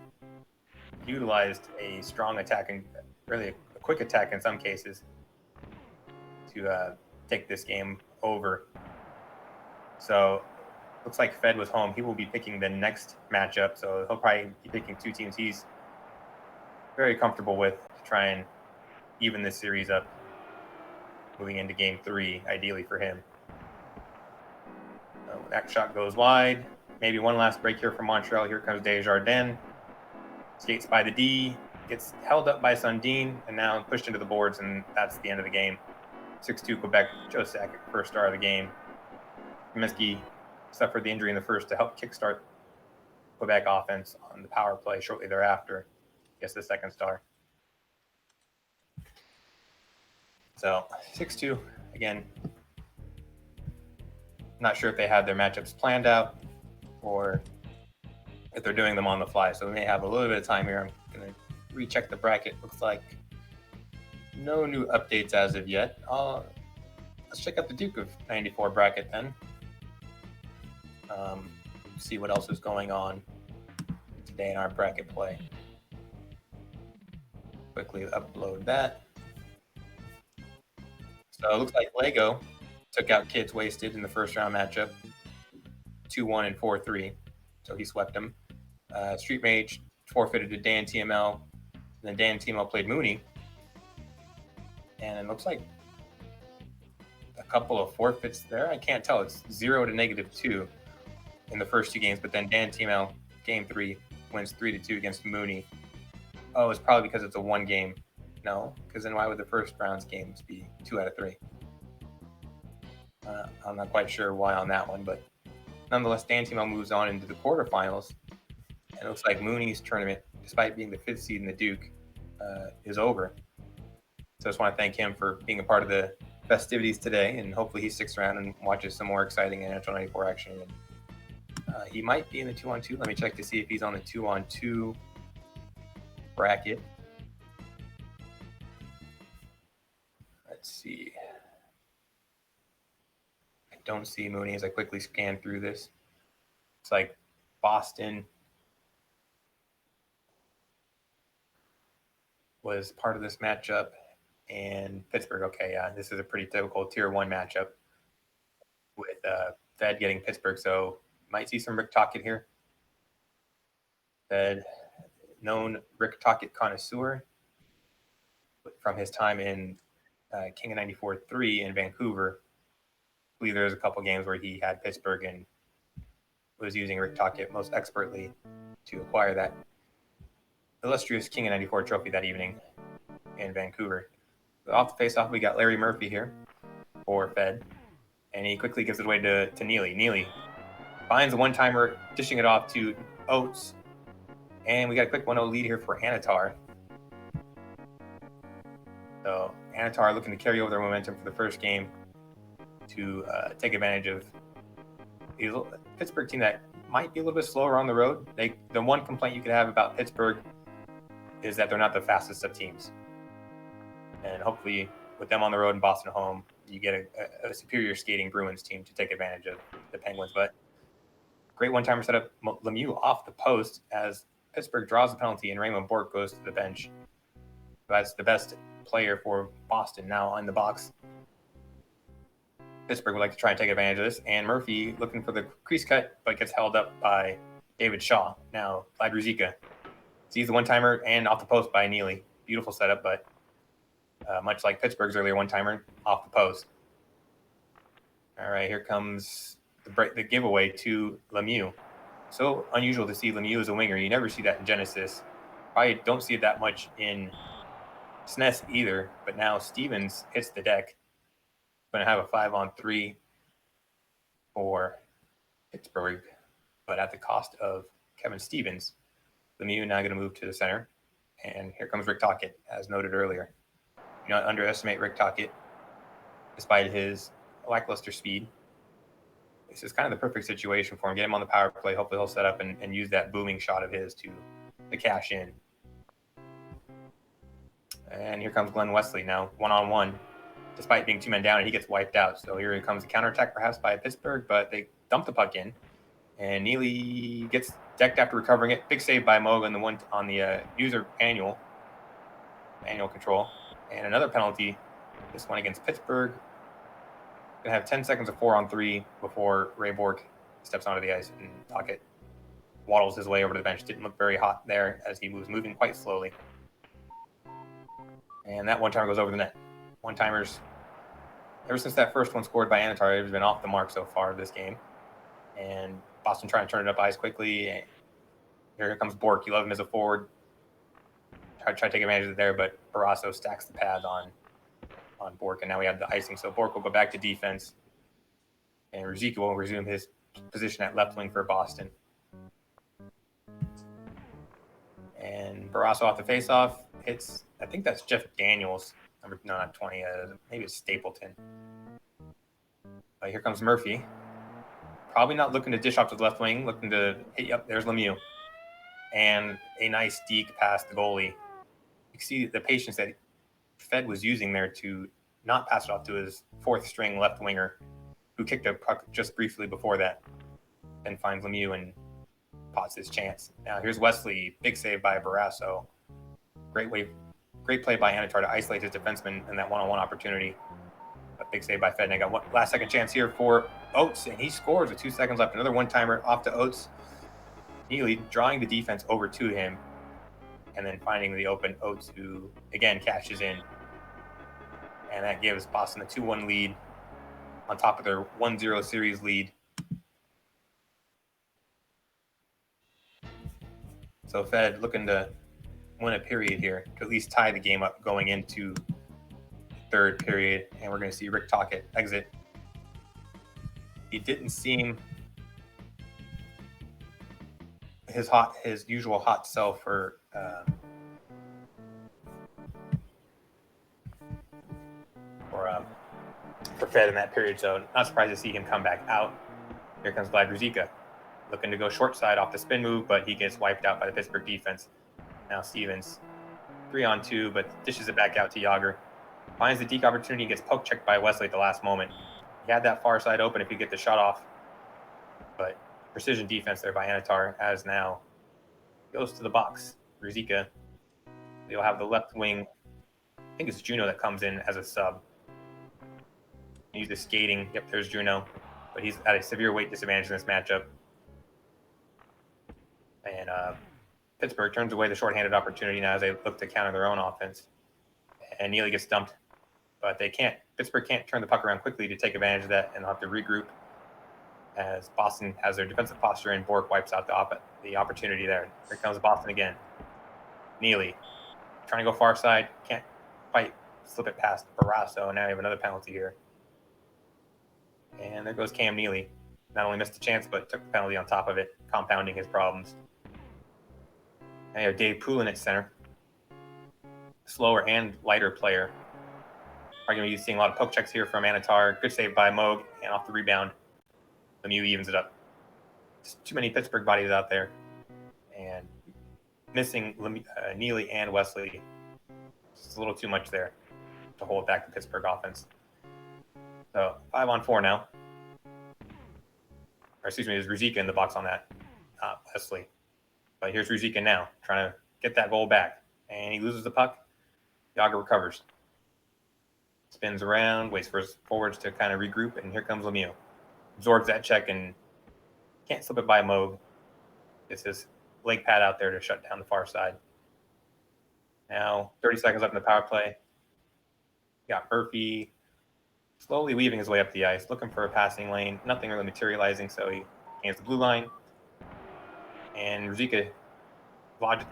Speaker 5: utilized a strong attack and really a quick attack in some cases to take this game over. So looks like Fed was home. He will be picking the next matchup. So he'll probably be picking 2 teams he's very comfortable with to try and even this series up moving into game 3, ideally for him. So that shot goes wide. Maybe one last break here from Montreal. Here comes Desjardins. Skates by the D, gets held up by Sundin, and now pushed into the boards, and that's the end of the game. 6-2 Quebec. Joe Sakic, first star of the game. Kamensky suffered the injury in the first to help kickstart Quebec offense on the power play shortly thereafter. Gets the second star. So 6-2 again. Not sure if they have their matchups planned out or if they're doing them on the fly. So we may have a little bit of time here. I'm going to recheck the bracket. Looks like no new updates as of yet. Let's check out the Duke of 94 bracket then. See what else is going on today in our bracket play. Quickly upload that. So it looks like Lego took out Kids Wasted in the first round matchup, 2-1 and 4-3. So he swept him. Street Mage forfeited to Dan TML. Then Dan TML played Mooney. And it looks like a couple of forfeits there. I can't tell. It's 0 to -2 in the first two games. But then Dan TML, game 3, wins 3-2 against Mooney. Oh, it's probably because it's a one game. No, because then why would the first round's games be 2 out of 3? I'm not quite sure why on that one, but nonetheless, Dan TML moves on into the quarterfinals. And it looks like Mooney's tournament, despite being the 5th seed in the Duke, is over. So I just want to thank him for being a part of the festivities today, and hopefully he sticks around and watches some more exciting NHL94 action. And he might be in the 2-on-2. Let me check to see if he's on the 2-on-2 bracket. Let's see. I don't see Mooney as I quickly scan through this. It's like Boston was part of this matchup, and Pittsburgh. Okay, yeah, this is a pretty typical Tier 1 matchup with Fed getting Pittsburgh, so might see some Rick Tocchet here. Fed, known Rick Tocchet connoisseur from his time in King of 94-3 in Vancouver. I believe there's a couple games where he had Pittsburgh and was using Rick Tocchet most expertly to acquire that illustrious King of 94 trophy that evening in Vancouver. But off the face-off, we got Larry Murphy here for Fed, and he quickly gives it away to Neely. Neely finds a one-timer, dishing it off to Oates, and we got a quick 1-0 lead here for Anatar. So Anatar looking to carry over their momentum for the first game to take advantage of a Pittsburgh team that might be a little bit slower on the road. The one complaint you could have about Pittsburgh is that they're not the fastest of teams. And hopefully with them on the road and Boston home, you get a superior skating Bruins team to take advantage of the Penguins. But great one-timer setup. Lemieux off the post as Pittsburgh draws the penalty and Raymond Bourque goes to the bench. That's the best player for Boston now on the box. Pittsburgh would like to try and take advantage of this. And Murphy looking for the crease cut, but gets held up by David Shaw. Now, Vlad Ruzicka sees the one-timer and off the post by Neely. Beautiful setup, but much like Pittsburgh's earlier one-timer, off the post. All right, here comes the giveaway to Lemieux. So unusual to see Lemieux as a winger. You never see that in Genesis. Probably don't see it that much in SNES either, but now Stevens hits the deck. Going to have a 5-on-3 for Pittsburgh, but at the cost of Kevin Stevens. Lemieux now going to move to the center, and here comes Rick Tocchet, as noted earlier. Do not underestimate Rick Tocchet, despite his lackluster speed. This is kind of the perfect situation for him. Get him on the power play. Hopefully he'll set up and use that booming shot of his to cash in. And here comes Glenn Wesley now, one-on-one. Despite being 2 men down, and he gets wiped out. So here comes a counterattack perhaps by Pittsburgh, but they dump the puck in. And Neely gets decked after recovering it. Big save by Mogan, the one on the user manual control. And another penalty, this one against Pittsburgh. Going to have 10 seconds of 4-on-3 before Ray Bourque steps onto the ice, and Tocchet waddles his way over to the bench. Didn't look very hot there as he was moving quite slowly. And that one-timer goes over the net. One-timers, ever since that first one scored by Anatar, has been off the mark so far this game. And Boston trying to turn it up ice quickly. And here comes Bourque. You love him as a forward. Try to take advantage of it there, but Barrasso stacks the pads on Bourque, and now we have the icing. So Bourque will go back to defense, and Ruzicka will resume his position at left wing for Boston. And Barrasso off the faceoff hits, I think that's Jeff Daniels, No, not 20. Maybe it's Stapleton. Here comes Murphy. Probably not looking to dish off to the left wing. Looking to hit. Yep, there's Lemieux. And a nice deke past the goalie. You can see the patience that Fed was using there to not pass it off to his fourth string left winger, who kicked a puck just briefly before that. Then finds Lemieux and pots his chance. Now here's Wesley. Big save by Barrasso. Great play by Anitar to isolate his defenseman in that one-on-one opportunity. A big save by Fed. And I got one last second chance here for Oates, and he scores with 2 seconds left. Another one-timer off to Oates. Neely drawing the defense over to him, and then finding the open Oates, who again cashes in. And that gives Boston a 2-1 lead on top of their 1-0 series lead. So Fed looking to win a period here to at least tie the game up going into third period. And we're going to see Rick Tocchet exit. He didn't seem his usual hot self for Fed in that period, so not surprised to see him come back out. Here comes Vlad Ruzicka, looking to go short side off the spin move, but he gets wiped out by the Pittsburgh defense. Now Stevens, 3-on-2, but dishes it back out to Yager. Finds the deke opportunity, gets poke checked by Wesley at the last moment. He had that far side open if he get the shot off, but precision defense there by Anitar, as now goes to the box. Ruzicka, they'll have the left wing. I think it's Juno that comes in as a sub. He's just skating. Yep, there's Juno. But he's at a severe weight disadvantage in this matchup. And Pittsburgh turns away the shorthanded opportunity now as they look to counter their own offense. And Neely gets dumped. But they can't. Pittsburgh can't turn the puck around quickly to take advantage of that, and they'll have to regroup as Boston has their defensive posture and Bork wipes out the opportunity there. Here comes Boston again. Neely trying to go far side. Can't quite slip it past Barrasso. Now we have another penalty here. And there goes Cam Neely. Not only missed the chance, but took the penalty on top of it, compounding his problems. And you have Dave Poulin at center. Slower and lighter player. Are going to be seeing a lot of poke checks here from Anitar. Good save by Moog, and off the rebound, Lemieux evens it up. Just too many Pittsburgh bodies out there. And missing Neely and Wesley. Just a little too much there to hold back the Pittsburgh offense. So 5-on-4 now. Or excuse me, there's Ruzicka in the box on that, not Wesley. But here's Ruzicka now, trying to get that goal back. And he loses the puck. Yager recovers. Spins around, waits for his forwards to kind of regroup, and here comes Lemieux. Absorbs that check and can't slip it by Moog. It's his leg pad out there to shut down the far side. Now, 30 seconds left in the power play. Got Murphy slowly weaving his way up the ice, looking for a passing lane. Nothing really materializing, so he gains the blue line. And Ruzicka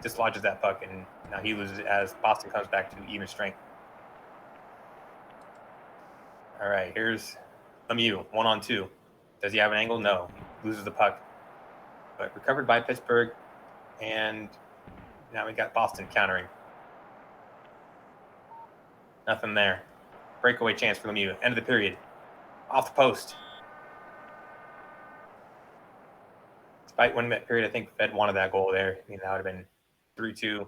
Speaker 5: dislodges that puck, and now he loses it as Boston comes back to even strength. All right, here's Lemieux, 1-on-2. Does he have an angle? No. He loses the puck. But recovered by Pittsburgh, and now we got Boston countering. Nothing there. Breakaway chance for Lemieux. End of the period. Off the post. Despite winning that period, I think Fed wanted that goal there. I mean, that would have been 3-2.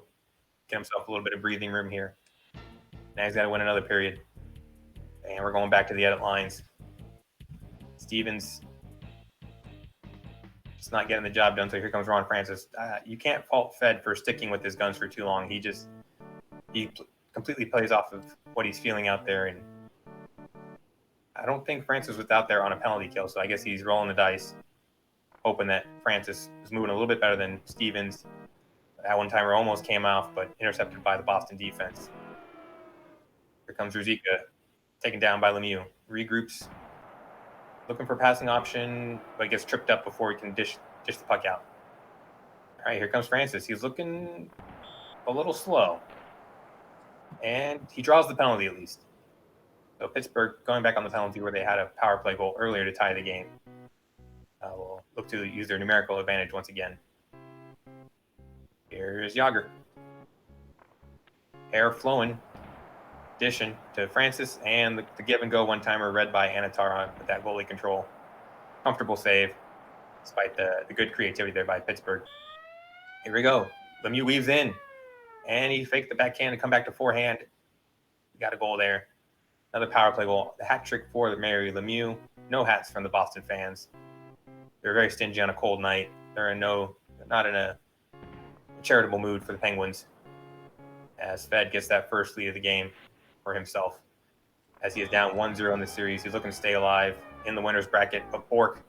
Speaker 5: Get himself a little bit of breathing room here. Now he's got to win another period. And we're going back to the edit lines. Stevens just not getting the job done, so here comes Ron Francis. You can't fault Fed for sticking with his guns for too long. He completely plays off of what he's feeling out there, and I don't think Francis was out there on a penalty kill, so I guess he's rolling the dice, hoping that Francis is moving a little bit better than Stevens. That one-timer almost came off, but intercepted by the Boston defense. Here comes Ruzicka, taken down by Lemieux. Regroups, looking for a passing option, but gets tripped up before he can dish the puck out. All right, here comes Francis. He's looking a little slow. And he draws the penalty at least. So Pittsburgh going back on the penalty where they had a power play goal earlier to tie the game. Will look to use their numerical advantage once again. Here's Yager. Hair flowing. Dishing to Francis, and the give and go one-timer read by Anatar with that goalie control. Comfortable save, despite the good creativity there by Pittsburgh. Here we go. Lemieux weaves in, and he faked the backhand to come back to forehand. We got a goal there. Another power play goal. The hat trick for the Mary Lemieux. No hats from the Boston fans. They're very stingy on a cold night. They're not in a charitable mood for the Penguins. As Fed gets that first lead of the game for himself. As he is down 1-0 in the series, he's looking to stay alive in the winner's bracket. But Bork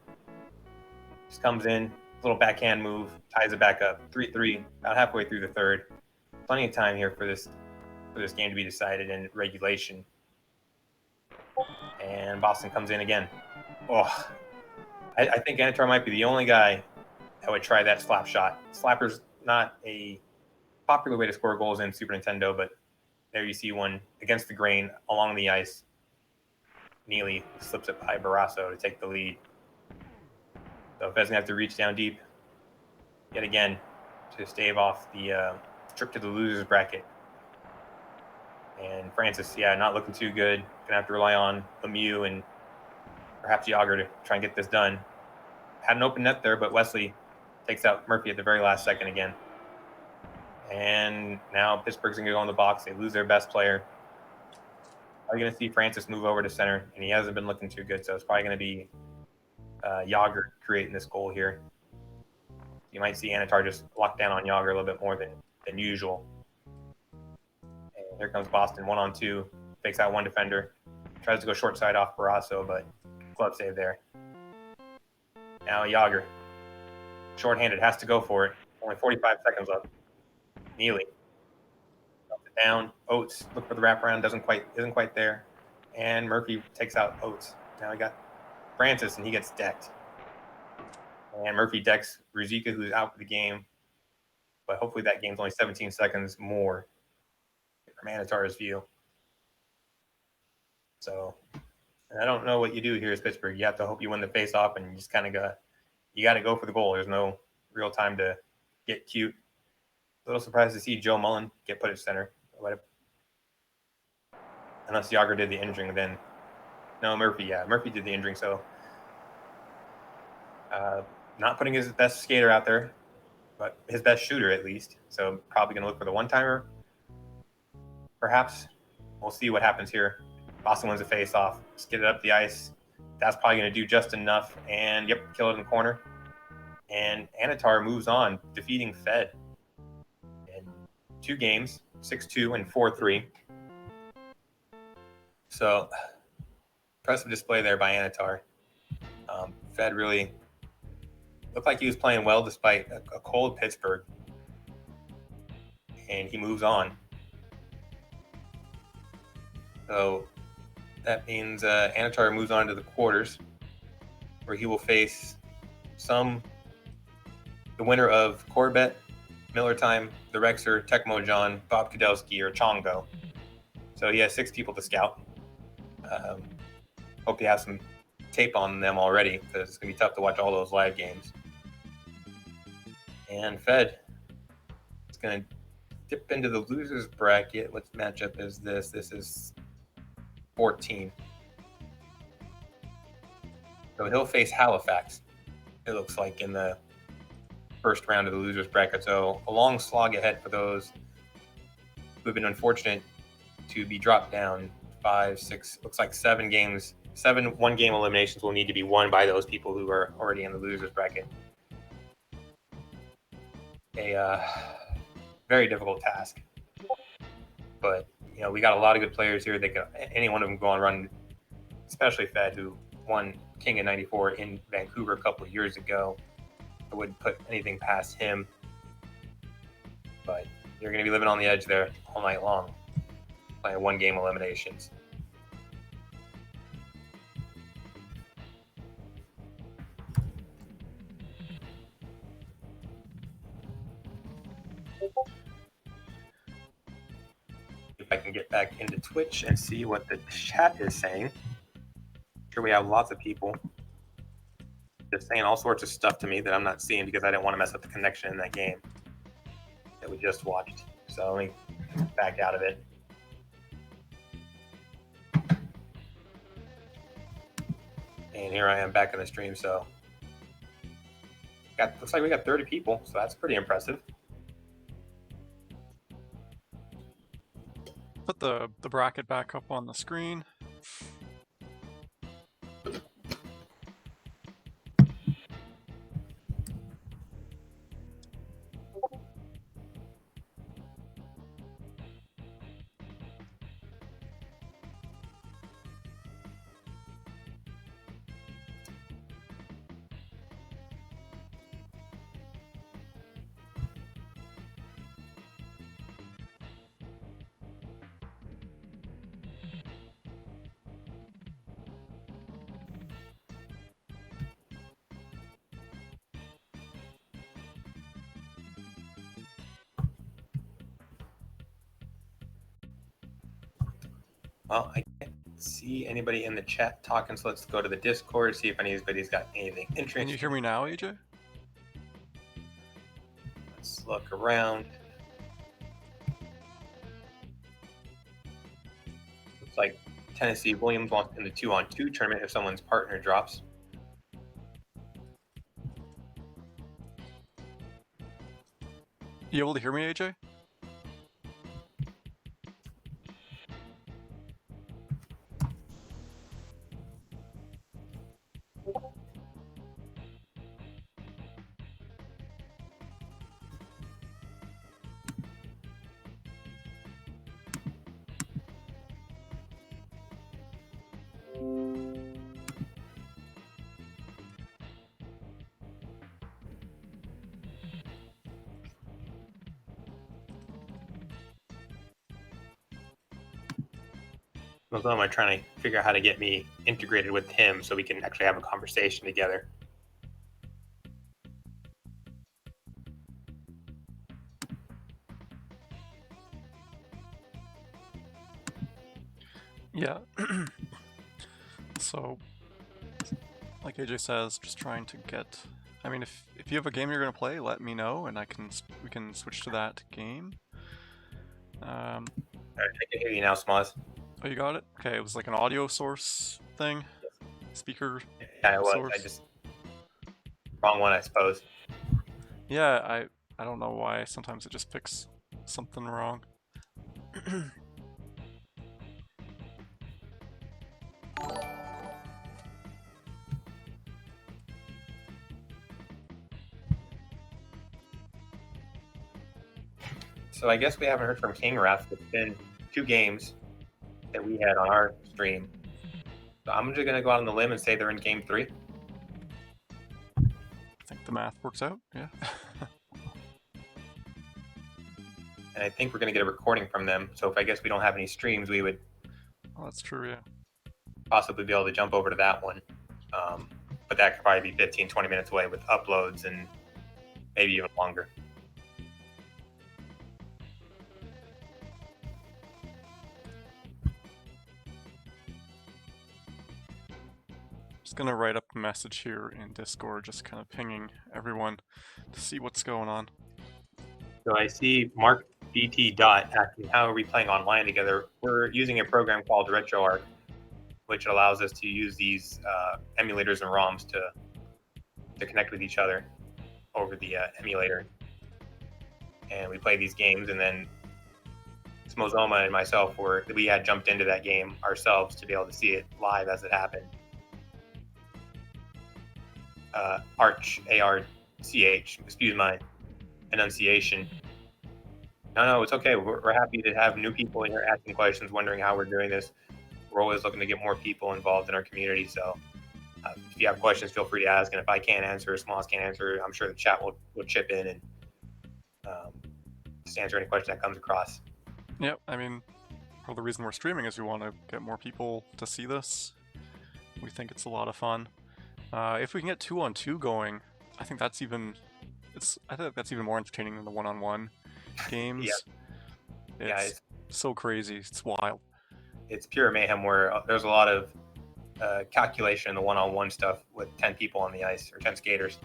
Speaker 5: just comes in, little backhand move, ties it back up. 3-3, about halfway through the third. Plenty of time here for this game to be decided in regulation. And Boston comes in again. Oh, I think Anatar might be the only guy that would try that slap shot. Slapper's not a popular way to score goals in Super Nintendo, but there you see one against the grain along the ice. Neely slips it by Barrasso to take the lead. So Fed's going to have to reach down deep yet again to stave off the trip to the loser's bracket. And Francis, not looking too good. Going to have to rely on Lemieux and perhaps Yager to try and get this done. Had an open net there, but Wesley takes out Murphy at the very last second again. And now Pittsburgh's going to go in the box. They lose their best player. Probably going to see Francis move over to center, and he hasn't been looking too good, so it's probably going to be Yager creating this goal here. You might see Anatar just lock down on Yager a little bit more than usual. And here comes Boston, 1-on-2. Fakes out one defender. Tries to go short side off Barrasso, but glove save there. Now Yager. Short-handed, has to go for it. Only 45 seconds left. Neely. Down. Oates look for the wraparound, isn't quite there. And Murphy takes out Oates. Now we got Francis, and he gets decked. And Murphy decks Ruzicka, who's out for the game. But hopefully that game's only 17 seconds more from Anatar's view. So I don't know what you do here as Pittsburgh. You have to hope you win the face-off, and you just kind of got to go for the goal. There's no real time to get cute. A little surprised to see Joe Mullen get put at center. Unless Yager did the injuring, then no, Murphy. Yeah, Murphy did the injuring. So not putting his best skater out there, but his best shooter at least. So probably going to look for the one-timer. Perhaps we'll see what happens here. Boston wins the face-off. Let's get it up the ice. That's probably going to do just enough. And yep, kill it in the corner. And Anatar moves on, defeating Fed in 2 games, 6-2 and 4-3. So impressive display there by Anatar. Fed really looked like he was playing well despite a cold Pittsburgh. And he moves on. So that means Anatar moves on to the quarters, where he will face the winner of Corbett, Miller Time, the Rexer, Tecmo John, Bob Kudelski, or Chongo. So he has 6 people to scout. Hope you have some tape on them already, because it's going to be tough to watch all those live games. And Fed is going to dip into the losers bracket. What matchup is this? This is 14. So he'll face Halifax, it looks like, in the first round of the losers bracket. So a long slog ahead for those who have been unfortunate to be dropped down 5, 6, looks like 7 games. 7 one-game eliminations will need to be won by those people who are already in the losers bracket. A very difficult task. But, we got a lot of good players here. Any one of them go on run, especially Fed, who won King of 94 in Vancouver a couple of years ago. I wouldn't put anything past him. But you're going to be living on the edge there all night long, playing one-game eliminations. If I can get back into Twitch and see what the chat is saying. I'm sure we have lots of people just saying all sorts of stuff to me that I'm not seeing because I didn't want to mess up the connection in that game that we just watched. So let me back out of it. And here I am back in the stream. So looks like we got 30 people, so that's pretty impressive.
Speaker 2: Put the bracket back up on the screen.
Speaker 5: Well, I can't see anybody in the chat talking, so let's go to the Discord, see if anybody's got anything interesting.
Speaker 2: Can you hear me now, AJ?
Speaker 5: Let's look around. Looks like Tennessee Williams wants in the 2-on-2 tournament if someone's partner drops.
Speaker 2: You able to hear me, AJ?
Speaker 5: Mozilla are trying to figure out how to get me integrated with him so we can actually have a conversation together.
Speaker 2: Yeah. So, like AJ says, just trying to get. I mean, if you have a game you're gonna play, let me know, and we can switch to that game.
Speaker 5: I can hear you now, Smoz.
Speaker 2: Oh, you got it? Okay, it was like an audio source thing? Speaker
Speaker 5: Yeah, it was.
Speaker 2: source?
Speaker 5: I just wrong one, I suppose.
Speaker 2: Yeah, I don't know why. Sometimes it just picks something wrong.
Speaker 5: So I guess we haven't heard from King Wrath. It's been 2 games that we had on our stream. So I'm just gonna go out on the limb and say they're in game 3.
Speaker 2: I think the math works out, yeah.
Speaker 5: And I think we're gonna get a recording from them. So if I guess we don't have any streams, we would
Speaker 2: Well, that's true, yeah.
Speaker 5: possibly be able to jump over to that one. But that could probably be 15, 20 minutes away with uploads and maybe even longer.
Speaker 2: Just gonna write up a message here in Discord, just kind of pinging everyone to see what's going on.
Speaker 5: So I see Mark BT Dot asking, how are we playing online together? We're using a program called RetroArch, which allows us to use these emulators and ROMs to connect with each other over the emulator. And we play these games, and then Smozoma and myself we had jumped into that game ourselves to be able to see it live as it happened. Arch, A-R-C-H, excuse my enunciation. No, it's okay. We're happy to have new people in here asking questions, wondering how we're doing this. We're always looking to get more people involved in our community. So if you have questions, feel free to ask. And if I can't answer, Smalls can't answer, I'm sure the chat will chip in and just answer any question that comes across.
Speaker 2: Yep, I mean, well, the reason we're streaming is we want to get more people to see this. We think it's a lot of fun. If we can get 2-on-2 going, I think that's even more entertaining than the 1-on-1 games.
Speaker 5: Yeah.
Speaker 2: It's so crazy. It's wild.
Speaker 5: It's pure mayhem where there's a lot of calculation in the 1-on-1 stuff with 10 people on the ice or 10 skaters.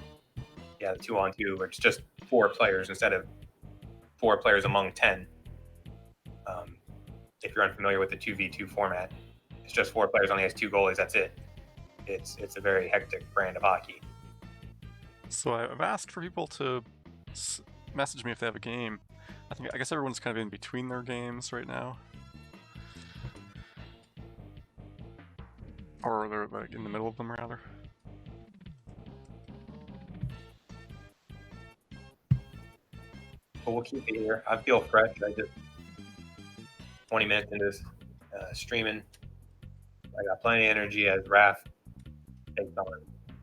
Speaker 5: Yeah, the 2-on-2 where it's just 4 players instead of 4 players among 10. If you're unfamiliar with the 2v2 format, it's just 4 players on the ice, 2 goalies, that's it. it's a very hectic brand of hockey.
Speaker 2: So I've asked for people to message me if they have a game. I guess everyone's kind of in between their games right now, or they're like in the middle of them rather.
Speaker 5: But we'll keep it here. I feel fresh. I just 20 minutes into this streaming. I got plenty of energy as Raph takes on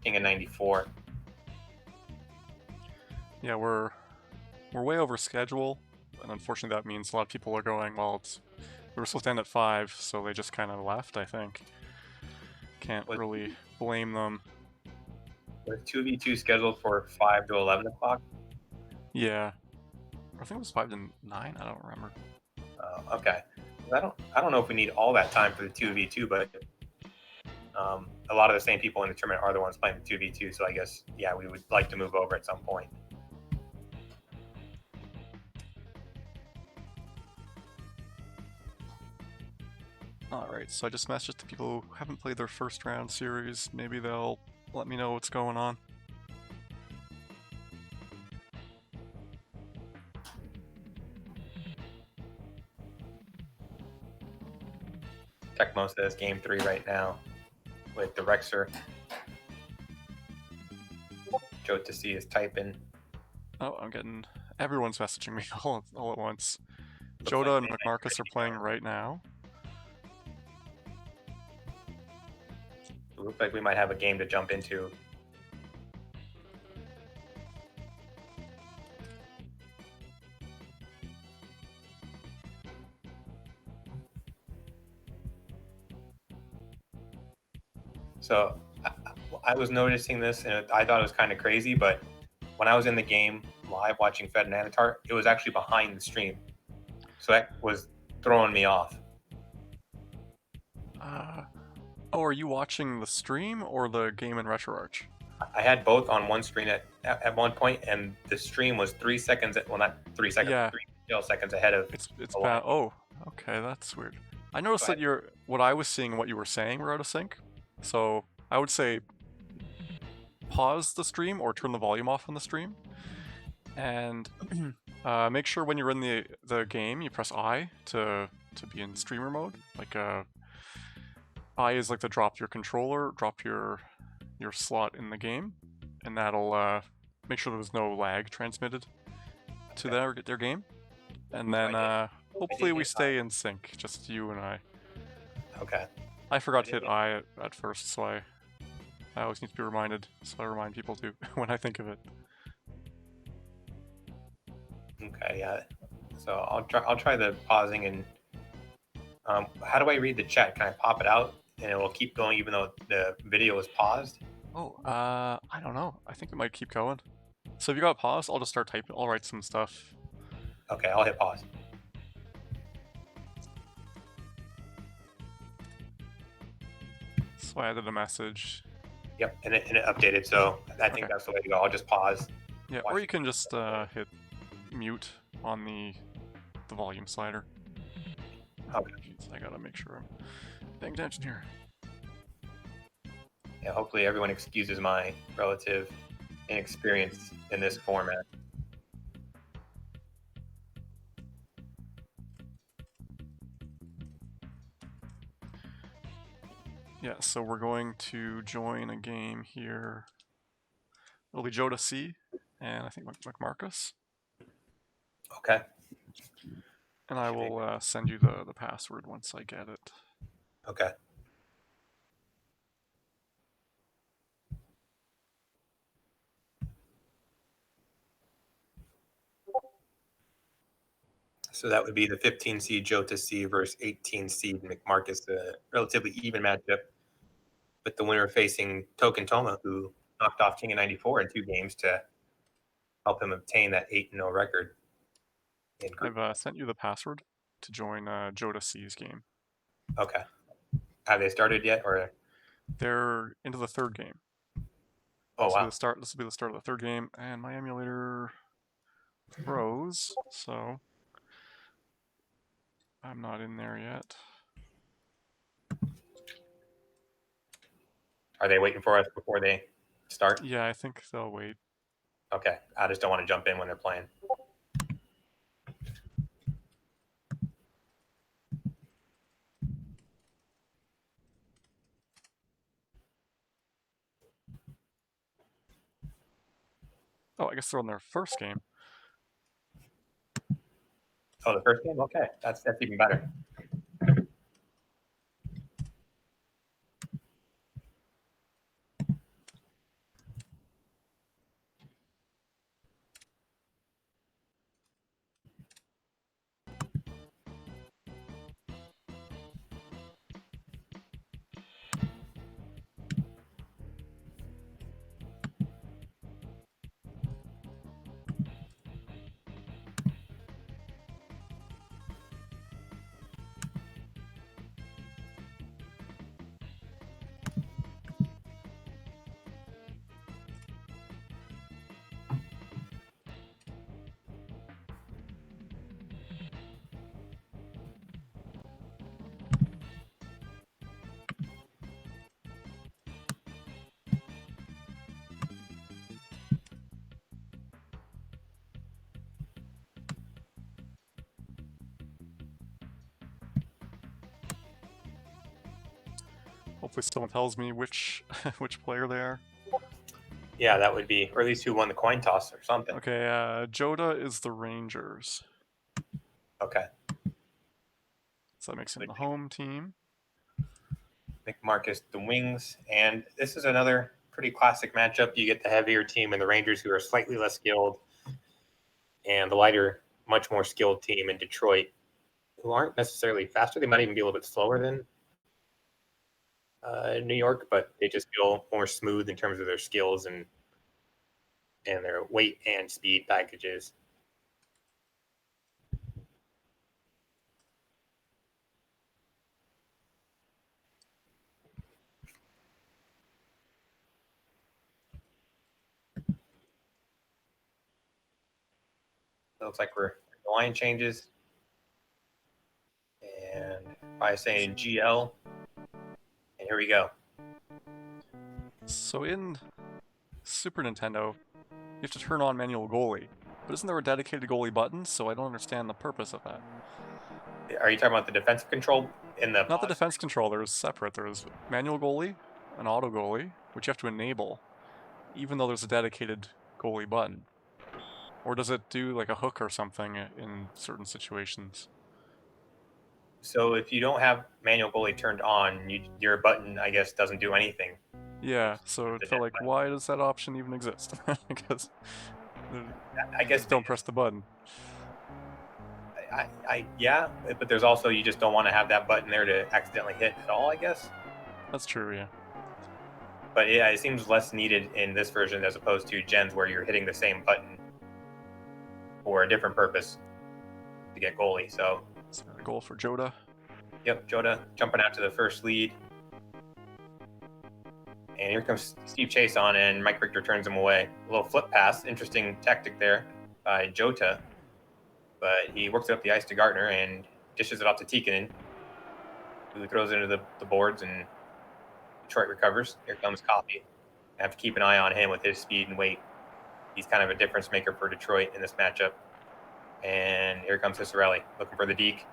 Speaker 5: King of 94.
Speaker 2: Yeah, we're way over schedule, and unfortunately that means a lot of people are going. Well, we were supposed to end at 5, so they just kind of left. I think can't really blame them.
Speaker 5: With 2v2 scheduled for 5 to 11 o'clock.
Speaker 2: Yeah, I think it was 5 to 9. I don't remember.
Speaker 5: Okay. I don't know if we need all that time for the 2v2, but a lot of the same people in the tournament are the ones playing the 2v2. So I guess yeah, we would like to move over at some point.
Speaker 2: Alright, so I just messaged the people who haven't played their first round series. Maybe they'll let me know what's going on.
Speaker 5: Tecmo says game 3 right now with the Rexer. Joe to see is typing.
Speaker 2: Oh, I'm getting... Everyone's messaging me all at once.
Speaker 5: Looks
Speaker 2: Joda
Speaker 5: like
Speaker 2: and McMarcus are playing right now.
Speaker 5: It looks like we might have a game to jump into. So I was noticing this, and I thought it was kind of crazy, but when I was in the game live watching Fed and Anatar, it was actually behind the stream. So that was throwing me off.
Speaker 2: Oh, are you watching the stream or the game in RetroArch?
Speaker 5: I had both on one screen at one point, and the stream was 3 seconds, well, not 3 seconds,
Speaker 2: Yeah.
Speaker 5: 3 seconds ahead of
Speaker 2: It's
Speaker 5: the
Speaker 2: bad.
Speaker 5: line.
Speaker 2: Oh, okay, that's weird. I noticed
Speaker 5: Go
Speaker 2: that what I was seeing and what you were saying were out of sync. So I would say pause the stream or turn the volume off on the stream, and make sure when you're in the game you press I to be in streamer mode. Like I is like to drop your controller, drop your slot in the game, and that'll make sure there's no lag transmitted to their game. And then hopefully we stay in sync, just you and I.
Speaker 5: Okay.
Speaker 2: I forgot to hit I at first, so I always need to be reminded, so I remind people too when I think of it.
Speaker 5: Okay, yeah. So I'll try the pausing, and how do I read the chat? Can I pop it out and it will keep going even though the video is paused?
Speaker 2: Oh, I don't know. I think it might keep going. So if you got pause, I'll just start typing. I'll write some stuff.
Speaker 5: Okay, I'll hit pause.
Speaker 2: So I added a message.
Speaker 5: Yep, and it updated, so I think that's the way to go. I'll just pause.
Speaker 2: Yeah, or you can just hit mute on the volume slider.
Speaker 5: Okay.
Speaker 2: Jeez, I gotta make sure I'm paying attention here.
Speaker 5: Yeah, hopefully everyone excuses my relative inexperience in this format.
Speaker 2: Yeah, so we're going to join a game here. It'll be Joda C, and I think McMarcus.
Speaker 5: Okay.
Speaker 2: And I will send you the password once I get it.
Speaker 5: Okay. So that would be the 15 seed Jota C versus 18 seed McMarcus, a relatively even matchup, with the winner facing Token Toma, who knocked off King of 94 in 2 games to help him obtain that 8-0 record.
Speaker 2: I've sent you the password to join Joda C's game.
Speaker 5: Okay. Have they started yet, or?
Speaker 2: They're into the 3rd game.
Speaker 5: Oh, wow.
Speaker 2: This will be the start of the 3rd game, and my emulator froze, so I'm not in there yet.
Speaker 5: Are they waiting for us before they start?
Speaker 2: Yeah, I think they'll wait.
Speaker 5: Okay. I just don't want to jump in when they're playing.
Speaker 2: Oh, I guess they're on their first game.
Speaker 5: Oh, the first game? Okay. That's even better.
Speaker 2: Hopefully someone tells me which which player they are.
Speaker 5: Yeah, that would be, or at least who won the coin toss or something.
Speaker 2: Okay, Joda is the Rangers.
Speaker 5: Okay.
Speaker 2: So that makes him the home team.
Speaker 5: McMarcus the Wings, and this is another pretty classic matchup. You get the heavier team and the Rangers, who are slightly less skilled, and the lighter, much more skilled team in Detroit, who aren't necessarily faster. They might even be a little bit slower than New York, but they just feel more smooth in terms of their skills and their weight and speed packages. It looks like the line changes, and by saying GL, and here we go.
Speaker 2: So in Super Nintendo, you have to turn on manual goalie. But isn't there a dedicated goalie button? So I don't understand the purpose of that.
Speaker 5: Are you talking about the defensive control in the
Speaker 2: Not the defense controller is separate. There's manual goalie, an auto goalie, which you have to enable, even though there's a dedicated goalie button. Or does it do like a hook or something in certain situations?
Speaker 5: So if you don't have manual goalie turned on, your button, I guess, doesn't do anything.
Speaker 2: Yeah, so it felt like, why does that option even exist? Because
Speaker 5: I guess
Speaker 2: just don't press the button.
Speaker 5: Yeah, but there's also, you just don't want to have that button there to accidentally hit at all, I guess.
Speaker 2: That's true, yeah.
Speaker 5: But yeah, it seems less needed in this version as opposed to Gens, where you're hitting the same button for a different purpose to get goalie. So
Speaker 2: a goal for Joda.
Speaker 5: Yep, Joda jumping out to the first lead. And here comes Steve Chase on, and Mike Richter turns him away. A little flip pass, interesting tactic there by Jota. But he works it up the ice to Gartner and dishes it off to Tikkanen, who throws it into the boards, and Detroit recovers. Here comes Coffey. I have to keep an eye on him with his speed and weight. He's kind of a difference maker for Detroit in this matchup. And here comes Cicerelli, looking for the deke.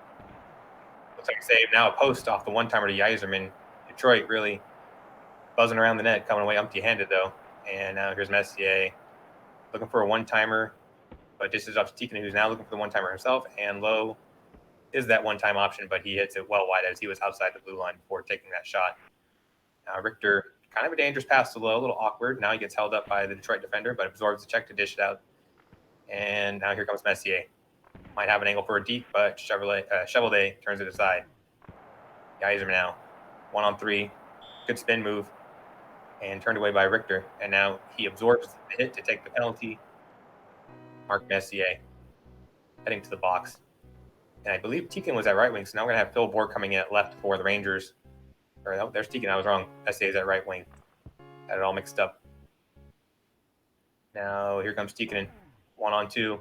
Speaker 5: Looks like a save. Now a post off the one-timer to Yzerman. Detroit really buzzing around the net, coming away empty-handed, though. And now here's Messier looking for a one-timer, but dishes off to Tikkanen, who's now looking for the one-timer himself. And Lowe is that one-time option, but he hits it well wide as he was outside the blue line before taking that shot. Now Richter, kind of a dangerous pass to Lowe, a little awkward. Now he gets held up by the Detroit defender, but absorbs the check to dish it out. And now here comes Messier. Might have an angle for a deep, but Chevalier turns it aside. Yzerman now, 1-on-3, good spin move, and turned away by Richter. And now he absorbs the hit to take the penalty. Mark Messier heading to the box. And I believe Tikkanen was at right wing, so now we're going to have Phil Bourque coming in at left for the Rangers. Or no, there's Tikkanen, I was wrong. Messier's at right wing. Had it all mixed up. Now here comes Tikkanen, 1-on-2.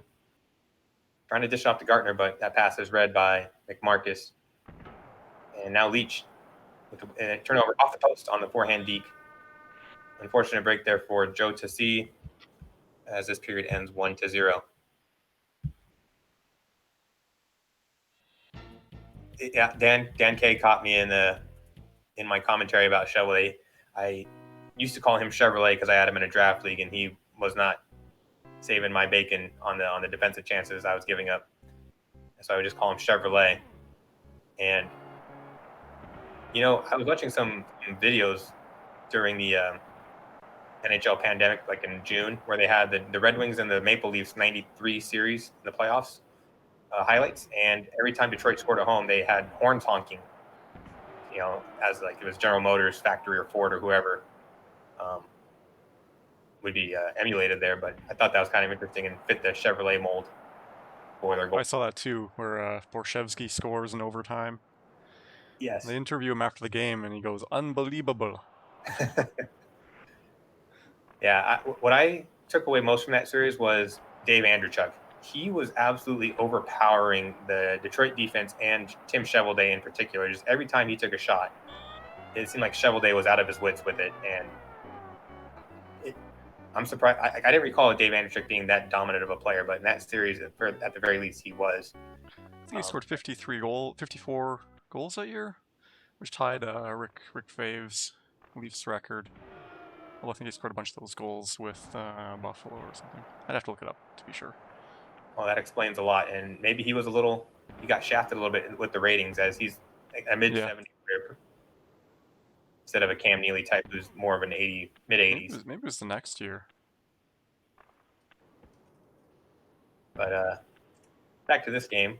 Speaker 5: Trying to dish off to Gartner, but that pass is read by McMarcus. And now Leach with a turnover off the post on the forehand deke. Unfortunate break there for Joe to see as this period ends 1-0. Yeah, Dan K caught me in my commentary about Chevrolet. I used to call him Chevrolet because I had him in a draft league, and he was not saving my bacon on the defensive chances I was giving up. So I would just call him Chevrolet. And I was watching some videos during the NHL pandemic, like in June, where they had the Red Wings and the Maple Leafs '93 series in the playoffs highlights, and every time Detroit scored at home, they had horns honking. As like it was General Motors factory or Ford or whoever would be emulated there. But I thought that was kind of interesting and fit the Chevrolet mold for their goal.
Speaker 2: I saw that too, where Borshevsky scores in overtime.
Speaker 5: Yes.
Speaker 2: They interview him after the game, and he goes, "Unbelievable."
Speaker 5: Yeah, what I took away most from that series was Dave Andreychuk. He was absolutely overpowering the Detroit defense and Tim Shovelday in particular. Just every time he took a shot, it seemed like Shovelday was out of his wits with it. And I'm surprised. I didn't recall Dave Andreychuk being that dominant of a player, but in that series, at the very least, he was.
Speaker 2: I think he scored 54 goals that year, which tied Rick Fave's Leafs record. Well, I think he scored a bunch of those goals with Buffalo or something. I'd have to look it up to be sure.
Speaker 5: Well, that explains a lot, and maybe he got shafted a little bit with the ratings, as he's a mid-70s player instead of a Cam Neely type who's more of an mid-80s.
Speaker 2: Maybe it was the next year.
Speaker 5: But back to this game,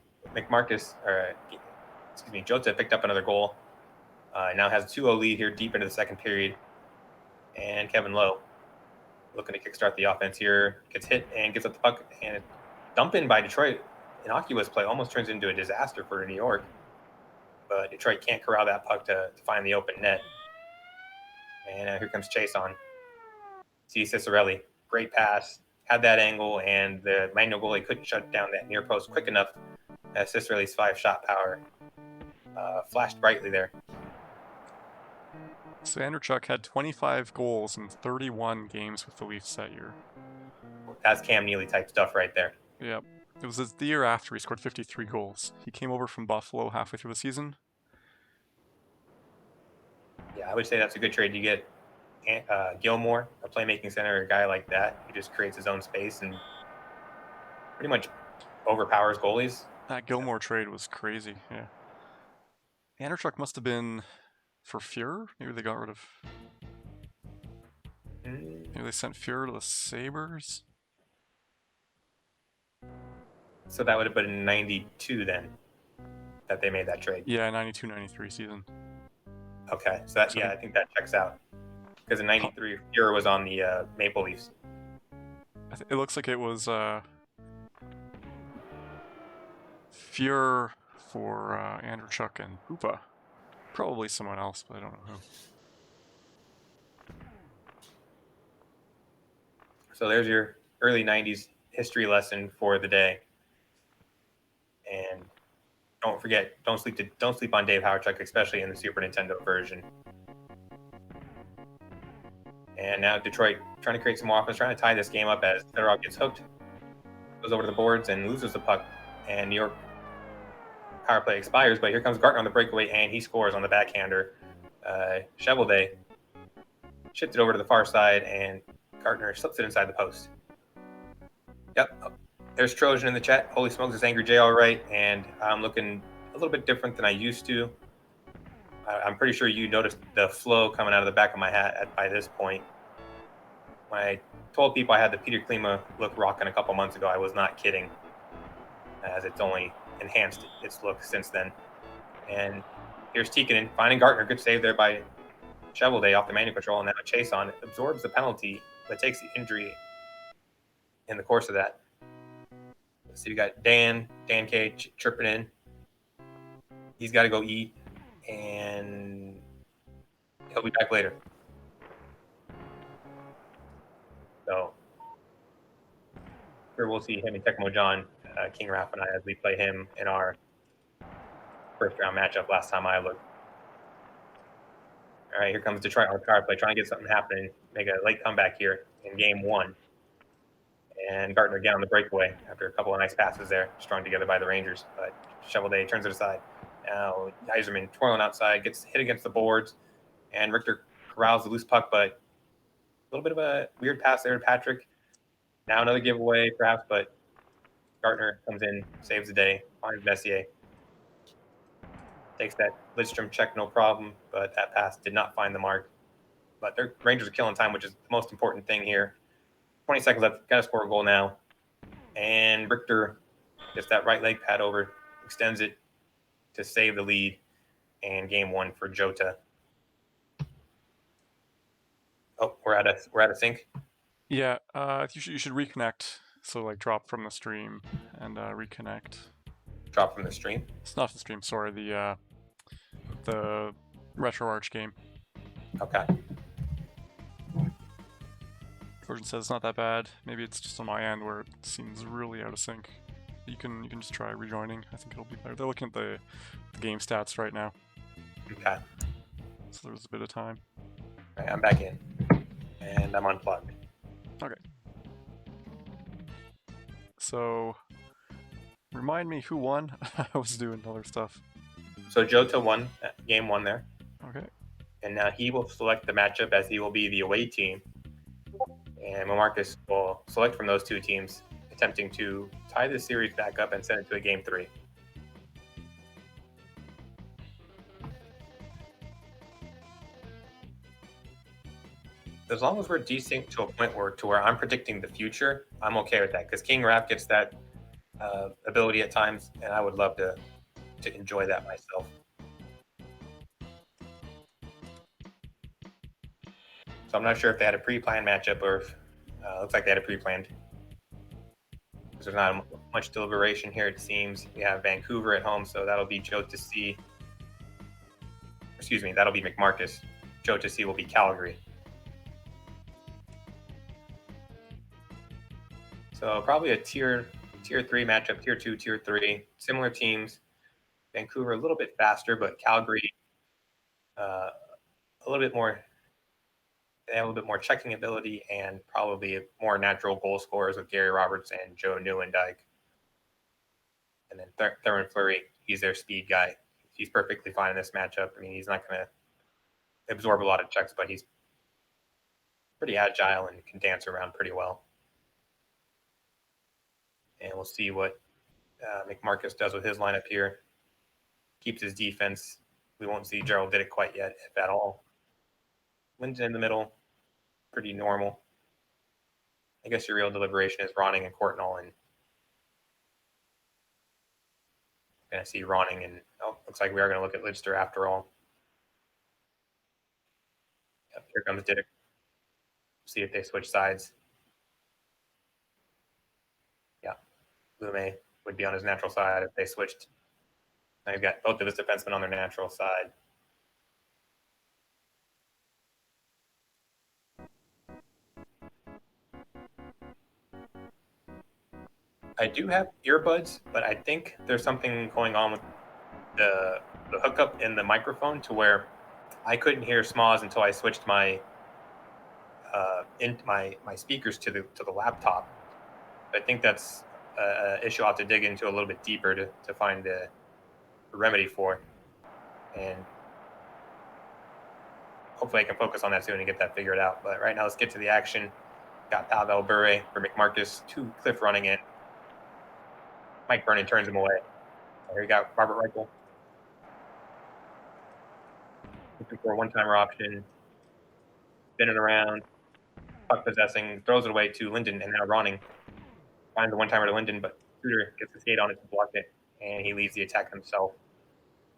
Speaker 5: Jota picked up another goal. Now has a 2-0 lead here deep into the second period, and Kevin Lowe looking to kickstart the offense here, gets hit and gives up the puck, and dump in by Detroit. Innocuous play almost turns into a disaster for New York, but Detroit can't corral that puck to find the open net. And here comes Chase on. See Cicerelli, great pass, had that angle, and the manual goalie couldn't shut down that near post quick enough. Cicerelli's 5-shot power flashed brightly there.
Speaker 2: So Andreychuk had 25 goals in 31 games with the Leafs that year.
Speaker 5: That's Cam Neely type stuff right there.
Speaker 2: Yep. It was the year after he scored 53 goals. He came over from Buffalo halfway through the season.
Speaker 5: Yeah, I would say that's a good trade. You get Gilmore, a playmaking center, a guy like that who just creates his own space and pretty much overpowers goalies.
Speaker 2: That Gilmore trade was crazy, yeah. Andreychuk must have been for Fuhrer? Maybe they got rid of... Maybe they sent Fuhrer to the Sabres?
Speaker 5: So that would have been in 92 then that they made that trade.
Speaker 2: Yeah, 92-93 season.
Speaker 5: Okay, so I think that checks out. Because in 93, Fuhrer was on the Maple Leafs.
Speaker 2: It looks like it was Fuhrer for Andreychuk and Hoopa. Probably someone else, but I don't know who.
Speaker 5: So there's your early 90s history lesson for the day. And don't forget, don't sleep on Dave Hawerchuk, especially in the Super Nintendo version. And now Detroit trying to create some more offense, trying to tie this game up as Fedorov gets hooked, goes over to the boards and loses the puck. And New York power play expires, but here comes Gartner on the breakaway, and he scores on the backhander. Shovelday shipped it over to the far side, and Gartner slips it inside the post. Yep. There's Trojan in the chat. Holy smokes, is Angry J all right? And I'm looking a little bit different than I used to. I'm pretty sure you noticed the flow coming out of the back of my hat by this point. When I told people I had the Peter Klima look rocking a couple months ago, I was not kidding, as it's only enhanced its look since then. And here's Tikkanen finding Gartner. Good save there by Shovelday off the manual control, and now Chase on absorbs the penalty, but takes the injury in the course of that. Let's see, we got Dan K chirping in. He's got to go eat, and he'll be back later. So sure, we'll see him and Tecmo John, King Ralph and I, as we play him in our first round matchup last time I looked. All right, here comes Detroit on the power play, trying to get something happening, make a late comeback here in game one. And Gartner again on the breakaway after a couple of nice passes there, strung together by the Rangers. But Shovelday turns it aside. Now Yzerman twirling outside, gets hit against the boards, and Richter corrals the loose puck, but a little bit of a weird pass there to Patrick. Now another giveaway, perhaps, but Gartner comes in, saves the day, finds Messier. Takes that Lidstrom check, no problem, but that pass did not find the mark. But their Rangers are killing time, which is the most important thing here. 20 seconds left, got to score a goal now. And Richter gets that right leg pad over, extends it to save the lead, and game one for Jota. Oh, we're at a sync.
Speaker 2: Yeah, you should reconnect. So like drop from the stream and reconnect.
Speaker 5: Drop from the stream.
Speaker 2: It's not the stream. Sorry, the RetroArch game.
Speaker 5: Okay.
Speaker 2: Trojan says it's not that bad. Maybe it's just on my end where it seems really out of sync. You can just try rejoining. I think it'll be better. They're looking at the game stats right now,
Speaker 5: Okay.
Speaker 2: so there's a bit of time.
Speaker 5: All right, I'm back in, and I'm unplugged.
Speaker 2: Okay. So, remind me who won. I was doing other stuff.
Speaker 5: So Jota won game one there,
Speaker 2: Okay.
Speaker 5: and now he will select the matchup as he will be the away team. And Marcus will select from those two teams, attempting to tie the series back up and send it to a game three. As long as we're desync to a point where I'm predicting the future, I'm okay with that because King Raph gets that ability at times, and I would love to enjoy that myself. So I'm not sure if they had a pre-planned matchup or if looks like they had a pre-planned. Because there's not much deliberation here, it seems. We have Vancouver at home, so that'll be Jota C. Excuse me, that'll be McMarcus. Jota C will be Calgary. So probably a tier 3 matchup, tier 2, tier 3. Similar teams. Vancouver a little bit faster, but Calgary a little bit more. They have a little bit more checking ability and probably more natural goal scorers with Gary Roberts and Joe Newendike. And then Thurman Fleury, he's their speed guy. He's perfectly fine in this matchup. I mean, he's not going to absorb a lot of checks, but he's pretty agile and can dance around pretty well. And we'll see what McMarcus does with his lineup here. Keeps his defense. We won't see Gerald did it quite yet, if at all. Linden in the middle, pretty normal. I guess your real deliberation is Ronning and Courtnall, and going to see Ronning, and looks like we are going to look at Lidster after all. Yep, here comes Didick. See if they switch sides. Yeah, Lume would be on his natural side if they switched. Now he's got both of his defensemen on their natural side. I do have earbuds, but I think there's something going on with the hookup in the microphone to where I couldn't hear Smoz until I switched my my speakers to the laptop. I think that's an issue I'll have to dig into a little bit deeper to find a remedy for, and hopefully I can focus on that soon and get that figured out. But right now, let's get to the action. Got Pavel Bure for McMarcus, to Cliff running in. Mike Vernon turns him away. Here we got Robert Reichel. Looking for a one-timer option. Spinning around. Puck possessing. Throws it away to Linden, and now Ronning. Finds the one-timer to Linden, but Suter gets the skate on it to block it, and he leads the attack himself,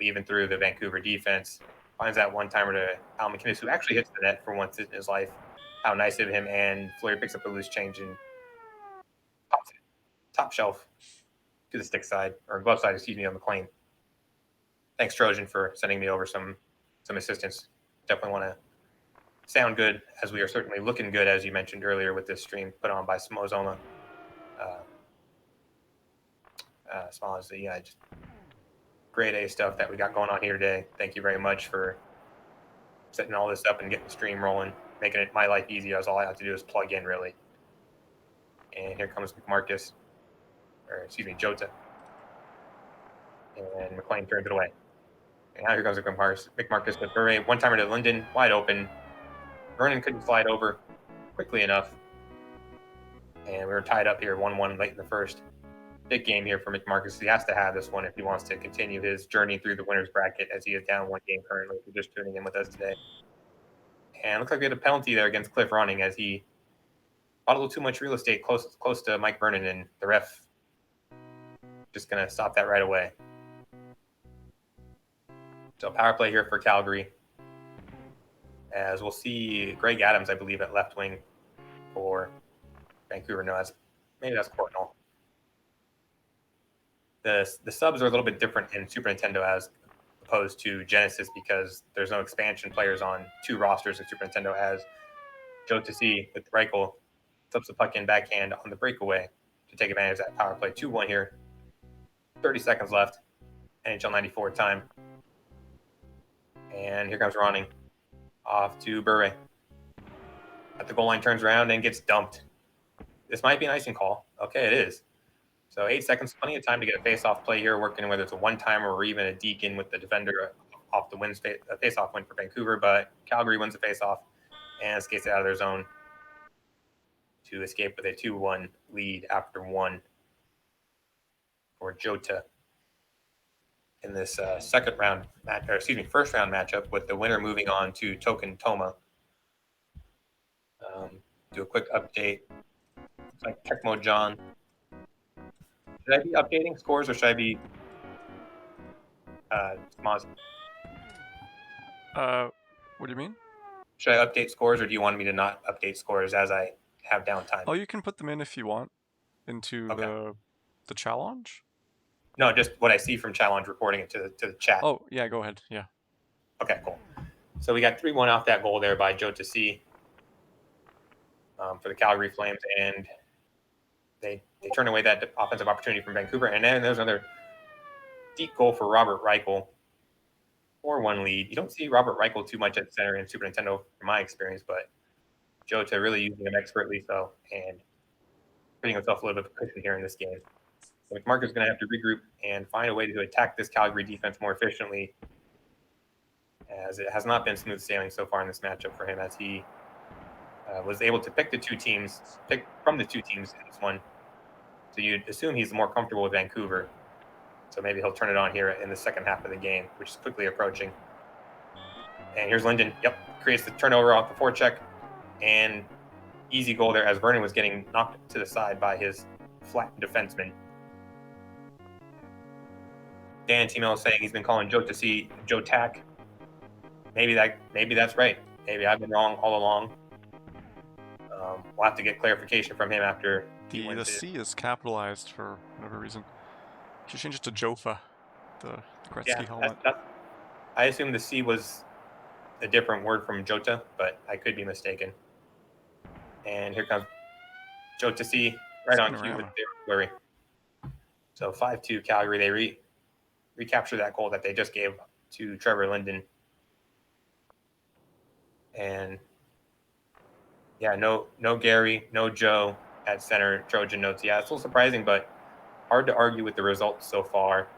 Speaker 5: leaving through the Vancouver defense. Finds that one-timer to Al McInnes, who actually hits the net for once in his life. How nice of him, and Fleury picks up the loose change and pops it top shelf to the stick side, or glove side, excuse me, on McLean. Thanks, Trojan, for sending me over some assistance. Definitely want to sound good, as we are certainly looking good, as you mentioned earlier, with this stream put on by Smozoma. Small as the just grade A stuff that we got going on here today. Thank you very much for setting all this up and getting the stream rolling, making it my life easier, as all I have to do is plug in, really. And here comes Jota. And McLean turns it away. And now here comes McMarcus with Bure. One-timer to Linden, wide open. Vernon couldn't slide over quickly enough. And we were tied up here 1-1 late in the first. Big game here for McMarcus. He has to have this one if he wants to continue his journey through the winner's bracket, as he is down 1 game currently, if you're just tuning in with us today. And it looks like we had a penalty there against Cliff Running, as he bought a little too much real estate close to Mike Vernon, and the ref just going to stop that right away. So power play here for Calgary, as we'll see Greg Adams, I believe, at left wing for Vancouver. No, maybe that's Courtnall. The subs are a little bit different in Super Nintendo as opposed to Genesis, because there's no expansion players on 2 rosters in Super Nintendo, as Joe Tassi with Reichel flips the puck in backhand on the breakaway to take advantage of that power play. 2-1 here. 30 seconds left. NHL94 time. And here comes Ronning. Off to Bure. At the goal line, turns around and gets dumped. This might be an icing call. Okay, it is. So 8 seconds, plenty of time to get a face-off play here, working whether it's a one-timer or even a deacon with the defender off the face-off win for Vancouver. But Calgary wins the face-off and skates it out of their zone to escape with a 2-1 lead after 1 for Jota in this first round matchup, with the winner moving on to Token Toma. Do a quick update. It's like Tecmo John. Should I be updating scores, or should I be Smoz?
Speaker 2: What do you mean?
Speaker 5: Should I update scores, or do you want me to not update scores as I have downtime?
Speaker 2: Oh, you can put them in if you want into the challenge.
Speaker 5: No, just what I see from challenge, reporting it to the chat.
Speaker 2: Oh, yeah, go ahead. Yeah.
Speaker 5: Okay, cool. So we got 3-1 off that goal there by Joe Tassi for the Calgary Flames, and they turn away that offensive opportunity from Vancouver. And then there's another deep goal for Robert Reichel. 4-1 lead. You don't see Robert Reichel too much at center in Super Nintendo, from my experience, but Jota really using him expertly so, and putting himself a little bit of cushion here in this game. So McMarcus is going to have to regroup and find a way to attack this Calgary defense more efficiently, as it has not been smooth sailing so far in this matchup for him, as he was able to pick from the two teams in this one. So you'd assume he's more comfortable with Vancouver. So maybe he'll turn it on here in the second half of the game, which is quickly approaching. And here's Linden. Yep, creates the turnover off the forecheck. And easy goal there, as Vernon was getting knocked to the side by his flat defenseman. Dan Timo is saying he's been calling Joe Tassi Joe Tack. Maybe that's right. Maybe I've been wrong all along. We'll have to get clarification from him after.
Speaker 2: The C is capitalized for whatever reason. You should change it to Jofa, the Gretzky helmet.
Speaker 5: I assume the C was a different word from Jota, but I could be mistaken. And here comes Joe Tassi right on cue with Fleury. So 5-2 Calgary. They recapture that goal that they just gave to Trevor Linden. And yeah, no Gary, no Joe at center. Trojan notes. Yeah, it's a little surprising, but hard to argue with the results so far,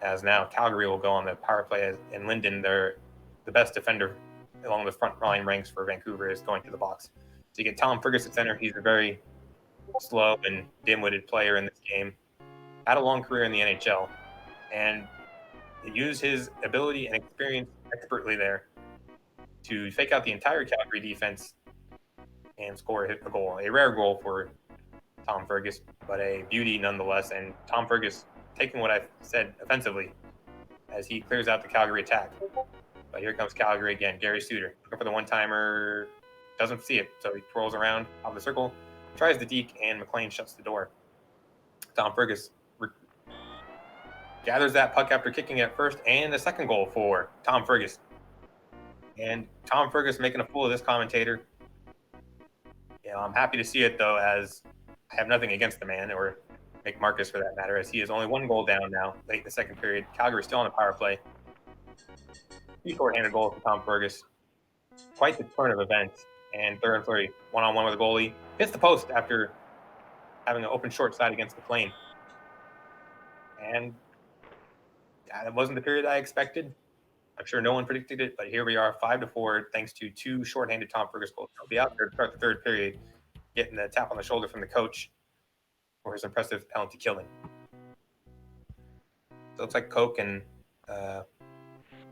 Speaker 5: as now Calgary will go on the power play, and Linden, they're the best defender along the front line ranks for Vancouver, is going to the box. So you get Tom Ferguson at center. He's a very slow and dim-witted player in this game. Had a long career in the NHL, and he used his ability and experience expertly there to fake out the entire Calgary defense and score a goal. A rare goal for Tom Fergus, but a beauty nonetheless. And Tom Fergus taking what I said offensively as he clears out the Calgary attack. But here comes Calgary again. Gary Suter looking for the one-timer. Doesn't see it, so he twirls around out of the circle, tries the deke, and McLean shuts the door. Tom Fergus gathers that puck after kicking it first, and the second goal for Tom Fergus. And Tom Fergus making a fool of this commentator. I'm happy to see it, though, as I have nothing against the man, or McMarcus for that matter, as he is only 1 goal down now, late in the second period. Calgary still on a power play. 3 short-handed goal for Tom Fergus. quite the turn of events. And third and Fleury, one-on-one with the goalie, hits the post after having an open short side against McLean. And that wasn't the period I expected. I'm sure no one predicted it, but here we are, 5-4, thanks to two shorthanded Tom Fergus goals. He'll be out there to start the third period, getting the tap on the shoulder from the coach for his impressive penalty killing. So it looks like Coke and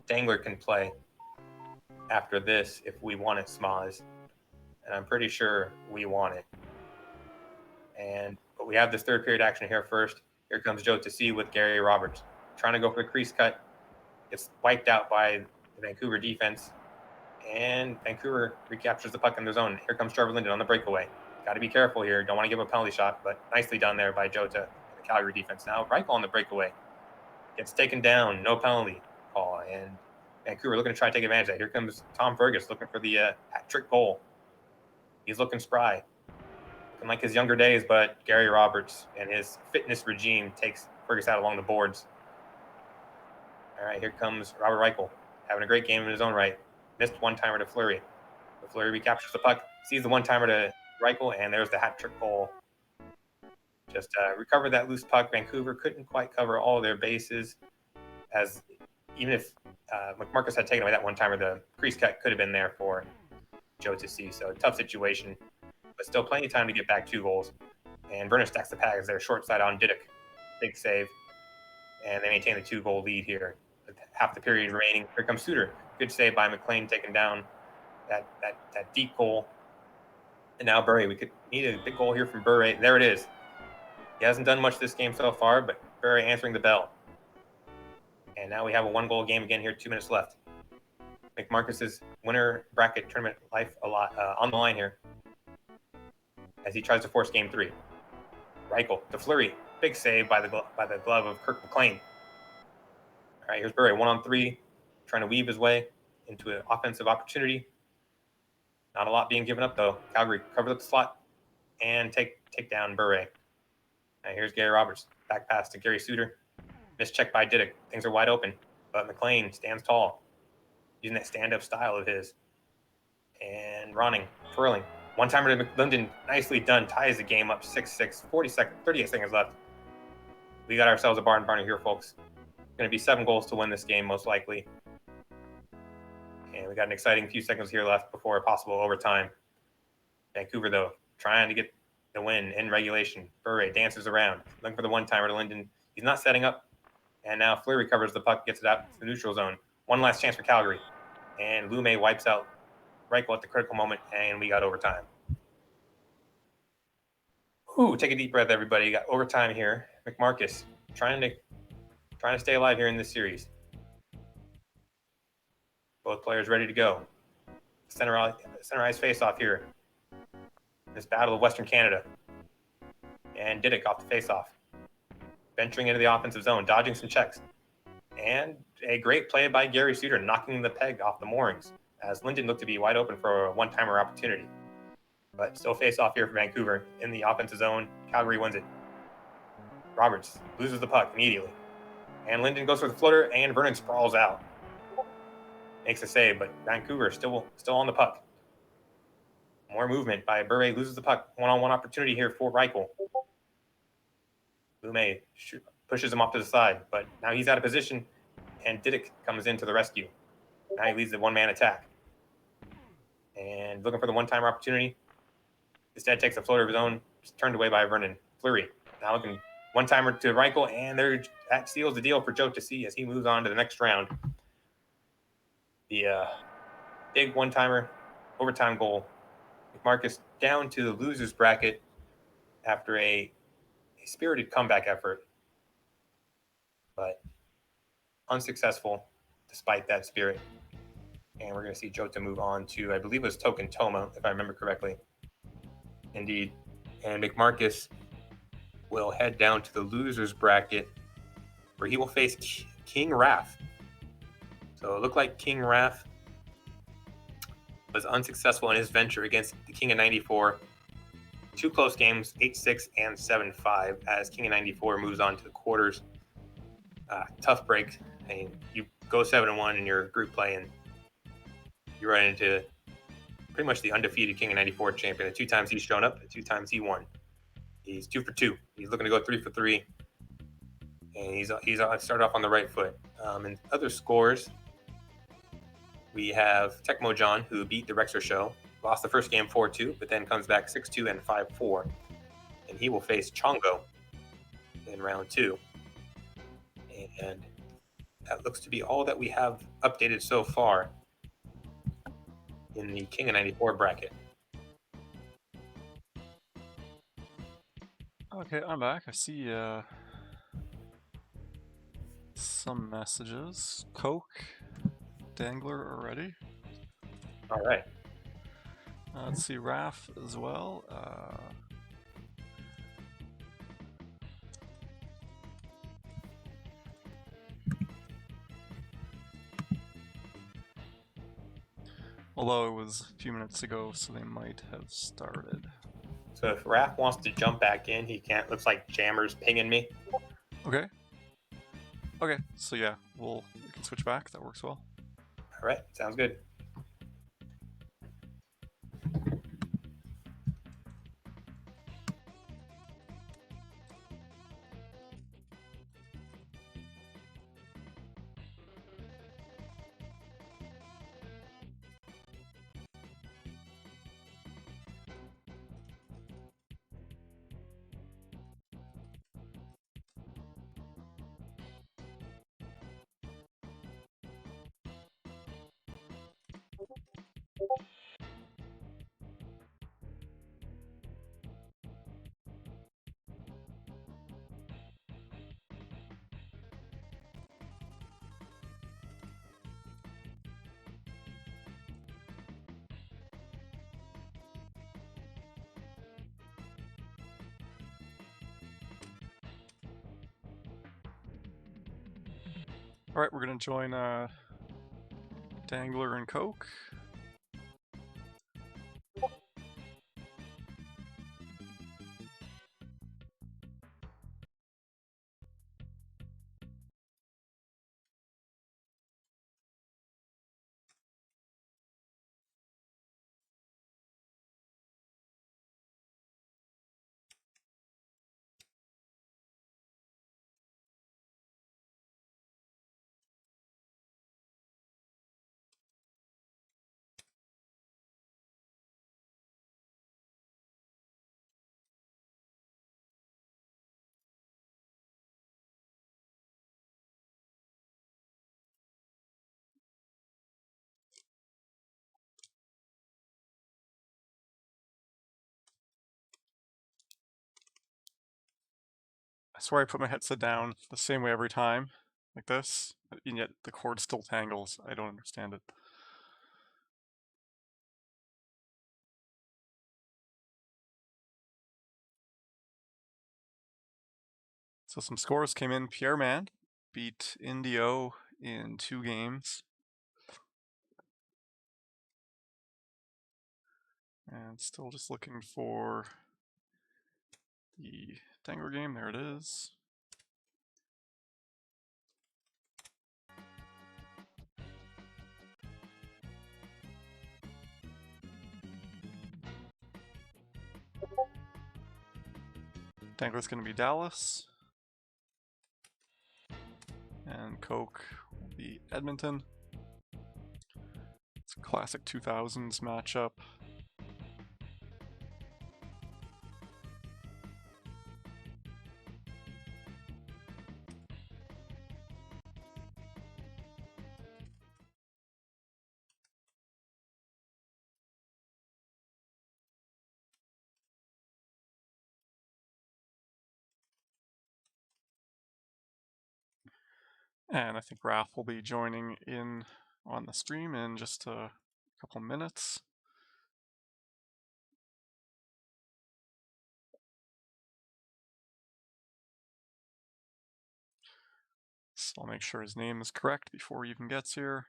Speaker 5: Dangler can play after this if we want it, Smoz. And I'm pretty sure we want it. But we have this third period action here first. Here comes Joe to see with Gary Roberts. Trying to go for the crease cut. Gets wiped out by the Vancouver defense. And Vancouver recaptures the puck in their zone. Here comes Trevor Linden on the breakaway. Got to be careful here. Don't want to give a penalty shot, but nicely done there by Jota, the Calgary defense. Now Reichel on the breakaway. Gets taken down. No penalty call. And Vancouver looking to try to take advantage of that. Here comes Tom Fergus looking for the hat-trick goal. He's looking spry. Looking like his younger days, but Gary Roberts and his fitness regime takes Fergus out along the boards. All right, here comes Robert Reichel, having a great game in his own right. Missed one-timer to Fleury. But Fleury recaptures the puck, sees the one-timer to Reichel, and there's the hat-trick goal. Just recovered that loose puck. Vancouver couldn't quite cover all their bases, as even if McMarcus had taken away that one-timer, the crease cut could have been there for Joe to see. So tough situation, but still plenty of time to get back 2 goals. And Vernon stacks the pads there, short side on Didick. Big save. And they maintain the 2-goal lead here with half the period remaining. Here comes Suter. Good save by McLean, taking down that deep goal. And now Burray. We could need a big goal here from Burray. There it is. He hasn't done much this game so far, but Burray answering the bell. And now we have a 1-goal game again here, 2 minutes left. McMarcus's winner bracket tournament life on the line here as he tries to force game 3. Reichel to Fleury. Big save by the glove of Kirk McLean. All right, here's Burray, 1-on-3, trying to weave his way into an offensive opportunity. Not a lot being given up, though. Calgary covers up the slot and take down Burray. All right, here's Gary Roberts. Back pass to Gary Suter. Missed check by Didick. Things are wide open, but McLean stands tall, using that stand-up style of his. And Ronning, twirling. One-timer to Linden, nicely done. Ties the game up 6-6, 38 seconds left. We got ourselves a barn burner here, folks. Going to be 7 goals to win this game, most likely. And we got an exciting few seconds here left before a possible overtime. Vancouver, though, trying to get the win in regulation. Burray dances around, looking for the one-timer to Linden. He's not setting up. And now Fleury recovers the puck, gets it out to the neutral zone. One last chance for Calgary. And Lume wipes out Reichel at the critical moment, and we got overtime. Ooh, take a deep breath, everybody. Got overtime here. McMarcus trying to stay alive here in this series. Both players ready to go. Center ice face-off here. This battle of Western Canada. And Didick off the face-off. Venturing into the offensive zone, dodging some checks. And a great play by Gary Suter, knocking the peg off the moorings, as Linden looked to be wide open for a one-timer opportunity. But still face-off here for Vancouver in the offensive zone. Calgary wins it. Roberts loses the puck immediately. And Linden goes for the floater, and Vernon sprawls out. Makes a save, but Vancouver still on the puck. More movement by Burray, loses the puck. One-on-one opportunity here for Reichel. Lume pushes him off to the side, but now he's out of position, and Didick comes in to the rescue. Now he leads the one-man attack. And looking for the one-timer opportunity. Instead takes a floater of his own, just turned away by Vernon. Fleury now looking one-timer to Reichel, and that seals the deal for Joe to see as he moves on to the next round. The big one-timer overtime goal. McMarcus down to the loser's bracket after a spirited comeback effort, but unsuccessful despite that spirit. And we're going to see Jota move on to, I believe it was Token Toma, if I remember correctly. Indeed. And McMarcus will head down to the loser's bracket where he will face King Raff. So it looked like King Raff was unsuccessful in his venture against the King of 94. 2 close games, 8-6 and 7-5, as King of 94 moves on to the quarters. Tough break. I mean, you go 7-1 in your group play, and you run into pretty much the undefeated King of 94 champion. The 2 times he's shown up, the 2 times he won. He's 2 for 2. He's looking to go 3 for 3. And he's started off on the right foot. And other scores, we have Tecmo John, who beat the Rexer Show, lost the first game 4-2, but then comes back 6-2 and 5-4. And he will face Chongo in round 2. And that looks to be all that we have updated so far in the King of 94 bracket.
Speaker 2: Okay, I'm back. I see some messages. Coke, Dangler already.
Speaker 5: All right.
Speaker 2: Let's see, Raph as well. Although it was a few minutes ago, so they might have started.
Speaker 5: So if Raph wants to jump back in, he can't. Looks like Jammer's pinging me.
Speaker 2: Okay. Okay, so yeah, we can switch back. That works well.
Speaker 5: All right, sounds good.
Speaker 2: All right, we're gonna join Dangler and Coke. I swear I put my headset down the same way every time, like this, and yet the cord still tangles. I don't understand it. So some scores came in. Pierre Mand beat Indio in 2 games. And still just looking for the Dangler game. There it is. Dangler's going to be Dallas. And Coke will be Edmonton. It's a classic 2000s matchup. And I think Raph will be joining in on the stream in just a couple minutes. So I'll make sure his name is correct before he even gets here.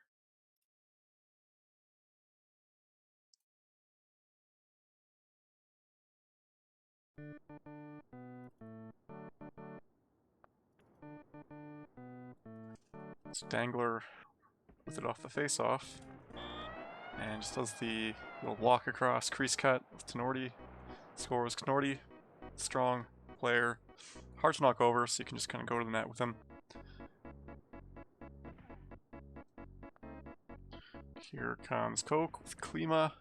Speaker 2: So Dangler with it off the face-off. And just does the We'll walk across, crease cut with Tenorti. Scores Tenorti, strong player, hard to knock over, so you can just kind of go to the net with him. Here comes Coke with Klima.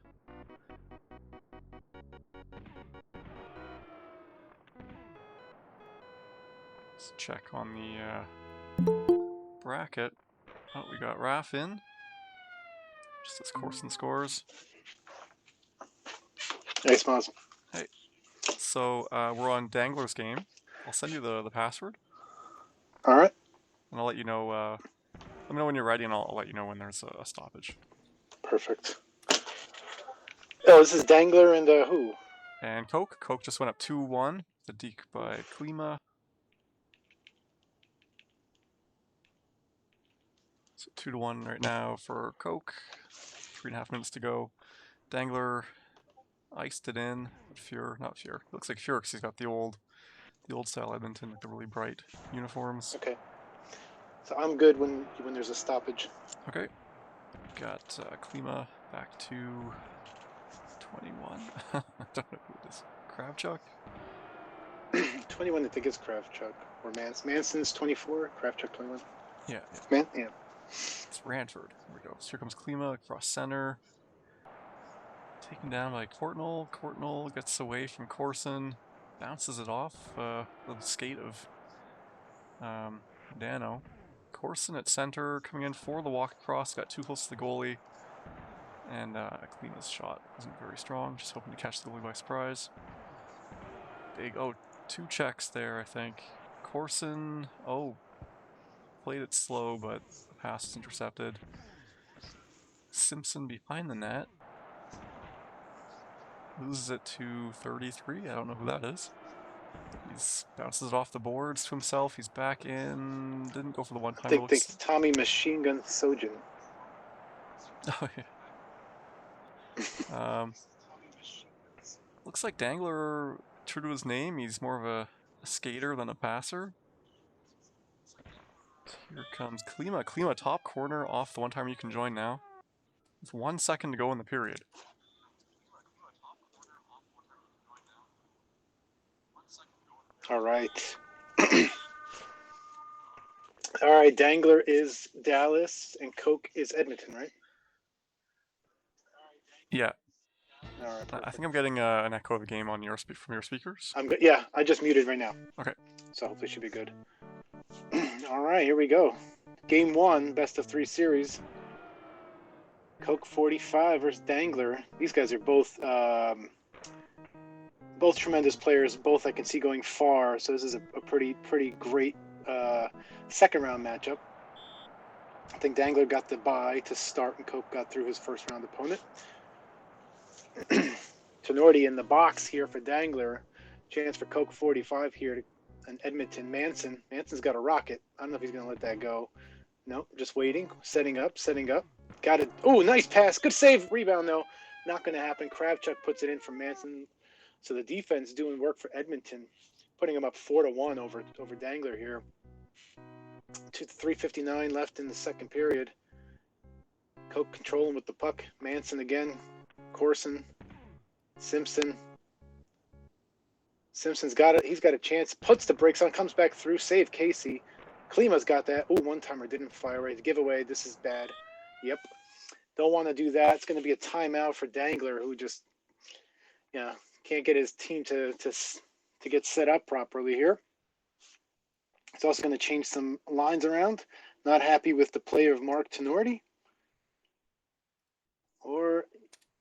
Speaker 2: Let's check on the bracket. Oh, we got Raph in. Just as Corson scores.
Speaker 1: Hey, Smiles.
Speaker 2: Hey. So we're on Dangler's game. I'll send you the password.
Speaker 1: All right.
Speaker 2: And I'll let you know. Let me know when you're ready, and I'll let you know when there's a stoppage.
Speaker 1: Perfect. Oh, this is Dangler and who?
Speaker 2: And Coke. Coke just went up 2-1. The deke by Klima. So 2-1 right now for Coke. 3.5 minutes to go. Dangler iced it in. Not Fuhr. It looks like Fuhr because he's got the old style Edmonton with the really bright uniforms.
Speaker 1: Okay. So I'm good when there's a stoppage.
Speaker 2: Okay. Got Klima back to 21. I don't know who it is. Kravchuk?
Speaker 1: 21, I think, is Kravchuk. Or Manson's 24, Kravchuk 21.
Speaker 2: Yeah.
Speaker 1: Man, yeah.
Speaker 2: It's Ranford. Here we go. So here comes Klima across center. Taken down by Courtnall. Courtnall gets away from Corson. Bounces it off the skate of Dano. Corson at center, coming in for the walk across. Got too close to the goalie. And Klima's shot wasn't very strong. Just hoping to catch the goalie by surprise. Two checks there, I think. Corson, played it slow, but the pass is intercepted. Simpson behind the net. Loses it to 33. I don't know who that is. He bounces it off the boards to himself. He's back in. Didn't go for the one-time.
Speaker 1: I think it's Tommy Machine Gun Sojin.
Speaker 2: Oh, yeah. Looks like Dangler, true to his name, he's more of a skater than a passer. Here comes Klima. Klima top corner off the one-timer you can join now. With 1 second to go in the period.
Speaker 1: All right. All right, Dangler is Dallas and Coke is Edmonton, right?
Speaker 2: Yeah.
Speaker 1: All right.
Speaker 2: I think I'm getting an echo of the game on from your speakers.
Speaker 1: I'm good. Yeah, I just muted right now.
Speaker 2: Okay.
Speaker 1: So hopefully it should be good. All right, here we go. Game 1, best of 3 series. Coke 45 versus Dangler. These guys are both tremendous players. Both I can see going far. So this is a pretty great second round matchup. I think Dangler got the bye to start, and Coke got through his first round opponent. Tenorti in the box here for Dangler. Chance for Coke 45 here and Edmonton. Manson's got a rocket. I don't know if he's going to let that go. Nope, just waiting. Setting up. Got it. Oh, nice pass. Good save. Rebound, though. Not going to happen. Kravchuk puts it in for Manson. So the defense doing work for Edmonton, putting them up 4-1 over Dangler here. 3:59 left in the second period. Coke controlling with the puck. Manson again. Corson. Simpson's got it. He's got a chance. Puts the brakes on. Comes back through. Save Casey. Klima's got that. Oh, one-timer didn't fire right. The giveaway. This is bad. Yep. Don't want to do that. It's going to be a timeout for Dangler, who just, can't get his team to get set up properly here. It's also going to change some lines around. Not happy with the play of Mark Tenorti. Or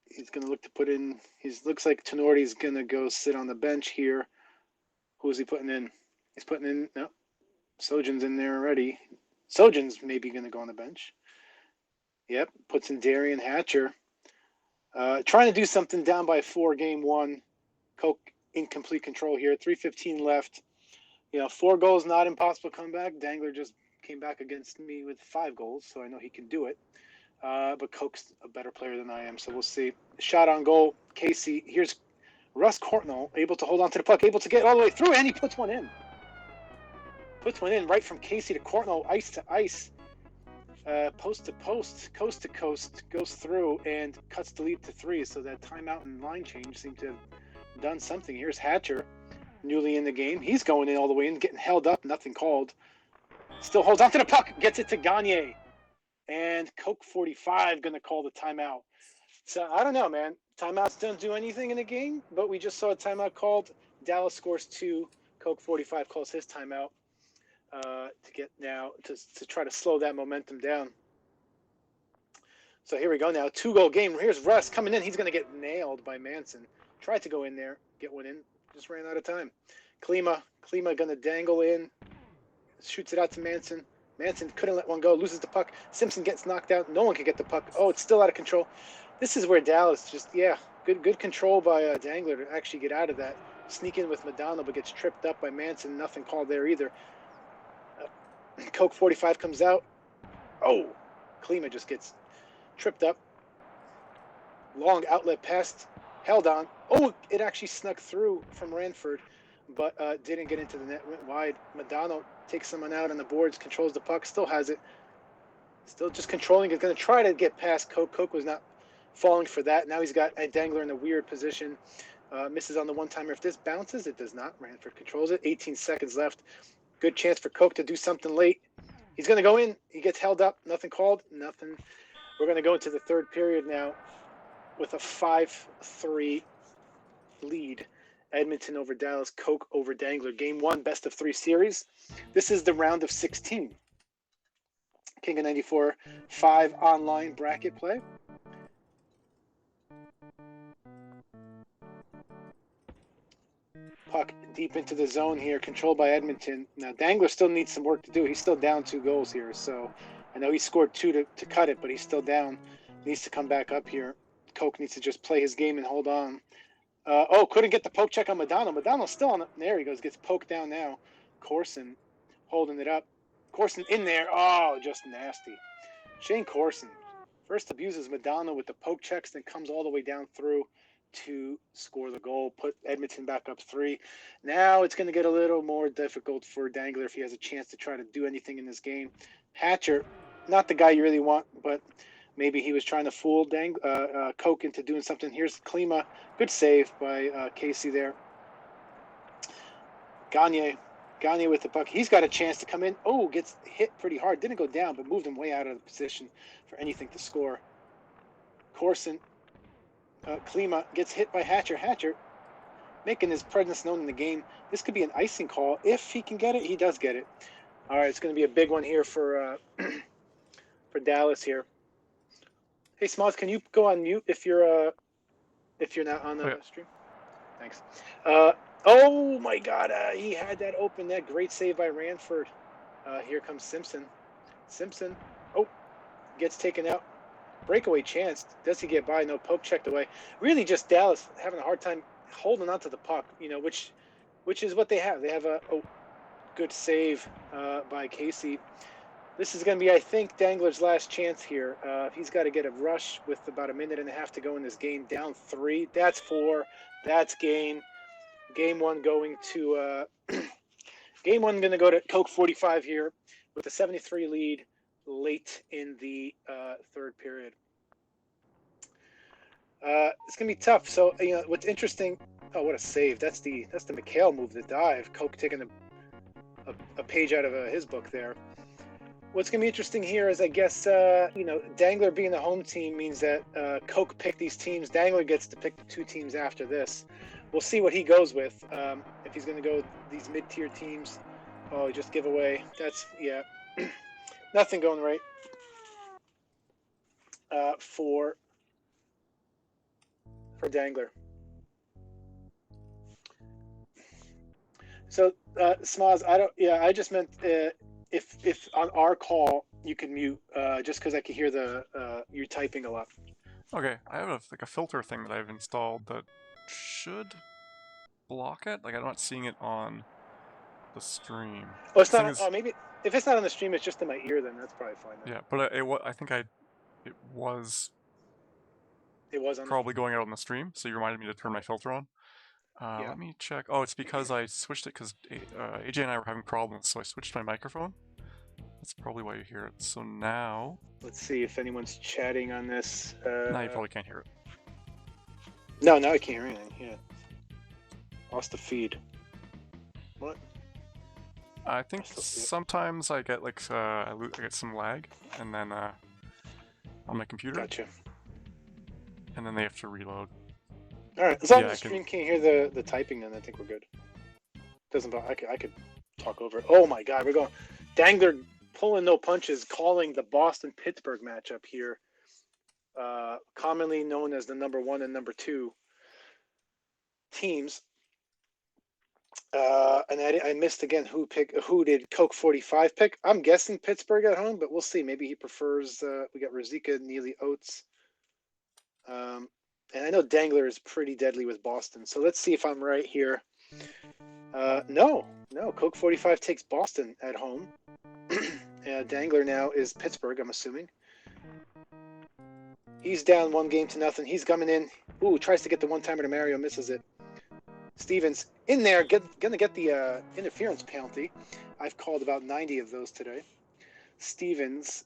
Speaker 1: he's going to look to put in. Looks like Tenorti's going to go sit on the bench here. Who is he putting in? He's putting in. No, Sojin's in there already. Sojin's maybe going to go on the bench. Yep, puts in Darian Hatcher. Trying to do something down by 4, game 1. Coke in complete control here. 3:15 left. 4 goals, not impossible comeback. Dangler just came back against me with 5 goals, so I know he can do it. But Coke's a better player than I am, so we'll see. Shot on goal. Casey. Here's Russ Courtnall, able to hold on to the puck, able to get all the way through, and he puts one in. Puts one in right from Casey to Courtnall, ice to ice. post to post, coast to coast, goes through and cuts the lead to 3. So that timeout and line change seemed to have done something. Here's Hatcher, newly in the game. He's going in all the way in, getting held up, nothing called. Still holds on to the puck, gets it to Gagne. And Coke 45 going to call the timeout. So I don't know, man. Timeouts don't do anything in the game, but we just saw a timeout called. Dallas scores 2. Coke 45 calls his timeout to get now to try to slow that momentum down. So here we go now. 2-goal game. Here's Russ coming in. He's going to get nailed by Manson. Tried to go in there, get one in, just ran out of time. Klima going to dangle in, shoots it out to Manson. Manson couldn't let one go, loses the puck. Simpson gets knocked out. No one can get the puck. Oh, it's still out of control. This is where Dallas just, good control by Dangler to actually get out of that. Sneak in with Madonna, but gets tripped up by Manson. Nothing called there either. Coke 45 comes out. Oh, Klima just gets tripped up. Long outlet pass, held on. Oh, it actually snuck through from Ranford, but didn't get into the net, went wide. Madonna takes someone out on the boards, controls the puck, still has it. Still just controlling it, going to try to get past Coke. Coke was not falling for that. Now he's got a Dangler in a weird position. Misses on the one-timer. If this bounces, it does not. Ranford controls it. 18 seconds left. Good chance for Coke to do something late. He's going to go in. He gets held up. Nothing called. Nothing. We're going to go into the third period now with a 5-3 lead. Edmonton over Dallas, Coke over Dangler. Game 1, best of 3 series. This is the round of 16. King of 94, 5 online bracket play. Puck deep into the zone here, controlled by Edmonton. Now, Dangler still needs some work to do. He's still down 2 goals here, so I know he scored 2 to cut it, but he's still down. Needs to come back up here. Coke needs to just play his game and hold on. Couldn't get the poke check on Madonna. Madonna's still on it. There he goes, gets poked down now. Corson holding it up. Corson in there. Oh, just nasty. Shane Corson first abuses Madonna with the poke checks, then comes all the way down through to score the goal, put Edmonton back up 3. Now it's going to get a little more difficult for Dangler if he has a chance to try to do anything in this game. Hatcher, not the guy you really want, but maybe he was trying to fool Coke into doing something. Here's Klima. Good save by Casey there. Gagne with the puck. He's got a chance to come in. Oh, gets hit pretty hard. Didn't go down, but moved him way out of the position for anything to score. Corson. Klima gets hit by Hatcher. Hatcher making his presence known in the game. This could be an icing call. If he can get it, he does get it. All right, it's going to be a big one here for Dallas here. Hey, Smalls, can you go on mute if you're not on the stream? Thanks. Oh my God, he had that open net. Great save by Ranford. Here comes Simpson. Simpson, gets taken out. Breakaway chance. Does he get by? No, poke checked away. Really, just Dallas having a hard time holding on to the puck. Which is what they have. They have a good save by Casey. This is going to be, I think, Dangler's last chance here. He's got to get a rush with about a minute and a half to go in this game. Down 3. That's 4. That's game. Game 1 going to Game 1 going to go to Coke 45 here with a 73 lead late in the third period. It's going to be tough. So, what's interesting, what a save. That's the McHale move, the dive. Coke taking a page out of his book there. What's going to be interesting here is, I guess, Dangler being the home team means that Coke picked these teams. Dangler gets to pick the 2 teams after this. We'll see what he goes with. If he's going to go with these mid-tier teams. Oh, just give away. That's, nothing going right for Dangler. So, Smaz, I just meant if on our call you can mute, just because I can hear you typing a lot.
Speaker 2: Okay, I have a filter thing that I've installed that should block it. I'm not seeing it on the stream.
Speaker 1: Oh, it's not. Maybe if it's not on the stream, it's just in my ear. Then that's probably fine.
Speaker 2: Yeah, but I think it was.
Speaker 1: It was on
Speaker 2: probably going out on the stream, so you reminded me to turn my filter on.
Speaker 1: Yeah.
Speaker 2: Let me check. Oh, it's because I switched it because AJ and I were having problems, so I switched my microphone. That's probably why you hear it. So now,
Speaker 1: Let's see if anyone's chatting on this.
Speaker 2: now you probably can't hear it.
Speaker 1: No, now I can't hear anything. Yeah. Lost the feed. What?
Speaker 2: I think
Speaker 1: still see it.
Speaker 2: sometimes I get like I get some lag, and then on my computer,
Speaker 1: Gotcha.
Speaker 2: and then they have to reload.
Speaker 1: All right. As long
Speaker 2: Yeah,
Speaker 1: as
Speaker 2: I
Speaker 1: the
Speaker 2: can-
Speaker 1: stream can't hear the typing, then I think we're good. Doesn't bother. I could talk over it. Oh my God, we're going. Dangler pulling no punches, calling the Boston-Pittsburgh matchup here, commonly known as the number 1 and number 2 teams. And I missed again who did Coke 45 pick. I'm guessing Pittsburgh at home, but we'll see. Maybe he prefers. We got Ruzicka, Neely, Oates. And I know Dangler is pretty deadly with Boston. So let's see if I'm right here. No, Coke 45 takes Boston at home. Dangler now is Pittsburgh, I'm assuming. He's down 1-0. He's coming in. Ooh, tries to get the one-timer to Mario, misses it. Stevens in there, gonna get the interference penalty. I've called about 90 of those today. Stevens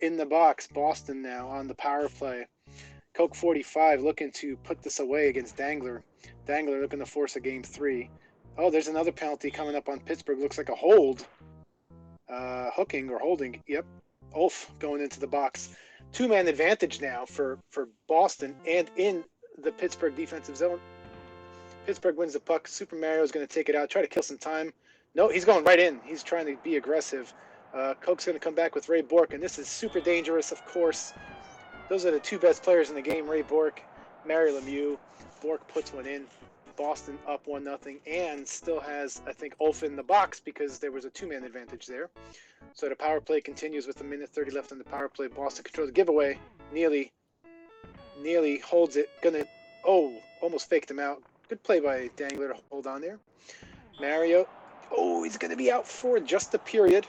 Speaker 1: in the box. Boston now on the power play. Coke 45 looking to put this away against Dangler. Dangler looking to force a game 3. Oh, there's another penalty coming up on Pittsburgh. Looks like a hold. Hooking or holding. Yep. Ulf going into the box. 2-man advantage now for Boston and in the Pittsburgh defensive zone. Pittsburgh wins the puck. Super Mario is going to take it out, try to kill some time. No, he's going right in. He's trying to be aggressive. Coke's going to come back with Ray Bourque, and this is super dangerous, of course. Those are the 2 best players in the game, Ray Bourque, Mario Lemieux. Bourque puts one in. Boston up 1-0 and still has, I think, Ulf in the box because there was a 2-man advantage there. So the power play continues with 1:30 left on the power play. Boston controls the giveaway. Neely holds it. Almost faked him out. Good play by Dangler to hold on there. Mario, he's going to be out for just a period.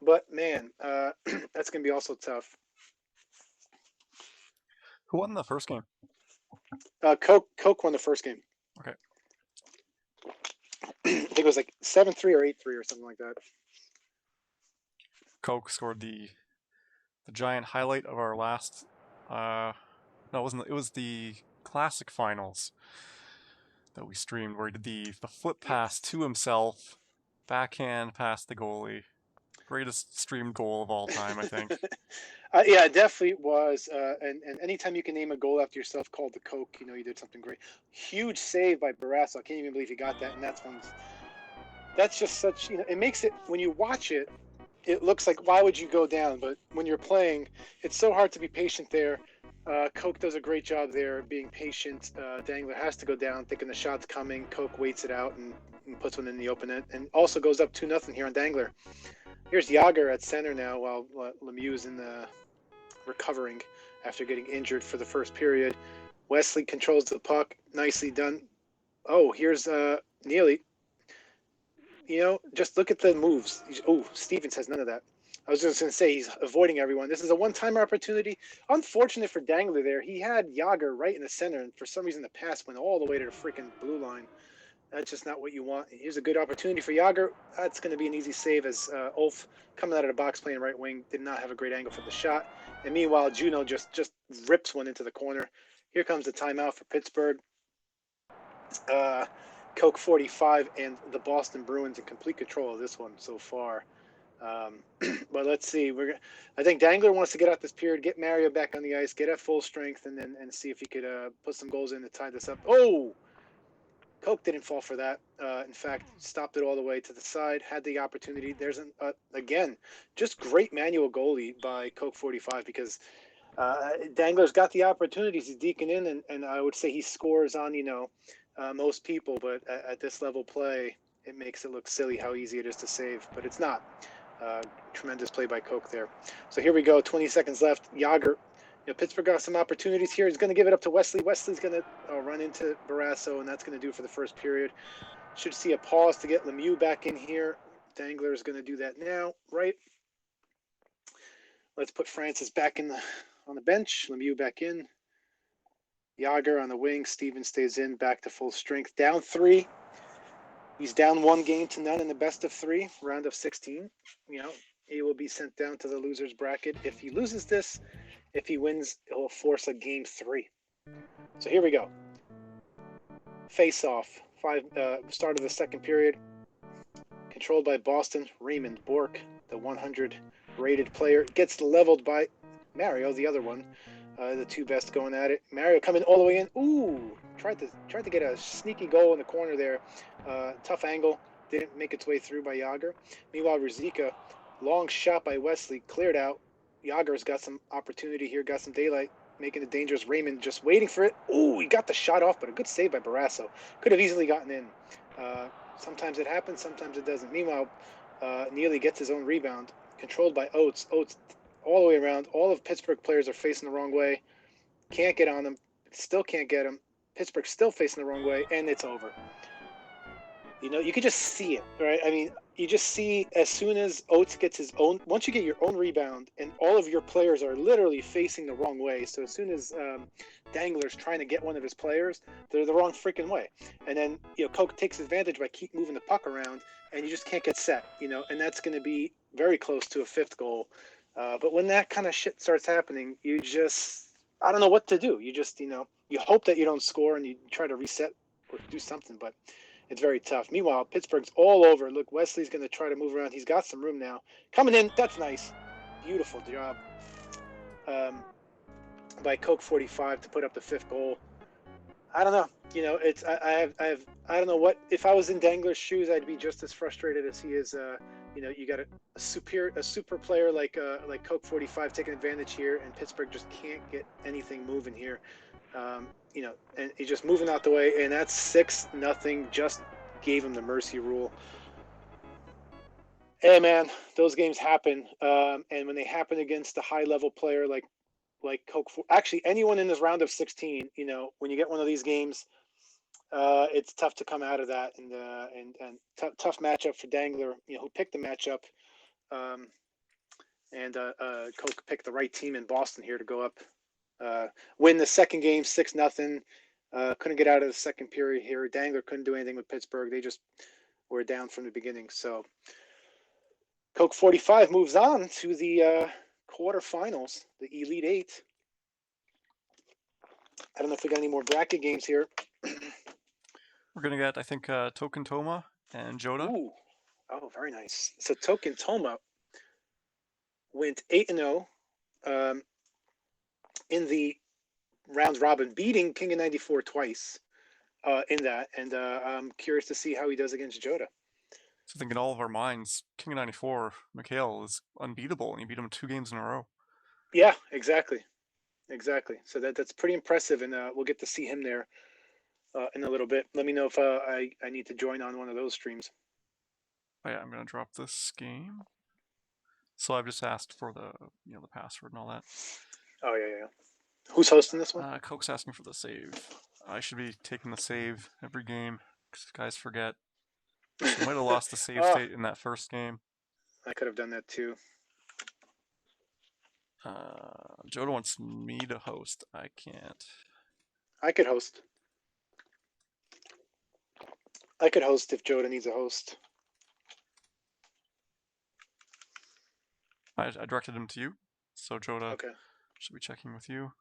Speaker 1: But, man, that's going to be also tough.
Speaker 2: Who won the first game?
Speaker 1: Coke won the first game.
Speaker 2: Okay.
Speaker 1: I think it was like 7-3 or 8-3 or something like that.
Speaker 2: Coke scored the giant highlight of our last. No, it wasn't. It was the classic finals that we streamed, where he did the flip pass to himself, backhand past the goalie. Greatest streamed goal of all time, I think.
Speaker 1: Yeah, it definitely was. And anytime you can name a goal after yourself called the Coke, you did something great. Huge save by Barrasso. I can't even believe he got that. And that's just such, it makes it, when you watch it, it looks like, why would you go down? But when you're playing, it's so hard to be patient there. Coke does a great job there being patient. Dangler has to go down, thinking the shot's coming. Coke waits it out and puts one in the open net. And also goes up 2-0 here on Dangler. Here's Yager at center now while Lemieux is in the recovering after getting injured for the first period. Wesley controls the puck. Nicely done. Oh, here's Neely. Just look at the moves. Stevens has none of that. I was just going to say he's avoiding everyone. This is a one-time opportunity. Unfortunate for Dangler there. He had Yager right in the center, and for some reason the pass went all the way to the freaking blue line. That's just not what you want. Here's a good opportunity for Yager. That's going to be an easy save as Ulf, coming out of the box playing right wing, did not have a great angle for the shot. And meanwhile, Juno just rips one into the corner. Here comes the timeout for Pittsburgh. Coke 45 and the Boston Bruins in complete control of this one so far. But let's see. I think Dangler wants to get out this period, get Mario back on the ice, get at full strength, and see if he could put some goals in to tie this up. Oh! Coke didn't fall for that. In fact, stopped it all the way to the side, had the opportunity. There's, again, just great manual goalie by Coke 45 because Dangler's got the opportunities. He's deking in, and I would say he scores on, most people. But at this level play, it makes it look silly how easy it is to save. But it's not. Tremendous play by Coke there. So here we go, 20 seconds left. Yager. Pittsburgh got some opportunities here. He's going to give it up to Wesley. Wesley's going to run into Barrasso, and that's going to do for the first period. Should see a pause to get Lemieux back in here. Dangler is going to do that now, right? Let's put Francis back on the bench. Lemieux back in. Yager on the wing. Stevens stays in, back to full strength. Down 3. He's down 1-0 in the best of 3, round of 16. He will be sent down to the loser's bracket. If he loses this, if he wins, he'll force a game 3. So here we go. Face off. Start of the second period. Controlled by Boston. Raymond Bourque, the 100 rated player, gets leveled by Mario, the other one. The two best going at it. Mario coming all the way in. Ooh, tried to get a sneaky goal in the corner there. Tough angle. Didn't make its way through by Yager. Meanwhile, Ruzicka, long shot by Wesley, cleared out. Yager's got some opportunity here, got some daylight, making it dangerous. Raymond just waiting for it. Ooh, he got the shot off, but a good save by Barrasso. Could have easily gotten in. Sometimes it happens, sometimes it doesn't. Meanwhile, Neely gets his own rebound, controlled by Oates. Oates all the way around. All of Pittsburgh players are facing the wrong way. Can't get on them. Still can't get him. Pittsburgh's still facing the wrong way, and it's over. You know, you could just see it, right? I mean, you just see as soon as Oates gets his own, once you get your own rebound, and all of your players are literally facing the wrong way. So as soon as Dangler's trying to get one of his players, they're the wrong freaking way. And then, you know, Coke takes advantage by keep moving the puck around, and you just can't get set, you know, and that's going to be very close to a 5th goal. But when that kind of shit starts happening, you just, I don't know what to do. You just, you know, you hope that you don't score and you try to reset or do something, but it's very tough. Meanwhile, Pittsburgh's all over. Look, Wesley's going to try to move around. He's got some room now. Coming in. That's nice. Beautiful job by Coke 45 to put up the 5th goal. I don't know. You know, it's I don't know what, if I was in Dangler's shoes, I'd be just as frustrated as he is. You know, you got a super player like Coke 45 taking advantage here, and Pittsburgh just can't get anything moving here. You know, and he's just moving out the way, and that's 6-0. Just gave him the mercy rule. Hey man, those games happen, and when they happen against a high-level player like Coke, actually anyone in this round of 16, you know, when you get one of these games, it's tough to come out of that, and tough matchup for Dangler, you know, who picked the matchup, and Coke picked the right team in Boston here to go up. Win the second game 6-0. Couldn't get out of the second period here. Dangler couldn't do anything with Pittsburgh. They just were down from the beginning. So Coke 45 moves on to the quarterfinals, the Elite 8. I don't know if we got any more bracket games here.
Speaker 2: We're gonna get, I think, Token Toma and Joda.
Speaker 1: Ooh, oh, very nice. So Token Toma went 8-0 in the round robin, beating King of 94 twice in that, and I'm curious to see how he does against Joda.
Speaker 2: So I think in all of our minds, King of 94, Mikhail, is unbeatable, and he beat him 2 games in a row.
Speaker 1: Yeah, exactly. So that's pretty impressive, and we'll get to see him there in a little bit. Let me know if I need to join on one of those streams.
Speaker 2: Oh yeah, I'm gonna drop this game. So I've just asked for the the password and all that.
Speaker 1: Oh yeah. Who's hosting this one?
Speaker 2: Coke's asking for the save. I should be taking the save every game, because guys forget. So I might have lost the save state in that first game.
Speaker 1: I could have done that too.
Speaker 2: Joda wants me to host. I can't.
Speaker 1: I could host. I could host if Joda needs a host.
Speaker 2: I directed him to you, so Joda
Speaker 1: Okay.
Speaker 2: should be checking with you.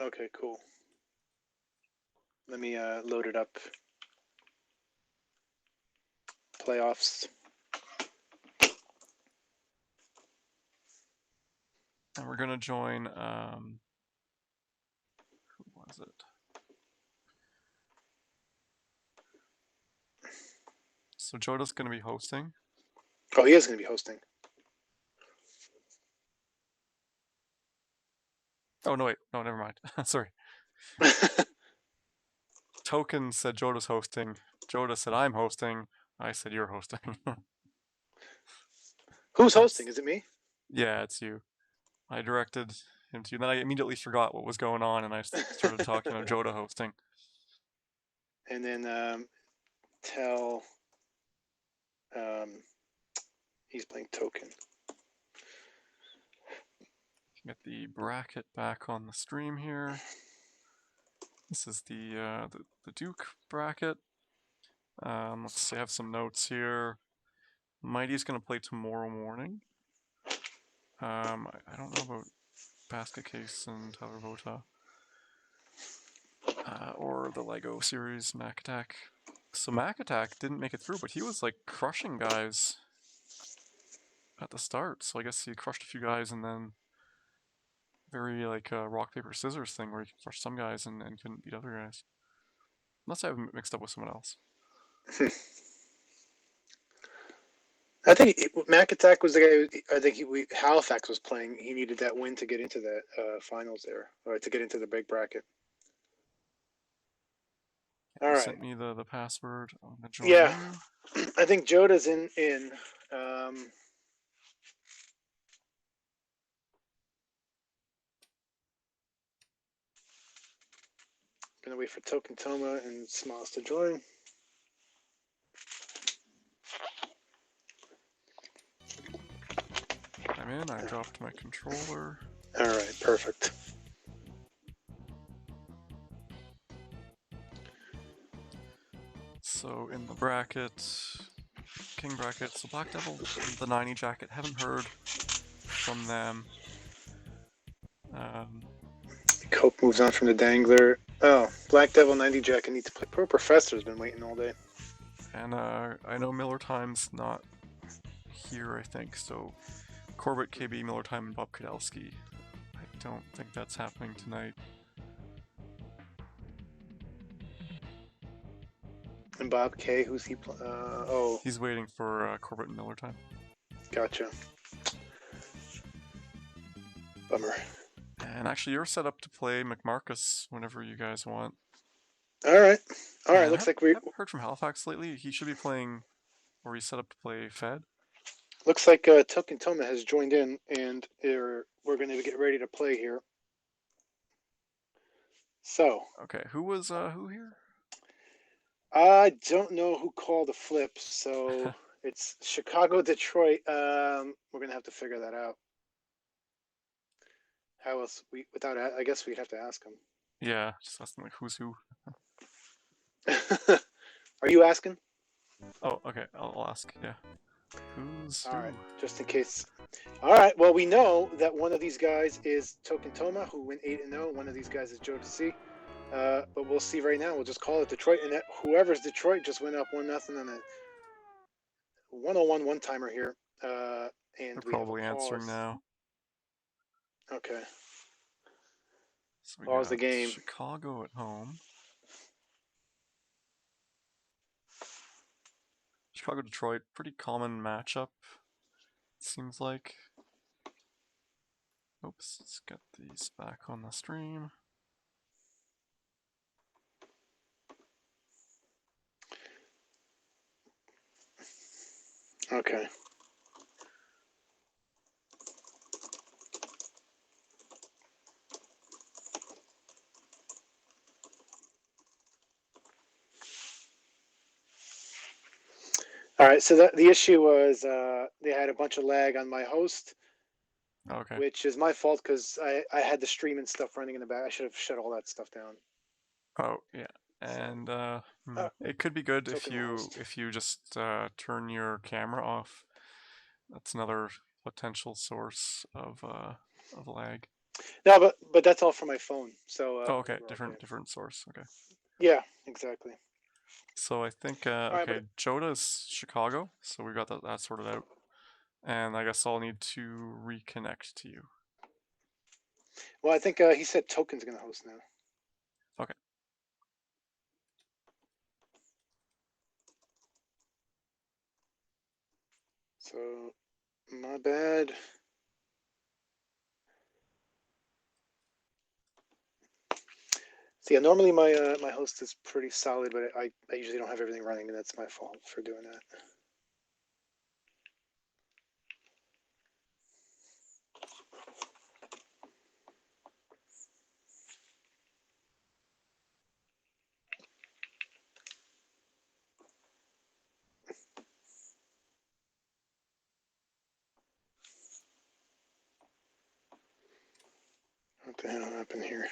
Speaker 1: Okay, cool. Let me load it up. Playoffs.
Speaker 2: And we're gonna join. Who was it? So Joda's gonna be hosting.
Speaker 1: Oh, he is going to be hosting.
Speaker 2: Oh no, wait, no, never mind. Sorry. Token said Joda's hosting. Joda said I'm hosting. I said you're hosting.
Speaker 1: Who's hosting? Is it me?
Speaker 2: Yeah, it's you. I directed him to you. Then I immediately forgot what was going on, and I started talking about Joda hosting.
Speaker 1: And then tell he's playing Token.
Speaker 2: Get the bracket back on the stream here. This is the Duke bracket. Let's see, I have some notes here. Mighty's gonna play tomorrow morning. I don't know about Basket Case and Tyler Vota. Or the Lego series, Mac Attack. So Mac Attack didn't make it through, but he was like crushing guys at the start. So I guess he crushed a few guys and then very like a rock, paper, scissors thing where he could crush some guys and couldn't beat other guys. Unless I have mixed up with someone else.
Speaker 1: I think Mac Attack was the guy. I think Halifax was playing. He needed that win to get into the finals there, or to get into the big bracket. All
Speaker 2: You
Speaker 1: right.
Speaker 2: sent me the password. I'm gonna join
Speaker 1: Yeah.
Speaker 2: you.
Speaker 1: I think Joda's in. Gonna wait for Token Toma and Smiles to join.
Speaker 2: I'm in. I dropped my controller.
Speaker 1: All right, perfect.
Speaker 2: So in the bracket, King bracket, so Black Devil, the 90 jacket, haven't heard from them.
Speaker 1: Cope moves on from the Dangler. Oh, Black Devil 90 Jacket needs to play. Poor Professor's been waiting all day.
Speaker 2: And I know Miller Time's not here, I think, so Corbett, KB, Miller Time, and Bob Kudelski. I don't think that's happening tonight.
Speaker 1: And Bob K, who's he? Oh,
Speaker 2: He's waiting for Corbett and Miller Time.
Speaker 1: Gotcha. Bummer.
Speaker 2: And actually, you're set up to play McMarcus whenever you guys want.
Speaker 1: All right.
Speaker 2: Looks like we haven't heard from Halifax lately. He should be playing, or he's set up to play Fed.
Speaker 1: Looks like Token Toma has joined in, and we're going to get ready to play here. So.
Speaker 2: Okay, who was who here?
Speaker 1: I don't know who called the flip, so it's Chicago, Detroit. We're going to have to figure that out. How else? I guess we'd have to ask him.
Speaker 2: Yeah, just ask them like who's who.
Speaker 1: Are you asking?
Speaker 2: Oh, okay. I'll ask. Yeah. Who's
Speaker 1: All
Speaker 2: who?
Speaker 1: right, just in case. All right. Well, we know that one of these guys is Token Toma, who went 8-0. One of these guys is Joe C. But we'll see right now. We'll just call it Detroit, and that whoever's Detroit just went up 1-0 on a 101 one-timer here. And
Speaker 2: They're
Speaker 1: we
Speaker 2: probably
Speaker 1: have a
Speaker 2: answering
Speaker 1: pause.
Speaker 2: now.
Speaker 1: Okay.
Speaker 2: So we
Speaker 1: Pause
Speaker 2: got
Speaker 1: the game.
Speaker 2: Chicago at home. Chicago, Detroit, pretty common matchup. Seems like. Oops, let's get these back on the stream.
Speaker 1: Okay. All right, so the issue was they had a bunch of lag on my host,
Speaker 2: Okay.
Speaker 1: which is my fault because I had the stream and stuff running in the back. I should have shut all that stuff down.
Speaker 2: Oh yeah, and it could be good if you just turn your camera off. That's another potential source of lag.
Speaker 1: No, but that's all from my phone. So.
Speaker 2: Oh, okay, different source. Okay.
Speaker 1: Yeah, exactly.
Speaker 2: So I think okay, Joda's Chicago, so we got that sorted out, and I guess I'll need to reconnect to you.
Speaker 1: Well, I think he said Token's gonna host now.
Speaker 2: Okay.
Speaker 1: So, my bad. So yeah, normally my my host is pretty solid, but I usually don't have everything running, and that's my fault for doing that. What the hell happened here?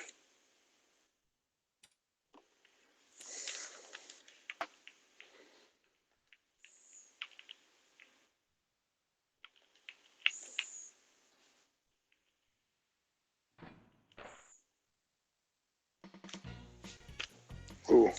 Speaker 1: Ooh.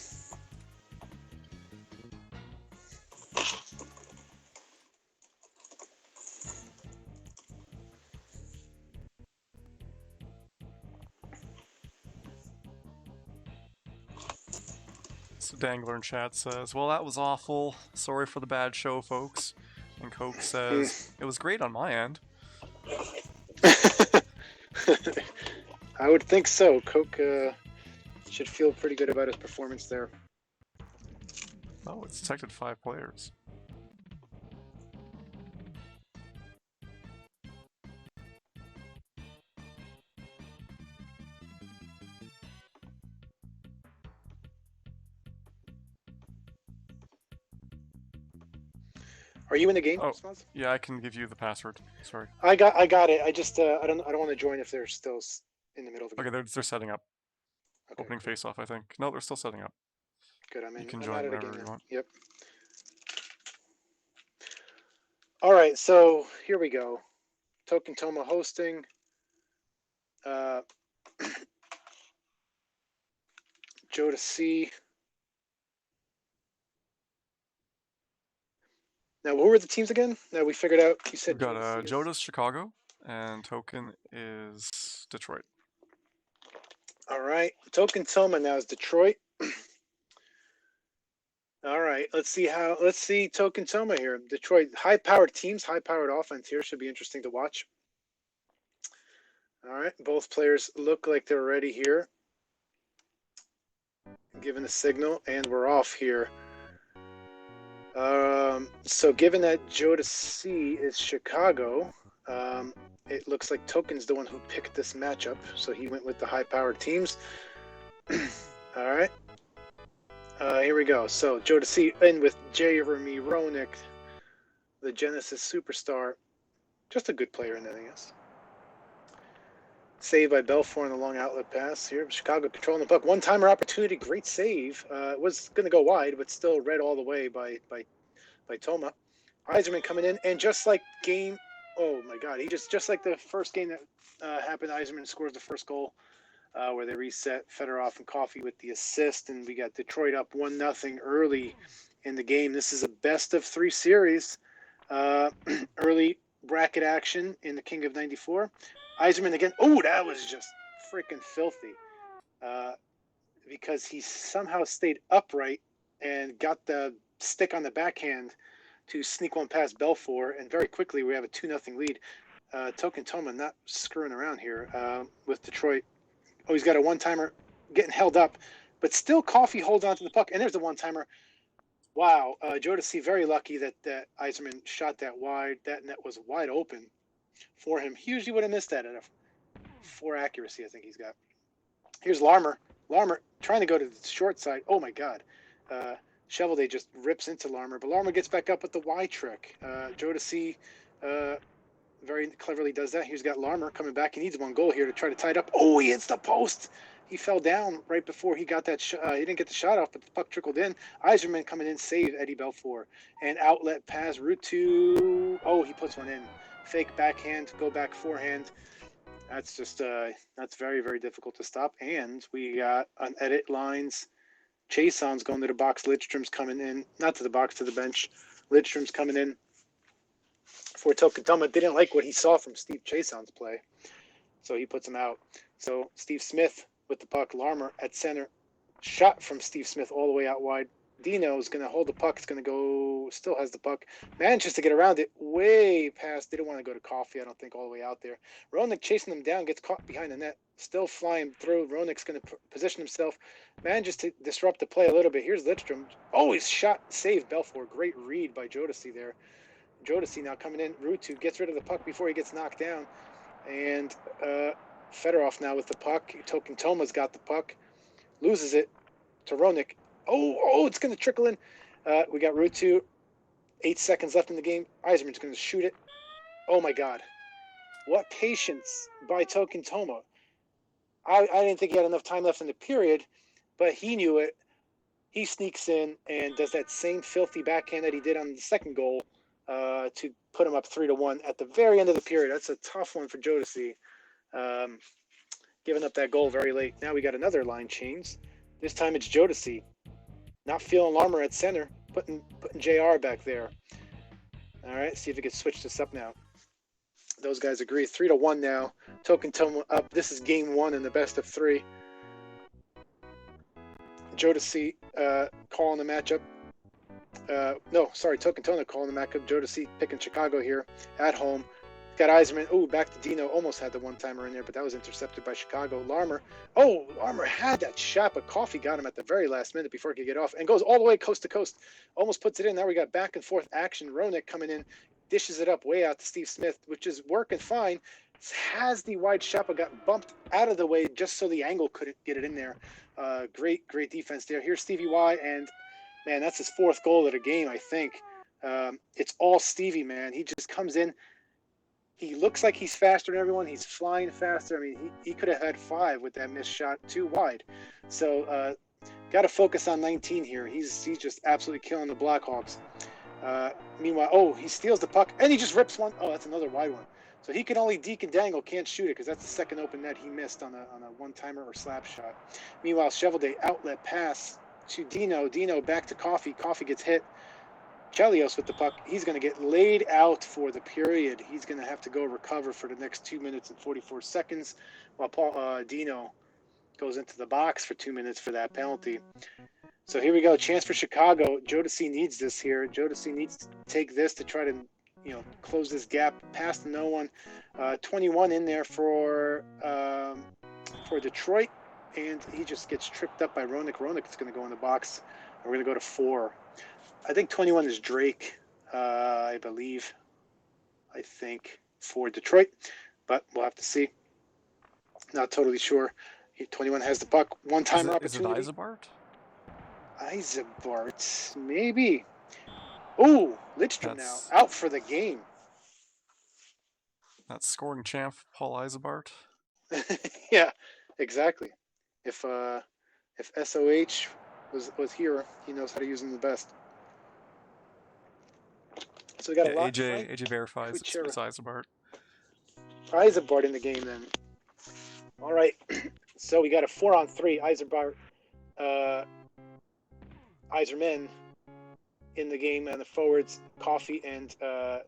Speaker 2: So Dangler in chat says, well, that was awful. Sorry for the bad show, folks. And Coke says, it was great on my end.
Speaker 1: I would think so. Coke should feel pretty good about his performance there.
Speaker 2: Oh, it's detected 5 players.
Speaker 1: Are you in the game,
Speaker 2: Oh.
Speaker 1: Smalls?
Speaker 2: Yeah, I can give you the password. Sorry.
Speaker 1: I got it. I just I don't want to join if they're still in the middle of the game.
Speaker 2: Okay, they're setting up.
Speaker 1: Okay,
Speaker 2: Opening
Speaker 1: cool.
Speaker 2: face-off, I think. No, they're still setting up.
Speaker 1: Good. I'm in.
Speaker 2: You can
Speaker 1: I'm
Speaker 2: join
Speaker 1: out of the
Speaker 2: whenever
Speaker 1: game
Speaker 2: you
Speaker 1: now.
Speaker 2: want.
Speaker 1: Yep. All right, so here we go. Token Toma hosting. Joe to C. Now, what were the teams again? Now we figured out. You said
Speaker 2: We've got
Speaker 1: Joe to C.
Speaker 2: Jodas Chicago, and Token is Detroit.
Speaker 1: All right, Token Toma now is Detroit. All right, let's see Token Toma here. Detroit, high-powered teams, high-powered offense here. Should be interesting to watch. All right, both players look like they're ready here. Given the signal, and we're off here. So given that Joe to C is Chicago, it looks like Token's the one who picked this matchup. So he went with the high-powered teams. All right. Here we go. So Joe to C in with Jeremy Roenick, the Genesis superstar. Just a good player in that, I guess. Save by Belfour on the long outlet pass here. Chicago controlling the puck. One-timer opportunity. Great save. It was going to go wide, but still read all the way by Toma. Yzerman coming in, and just like game, oh my God, he just like the first game that happened, Yzerman scores the first goal where they reset Fedorov and Coffey with the assist, and we got Detroit up 1-0 early in the game. This is a best-of-3 series. Early bracket action in the King of 94. Yzerman again. Oh, that was just freaking filthy because he somehow stayed upright and got the stick on the backhand to sneak one past Belfour, and very quickly we have a 2-0 lead. Token Toma not screwing around here with Detroit. Oh, he's got a one-timer getting held up, but still Coffey holds on to the puck, and there's the one-timer. Wow, Joe to C very lucky that Yzerman shot that wide. That net was wide open for him. He usually would have missed that at a 4 accuracy, I think he's got. Here's Larmer. Larmer trying to go to the short side. Oh, my God. Chevelday just rips into Larmer, but Larmer gets back up with the Y trick. Joe to C very cleverly does that. He's got Larmer coming back. He needs one goal here to try to tie it up. Oh, he hits the post. He fell down right before he got that shot. He didn't get the shot off, but the puck trickled in. Yzerman coming in, save Eddie Belfour. And outlet pass, route to... Oh, he puts one in. Fake backhand, go back forehand. That's just, that's very, very difficult to stop. And we got on edit lines, Chason's going to the box. Lidstrom's coming in. Not to the box, to the bench. Lidstrom's coming in for Token Toma. Didn't like what he saw from Steve Chason's play, so he puts him out. So Steve Smith with the puck. Larmer at center. Shot from Steve Smith all the way out wide. Dino's going to hold the puck. It's going to go, still has the puck. Manages to get around it way past. Didn't want to go to Coffey, I don't think, all the way out there. Roenick chasing him down, gets caught behind the net. Still flying through. Roenick's going to position himself. Manages to disrupt the play a little bit. Here's Lidstrom. Oh, he's shot. Saved Belfour. Great read by Jodeci there. Jodeci now coming in. Rutu gets rid of the puck before he gets knocked down. And Fedorov now with the puck. Token Toma's got the puck. Loses it to Roenick. Oh, it's going to trickle in. We got Rutu. 8 seconds left in the game. Yzerman's going to shoot it. Oh, my God. What patience by Token Toma. I didn't think he had enough time left in the period, but he knew it. He sneaks in and does that same filthy backhand that he did on the second goal to put him up 3-1 at the very end of the period. That's a tough one for Joe to see. Giving up that goal very late. Now we got another line change. This time it's Jodeci. Not feeling Larmer at center. Putting JR back there. All right, see if we can switch this up now. Those guys agree. 3-1 now. Token Toma up. This is game 1 in the best of 3. Jodeci calling the matchup. Token Tona calling the matchup. Jodeci picking Chicago here at home. Got Yzerman. Oh, back to Dino. Almost had the one-timer in there, but that was intercepted by Chicago. Larmer. Oh, Larmer had that shot, but Coffee got him at the very last minute before he could get off. And goes all the way coast to coast. Almost puts it in. Now we got back and forth action. Roenick coming in. Dishes it up way out to Steve Smith, which is working fine. Has the wide shot, but got bumped out of the way just so the angle couldn't get it in there. Great defense there. Here's Stevie Y, and, man, that's his 4th goal of the game, I think. It's all Stevie, man. He just comes in. He looks like he's faster than everyone. He's flying faster. I mean, he could have had 5 with that missed shot too wide. So got to focus on 19 here. He's just absolutely killing the Blackhawks. Meanwhile, he steals the puck, and he just rips one. Oh, that's another wide one. So he can only deke and dangle, can't shoot it, because that's the second open net he missed on a one-timer or slap shot. Meanwhile, Cheveldae outlet pass to Dino. Dino back to Coffee. Coffee gets hit. Chelios with the puck. He's going to get laid out for the period. He's going to have to go recover for the next 2 minutes and 44 seconds while Dino goes into the box for 2 minutes for that penalty. So here we go. Chance for Chicago. Jodeci needs this here. Jodeci needs to take this to try to, close this gap past no one. 21 in there for Detroit, and he just gets tripped up by Roenick. Roenick is going to go in the box. We're going to go to 4. I think 21 is Drake, I think, for Detroit, but we'll have to see. Not totally sure. 21 has the puck. One-timer opportunity.
Speaker 2: Is it Yzerman?
Speaker 1: Yzerman, maybe. Ooh, Lidstrom now out for the game.
Speaker 2: That's scoring champ Paul Yzerman.
Speaker 1: Yeah, exactly. If SOH was here, he knows how to use them the best. So we got a lot.
Speaker 2: AJ verifies it's Yzerman.
Speaker 1: Yzerman in the game then. All right, so we got a 4-on-3. Yzerman in the game, and the forwards, Coffee and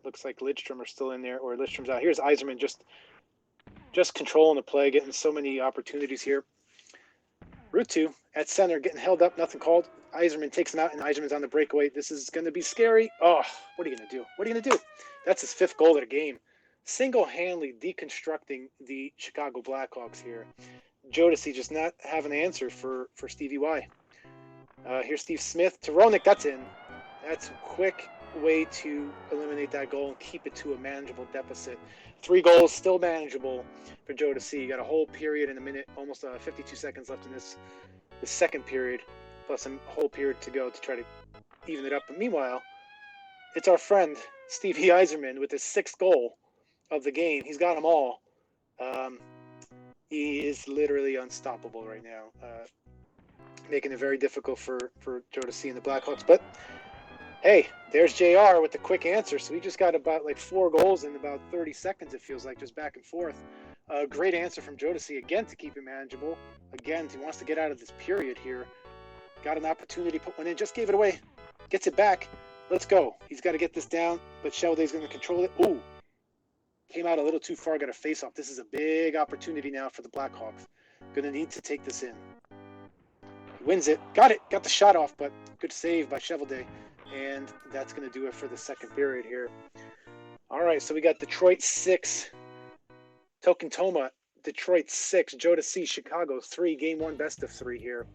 Speaker 1: looks like Lidstrom are still in there, or Lidstrom's out. Here's Yzerman just controlling the play, getting so many opportunities here. Route 2 at center, getting held up, nothing called. Yzerman takes him out, and Yzerman's on the breakaway. This is going to be scary. Oh, what are you going to do? What are you going to do? That's his 5th goal of the game. Single-handedly deconstructing the Chicago Blackhawks here. Jodeci just not have an answer for Stevie Y. Here's Steve Smith to Roenick. That's in. That's a quick way to eliminate that goal and keep it to a manageable deficit. 3 goals, still manageable for Jodeci. You got a whole period in a minute, almost 52 seconds left in this second period, plus a whole period to go to try to even it up. But meanwhile, it's our friend Stevie Yzerman with his 6th goal of the game. He's got them all. He is literally unstoppable right now, making it very difficult for Jodeci and the Blackhawks. But hey, there's JR with the quick answer. So he just got about 4 goals in about 30 seconds, it feels like, just back and forth. Great answer from Jodeci, again, to keep it manageable. Again, he wants to get out of this period here. Got an opportunity, put one in, just gave it away. Gets it back. Let's go. He's got to get this down, but Cheveldae's going to control it. Ooh. Came out a little too far, got a face-off. This is a big opportunity now for the Blackhawks. Going to need to take this in. He wins it. Got it. Got the shot off, but good save by Cheveldae. And that's going to do it for the second period here. All right, so we got Detroit 6. Token Toma, Detroit 6. Jodeci, Chicago 3. Game 1, best of 3 here.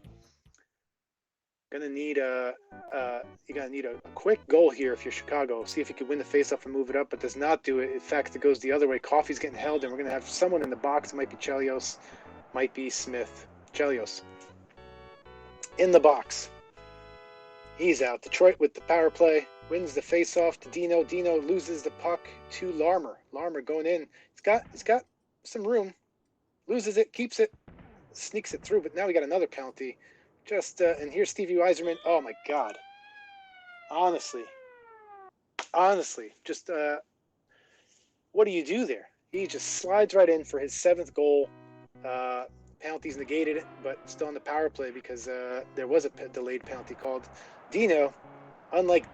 Speaker 1: You gotta need a quick goal here if you're Chicago. See if you can win the faceoff and move it up, but does not do it. In fact, it goes the other way. Coffee's getting held, and we're gonna have someone in the box. It might be Chelios, might be Smith. Chelios in the box. He's out. Detroit with the power play wins the faceoff to Dino. Dino loses the puck to Larmer. Larmer going in. He's got some room. Loses it, keeps it, sneaks it through. But now we got another penalty. And here's Stevie Yzerman. Oh my God. Honestly, just what do you do there? He just slides right in for his 7th goal. penalties negated it, but still on the power play because there was a delayed penalty called. Dino, unlike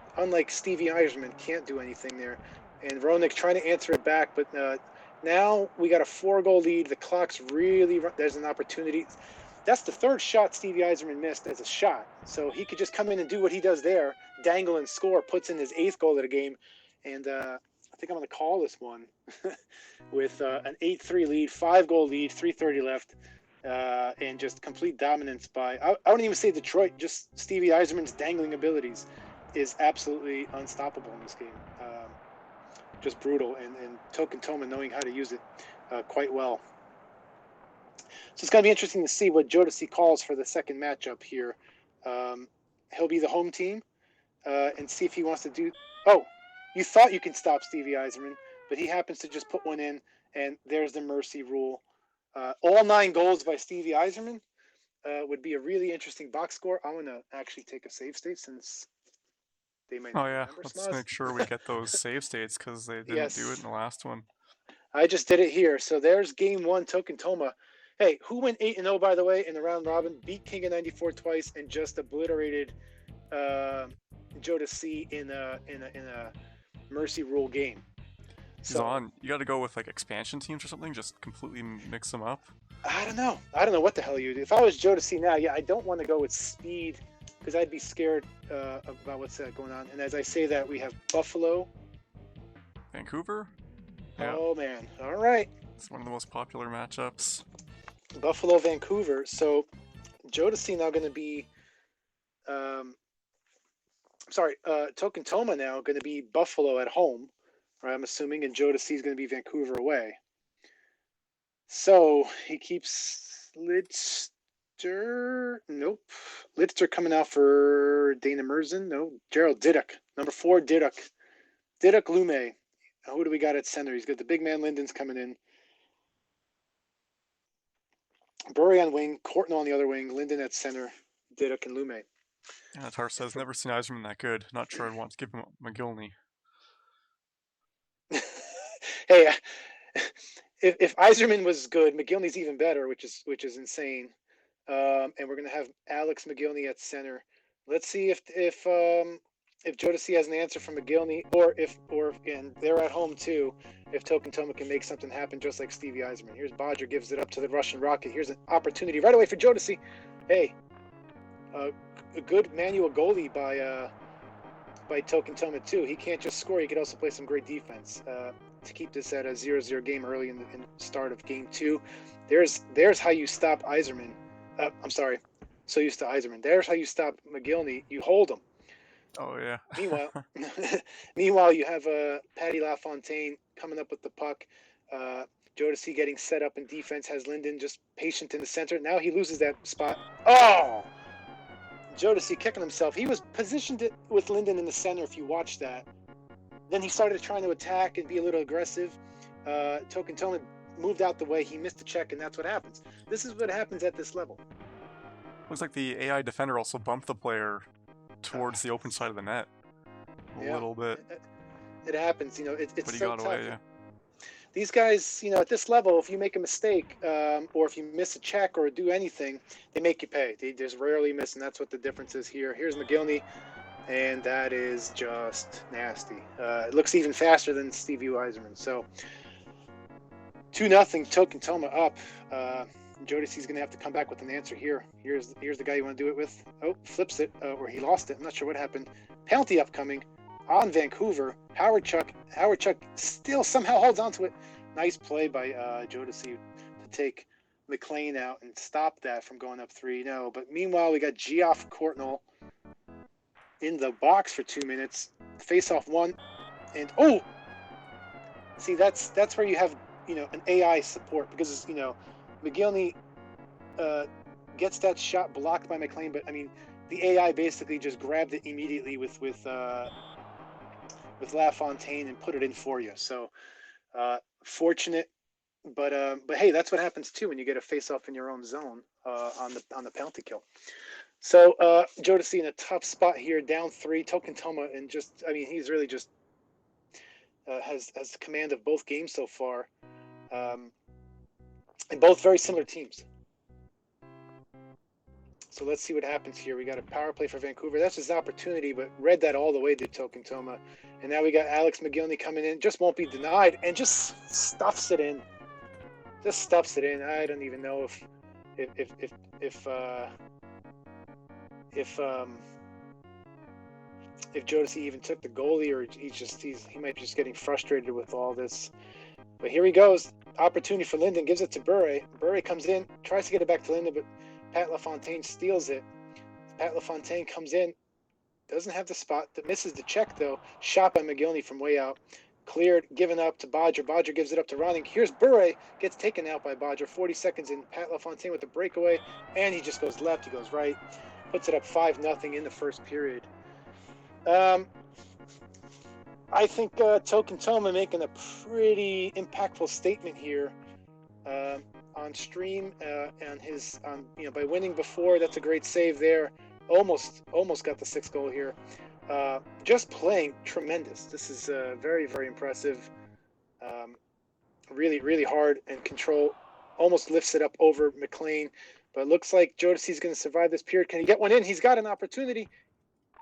Speaker 1: Stevie Eiserman, can't do anything there, and Roenick trying to answer it back, but now we got a 4-goal lead. The clock's really there's an opportunity. That's the third shot Stevie Eiserman missed as a shot, so he could just come in and do what he does there, dangle and score, puts in his 8th goal of the game, and I think I'm going to call this one with an 8-3 lead, 5-goal lead, 3:30 left, and just complete dominance by, I wouldn't even say Detroit, just Stevie Eiserman's dangling abilities is absolutely unstoppable in this game. Just brutal, and Token Toma knowing how to use it quite well. So it's going to be interesting to see what Jodeci calls for the second matchup here. He'll be the home team and see if he wants to do... Oh, you thought you can stop Stevie Eiserman, but he happens to just put one in, and there's the mercy rule. All 9 goals by Stevie Eiserman would be a really interesting box score. I'm going to actually take a save state since they might not remember.
Speaker 2: Let's make sure we get those save states because they didn't do it in the last one.
Speaker 1: I just did it here. So there's game 1, Token Toma. Hey, who went 8-0, by the way, in the round robin, beat King of 94 twice, and just obliterated Jodeci in a mercy rule game.
Speaker 2: So on, you got to go with like expansion teams or something, just completely mix them up.
Speaker 1: I don't know what the hell you do. If I was Jodeci now, I don't want to go with speed because I'd be scared about what's going on. And as I say that, we have Buffalo,
Speaker 2: Vancouver. Yeah.
Speaker 1: Oh man! All right.
Speaker 2: It's one of the most popular matchups.
Speaker 1: Buffalo, Vancouver. So Jodeci now going to be, Token Toma now going to be Buffalo at home, right? I'm assuming, and Jodeci is going to be Vancouver away. So he keeps Lidster. Nope. Lidster coming out for Dana Merzen. No. Gerald Diduck. Number 4, Diduck. Diduck Lume. Who do we got at center? He's got the big man Linden's coming in. Burry on wing, Courtnall on the other wing, Linden at center, Diduck and Lume.
Speaker 2: Yeah, Tar says, never seen Eiserman that good. Not sure I'd want to give him McGillney.
Speaker 1: Hey, if Eiserman was good, McGillney's even better, which is insane. And we're gonna have Alex McGillney at center. Let's see if Jodeci has an answer from McGillney, and they're at home too. If Token Toma can make something happen, just like Stevie Eiserman. Here's Bodger, gives it up to the Russian Rocket. Here's an opportunity right away for Jodeci. Hey, a good manual goalie by Token Toma too. He can't just score; he could also play some great defense to keep this at a 0-0 game early in the start of game 2. There's how you stop Eiserman. I'm sorry, so used to Eiserman. There's how you stop McGillney. You hold him.
Speaker 2: Oh yeah.
Speaker 1: Meanwhile, you have Patty LaFontaine coming up with the puck. Jodeci getting set up in defense, has Linden just patient in the center. Now he loses that spot. Oh! Jodeci kicking himself. He was positioned with Linden in the center, if you watch that. Then he started trying to attack and be a little aggressive. Token Toma moved out the way. He missed the check, and that's what happens. This is what happens at this level.
Speaker 2: Looks like the AI defender also bumped the player towards the open side of the net a little bit.
Speaker 1: It happens, it's
Speaker 2: but he
Speaker 1: so
Speaker 2: got
Speaker 1: tough.
Speaker 2: away, yeah.
Speaker 1: These guys, at this level, if you make a mistake or if you miss a check or do anything, they make you pay. They just rarely miss, and that's what the difference is here. Here's McGillney, and that is just nasty. It looks even faster than Stevie Eiserman. So 2-0, Token Toma up. Jodeci's going to have to come back with an answer here. Here's the guy you want to do it with. Oh, flips it, or he lost it. I'm not sure what happened. Penalty upcoming on Vancouver. Howard Chuck still somehow holds on to it. Nice play by Jodeci to take McLean out and stop that from going up 3-0. But meanwhile, we got Geoff Courtnall in the box for 2 minutes. Face-off 1. And, see, that's where you have, an AI support because, McGillney gets that shot blocked by McLean, but the AI basically just grabbed it immediately with LaFontaine and put it in for you. So fortunate, but hey, that's what happens too when you get a face-off in your own zone on the penalty kill. So Jodeci in a tough spot here, down 3. Token Toma, and he's really just has command of both games so far. And both very similar teams. So let's see what happens here. We got a power play for Vancouver. That's his opportunity, but read that all the way to Token Toma. And now we got Alex McGillney coming in. Just won't be denied and just stuffs it in. Just stuffs it in. I don't even know if Jodeci even took the goalie, or he might be just getting frustrated with all this. But here he goes. Opportunity for Linden, gives it to Bure. Bure comes in, tries to get it back to Linden, but Pat LaFontaine steals it. Pat LaFontaine comes in, doesn't have the spot, that misses the check though. Shot by McGillney from way out. Cleared, given up to Bodger. Bodger gives it up to Ronning. Here's Bure, gets taken out by Bodger. 40 seconds in. Pat LaFontaine with the breakaway, and he just goes left, he goes right. Puts it up 5-0 in the first period. I think Token Toma making a pretty impactful statement here on stream, by winning before. That's a great save there. Almost got the 6th goal here. Just playing tremendous. This is very, very impressive. Really, really hard and control. Almost lifts it up over McLean, but it looks like Jodeci's going to survive this period. Can he get one in? He's got an opportunity.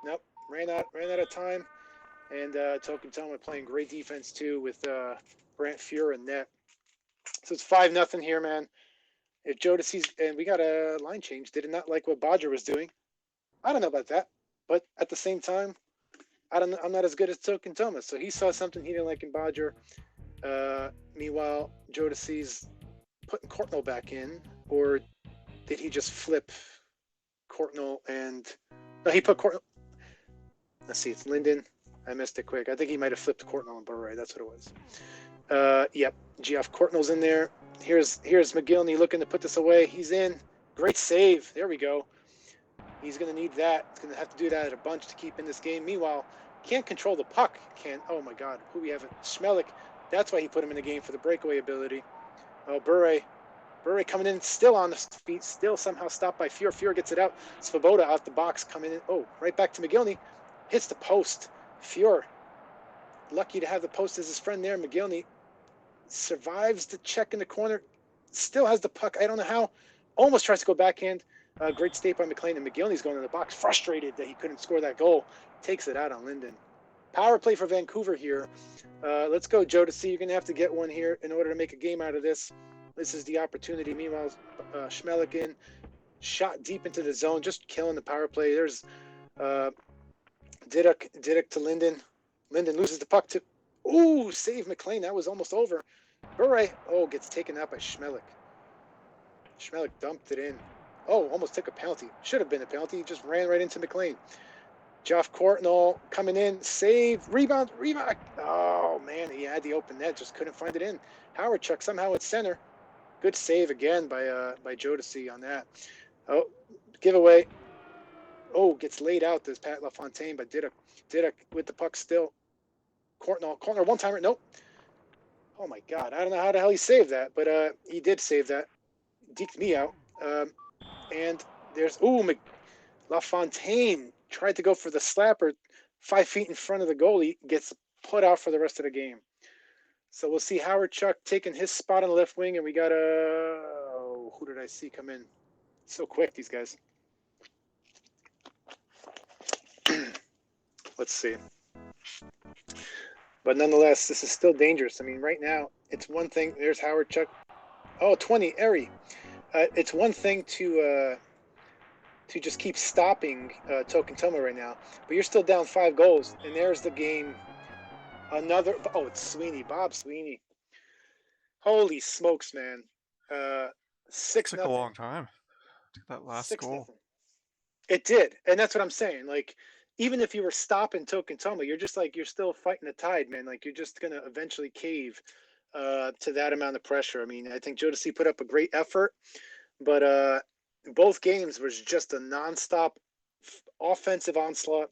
Speaker 1: Nope, ran out of time. And Token Toma playing great defense too with Brant Fuhr and net. So it's 5-0 here, man. If Jodeci's, and we got a line change. Did not like what Bodger was doing. I don't know about that, but at the same time, I'm not as good as Token Toma, so he saw something he didn't like in Bodger. Meanwhile, Jodeci's putting Courtnall back in, or did he just flip Courtnall and? No, he put Courtnall. Let's see, it's Linden. I missed it quick. I think he might have flipped Courtnall and Bure. That's what it was. Yep. Geoff Courtnall's in there. Here's McGillney looking to put this away. He's in. Great save. There we go. He's going to need that. He's going to have to do that at a bunch to keep in this game. Meanwhile, can't control the puck. Oh my God. Who we have? Schmelik. That's why he put him in the game, for the breakaway ability. Oh, Bure coming in, still on the feet, still somehow stopped by Fuhr. Fuhr gets it out. Svoboda out the box coming in. Oh, right back to McGillney. Hits the post. Fuhr, lucky to have the post as his friend there. McGillney survives the check in the corner. Still has the puck. I don't know how. Almost tries to go backhand. Great stay by McLean, and McGillney's going in the box, frustrated that he couldn't score that goal. Takes it out on Linden. Power play for Vancouver here. Let's go, Jodeci. You're going to have to get one here in order to make a game out of this. This is the opportunity. Meanwhile, Schmelik in. Shot deep into the zone, just killing the power play. There's Diduck to Linden. Linden loses the puck to... Ooh, save McLean. That was almost over. Bure, gets taken out by Schmelik. Schmelik dumped it in. Oh, almost took a penalty. Should have been a penalty. He just ran right into McLean. Geoff Courtnall coming in. Save. Rebound. Oh, man. He had the open net. Just couldn't find it in. Howard Chuck somehow at center. Good save again by Jodeci on that. Oh, giveaway. Oh, gets laid out. There's Pat LaFontaine, but Diduck with the puck still. Courtnall, one-timer. Nope. Oh, my God. I don't know how the hell he saved that, but he did save that. Deked me out. And there's... Ooh, LaFontaine tried to go for the slapper 5 feet in front of the goalie. Gets put out for the rest of the game. So we'll see Howard Chuck taking his spot on the left wing, and we got who did I see come in? So quick, these guys. Let's see. But nonetheless, this is still dangerous. I mean, right now, it's one thing. There's Howard Chuck. Oh, 20, Eri. It's one thing to just keep stopping Token Toma right now, but you're still down 5 goals, and there's the game. Another. Oh, it's Sweeney. Bob Sweeney. Holy smokes, man. 6-0.
Speaker 2: Took a long time to get that last
Speaker 1: 6-0.
Speaker 2: goal.
Speaker 1: It did, and that's what I'm saying. Like, even if you were stopping Token Toma, you're still fighting the tide, man. Like, you're just gonna eventually cave to that amount of pressure. I mean, I think Jodeci put up a great effort, but both games was just a nonstop offensive onslaught,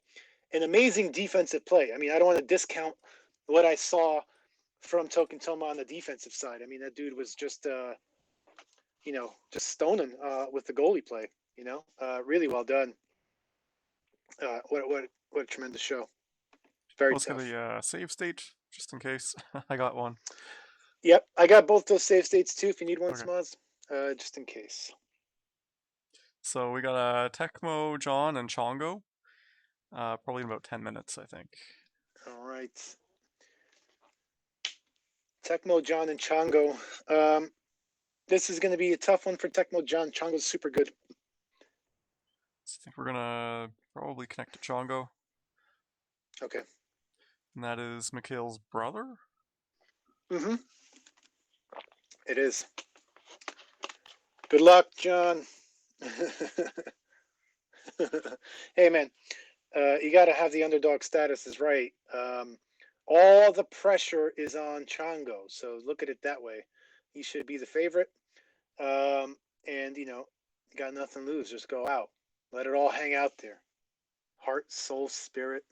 Speaker 1: an amazing defensive play. I mean, I don't want to discount what I saw from Token Toma on the defensive side. I mean, that dude was just just stoning with the goalie play. Really well done. What a tremendous show. Very
Speaker 2: Let's
Speaker 1: tough.
Speaker 2: get the save state, just in case. I got one.
Speaker 1: Yep, I got both those save states too. If you need one,
Speaker 2: Okay.
Speaker 1: Smaz, just in case.
Speaker 2: So we got Tecmo, John, and Chongo. Probably in about 10 minutes, I think.
Speaker 1: All right. Tecmo, John, and Chongo. This is going to be a tough one for Tecmo John. Chongo's super good.
Speaker 2: So I think we're gonna probably connect to Chongo,
Speaker 1: Okay.
Speaker 2: and that is Mikhail's brother.
Speaker 1: Mm-hmm. It is. Good luck, John. Hey, man. You got to have the underdog status is right. All the pressure is on Chongo, so look at it that way. He should be the favorite. And you got nothing to lose. Just go out. Let it all hang out there. Heart, soul, spirit.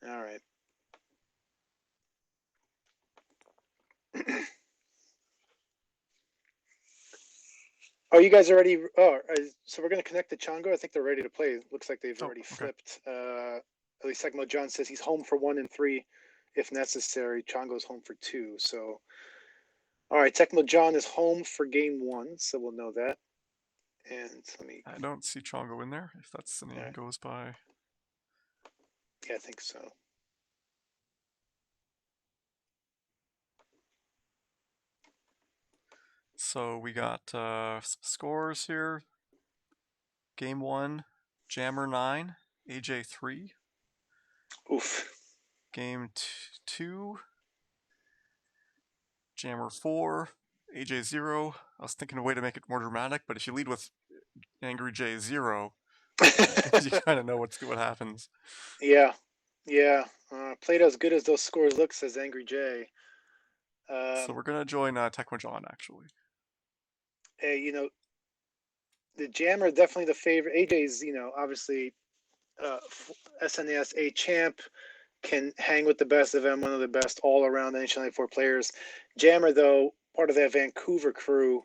Speaker 1: All right. Oh, you guys already? Oh, so we're gonna connect to Chongo. I think they're ready to play. Looks like they've already
Speaker 2: okay.
Speaker 1: flipped. At least Tecmo John says he's home for 1 and 3, if necessary. Chongo's home for 2. So, all right, Tecmo John is home for game 1, so we'll know that. And let me.
Speaker 2: I don't see Chongo in there. If that's the name he goes by.
Speaker 1: Yeah, I think so.
Speaker 2: So we got some scores here. Game 1, Jammer 9, AJ 3.
Speaker 1: Oof.
Speaker 2: Game 2, Jammer 4, AJ 0. I was thinking of a way to make it more dramatic, but if you lead with Angry J 0, you kind of know what happens.
Speaker 1: Yeah. Played as good as those scores look, says Angry J.
Speaker 2: So we're going to join Tecmo John, actually.
Speaker 1: Hey, the Jammer definitely the favorite. AJ's, obviously SNES A champ, can hang with the best of them, one of the best all-around NHL94 players. Jammer, though, part of that Vancouver crew,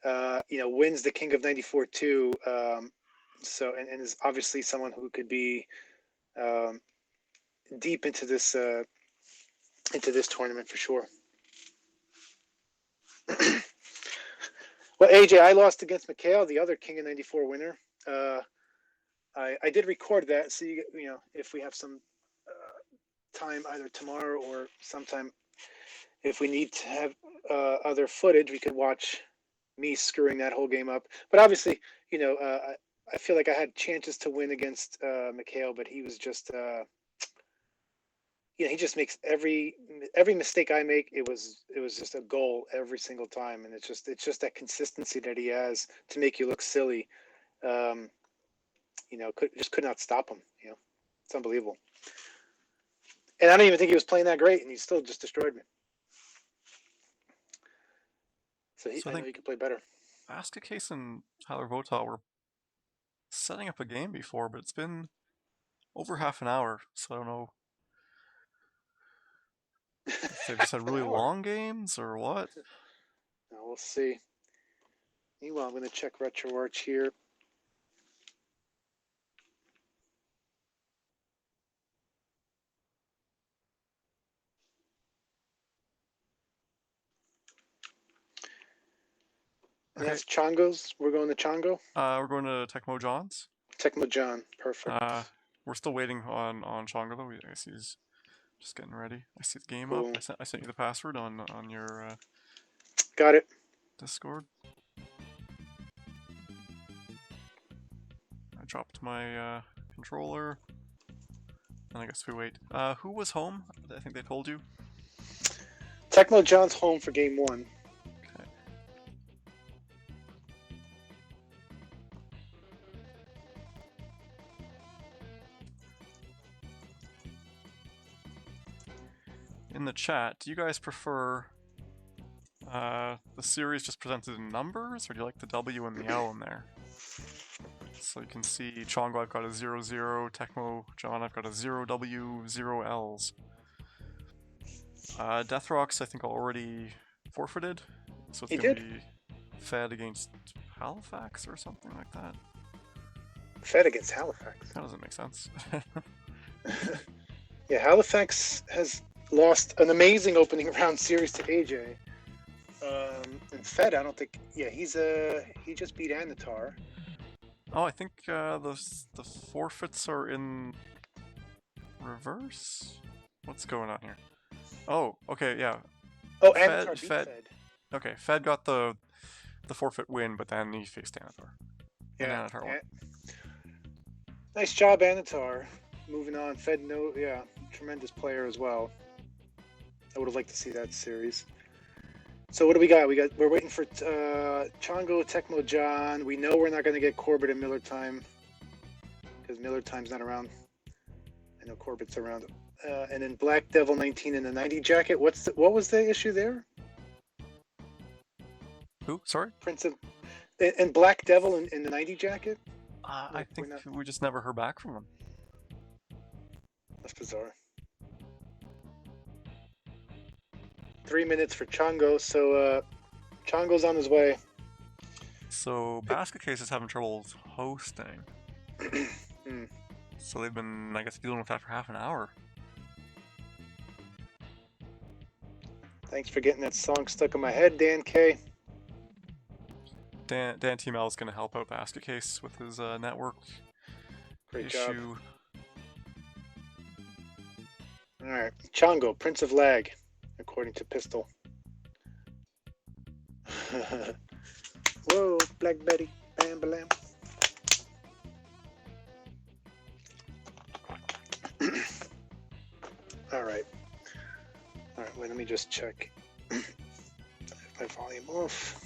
Speaker 1: wins the King of 94 too. So and is obviously someone who could be deep into this tournament for sure. Well, AJ, I lost against Mikhail, the other King of 94 winner. I did record that, so if we have some time either tomorrow or sometime, if we need to have other footage, we could watch me screwing that whole game up. But obviously, I feel like I had chances to win against Mikhail, but he was just he just makes every mistake I make, it was just a goal every single time, and it's just that consistency that he has to make you look silly. Could not stop him. It's unbelievable. And I don't even think he was playing that great, and he still just destroyed me. So I know he could play better.
Speaker 2: Ask a Case and Tyler Votaw were setting up a game before, but it's been over half an hour, so I don't know if they've just had really long games or what.
Speaker 1: Now we'll see. Meanwhile, I'm going to check RetroArch here. And that's Chongo's. We're going to Chongo?
Speaker 2: We're going to Tecmo John's.
Speaker 1: Tecmo John, perfect.
Speaker 2: We're still waiting on Chongo though. I see he's just getting ready. I see the game
Speaker 1: Cool.
Speaker 2: up. I sent you the password on your
Speaker 1: Got it.
Speaker 2: Discord. I dropped my controller. And I guess we wait. Who was home? I think they told you.
Speaker 1: Tecmo John's home for game 1.
Speaker 2: Okay. In the chat, do you guys prefer the series just presented in numbers, or do you like the W and the L in there? So you can see Chongo, I've got a 0, 0, Tecmo John, I've got a 0 W, 0 L's. Deathrocks, I think, already forfeited, so it's going to be fed against Halifax or something like that.
Speaker 1: Fed against Halifax?
Speaker 2: That doesn't make sense.
Speaker 1: Yeah, Halifax has lost an amazing opening round series to AJ. And Fed, I don't think. Yeah, he just beat Anatar.
Speaker 2: Oh, I think the forfeits are in reverse. What's going on here? Oh, okay, yeah.
Speaker 1: Oh,
Speaker 2: Fed-
Speaker 1: Anatar beat
Speaker 2: Fed-
Speaker 1: Fed.
Speaker 2: Okay, Fed got the forfeit win, but then he faced Anatar. And
Speaker 1: Yeah.
Speaker 2: Anatar won.
Speaker 1: Nice job, Anatar. Moving on. Fed, tremendous player as well. I would have liked to see that series. So what do we got? We're waiting for Chongo, Tecmo John. We know we're not going to get Corbett and Miller Time because Miller Time's not around. I know Corbett's around. And then Black Devil 19 in the 90 jacket. What was the issue there?
Speaker 2: Who? Sorry?
Speaker 1: Prince of and Black Devil in the 90 jacket.
Speaker 2: I think we just never heard back from him.
Speaker 1: That's bizarre. 3 minutes for Chongo. So Chongo's on his way.
Speaker 2: So Basket Case is having trouble hosting.
Speaker 1: Hmm.
Speaker 2: So they've been, I guess, dealing with that for half an hour.
Speaker 1: Thanks for getting that song stuck in my head, Dan K.
Speaker 2: Dan T. Mel is going to help out Basket Case with his network
Speaker 1: Great job.
Speaker 2: issue.
Speaker 1: All right, Chongo, Prince of Lag, according to Pistol. Whoa, Black Betty, bam, bam. All right. Wait, let me just check. My volume off.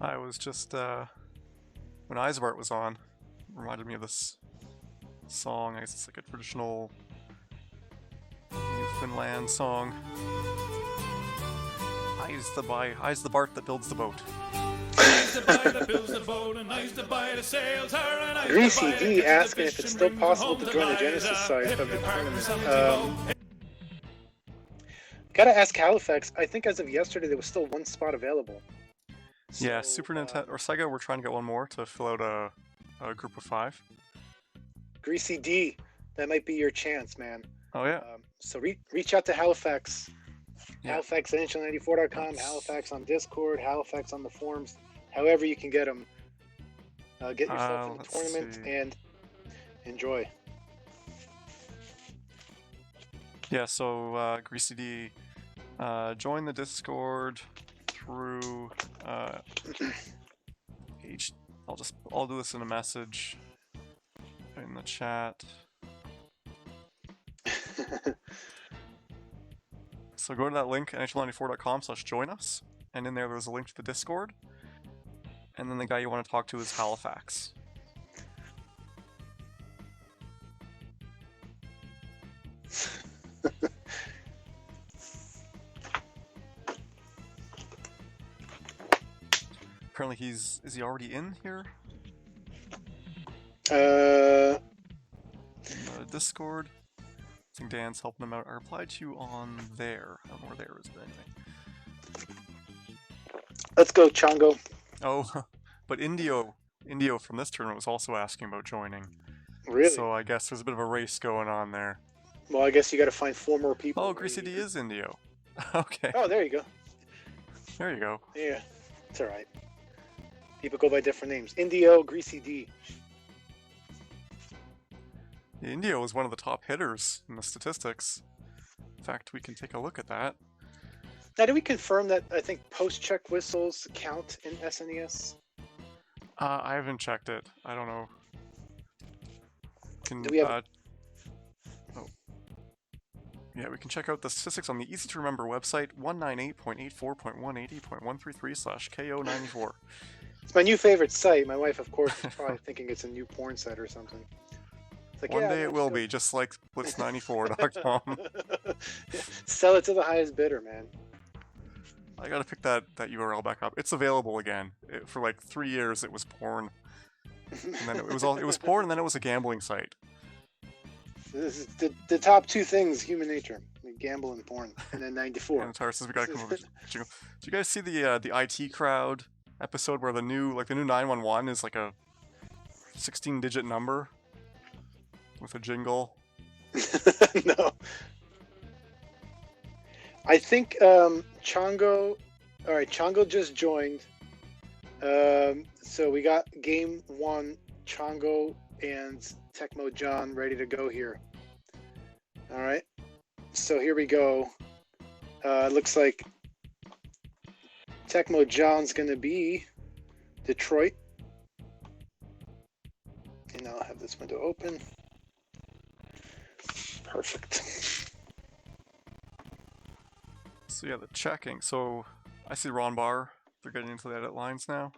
Speaker 2: I was just, when Eisbart was on, reminded me of this song. I guess it's like a traditional Newfoundland song. I's the Bart that builds the boat.
Speaker 1: Greasy D asking if it's still possible to join the Genesis side of the tournament. Gotta ask Halifax. I think as of yesterday there was still one spot available.
Speaker 2: Yeah,
Speaker 1: So,
Speaker 2: Super Nintendo or Sega, we're trying to get one more to fill out a group of 5.
Speaker 1: Greasy D, that might be your chance, man.
Speaker 2: Oh yeah.
Speaker 1: So reach out to Halifax.
Speaker 2: Yeah.
Speaker 1: Halifax at NHL94.com, Halifax on Discord, Halifax on the forums, however you can get them. Get yourself in the
Speaker 2: let's
Speaker 1: tournament
Speaker 2: see.
Speaker 1: and enjoy.
Speaker 2: Yeah, so Greasy D, join the Discord through I'll do this in a message in the chat. So go to that link, NHL94.com/join us, and in there's a link to the Discord, and then the guy you want to talk to is Halifax. Apparently is he already in here? In the Discord. I think Dan's helping him out. I replied to you on there. I don't know where there is, but anyway.
Speaker 1: Let's go, Chongo.
Speaker 2: Oh, but Indio from this tournament was also asking about joining.
Speaker 1: Really?
Speaker 2: So I guess there's a bit of a race going on there.
Speaker 1: Well, I guess you got to find 4 more people.
Speaker 2: Oh, Greasy D is Indio. Okay.
Speaker 1: Oh, there you go.
Speaker 2: There you go.
Speaker 1: Yeah, it's all right. People go by different names. Indio, Greasy D.
Speaker 2: Indio is one of the top hitters in the statistics. In fact, we can take a look at that.
Speaker 1: Now, do we confirm that I think post-check whistles count in SNES?
Speaker 2: I haven't checked it. I don't know.
Speaker 1: Do we have...
Speaker 2: Oh. Yeah, we can check out the statistics on the easy-to-remember website 198.84.183/KO94.
Speaker 1: It's my new favorite site. My wife, of course, is probably thinking it's a new porn site or something. It's like,
Speaker 2: One
Speaker 1: yeah,
Speaker 2: day it will
Speaker 1: sure.
Speaker 2: be, just like Blitz94.com.
Speaker 1: Sell it to the highest bidder, man.
Speaker 2: I gotta pick that URL back up. It's available again. For like 3 years, it was porn, and then it was porn, and then it was a gambling site.
Speaker 1: This is the top 2 things: human nature, gamble and porn, and then 94.
Speaker 2: And Tar says we gotta come over. Do you guys see the IT crowd episode where the new 911 is like a 16-digit number with a jingle?
Speaker 1: No. I think Chongo. All right, Chongo just joined. So we got game 1, Chongo and Tecmo John ready to go here. All right. So here we go. Looks like Tecmo John's going to be Detroit. And I'll have this window open. Perfect.
Speaker 2: So yeah, the checking. So I see Ron Barr. They're getting into the edit lines now.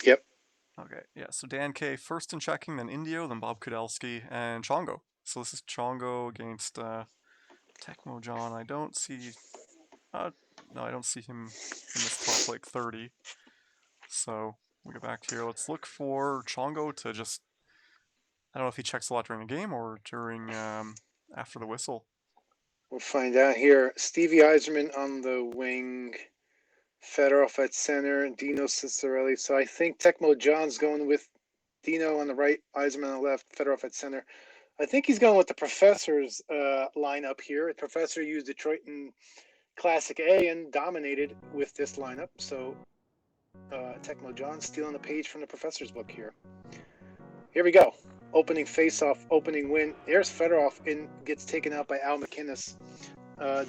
Speaker 1: Yep.
Speaker 2: Okay, yeah. So Dan K first in checking, then Indio, then Bob Kudelski, and Chongo. So this is Chongo against Tecmo John. I don't see. No, I don't see him in this top 30. So we go back here. Let's look for Chongo to just. I don't know if he checks a lot during the game or during after the whistle.
Speaker 1: We'll find out here. Stevie Eiserman on the wing. Fedorov at center. Dino Cicerelli. So I think Tecmo John's going with Dino on the right, Eiserman on the left, Fedorov at center. I think he's going with the Professor's lineup here. The Professor used Detroit in Classic A and dominated with this lineup. So Tecmo John stealing the page from the Professor's book here. Here we go. Opening face-off, opening win. There's Fedorov and gets taken out by Al McInnes.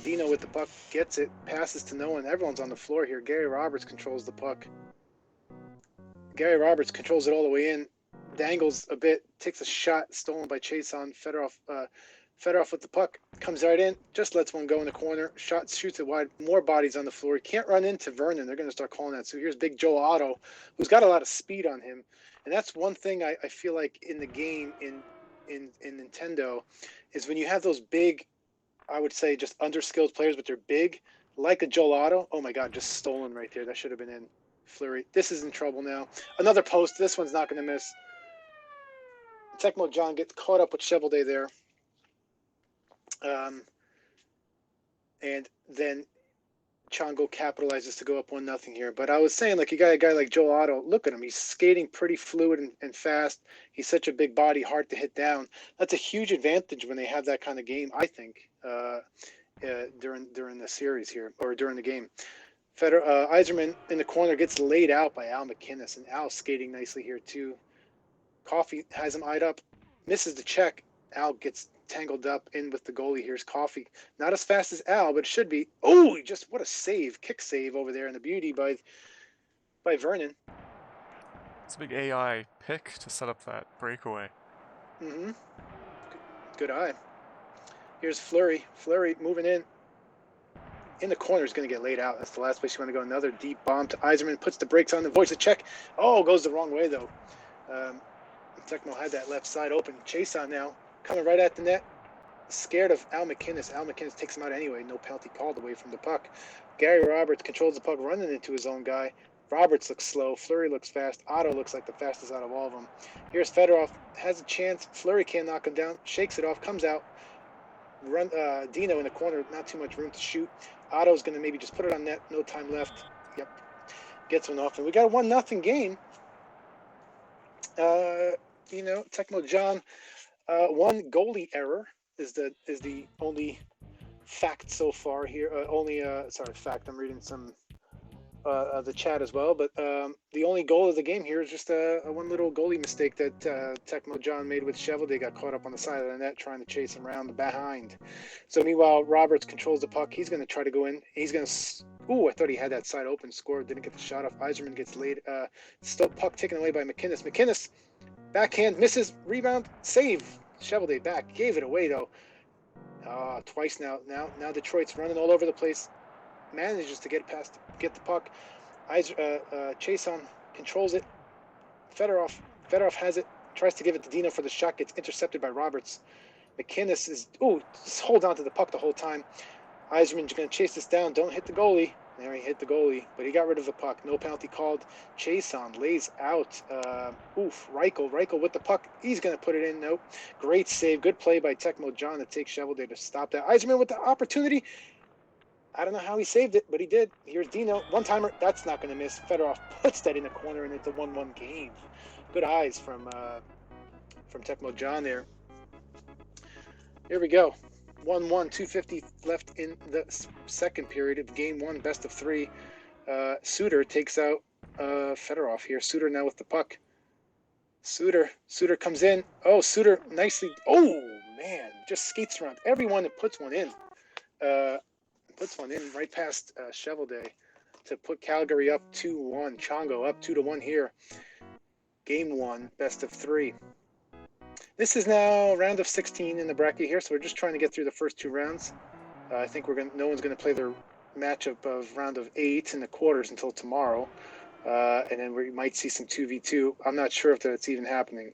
Speaker 1: Dino with the puck gets it, passes to no one. Everyone's on the floor here. Gary Roberts controls the puck. Gary Roberts controls it all the way in. Dangles a bit, takes a shot, stolen by Chason. Fedorov with the puck, comes right in, just lets one go in the corner. Shoots it wide. More bodies on the floor. He can't run into Vernon. They're going to start calling that. So here's big Joe Otto, who's got a lot of speed on him. And that's one thing I feel like in the game in Nintendo is when you have those big, I would say just underskilled players, but they're big, like a Joe Otto. Oh my God, just stolen right there. That should have been in. Fleury. This is in trouble now. Another post. This one's not going to miss. Tecmo John gets caught up with Shovel Day there. And then Chongo capitalizes to go up 1-0 here. But I was saying, like, you got a guy like Joe Otto. Look at him. He's skating pretty fluid and fast. He's such a big body, hard to hit down. That's a huge advantage when they have that kind of game, I think, during the series here, or during the game. Eiserman in the corner gets laid out by Al McInnes, and Al skating nicely here too. Coffee has him eyed up, misses the check. Al gets tangled up in with the goalie. Here's Coffee, not as fast as Al, but it should be. Oh, just what a save, kick save over there, and the beauty by Vernon.
Speaker 2: It's a big AI pick to set up that breakaway.
Speaker 1: Mm-hmm. Good eye. Here's Fleury. Fleury moving in the corner is going to get laid out. That's the last place you want to go. Another deep bomb to Eiserman. Puts the brakes on, avoids the check. Oh, goes the wrong way, though. Tecmo had that left side open. Chase on now. Coming right at the net. Scared of Al McInnes. Al McInnes takes him out anyway. No penalty called away from the puck. Gary Roberts controls the puck, running into his own guy. Roberts looks slow. Fleury looks fast. Otto looks like the fastest out of all of them. Here's Fedorov. Has a chance. Fleury can't knock him down. Shakes it off. Comes out. Dino in the corner. Not too much room to shoot. Otto's going to maybe just put it on net. No time left. Yep. Gets one off. And we got a 1-0 game. Tecmo John, one goalie error is the only fact so far here. Fact. I'm reading some the chat as well, but the only goal of the game here is just a one little goalie mistake that Tecmo John made with Shovel. They got caught up on the side of the net trying to chase him around the behind. So meanwhile, Roberts controls the puck. He's going to try to go in. He's going to. Ooh, I thought he had that side open. Scored. Didn't get the shot off. Eiserman gets laid. Still puck taken away by McInnes. McInnes backhand misses. Rebound. Save. Shovel Day back. Gave it away though. Twice now. Now Detroit's running all over the place. Manages to get the puck. Chason controls it. Fedorov has it. Tries to give it to Dino for the shot. Gets intercepted by Roberts. McInnes is just hold on to the puck the whole time. Eiserman's going to chase this down. Don't hit the goalie. There he hit the goalie, but he got rid of the puck. No penalty called. Chason lays out. Reichel with the puck. He's going to put it in. Nope. Great save. Good play by Tecmo John to take Shovel Day to stop that. Eiserman with the opportunity. I don't know how he saved it, but he did. Here's Dino. One-timer. That's not going to miss. Fedorov puts that in the corner, and it's a 1-1 game. Good eyes from Tecmo John there. Here we go. 1-1, 2:50 left in the second period of game one, best of three. Suter takes out Fedorov here. Suter now with the puck. Suter comes in. Oh, Suter nicely. Oh, man. Just skates around everyone and puts one in. Right past Chevelday to put Calgary up 2-1. Chongo up 2-1 here. Game one, best of three. This is now round of 16 in the bracket here, so we're just trying to get through the first two rounds. I think no one's going to play their matchup of round of 8 in the quarters until tomorrow, and then we might see some 2v2. I'm not sure if that's even happening,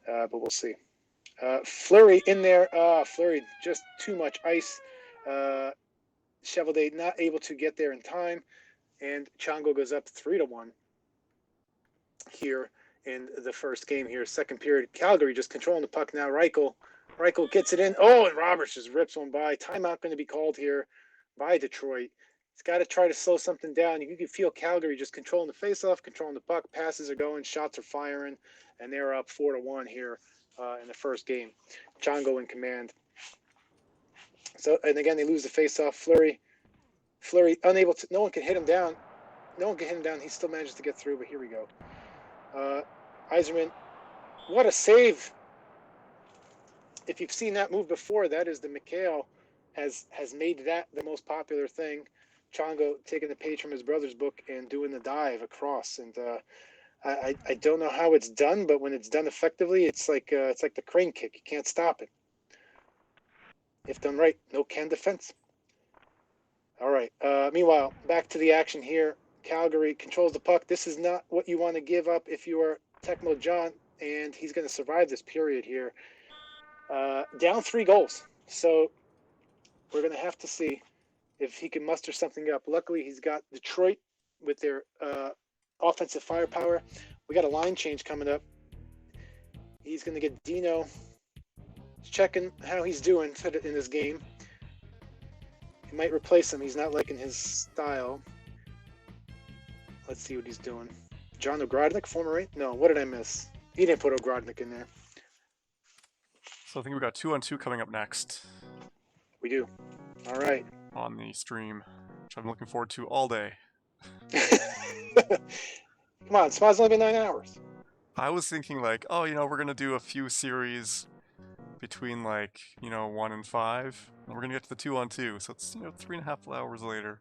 Speaker 1: but we'll see. Fleury in there. Fleury just too much ice. Chevelday not able to get there in time, and Chongo goes up 3-1 here in the first game here. Second period, Calgary just controlling the puck now. Reichel gets it in. Oh, and Roberts just rips one by. Timeout going to be called here by Detroit. He's got to try to slow something down. You can feel Calgary just controlling the faceoff, controlling the puck. Passes are going, shots are firing, and they're up 4-1 here in the first game. Chongo in command. So, and again, they lose the faceoff. Fleury unable to. No one can hit him down. He still manages to get through, but here we go. Yzerman, what a save! If you've seen that move before, that is the McHale has made that the most popular thing. Chongo taking the page from his brother's book and doing the dive across, and I don't know how it's done, but when it's done effectively, it's like the crane kick. You can't stop it. If done right, no can defense. All right. Meanwhile, back to the action here. Calgary controls the puck. This is not what you want to give up if you are Tecmo John, and he's going to survive this period here. Down 3 goals. So we're going to have to see if he can muster something up. Luckily, he's got Detroit with their offensive firepower. We got a line change coming up. He's going to get Dino. Checking how he's doing in this game. He might replace him. He's not liking his style. Let's see what he's doing. John Ogrodnik, former right? No, what did I miss? He didn't put Ogrodnik in there.
Speaker 2: So I think we got 2-on-2 coming up next
Speaker 1: We do. All right.
Speaker 2: on the stream, which I'm looking forward to all day.
Speaker 1: Come on, Sma's only been 9 hours.
Speaker 2: I was thinking like, oh, we're gonna do a few series between 1 and 5, and we're gonna get to the 2-on-2. So it's 3.5 hours later.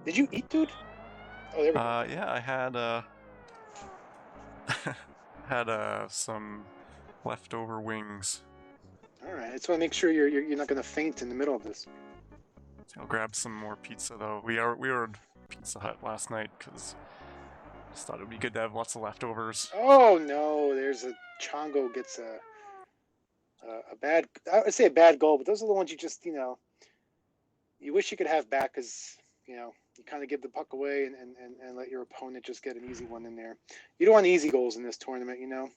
Speaker 1: Did you eat, dude? Oh, there we go.
Speaker 2: Yeah, I had some leftover wings.
Speaker 1: All right. I just want to make sure you're not going to faint in the middle of this.
Speaker 2: I'll grab some more pizza though. We ordered Pizza Hut last night because I just thought it would be good to have lots of leftovers.
Speaker 1: Oh no! There's a Chongo gets a bad. I would say a bad goal, but those are the ones you just you wish you could have back because you kind of give the puck away and let your opponent just get an easy one in there. You don't want easy goals in this tournament. You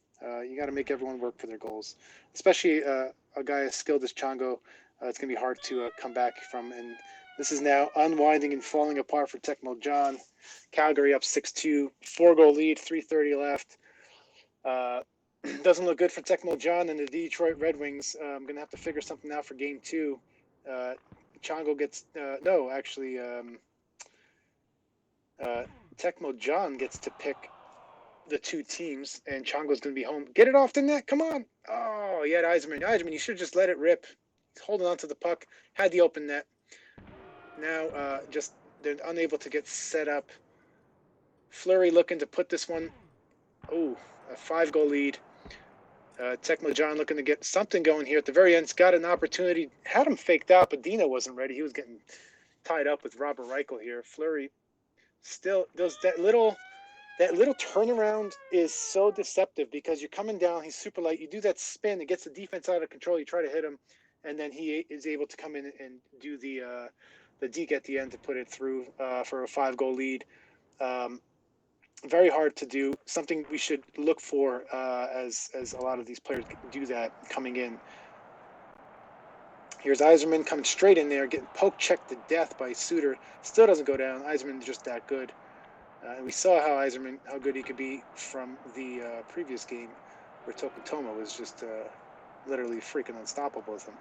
Speaker 1: got to make everyone work for their goals, especially a guy as skilled as Chongo. It's going to be hard to come back from. And this is now unwinding and falling apart for Tecmo John. Calgary up 6-2, 4-goal lead, 3:30 left. Doesn't look good for Tecmo John and the Detroit Red Wings. I'm going to have to figure something out for game 2. Chongo gets Tecmo John gets to pick the 2 teams, and Chongo's going to be home. Get it off the net. Come on. Oh, yeah, Yzerman, you should just let it rip. He's holding on to the puck. Had the open net. Now, they're unable to get set up. Fleury looking to put this one. Oh, a 5-goal lead. Tecmo John looking to get something going here at the very end. He's got an opportunity. Had him faked out, but Dino wasn't ready. He was getting tied up with Robert Reichel here. Fleury still does that little turnaround is so deceptive because you're coming down. He's super light. You do that spin. It gets the defense out of control. You try to hit him, and then he is able to come in and do the deke at the end to put it through for a 5-goal lead. Very hard to do. Something we should look for as a lot of these players do that coming in. Here's Yzerman coming straight in there, getting poke checked to death by Suter. Still doesn't go down. Yzerman's just that good. And we saw how good he could be from the previous game, where Tokutoma was just literally freaking unstoppable with him.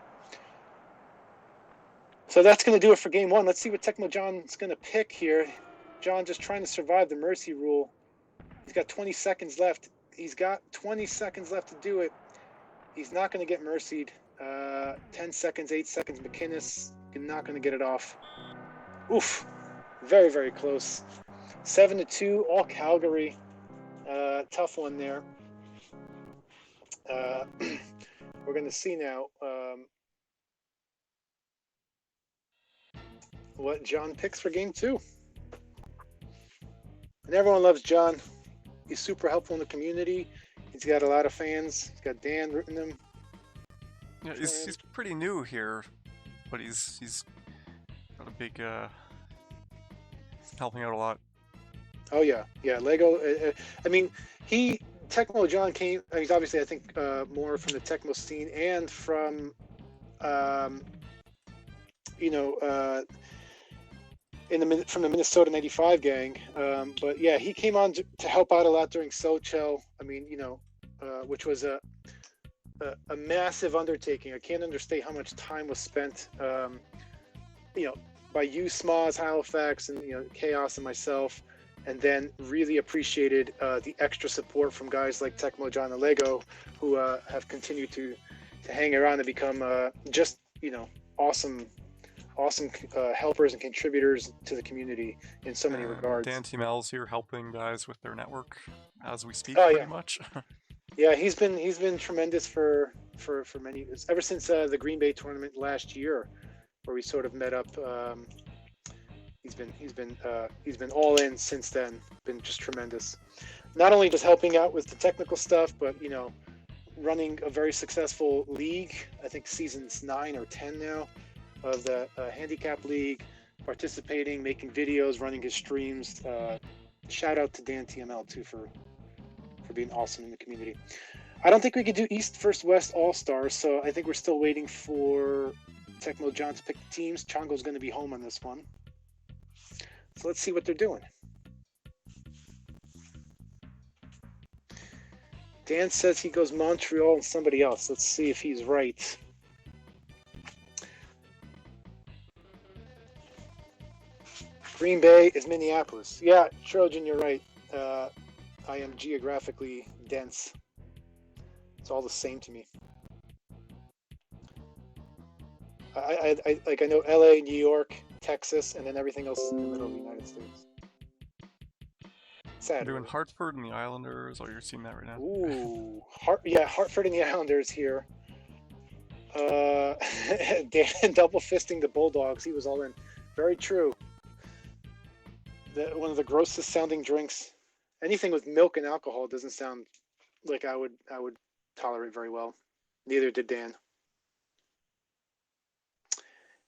Speaker 1: So that's going to do it for game one. Let's see what Tecmo John's going to pick here. John just trying to survive the mercy rule. He's got 20 seconds left. He's got 20 seconds left to do it. He's not going to get mercied. 10 seconds, 8 seconds. McInnes not going to get it off. Oof. Very, very close. 7-2, all Calgary. Tough one there. We're going to see now what John picks for game two. And everyone loves John. He's super helpful in the community. He's got a lot of fans. He's got Dan rooting him.
Speaker 2: Yeah, he's pretty new here, but he's got a big helping out a lot.
Speaker 1: Oh yeah, Lego. I mean, Tecmo John came. He's obviously, I think, more from the Tecmo scene and from, from the Minnesota '95 gang. But yeah, he came on to help out a lot during Sochel. I mean, which was a massive undertaking. I can't understate how much time was spent, by you, Smoz, Halifax, and Chaos and myself, and then really appreciated the extra support from guys like Tecmo John and Lego, who have continued to hang around and become awesome helpers and contributors to the community in so many regards.
Speaker 2: Dan TML's here helping guys with their network as we speak,
Speaker 1: pretty
Speaker 2: much.
Speaker 1: Yeah, he's been tremendous for many years, ever since the Green Bay tournament last year, where we sort of met up. He's been all in since then. Been just tremendous. Not only just helping out with the technical stuff, but running a very successful league. I think seasons 9 or 10 now of the handicap league. Participating, making videos, running his streams. Shout out to Dan TML too for being awesome in the community. I don't think we could do East versus West All-Stars, so I think we're still waiting for Tecmo John to pick the teams. Chongo's going to be home on this one. So let's see what they're doing. Dan says he goes Montreal and somebody else. Let's see if he's right. Green Bay is Minneapolis. Yeah, Trojan, you're right. I am geographically dense. It's all the same to me. I know LA, New York, Texas, and then everything else is in the middle of the United States. Sad.
Speaker 2: We're doing Hartford and the Islanders. Oh, you're seeing that right now.
Speaker 1: Ooh, Hartford and the Islanders here. Dan double fisting the Bulldogs. He was all in. Very true. One of the grossest sounding drinks. Anything with milk and alcohol doesn't sound like I would tolerate very well. Neither did Dan.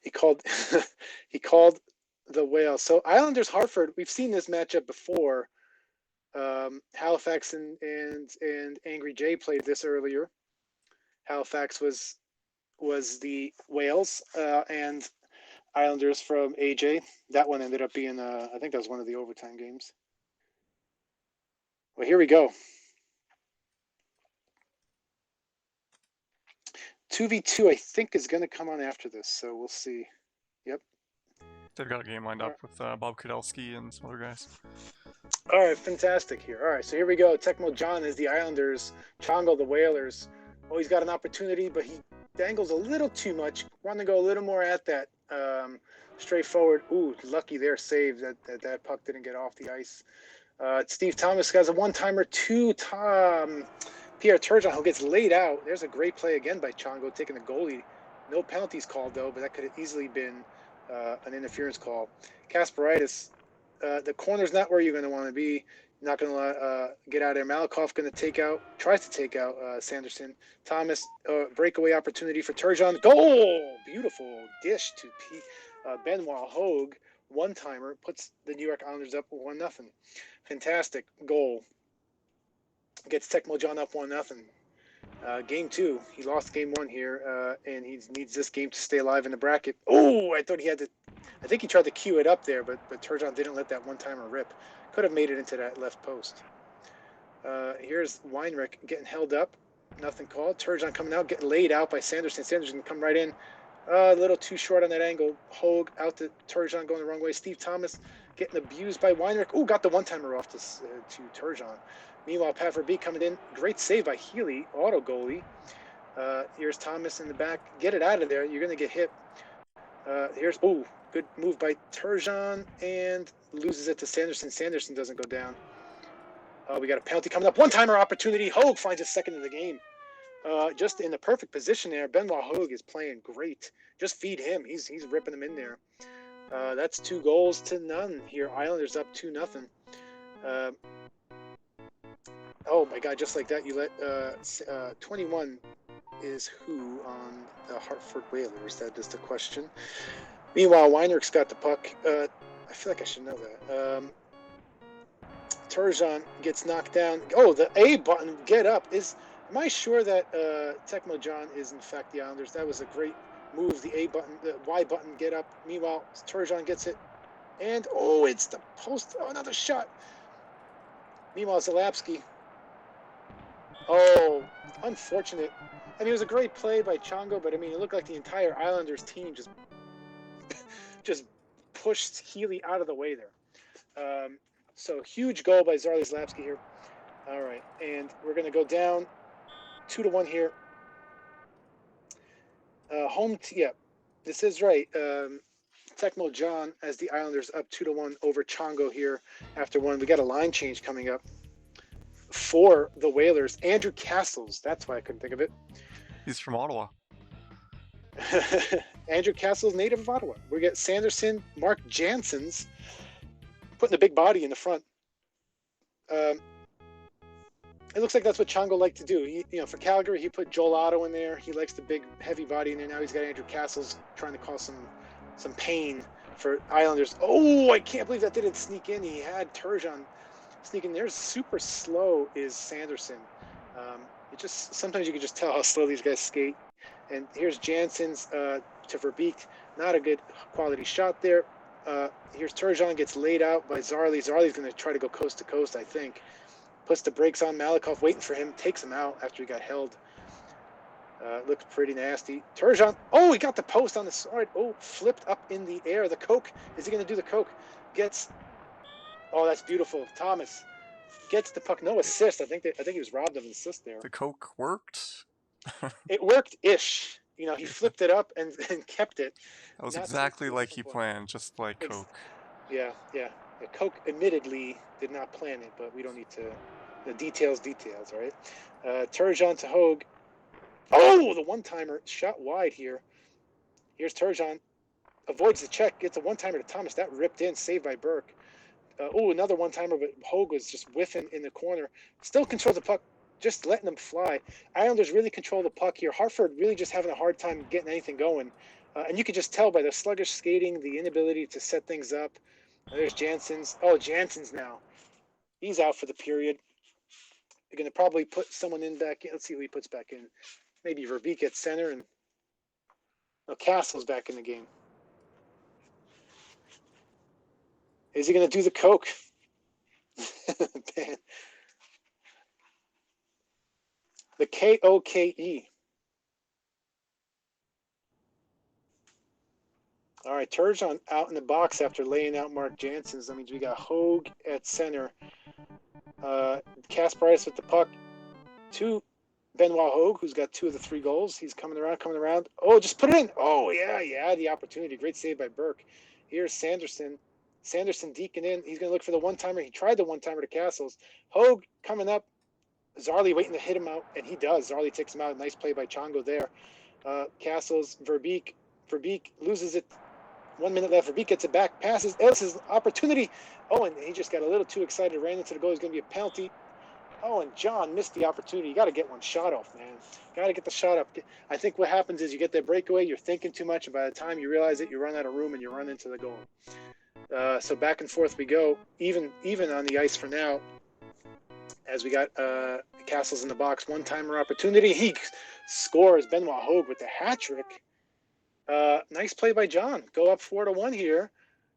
Speaker 1: He called the whale. So Islanders Hartford, we've seen this matchup before. Halifax and Angry Jay played this earlier. Halifax was the Whales and Islanders from AJ. That one ended up being I think that was one of the overtime games. Well, here we go. 2v2, I think, is going to come on after this, so we'll see. Yep.
Speaker 2: They've got a game lined up with Bob Kudelski and some other guys.
Speaker 1: All right, fantastic here. All right, so here we go. Tecmo John is the Islanders. Chongo the Whalers. Oh, he's got an opportunity, but he dangles a little too much. Want to go a little more at that. Straightforward. Ooh, lucky there. Save that puck didn't get off the ice. Steve Thomas has a one-timer to Pierre Turgeon, who gets laid out. There's a great play again by Chongo, taking the goalie. No penalties called, though, but that could have easily been an interference call. Kasparaitis, the corner's not where you're going to want to be. Not going to get out of there. Malakoff tries to take out Sanderson. Thomas, breakaway opportunity for Turgeon. Goal! Beautiful dish to Benoit Hogue. One-timer, puts the New York Islanders up 1-0. Fantastic goal. Gets Tecmo John up 1-0. Game 2, he lost Game 1 here, and he needs this game to stay alive in the bracket. Oh, I thought he had to. I think he tried to cue it up there, but Turgeon didn't let that one-timer rip. Could have made it into that left post. Here's Weinrich getting held up. Nothing called. Turgeon coming out, getting laid out by Sanderson. Sanderson come right in. A little too short on that angle. Hogue out to Turgeon going the wrong way. Steve Thomas getting abused by Weinrich. Oh, got the one-timer off to Turgeon. Meanwhile, Pat Verbeek coming in. Great save by Healy, auto goalie. Here's Thomas in the back. Get it out of there. You're going to get hit. Here's, good move by Turgeon and loses it to Sanderson. Sanderson doesn't go down. We got a penalty coming up. One-timer opportunity. Hogue finds his second in the game. Just in the perfect position there. Benoit Hogue is playing great. Just feed him. He's ripping him in there. That's 2-0 here. Islanders up 2-0. Oh my God! Just like that, you let 21 is who on the Hartford Whalers? That is the question. Meanwhile, Weinrich's got the puck. I feel like I should know that. Turgeon gets knocked down. Oh, the A button, get up. Am I sure that Tecmo John is in fact the Islanders? That was a great move. The A button, the Y button, get up. Meanwhile, Turgeon gets it. And, it's the post. Oh, another shot. Meanwhile, Zalapsky. Oh, unfortunate. I mean, it was a great play by Chongo, but I mean, it looked like the entire Islanders team just pushed Healy out of the way there. So huge goal by Zarly Zalapsky here. All right, and we're going to go down 2-1 here. This is right. Tecmo John as the Islanders up 2-1 over Chongo here after one. We got a line change coming up for the Whalers. Andrew Castles. That's why I couldn't think of it.
Speaker 2: He's from Ottawa.
Speaker 1: Andrew Castles, native of Ottawa. We get Sanderson, Mark Janssens putting a big body in the front. It looks like that's what Chongo liked to do. For Calgary, he put Joel Otto in there. He likes the big, heavy body in there. Now he's got Andrew Castles trying to cause some pain for Islanders. Oh, I can't believe that didn't sneak in. He had Turgeon sneaking there. Super slow is Sanderson. Sometimes you can just tell how slow these guys skate. And here's Janssens to Verbeek. Not a good quality shot there. Here's Turgeon, gets laid out by Zarly. Zarly's going to try to go coast to coast, I think. Puts the brakes on. Malikov waiting for him. Takes him out after he got held. Looks pretty nasty. Turgeon. Oh, he got the post on the side. Oh, flipped up in the air. The Coke. Is he going to do the Coke? Oh, that's beautiful. Thomas gets the puck. No assist. I think he was robbed of an assist there.
Speaker 2: The Coke worked?
Speaker 1: It worked-ish. He flipped it up and kept it.
Speaker 2: That was exactly like he planned, just like Coke.
Speaker 1: Yeah. Coke admittedly did not plan it, but we don't need to... The details, right? Turgeon to Hogue. Oh, the one-timer shot wide here. Here's Turgeon. Avoids the check. Gets a one-timer to Thomas. That ripped in. Saved by Burke. Another one-timer, but Hogue was just whiffing in the corner. Still controls the puck. Just letting them fly. Islanders really control the puck here. Hartford really just having a hard time getting anything going. And you can just tell by the sluggish skating, the inability to set things up. There's Janssens. Oh, Janssens now. He's out for the period. They're going to probably put someone in back in. Let's see who he puts back in. Maybe Verbeek at center. And Castle's back in the game. Is he going to do the Coke? Man. The Koke. All right, Turgeon out in the box after laying out Mark Janssens. That means we got Hogue at center. Kasparis with the puck to Benoit Hogue, who's got 2 of the 3 goals. He's coming around. Oh, just put it in. Oh, yeah, the opportunity. Great save by Burke. Here's Sanderson. Sanderson deking in. He's going to look for the one-timer. He tried the one-timer to Castles. Hogue coming up. Zarly waiting to hit him out, and he does. Zarly takes him out. Nice play by Chongo there. Castles, Verbeek. Verbeek loses it. 1 minute left. Verbeek gets it back. Passes. Ellis' opportunity. Oh, and he just got a little too excited. Ran into the goal. He's going to be a penalty. Oh, and John missed the opportunity. You got to get one shot off, man. Got to get the shot up. I think what happens is you get that breakaway. You're thinking too much, and by the time you realize it, you run out of room and you run into the goal. So back and forth we go. Even on the ice for now. as we got Castles in the box, one-timer opportunity. He scores. Benoit Hogue with the hat trick. Nice play by John. Go up 4-1 here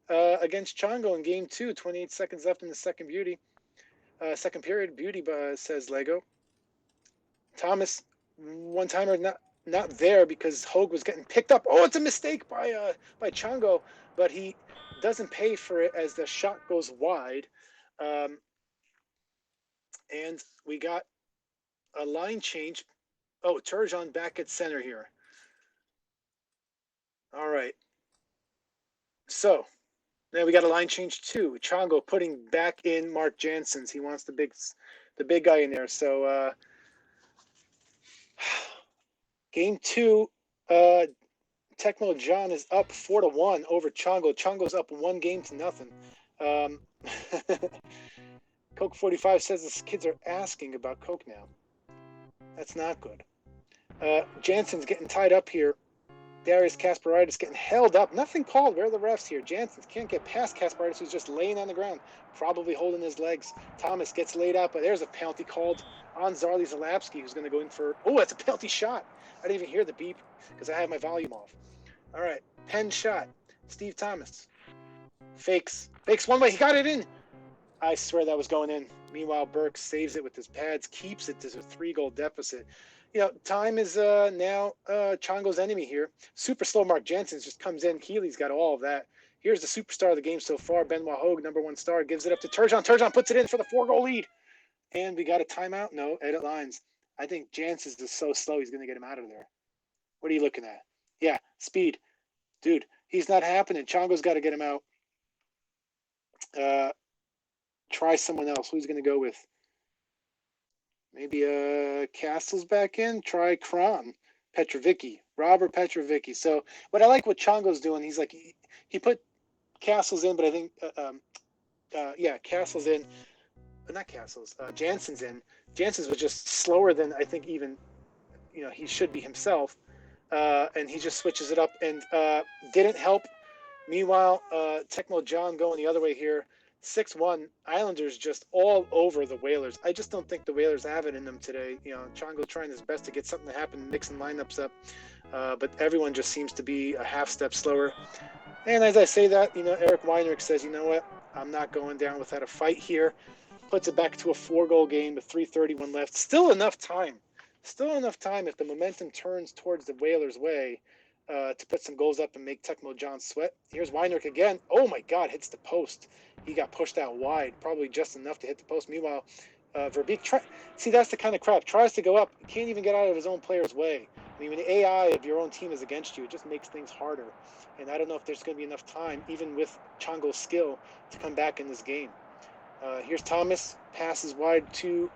Speaker 1: against Chongo in game 2. 28 seconds left in the second period. Beauty says Lego. Thomas, one-timer not there because Hogue was getting picked up. Oh, it's a mistake by Chongo, but he doesn't pay for it as the shot goes wide. And we got a line change. Oh, Turgeon back at center here. All right. So now we got a line change too. Chongo putting back in Mark Janssens. He wants the big guy in there. So game 2, Tecmo John is up 4-1 over Chongo. Chongo's up 1-0. Coke 45 says the kids are asking about Coke now. That's not good. Jansen's getting tied up here. Darius Kasparidis getting held up. Nothing called. Where are the refs here? Jansen can't get past Kasparidis, who's just laying on the ground, probably holding his legs. Thomas gets laid out, but there's a penalty called on Zarly Zalapski, who's going to go in for... Oh, that's a penalty shot. I didn't even hear the beep because I have my volume off. All right, pen shot. Steve Thomas. Fakes one way. He got it in. I swear that was going in. Meanwhile, Burke saves it with his pads, keeps it to a 3-goal deficit. You know, time is now Chongo's enemy here. Super slow Mark Jansen just comes in. Healy's got all of that. Here's the superstar of the game so far, Benoit Hogue, number 1 star, gives it up to Turgeon. Turgeon puts it in for the 4-goal lead. And we got a timeout. No, edit lines. I think Jansen is so slow, he's going to get him out of there. What are you looking at? Yeah, speed. Dude, he's not happening. Chongo's got to get him out. Try someone else. Who's going to go with? Maybe Castle's back in. Try Kron. Robert Petrovicki. So what I like what Chongo's doing, he's like, he put Castles in, but I think, Castles in. Not Castles. Jansen's in. Jansen's was just slower than I think even, he should be himself. And he just switches it up and didn't help. Meanwhile, Tecmo John going the other way here. 6-1. Islanders just all over the Whalers. I just don't think the Whalers have it in them today. Chongo trying his best to get something to happen, mixing lineups up. But everyone just seems to be a half step slower. And as I say that, Eric Weinrich says, you know what? I'm not going down without a fight here. Puts it back to a 4-goal game with 3:31 left. Still enough time if the momentum turns towards the Whalers' way to put some goals up and make Tecmo John sweat. Here's Weinrich again. Oh my God, hits the post. He got pushed out wide, probably just enough to hit the post. Meanwhile, Verbeek, that's the kind of crap. Tries to go up, can't even get out of his own player's way. I mean, when the AI of your own team is against you, it just makes things harder. And I don't know if there's going to be enough time, even with Chongo's skill, to come back in this game. Here's Thomas, passes wide to,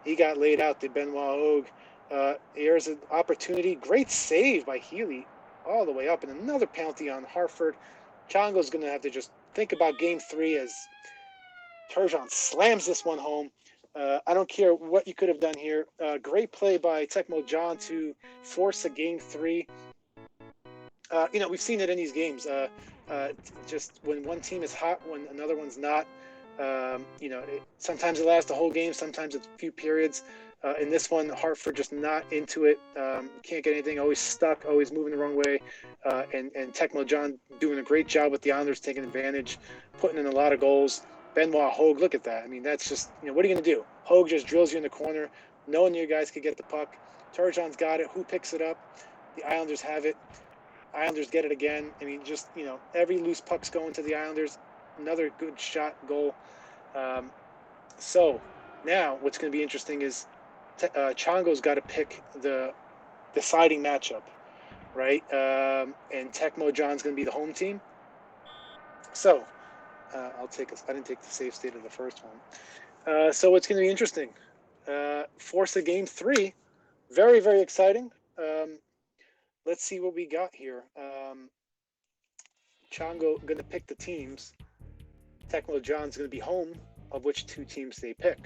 Speaker 1: he got laid out to Benoit Hogue. Here's an opportunity. Great save by Healy all the way up. And another penalty on Hartford. Chongo's going to have to just think about game 3 as Turgeon slams this one home. I don't care what you could have done here. Great play by Tecmo John to force a game 3. We've seen it in these games. Just when one team is hot, when another one's not. Sometimes it lasts the whole game, sometimes it's a few periods. In this one, Hartford just not into it. Can't get anything, always stuck, always moving the wrong way. And Tecmo John doing a great job with the Islanders, taking advantage, putting in a lot of goals. Benoit Hogue, look at that. I mean, that's just, what are you going to do? Hogue just drills you in the corner. No one of you guys could get the puck. Turgeon's got it. Who picks it up? The Islanders have it. Islanders get it again. I mean, just, every loose puck's going to the Islanders. Another good shot, goal. So now what's going to be interesting is Chongo's got to pick the deciding matchup, right? And Tecmo John's going to be the home team. So I didn't take the save state of the first one. So it's going to be interesting. Force a game 3. Very, very exciting. Let's see what we got here. Chongo going to pick the teams. Tecmo John's going to be home, of which 2 teams they pick.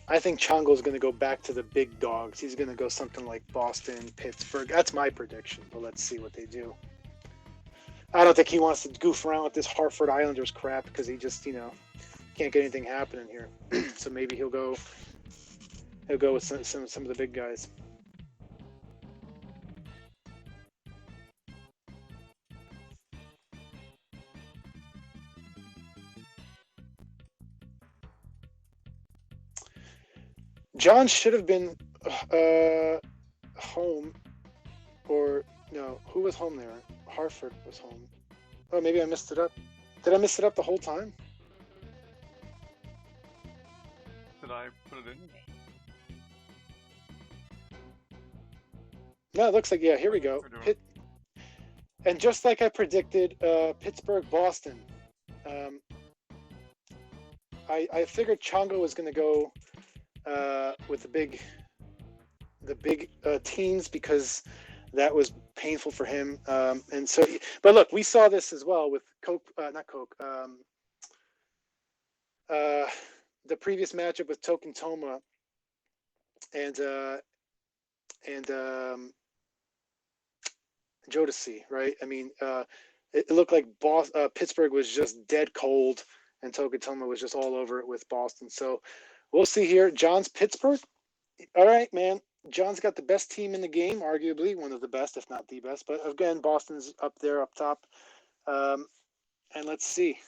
Speaker 1: I think Chongo's going to go back to the big dogs. He's going to go something like Boston, Pittsburgh. That's my prediction, but let's see what they do. I don't think he wants to goof around with this Hartford Islanders crap because he just, can't get anything happening here. So maybe he'll go with some of the big guys. John should have been home, or no, who was home there? Hartford was home. Oh, maybe I messed it up. Did I mess it up the whole time?
Speaker 2: Did I put it in?
Speaker 1: No, it looks like, yeah, here we go. And just like I predicted, Pittsburgh, Boston. I figured Chongo was going to go with the big teams because that was painful for him. And so, but look, we saw this as well with the previous matchup with Token Toma and Jodeci, right? I mean, it looked like Pittsburgh was just dead cold, and Token Toma was just all over it with Boston. So we'll see here. John's Pittsburgh. All right, man. John's got the best team in the game, arguably one of the best, if not the best. But again, Boston's up there, up top. And let's see.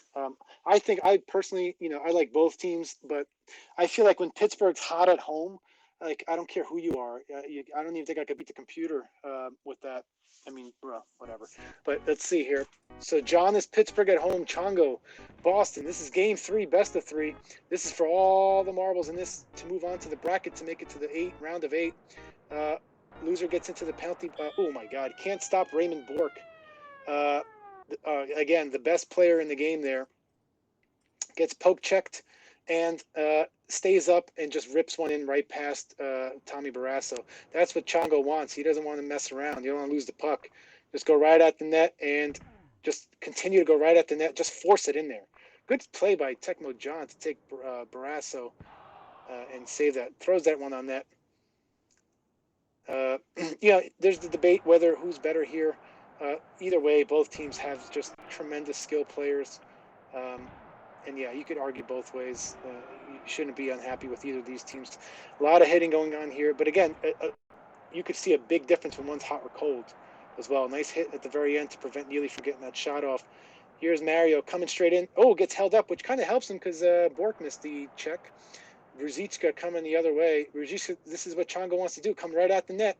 Speaker 1: I think I personally, I like both teams, but I feel like when Pittsburgh's hot at home, like I don't care who you are. I don't even think I could beat the computer with that. I mean, bro, whatever. But let's see here. So John is Pittsburgh at home. Chongo, Boston. This is game 3, best of 3. This is for all the marbles in this to move on to the bracket to make it to the round of 8. Loser gets into the penalty. Oh my God! Can't stop Raymond Bork. Again, the best player in the game there gets poke checked and stays up and just rips one in right past Tommy Barrasso. That's what Chongo wants. He doesn't want to mess around. You don't want to lose the puck. Just go right at the net and just continue to go right at the net. Just force it in there. Good play by Tecmo John to take Barrasso and save that. Throws that one on net. There's the debate whether who's better here. Either way, both teams have just tremendous skill players. And yeah, you could argue both ways. You shouldn't be unhappy with either of these teams. A lot of hitting going on here. But again, you could see a big difference when one's hot or cold as well. Nice hit at the very end to prevent Neely from getting that shot off. Here's Mario coming straight in. Oh, gets held up, which kind of helps him because Bork missed the check. Ruzicka coming the other way. Ruzicka, this is what Chongo wants to do. Come right at the net.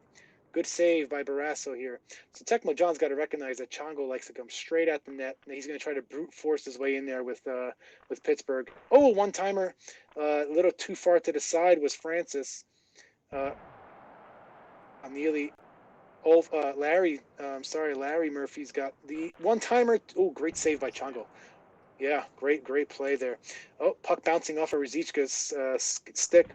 Speaker 1: Good save by Barrasso here. So Tecmo John's got to recognize that Chongo likes to come straight at the net. And he's going to try to brute force his way in there with Pittsburgh. Oh, one-timer. A little too far to the side was Francis. Nearly. Larry Murphy's got the one-timer. Oh, great save by Chongo. Yeah, great play there. Oh, puck bouncing off of Ruzicka's stick.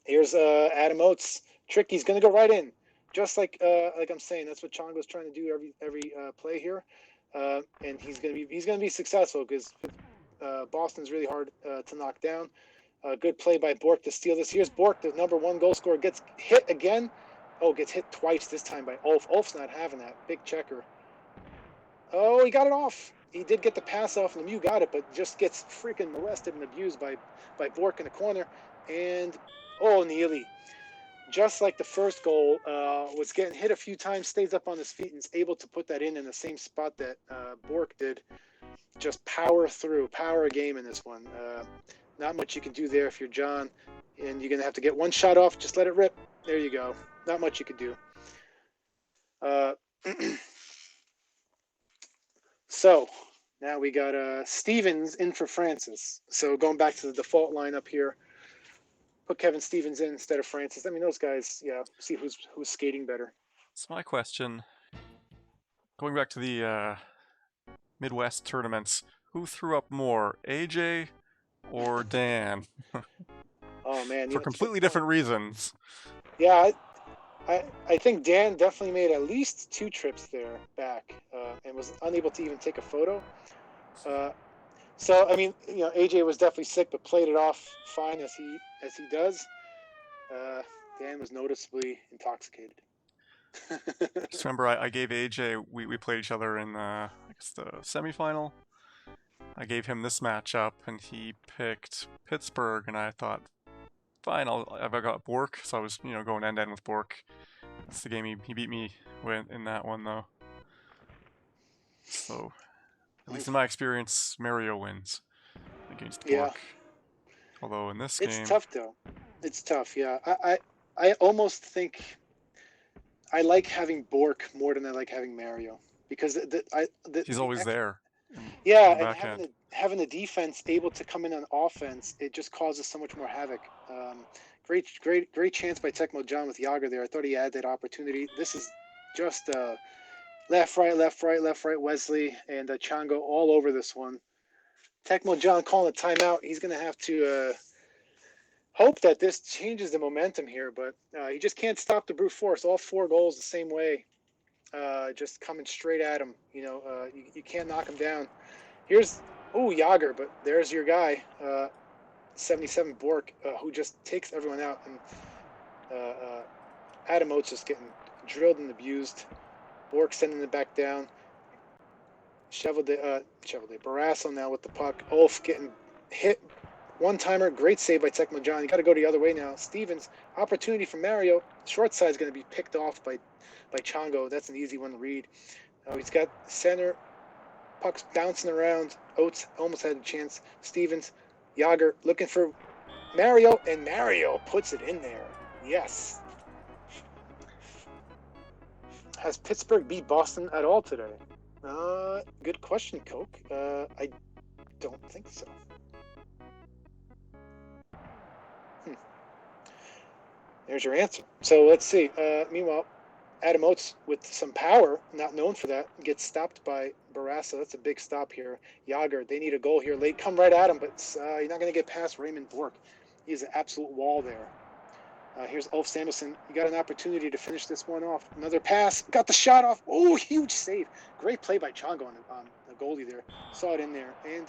Speaker 1: Here's Adam Oates. Trick, he's going to go right in. Just like I'm saying, that's what Chongo's trying to do every play here. And he's going to be successful because Boston's really hard to knock down. Good play by Bork to steal this. Here's Bork, the number 1 goal scorer, gets hit again. Oh, gets hit twice this time by Ulf. Ulf's not having that. Big checker. Oh, he got it off. He did get the pass off, and Lemieux got it, but just gets freaking molested and abused by Bork in the corner. And, Neely, just like the first goal, was getting hit a few times, stays up on his feet, and is able to put that in the same spot that Bork did. Just power a game in this one. Not much you can do there if you're John, and you're going to have to get one shot off. Just let it rip. There you go. Not much you could do. So now we got Stevens in for Francis. So going back to the default lineup here, put Kevin Stevens in instead of Francis. I mean, those guys, see who's skating better.
Speaker 2: So my question, going back to the Midwest tournaments, who threw up more, AJ or Dan?
Speaker 1: Oh man,
Speaker 2: for completely different reasons.
Speaker 1: Yeah, I think Dan definitely made at least 2 trips there back and was unable to even take a photo. So I mean, AJ was definitely sick, but played it off fine as he does. Dan was noticeably intoxicated.
Speaker 2: Just remember, I gave AJ, we played each other in I guess the semifinal. I gave him this matchup, and he picked Pittsburgh, and I thought, fine, I've got Bork, so I was going end to end with Bork. That's the game he beat me in that one though. So at least in my experience, Mario wins against
Speaker 1: Yeah.
Speaker 2: Bork. Although in this
Speaker 1: It's
Speaker 2: game,
Speaker 1: tough though. It's tough. Yeah. I almost think I like having Bork more than I like having Mario because
Speaker 2: he's always there.
Speaker 1: Yeah,
Speaker 2: in the
Speaker 1: and
Speaker 2: back end.
Speaker 1: having the defense able to come in on offense, it just causes so much more havoc. Great chance by Tecmo John with Yager there. I thought he had that opportunity. This is just left, right, left, right, left, right. Wesley and Chango all over this one. Tecmo John calling a timeout. He's going to have to hope that this changes the momentum here, but he just can't stop the brute force. All 4 goals the same way, just coming straight at him. You can't knock him down. Here's Yager, but there's your guy, 77 Bork, who just takes everyone out, and Adam Oates just getting drilled and abused. Bork sending it back down. Chevrolet Barrasso now with the puck. Ulf getting hit. One-timer, great save by Tecmo John. You got to go the other way now. Stevens, opportunity for Mario. Short side is going to be picked off by Chongo. That's an easy one to read. He's got center. Puck's bouncing around. Oates almost had a chance. Stevens, Yager looking for Mario, and Mario puts it in there. Yes. Has Pittsburgh beat Boston at all today? Good question, Coke. I don't think so. There's your answer. So let's see. Meanwhile, Adam Oates with some power, not known for that, gets stopped by Barrasso. That's a big stop here. Yager, they need a goal here late. Come right at him, but you're not going to get past Raymond Bork. He's an absolute wall there. Here's Ulf Samuelson. You got an opportunity to finish this one off. Another pass. Got the shot off. Oh, huge save. Great play by Chongo on the goalie there. Saw it in there. And,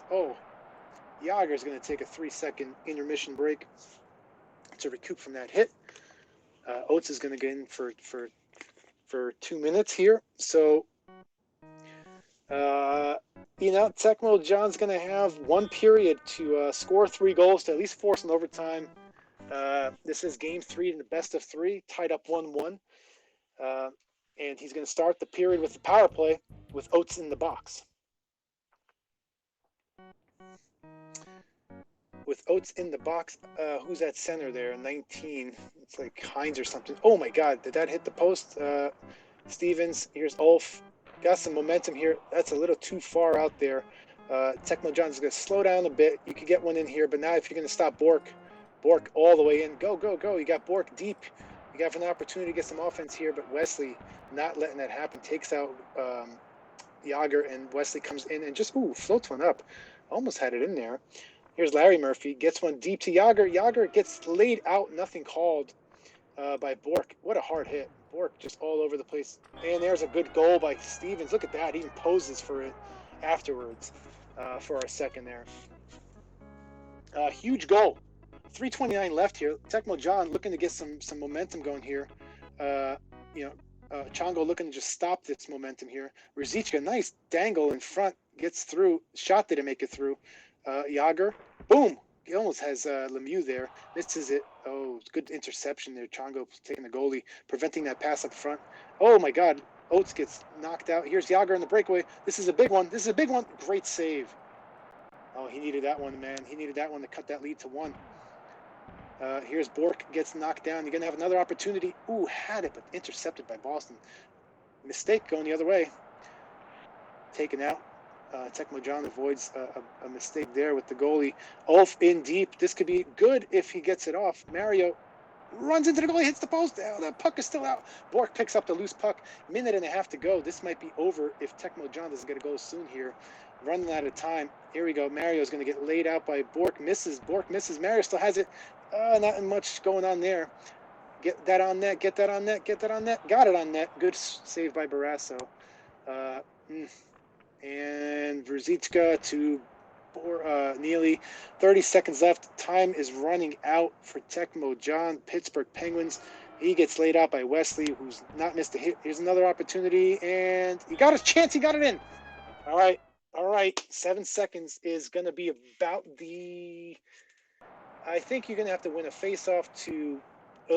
Speaker 1: Yager's going to take a 3-second intermission break to recoup from that hit. Oates is going to get in for 2 minutes here. So, Tecmo John's going to have 1 period to score 3 goals to at least force an overtime. This is game 3 in the best of 3, tied up 1-1. And he's going to start the period with the power play with Oates in the box. With Oates in the box, who's at center there? 19. It's like Hines or something. Oh my God, did that hit the post? Stevens, here's Ulf. Got some momentum here. That's a little too far out there. Tecmo John's going to slow down a bit. You could get one in here, but now if you're going to stop Bork all the way in. Go. You got Bork deep. You got an opportunity to get some offense here, but Wesley not letting that happen. Takes out Yager, and Wesley comes in and just, floats one up. Almost had it in there. Here's Larry Murphy. Gets one deep to Yager. Yager gets laid out. Nothing called by Bork. What a hard hit. Bork just all over the place. And there's a good goal by Stevens. Look at that. He even poses for it afterwards for our second there. Huge goal. 3:29 left here. Tecmo John looking to get some momentum going here. Chongo looking to just stop this momentum here. Ruzicka, nice dangle in front. Gets through. Shot didn't make it through. Yager, boom. He almost has Lemieux there. Misses it. Oh, good interception there. Chongo taking the goalie, preventing that pass up front. Oh, my God. Oates gets knocked out. Here's Yager in the breakaway. This is a big one. Great save. Oh, he needed that one, man. He needed that one to cut that lead to 1. Here's Bork gets knocked down. You're going to have another opportunity. Had it, but intercepted by Boston. Mistake going the other way. Taken out. Tecmo John avoids a mistake there with the goalie. Ulf in deep. This could be good if he gets it off. Mario runs into the goalie, hits the post. The puck is still out. Bork picks up the loose puck. 1.5 to go. This might be over if Tecmo John doesn't get a goal soon here. Running out of time. Here we go. Mario's going to get laid out by Bork. Misses. Bork misses. Mario still has it. Not much going on there. Get that on net. Got it on net. Good save by Barrasso. And Verzicka to Neely. 30 seconds left. Time is running out for Tecmo John. Pittsburgh Penguins He gets laid out by Wesley, who's not missed a hit. Here's another opportunity, and he got his chance. He got it in. All right. 7 seconds is going to be about the... I think you're going to have to win a face-off to...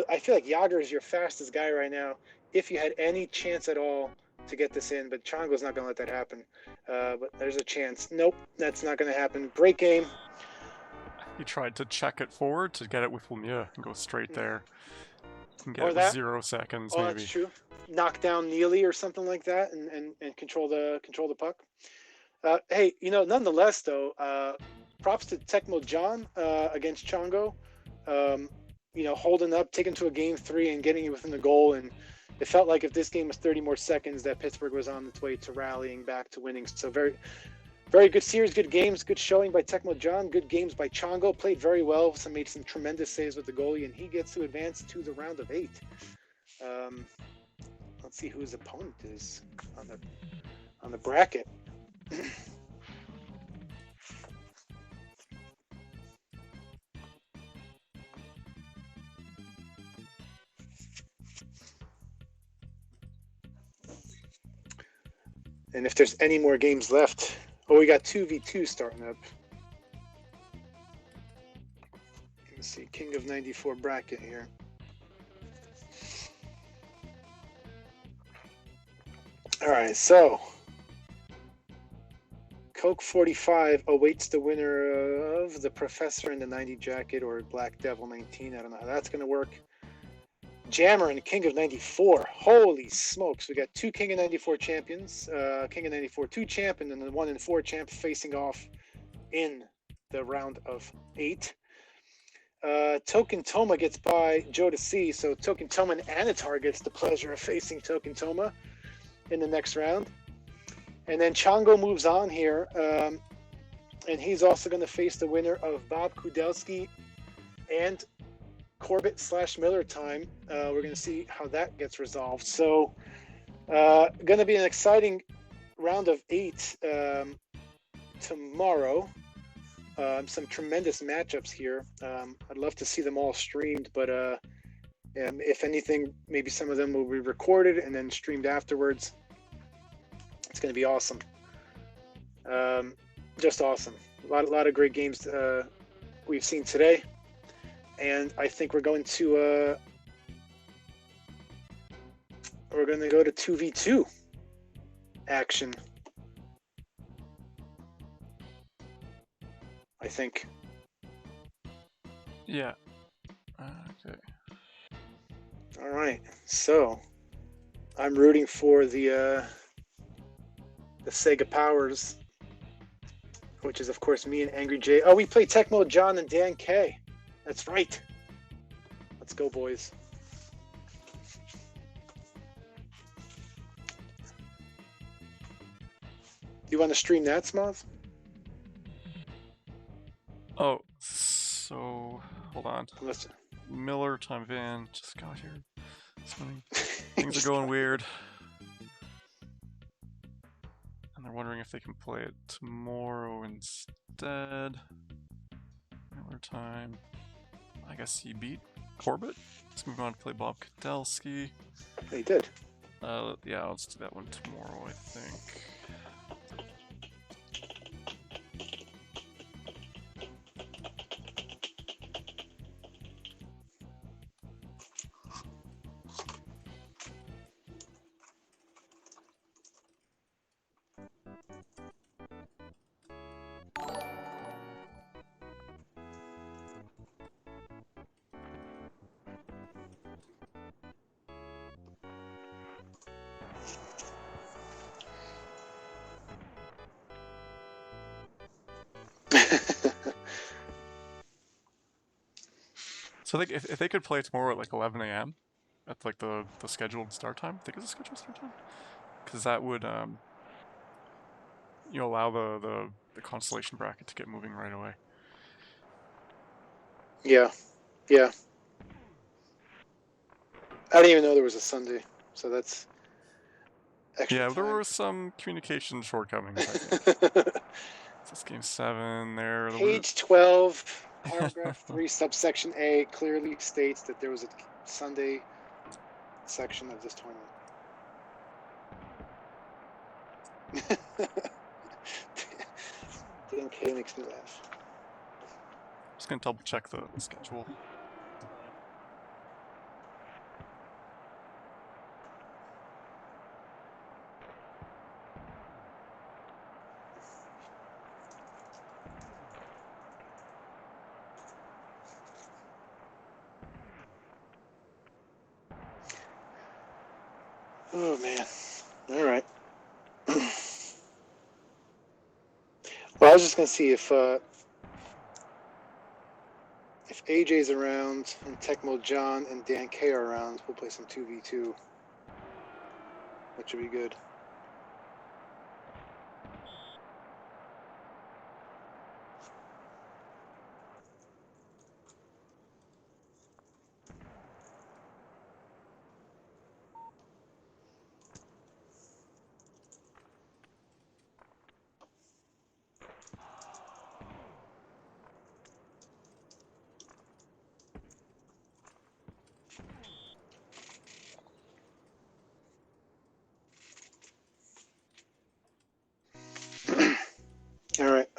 Speaker 1: I feel like Yager is your fastest guy right now. If you had any chance at all to get this in, but Chongo's not going to let that happen. But there's a chance. Nope, that's not going to happen. Great game.
Speaker 2: He tried to check it forward to get it with Lemieux and go straight there. And get
Speaker 1: Or
Speaker 2: it with
Speaker 1: that.
Speaker 2: 0 seconds,
Speaker 1: Oh,
Speaker 2: maybe.
Speaker 1: that's true. Knock down Neely or something like that, and control the puck. Hey, nonetheless though, props to Tecmo John against Chongo. Holding up, taking to a game 3 and getting it within the goal, and it felt like if this game was 30 more seconds, that Pittsburgh was on its way to rallying back to winning. So very, very good series, good games, good showing by Tecmo John, good games by Chongo. Played very well, made some tremendous saves with the goalie, and he gets to advance to the round of 8. Let's see who his opponent is on the bracket. And if there's any more games left, we got 2v2 starting up. Let's see, King of 94 bracket here. All right, so Coke 45 awaits the winner of the Professor in the 90 jacket or Black Devil 19. I don't know how that's going to work. Jammer and King of 94. Holy smokes. We got 2 King of 94 champions. King of 94 2 champ and then the 1 and 4 champ facing off in the round of 8. Token Toma gets by Joe to C. So Token Toma and Anatar gets the pleasure of facing Token Toma in the next round. And then Chongo moves on here. And he's also going to face the winner of Bob Kudelski and Corbett/Miller time. We're going to see how that gets resolved. So, going to be an exciting round of 8 tomorrow. Some tremendous matchups here. I'd love to see them all streamed, but if anything, maybe some of them will be recorded and then streamed afterwards. It's going to be awesome. Just awesome. A lot of great games we've seen today. And I think we're going to go to 2v2 action. I think.
Speaker 2: Yeah. Okay.
Speaker 1: All right. So I'm rooting for the Sega Powers, which is of course me and Angry J. Oh, we play Tecmo John and Dan K. That's right. Let's go, boys. You want to stream that, Smoth?
Speaker 2: Oh, so hold on.
Speaker 1: Listen.
Speaker 2: Miller time Van just got here. Things are going weird. And they're wondering if they can play it tomorrow instead. Miller time. I guess he beat Corbett. Let's move on to play Bob Kudelski.
Speaker 1: He did.
Speaker 2: Yeah, let's do that one tomorrow, I think. So I think if they could play tomorrow at like 11 a.m. at like the scheduled start time, I think it's a scheduled start time, because that would allow the constellation bracket to get moving right away.
Speaker 1: Yeah. I didn't even know there was a Sunday, so that's extra
Speaker 2: Yeah,
Speaker 1: time.
Speaker 2: there were some communication shortcomings, I think. This game 7 there.
Speaker 1: Page 12, paragraph 3, subsection A clearly states that there was a Sunday section of this tournament. Dan K makes me laugh.
Speaker 2: Just gonna double check the schedule.
Speaker 1: Oh man. All right. Well, I was just gonna see if AJ's around and Tecmo John and Dan K are around, we'll play some 2v2, which would be good.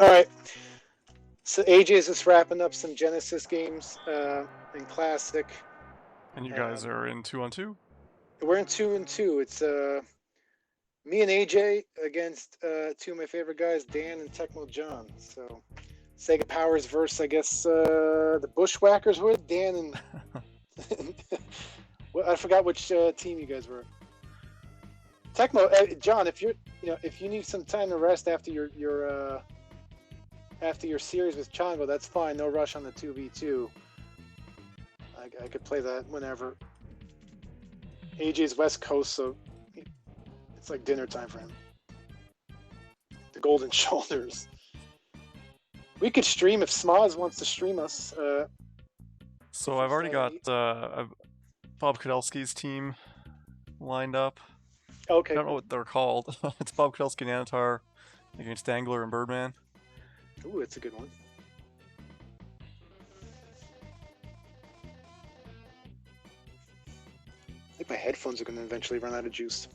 Speaker 1: All right. So AJ is just wrapping up some Genesis games in Classic.
Speaker 2: And you guys are in 2-on-2?
Speaker 1: We're in 2-2. It's me and AJ against two of my favorite guys, Dan and Tecmo John. So Sega Powers versus, I guess, the Bushwhackers were Dan and well, I forgot which team you guys were. Tecmo, John, if you need some time to rest after your series with Chongo, that's fine. No rush on the 2v2. I could play that whenever. AJ's West Coast, so it's like dinner time for him. The Golden Shoulders. We could stream if Smoz wants to stream us.
Speaker 2: So I've already got Bob Kudelski's team lined up.
Speaker 1: Okay.
Speaker 2: I don't know what they're called. It's Bob Kudelski and Anatar against Dangler and Birdman.
Speaker 1: Ooh, that's a good one. I think my headphones are going to eventually run out of juice.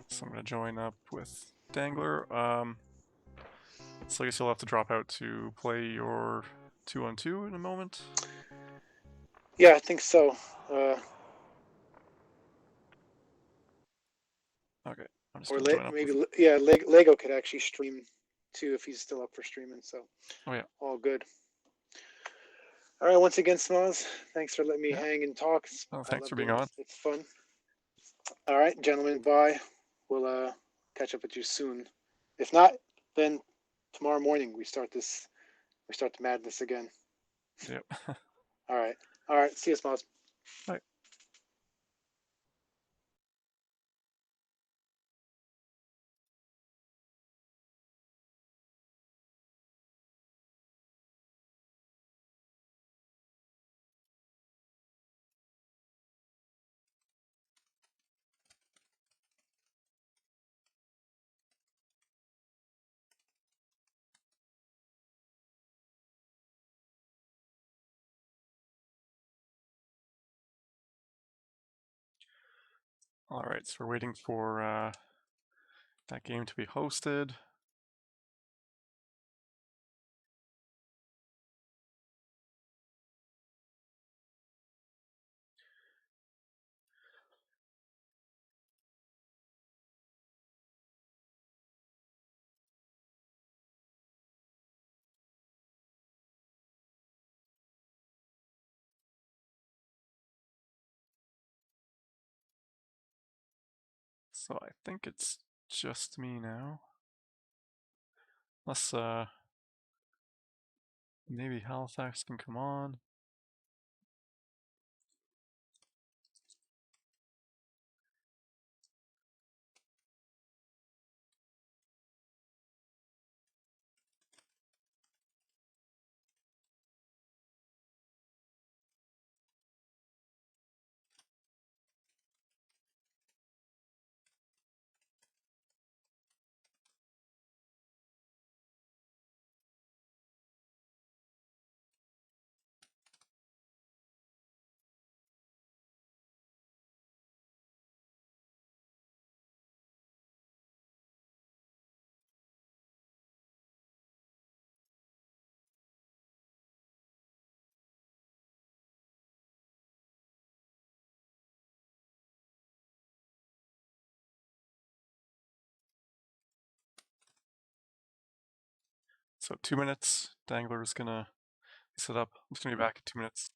Speaker 2: So I'm going to join up with Dangler. So I guess you'll have to drop out to play your 2-on-2 in a moment.
Speaker 1: Yeah, I think so.
Speaker 2: Okay. I'm just
Speaker 1: Or
Speaker 2: going to join up
Speaker 1: maybe,
Speaker 2: with...
Speaker 1: yeah, Lego could actually stream too if he's still up for streaming. So,
Speaker 2: oh yeah,
Speaker 1: all good. All right, once again, Smoz, thanks for letting me hang and talk.
Speaker 2: well, thanks for being on.
Speaker 1: It's fun. All right, gentlemen, bye. We'll catch up with you soon. If not, then tomorrow morning we start the madness again.
Speaker 2: Yep.
Speaker 1: All right. See you, Smoz.
Speaker 2: Bye. Alright, so we're waiting for that game to be hosted. So I think it's just me now. Unless maybe Halifax can come on. So 2 minutes. Dangler's gonna set up. I'm just gonna be back in 2 minutes.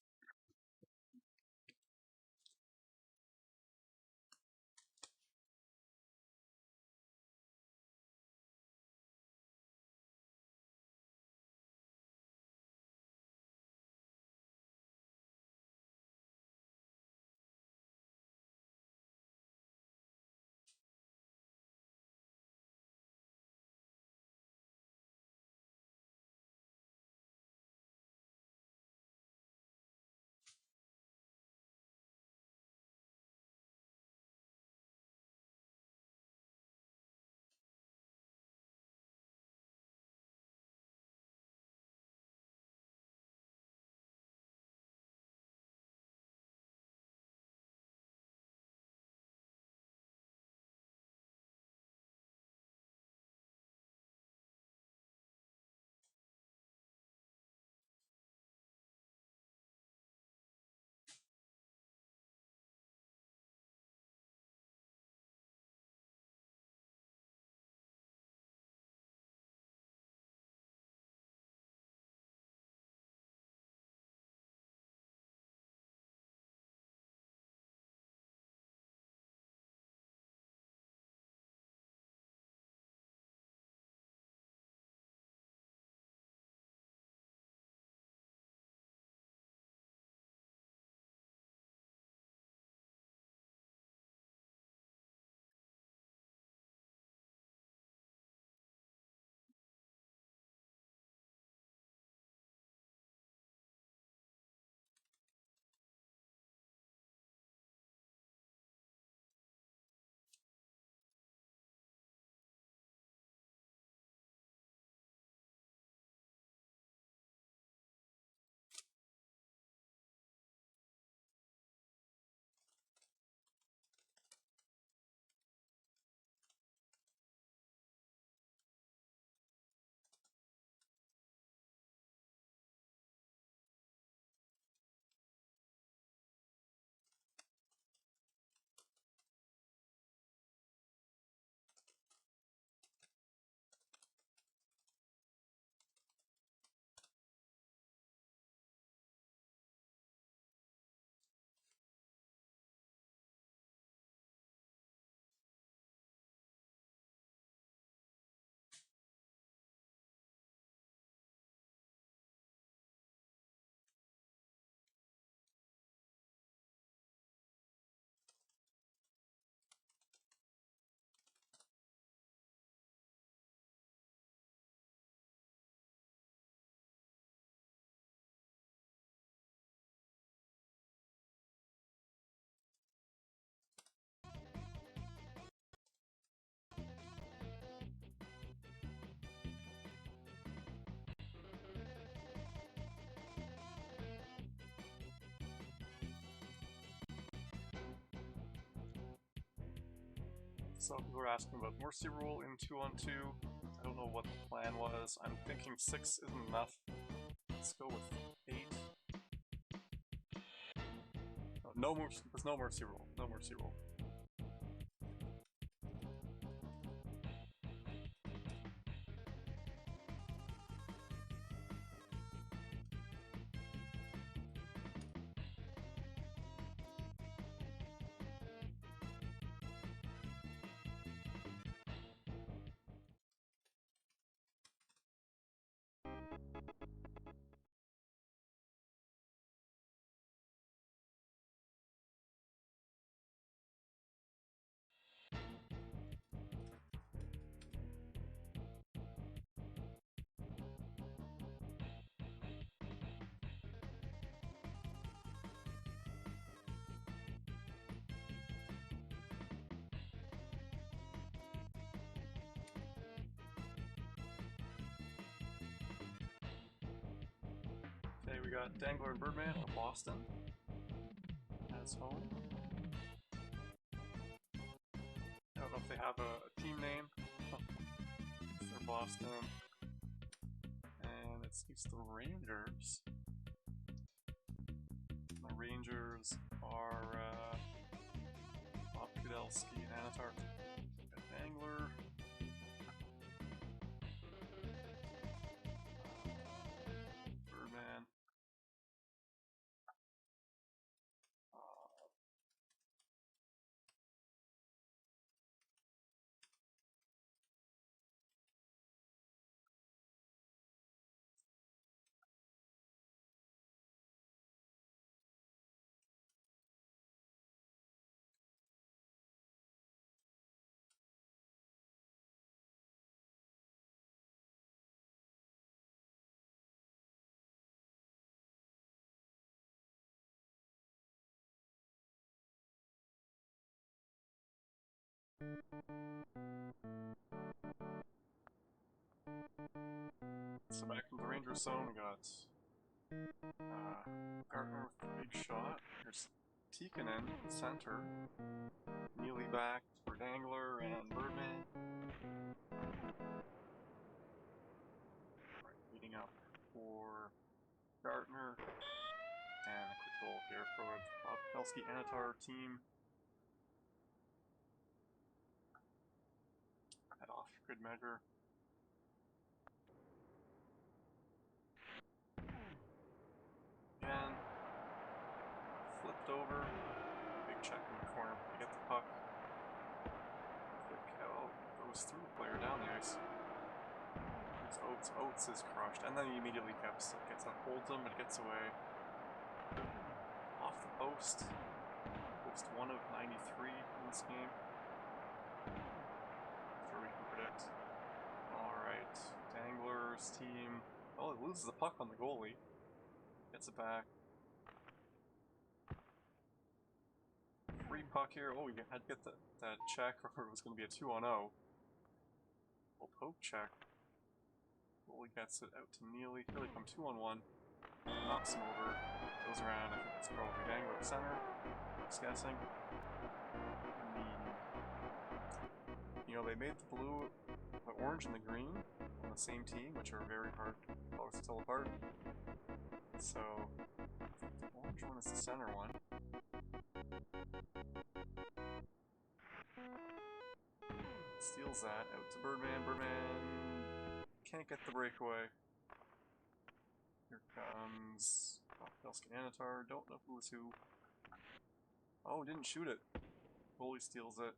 Speaker 2: So people are asking about Mercy Rule in 2-on-2. I don't know what the plan was. I'm thinking 6 isn't enough. Let's go with 8. No, there's no Mercy Rule. No Mercy Rule. Okay, we got Dangler and Birdman of Boston as home. I don't know if they have a team name. They're Boston. And it's the Rangers. The Rangers are Bob Kudelski and Anatar. Dangler. So back from the Ranger zone, we got Gardner with the big shot. Here's Tikkanen in the center. Neely back for Dangler and Birdman. Right, leading up for Gardner. And a quick goal here for the Pavelski-Anatar team. Head off, good measure. Again, flipped over. Big check in the corner to get the puck. Quick out, goes through the player down the ice. It's Oates. Oates is crushed, and then he immediately gets up, holds him, but gets away. Off the post. Post 1 of 93 in this game. Sure we can predict. Alright, Dangler's team. Oh, it loses the puck on the goalie. Gets it back. Free puck here. Oh, we had to get that check, or it was going to be a 2-on-0. Well, poke check. Goalie gets it out to Neely. Here they come 2-on-1. Knocks him over. Goes around. I think it's probably Dangler at center. Just guessing. You know, they made the orange and the green on the same team, which are very hard colors to tell apart. So, the orange one is the center one. Steals that out to Birdman. Birdman can't get the breakaway. Here comes Pavelski-Anatar. Don't know who is who. Oh, didn't shoot it. Goalie steals it.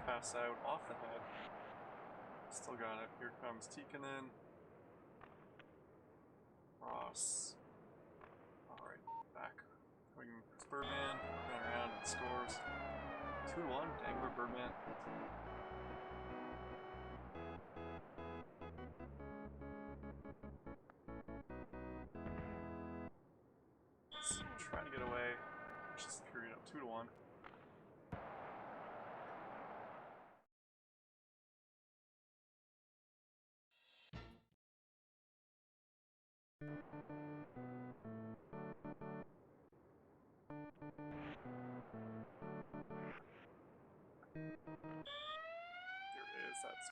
Speaker 2: Pass out off the head. Still got it. Here comes Tikkanen. Ross. Alright, back. Going Birdman. Birdman around and scores. 2-1. Dangler, Birdman. Let's try to get away. It's just the period up 2-1. There it is. That's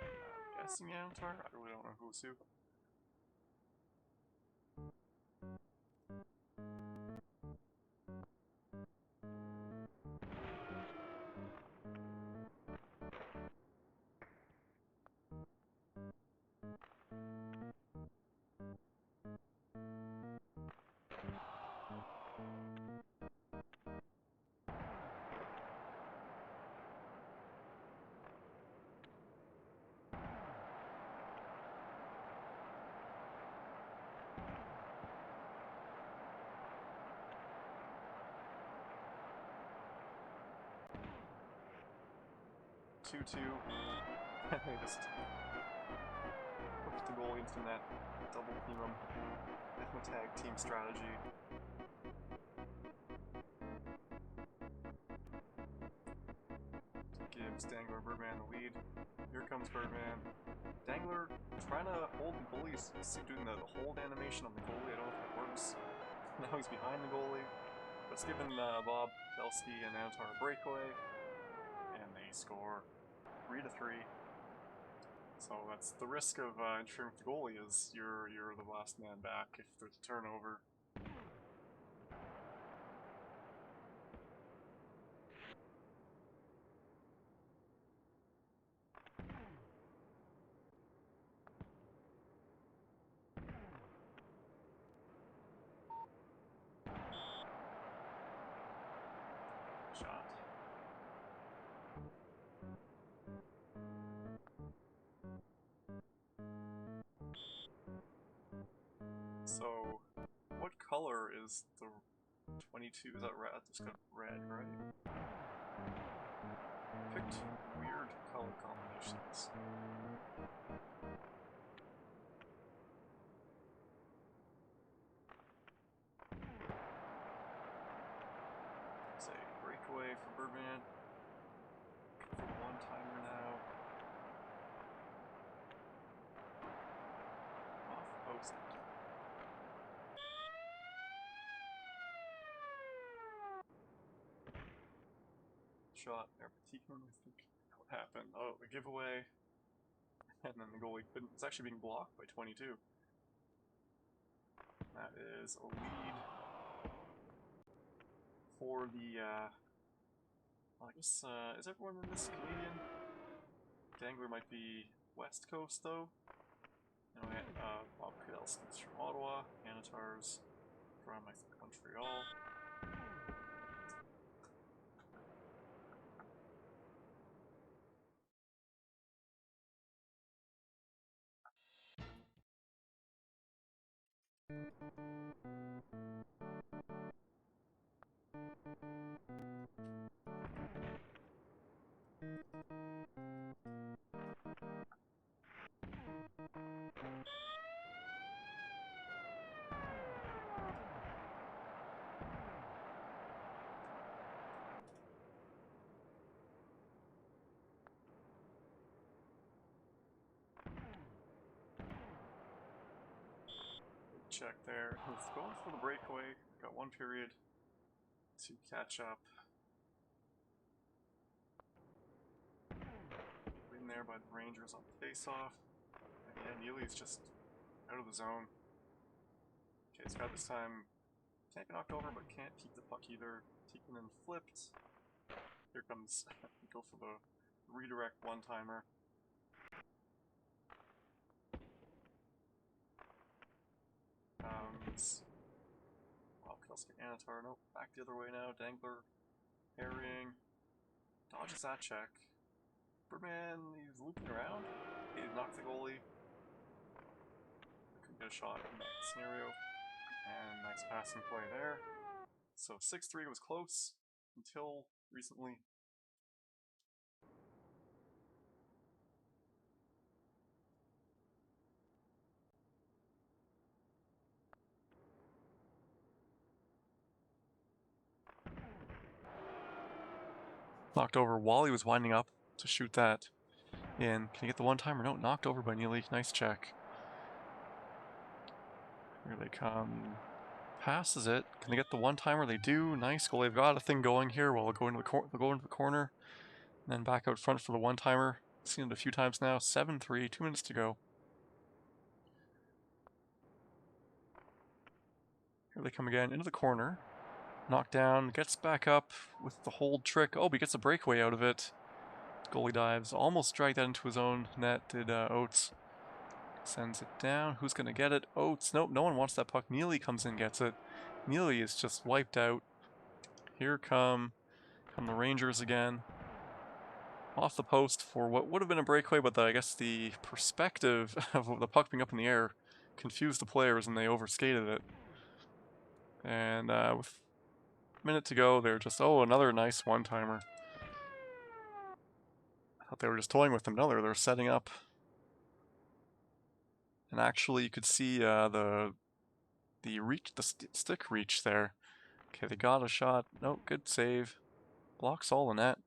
Speaker 2: I'm guessing Anatar. I really don't know who's who. Two. They just put the goalie into the net, double team him, and a tag team strategy. Gives Dangler Birdman the lead. Here comes Birdman. Dangler trying to hold the goalie. He's doing the hold animation on the goalie. I don't know if that works. Now he's behind the goalie. But it's given Bob, Belsky, and Anatar a breakaway. And they score 3-3. So that's the risk of interfering with the goalie is you're the last man back if there's a turnover. Shot. So, what color is the 22? Is that red? It's got red, right? Picked weird color combinations. Birdman. For the one-timer now. Off post. Shot there, Tikman, I think. What happened? Oh, the giveaway. And then the goalie couldn't. It's actually being blocked by 22. That is a lead for the, I guess, is everyone in this Canadian? Dangler might be West Coast, though. Anyway, Bob Kudelski's from Ottawa, Anitar's from, I think, Montreal. Check there. He's going for the breakaway. Got one period to catch up. In there by the Rangers on face-off. And yeah, Neely's just out of the zone. Okay, he's got this time. Can't get knocked over, but can't keep the puck either. Tikkanen flipped. Here comes. Go for the redirect one-timer. Kelski Anatar, nope, back the other way now. Dangler parrying. Dodges that check. Birdman, he's looping around. He knocked the goalie. Couldn't get a shot in that scenario. And nice passing play there. So 6-3 was close until recently. Knocked over while he was winding up to shoot that in. Can he get the one-timer? No, knocked over by Neely. Nice check. Here they come. Passes it. Can they get the one-timer? They do. Nice goal. They've got a thing going here while they'll go into the corner. And then back out front for the one-timer. Seen it a few times now. 7-3. 2 minutes to go. Here they come again. Into the corner. Knocked down. Gets back up with the hold trick. Oh, but he gets a breakaway out of it. Goalie dives. Almost dragged that into his own net. Did Oates. Sends it down. Who's going to get it? Oates. Nope, no one wants that puck. Neely comes in, gets it. Neely is just wiped out. Here come the Rangers again. Off the post for what would have been a breakaway, but I guess the perspective of the puck being up in the air confused the players and they overskated it. And with a minute to go, they're just, oh, another nice one-timer. I thought they were just toying with them. No, they're setting up. And actually, you could see the stick reach there. Okay, they got a shot. No, good save. Blocks all the net.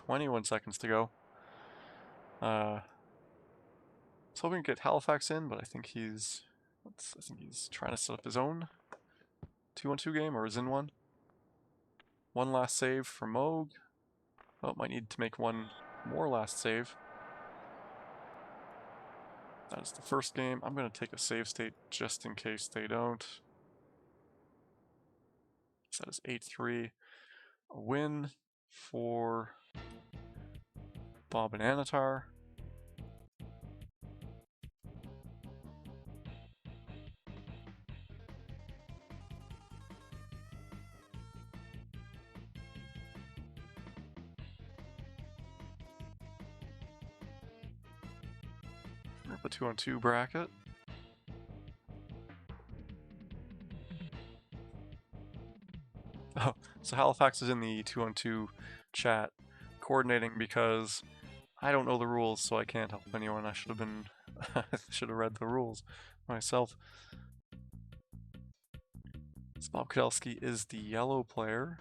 Speaker 2: 21 seconds to go. I was hoping to get Halifax in, but I think he's trying to set up his own 2-on-2 game, or is in one. One last save for Moog. Oh, might need to make one more last save. That is the first game. I'm going to take a save state just in case they don't. So that is 8-3. A win for Bob and Anatar. The 2-on-2 bracket. Oh, so Halifax is in the 2-on-2 chat coordinating because I don't know the rules, so I can't help anyone. I should have been should have read the rules myself. So Bob Kudelski is the yellow player.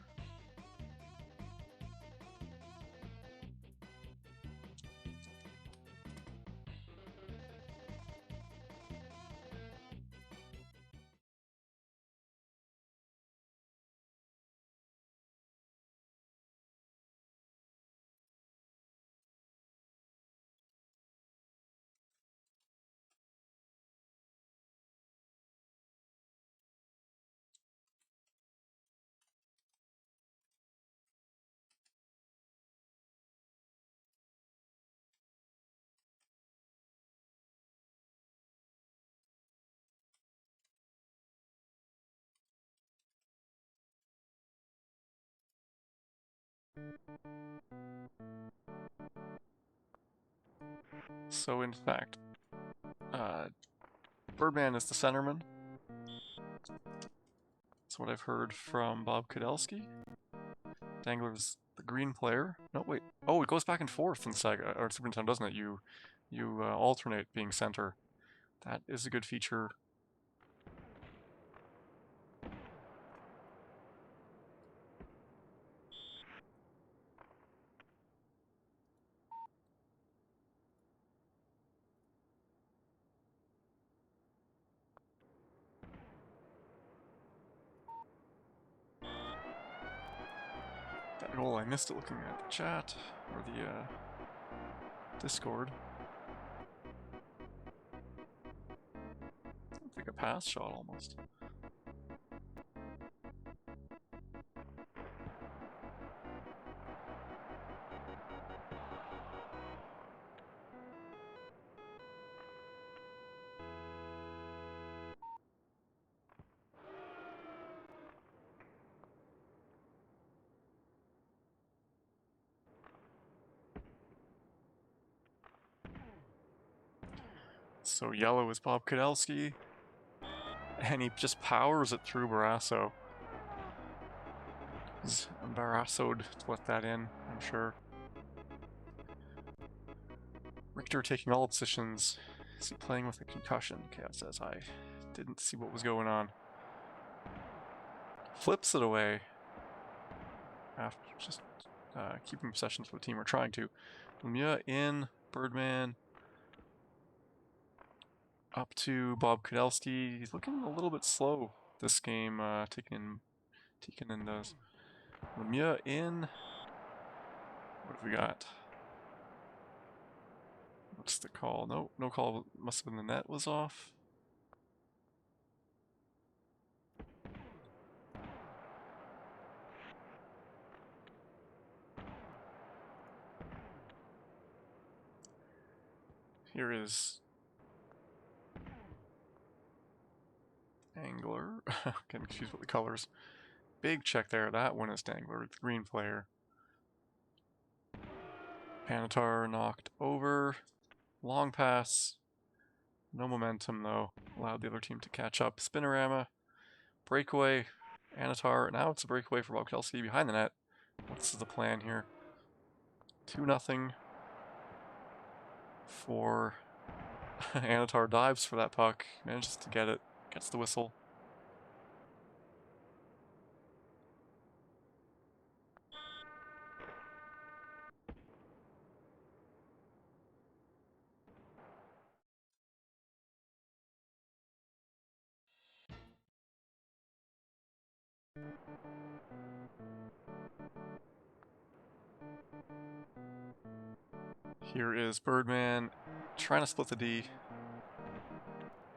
Speaker 2: So in fact, Birdman is the centerman. That's what I've heard from Bob Kudelski. Dangler's the green player. No, wait. Oh, it goes back and forth in Sega or Super Nintendo, doesn't it? You alternate being center. That is a good feature. That goal, I missed it looking at the chat or the Discord. It's like a pass shot almost. So yellow is Bob Kudelski, and he just powers it through Barrasso. He's Barrasso'd to let that in, I'm sure. Richter taking all positions. Is he playing with a concussion? Chaos says, I didn't see what was going on. Flips it away. After just keeping possession for the team, or trying to. Lemieux in, Birdman. Up to Bob Kudelski. He's looking a little bit slow this game. Tikkanen does. Lemieux in. What have we got? What's the call? No call. Must have been the net was off. Here is Dangler. Getting confused with the colors. Big check there. That one is Dangler, the green player. Panatar knocked over. Long pass. No momentum though. Allowed the other team to catch up. Spinorama. Breakaway. Anatar. Now it's a breakaway for Bob Kudelski behind the net. What's the plan here? 2-0 for Anatar. Dives for that puck. Manages to get it. Gets the whistle. Here is Birdman trying to split the D.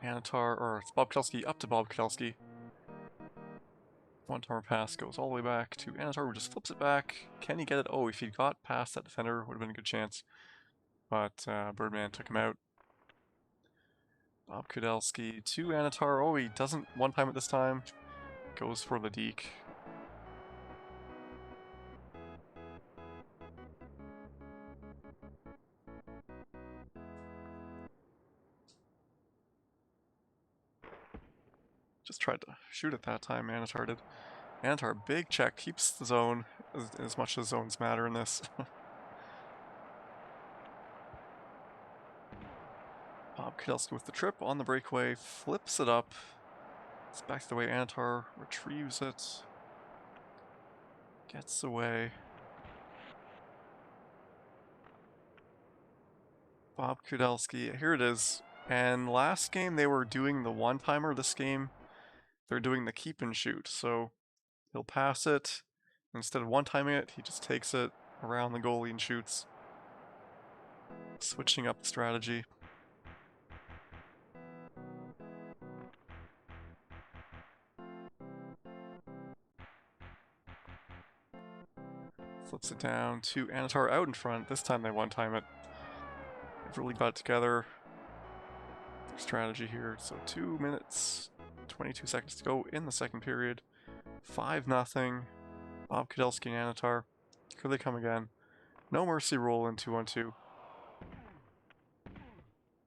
Speaker 2: Anatar, or it's Bob Kudelski up to Bob Kudelski. One-timer pass goes all the way back to Anatar, who just flips it back. Can he get it? Oh, if he got past that defender, would have been a good chance. But Birdman took him out. Bob Kudelski to Anatar. Oh, he doesn't one-time it this time. Goes for the deke. Just tried to shoot it that time, Anatar did. Anatar, big check, keeps the zone, as much as zones matter in this. Bob Kudelski with the trip on the breakaway, flips it up. It's back to the way. Antar retrieves it. Gets away. Bob Kudelski. Here it is. And last game they were doing the one-timer. This game they're doing the keep and shoot. So he'll pass it. Instead of one-timing it, he just takes it around the goalie and shoots. Switching up the strategy. Flips it down to Anatar out in front. This time they one-time it. They've really got it together. Their strategy here. So 2 minutes, 22 seconds to go in the second period. 5-0. Bob Kudelski and Anatar. Could they come again? No mercy rule in 2-on-2.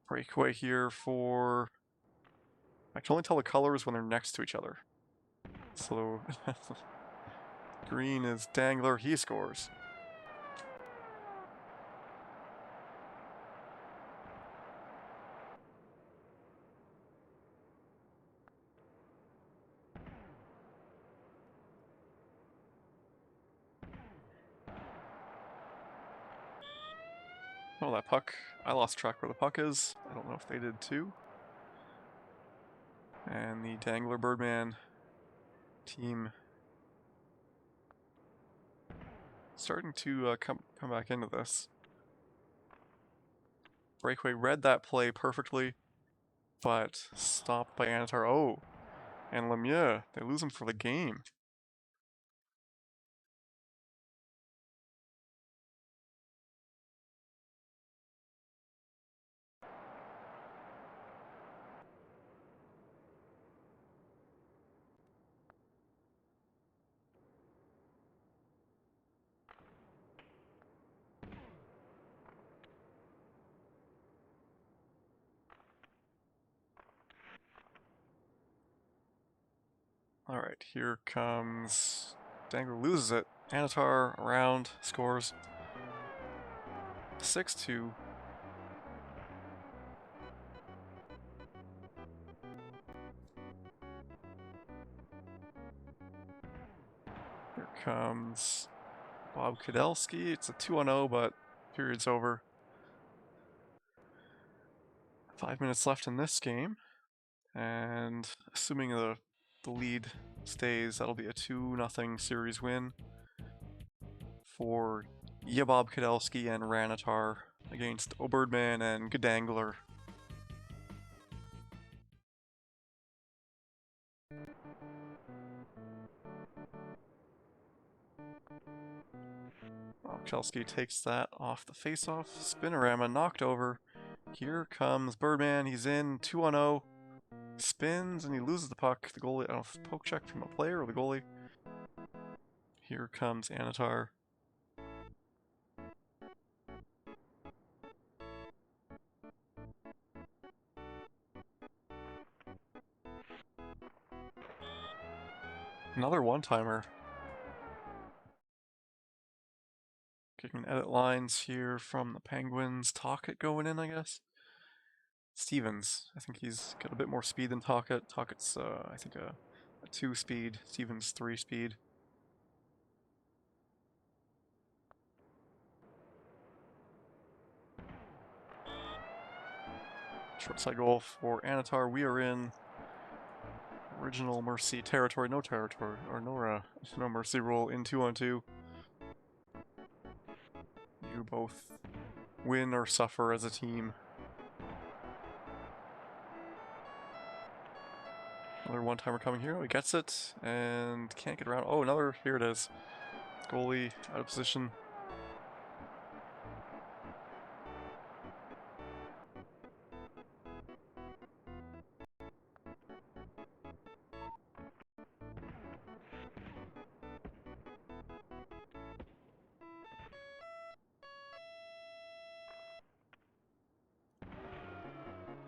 Speaker 2: Breakaway here for... I can only tell the colors when they're next to each other. So... green is Dangler. He scores. Oh, that puck. I lost track where the puck is. I don't know if they did too. And the Dangler Birdman team starting to come back into this. Breakaway read that play perfectly, but stopped by Anatar. Oh, and Lemieux, they lose him for the game. Alright, here comes... Dangler loses it. Anatar around, scores. 6-2. Here comes Bob Kudelski. It's a 2-0, but period's over. 5 minutes left in this game. And assuming the lead stays, that'll be a 2-0 series win for Bob Kudelski and Ranatar against O'Birdman and Gdangler. Bob Kudelski takes that off the face-off. Spinorama knocked over. Here comes Birdman. He's in 2-0. Spins and he loses the puck. The goalie, I don't know if poke check from a player or the goalie. Here comes Anatar. Another one-timer. Kicking edit lines here from the Penguins. Tocchet going in, I guess. Stevens. I think he's got a bit more speed than Tocchet. Tocchet's, I think, a 2 speed. Stevens 3 speed. Short side goal for Anatar. We are in original mercy territory. No territory. Or no mercy rule in 2-on-2. You both win or suffer as a team. Another one-timer coming here. Oh, he gets it and can't get around. Oh, another. Here it is. Goalie out of position.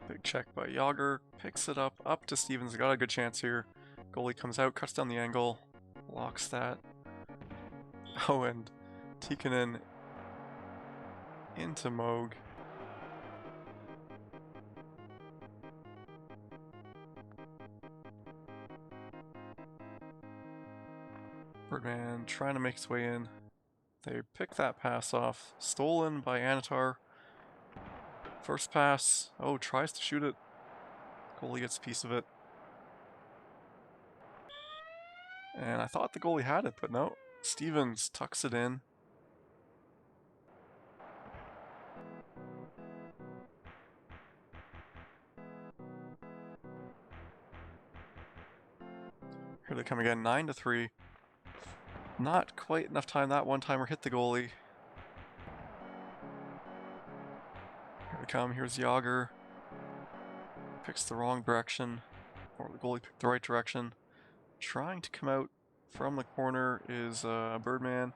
Speaker 2: Big check by Yager. Picks it up to Stevens. Got a good chance here. Goalie comes out, cuts down the angle, locks that. Oh, and Tikkanen into Moog. Birdman trying to make his way in. They pick that pass off. Stolen by Anatar. First pass. Oh, tries to shoot it. Goalie gets a piece of it. And I thought the goalie had it, but no. Stevens tucks it in. Here they come again, 9-3. Not quite enough time. That one-timer hit the goalie. Here they come. Here's Yager. Picks the wrong direction. Or the goalie picked the right direction. Trying to come out from the corner is Birdman.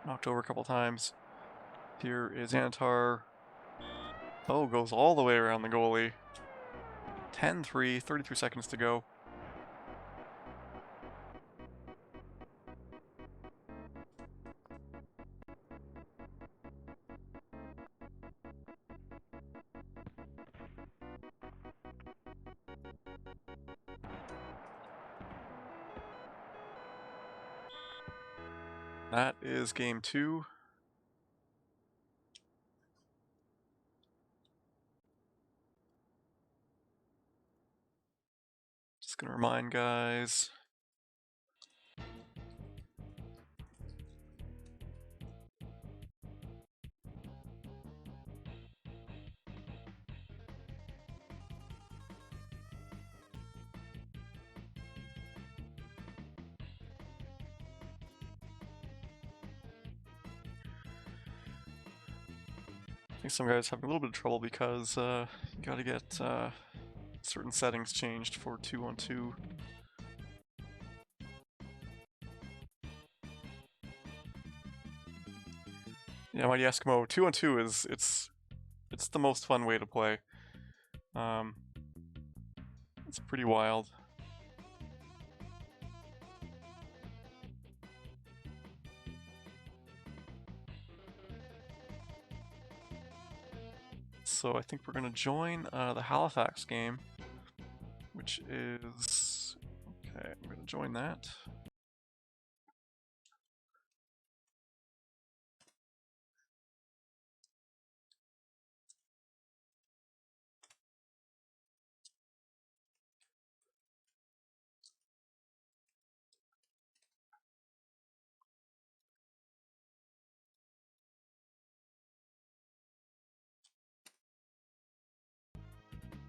Speaker 2: Knocked over a couple times. Here is Antar. Oh, goes all the way around the goalie. 10-3, 33 seconds to go. That is game 2. Just gonna remind guys. I think some guys having a little bit of trouble because you gotta get certain settings changed for 2-on-2. Yeah, Mighty Eskimo, 2-on-2 is it's the most fun way to play. It's pretty wild. So I think we're gonna join the Halifax game, which is okay. I'm gonna join that.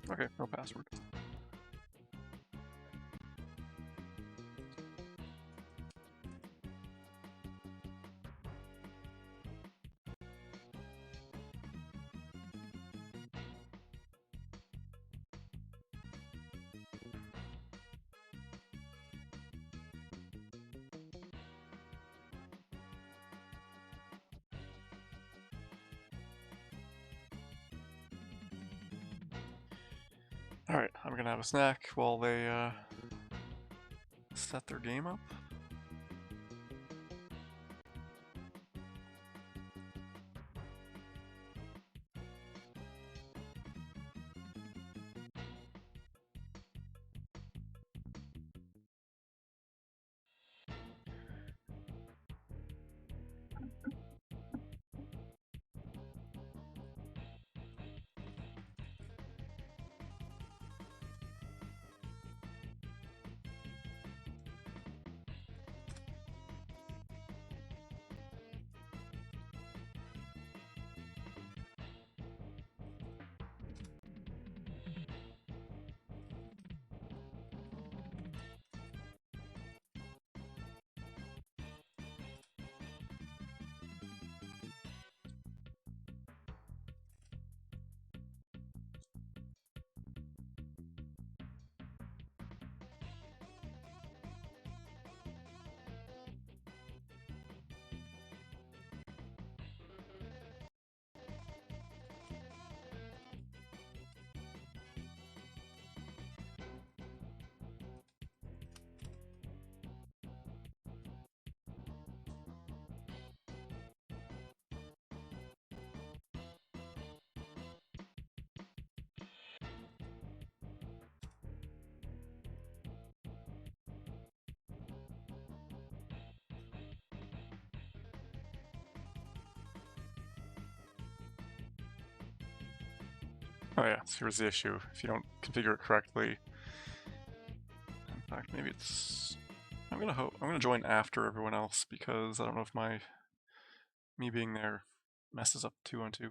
Speaker 2: Okay, no password. Alright, I'm gonna have a snack while they set their game up. Oh yeah, so here's the issue. If you don't configure it correctly, in fact, maybe it's. I'm gonna join after everyone else because I don't know if me being there messes up 2-on-2.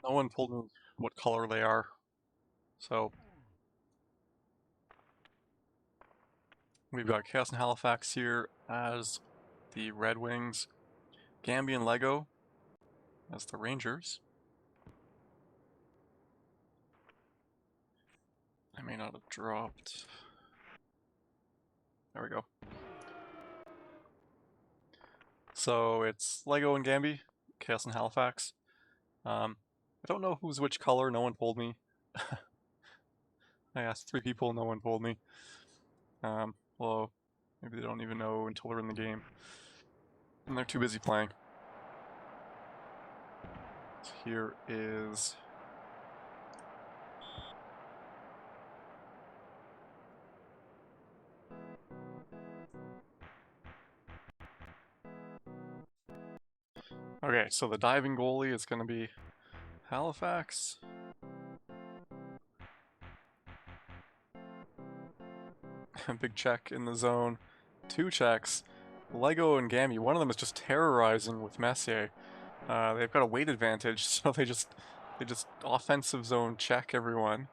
Speaker 2: No one told me what color they are, so we've got Chaos and Halifax here as the Red Wings, Gamby and Lego as the Rangers. I may not have dropped. There we go. So it's Lego and Gamby, Chaos and Halifax. I don't know who's which color, no one told me. I asked 3 people, no one told me. Well, maybe they don't even know until they're in the game. And they're too busy playing. So here is... Okay, so the diving goalie is going to be Halifax. Big check in the zone. 2 checks. Lego and Gammy, one of them is just terrorizing with Messier. They've got a weight advantage, so they just offensive zone check everyone.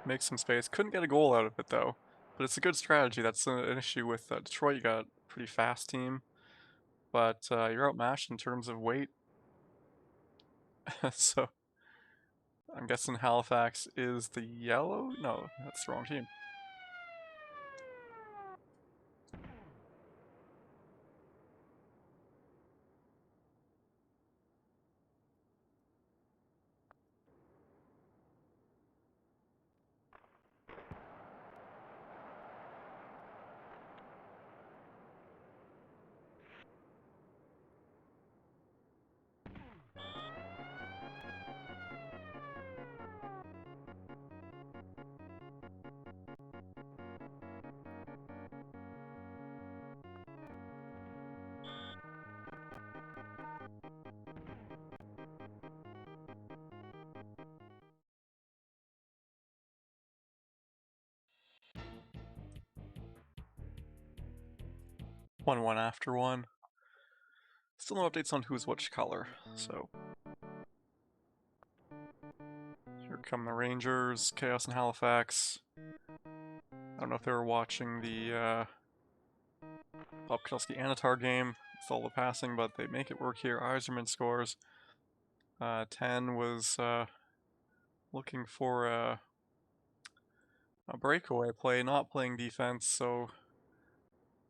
Speaker 2: Make some space. Couldn't get a goal out of it though, but it's a good strategy. That's an issue with Detroit. You got a pretty fast team. but you're outmatched in terms of weight. So I'm guessing Halifax is the yellow? No, that's the wrong team. One after one. Still no updates on who's which color, so. Here come the Rangers, Chaos and Halifax. I don't know if they were watching the Bob Kudowski Anatar game with all the passing, but they make it work here. Eiserman scores. 10 was looking for a breakaway play, not playing defense, so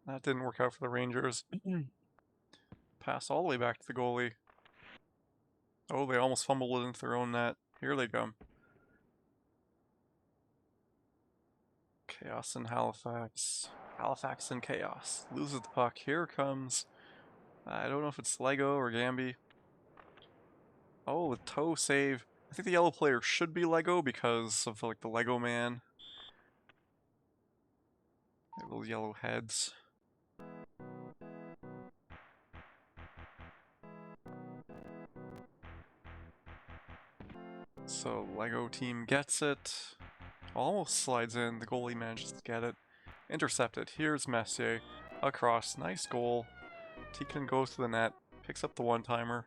Speaker 2: that didn't work out for the Rangers. Pass all the way back to the goalie. Oh, they almost fumbled it into their own net. Here they come. Chaos and Halifax. Halifax and Chaos. Loses the puck. Here comes... I don't know if it's Lego or Gamby. Oh, the toe save. I think the yellow player should be Lego because of like the Lego man. Little yellow heads. So Lego team gets it. Almost slides in. The goalie manages to get it. Intercepted. Here's Messier. Across. Nice goal. Tikin goes to the net. Picks up the one-timer.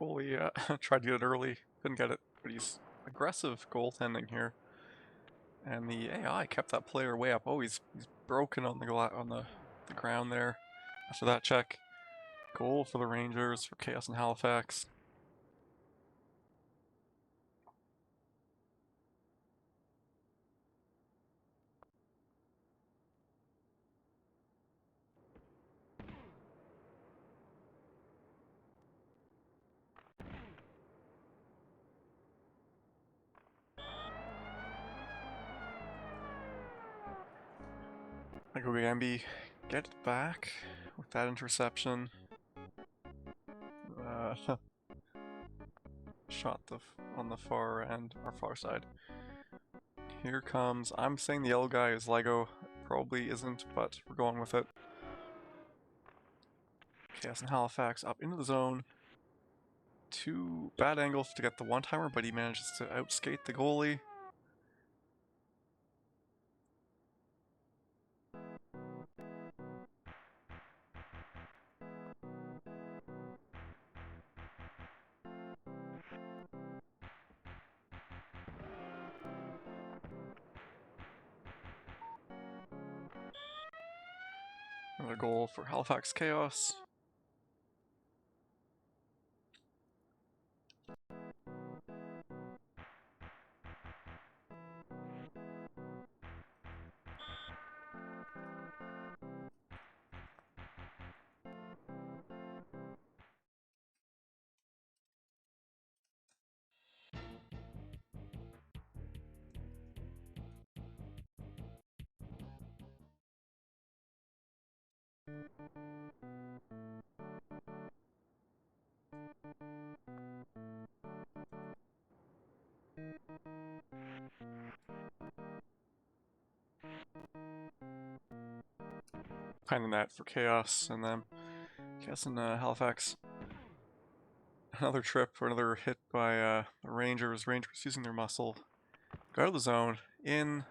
Speaker 2: Goalie tried to get it early, couldn't get it, but he's aggressive goaltending here. And the AI kept that player way up. Oh, he's broken on the ground there. After that check, goal for the Rangers for Chaos and Halifax. Lego Gamby get it back with that interception. Shot on the far end, or far side. Here comes, I'm saying the yellow guy is Lego, probably isn't, but we're going with it. Chaos and Halifax up into the zone. Two bad angles to get the one-timer, but he manages to outskate the goalie. Another goal for Halifax Chaos. behind the net for Chaos and them. Chaos and Halifax. Another trip or another hit by the Rangers. Rangers using their muscle. Go out of the zone. In.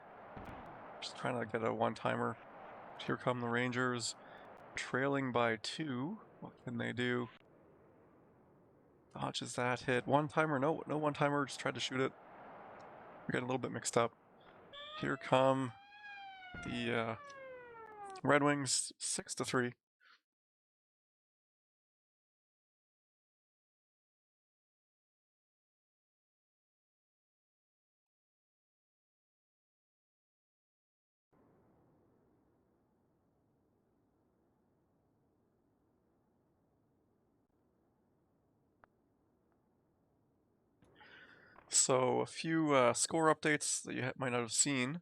Speaker 2: Just trying to get a one-timer. Here come the Rangers. Trailing by 2. What can they do? Dodges that hit. One-timer. No one-timer. Just tried to shoot it. We're getting a little bit mixed up. Here come the Red Wings. 6-3. So a few score updates that you might not have seen.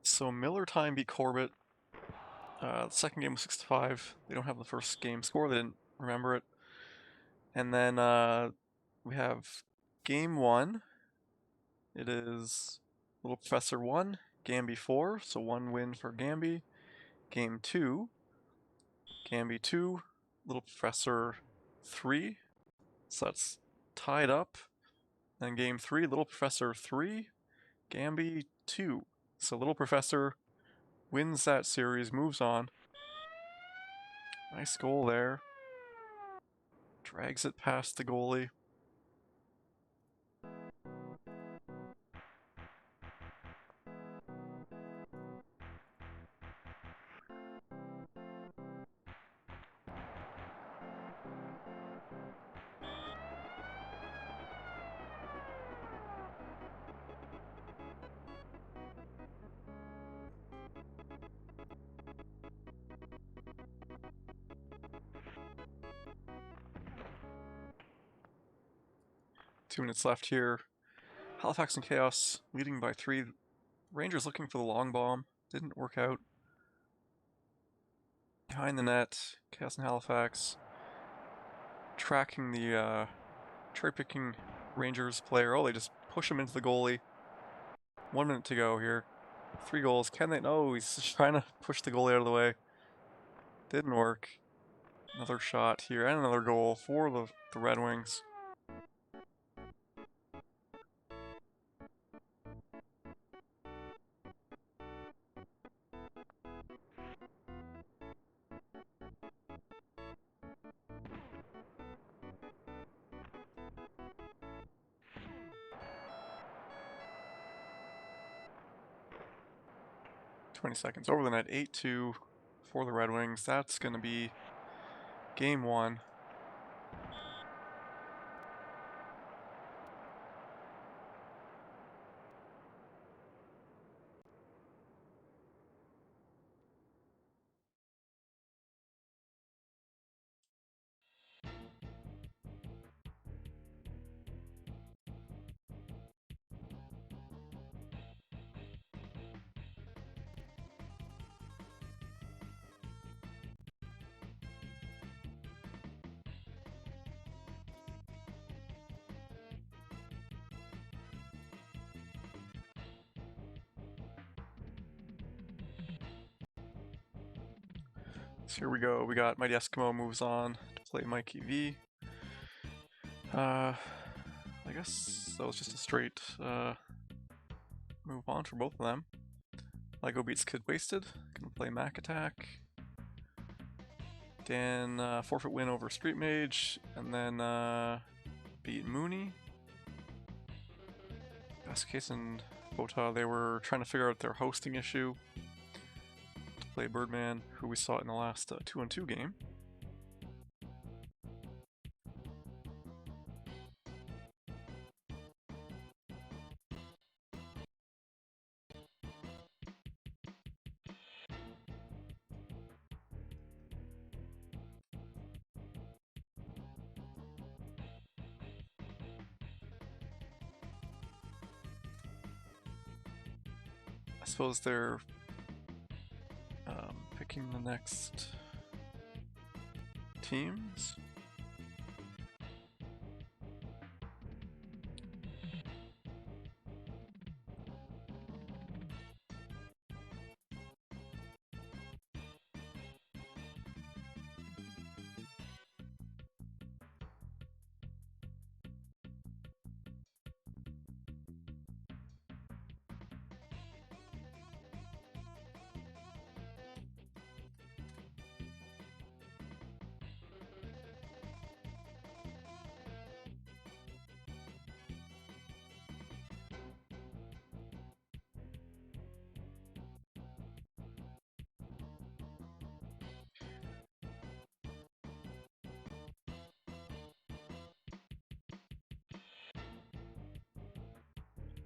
Speaker 2: So Miller time beat Corbett. The second game was 6-5. They don't have the first game score. They didn't remember it. And then we have game 1. It is Little Professor 1, Gamby 4. So 1 win for Gamby. Game 2, Gamby 2, Little Professor 3. So that's tied up. Then game 3, Little Professor 3, Gamby 2. So Little Professor wins that series, moves on. Nice goal there. Drags it past the goalie. Two minutes left here. Halifax and Chaos leading by 3. Rangers looking for the long bomb. Didn't work out. Behind the net, Chaos and Halifax tracking the cherry-picking Rangers player. Oh, they just push him into the goalie. 1 minute to go here. 3 goals. Can they? No, he's just trying to push the goalie out of the way. Didn't work. Another shot here and another goal for the Red Wings. Seconds over the net, 8-2 for the Red Wings. That's going to be game 1. So here we go. We got Mighty Eskimo moves on to play Mikey V. I guess that was just a straight move on for both of them. Lego beats Kid Wasted. Gonna play Mac Attack. Dan forfeit win over Street Mage, and then beat Mooney. Best Case and Bota, they were trying to figure out their hosting issue. Play Birdman, who we saw in the last 2-on-2 game. I suppose they're picking the next teams.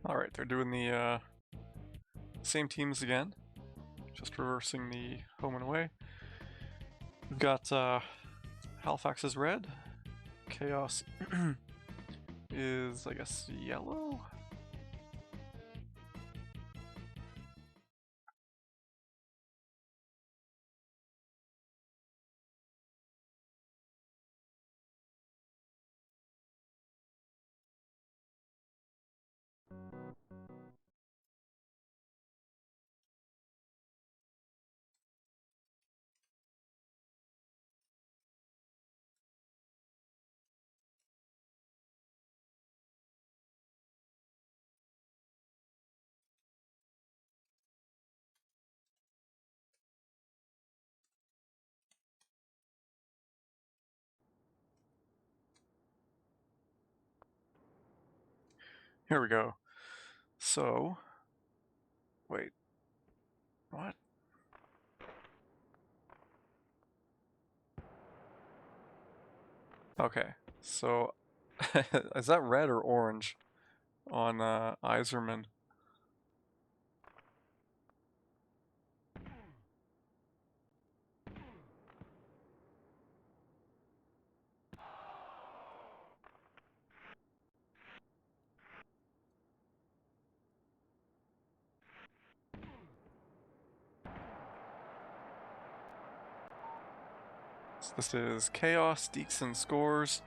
Speaker 2: Alright, they're doing the same teams again. Just reversing the home and away. We've got Halifax is red. Chaos is, I guess, yellow? Here we go. So, wait. What? Okay, so is that red or orange on Iserman? So this is Chaos, Deekson scores.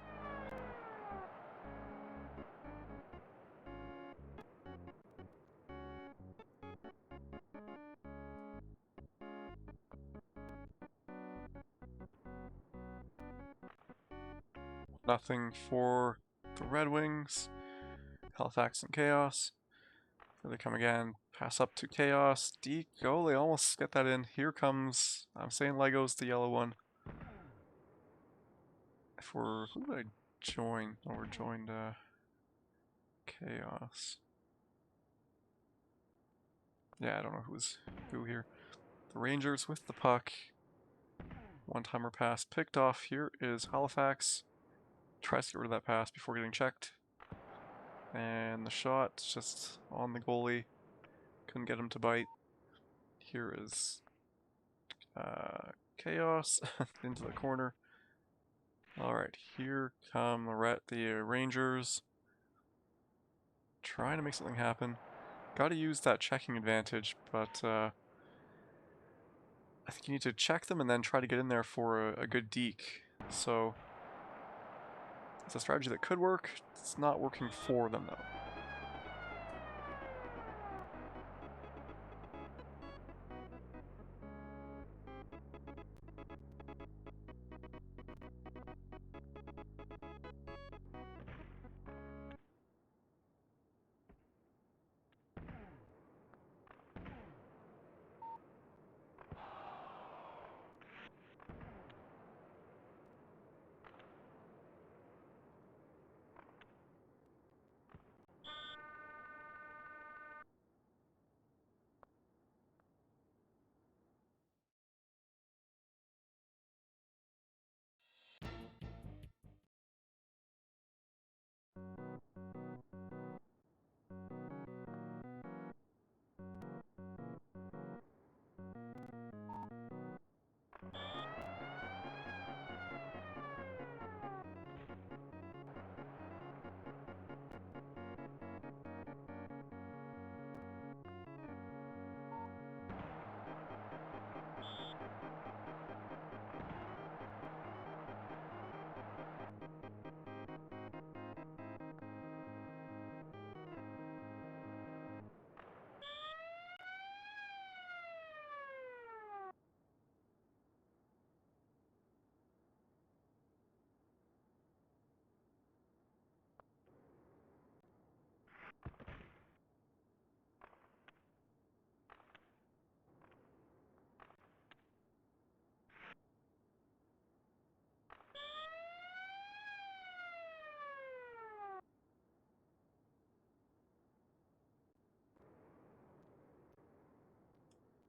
Speaker 2: Nothing for the Red Wings. Halifax and Chaos. Here they come again. Pass up to Chaos. Deke. Oh, they almost get that in. Here comes, I'm saying Legos, the yellow one. For, who did I join? Oh, we're joined Chaos. Yeah, I don't know who's who here. The Rangers with the puck. One-timer pass picked off. Here is Halifax. Tries to get rid of that pass before getting checked. And the shot just on the goalie. Couldn't get him to bite. Here is Chaos into the corner. Alright, here come the Rangers. Trying to make something happen. Gotta use that checking advantage, but I think you need to check them and then try to get in there for a good deke. So, it's a strategy that could work. It's not working for them though.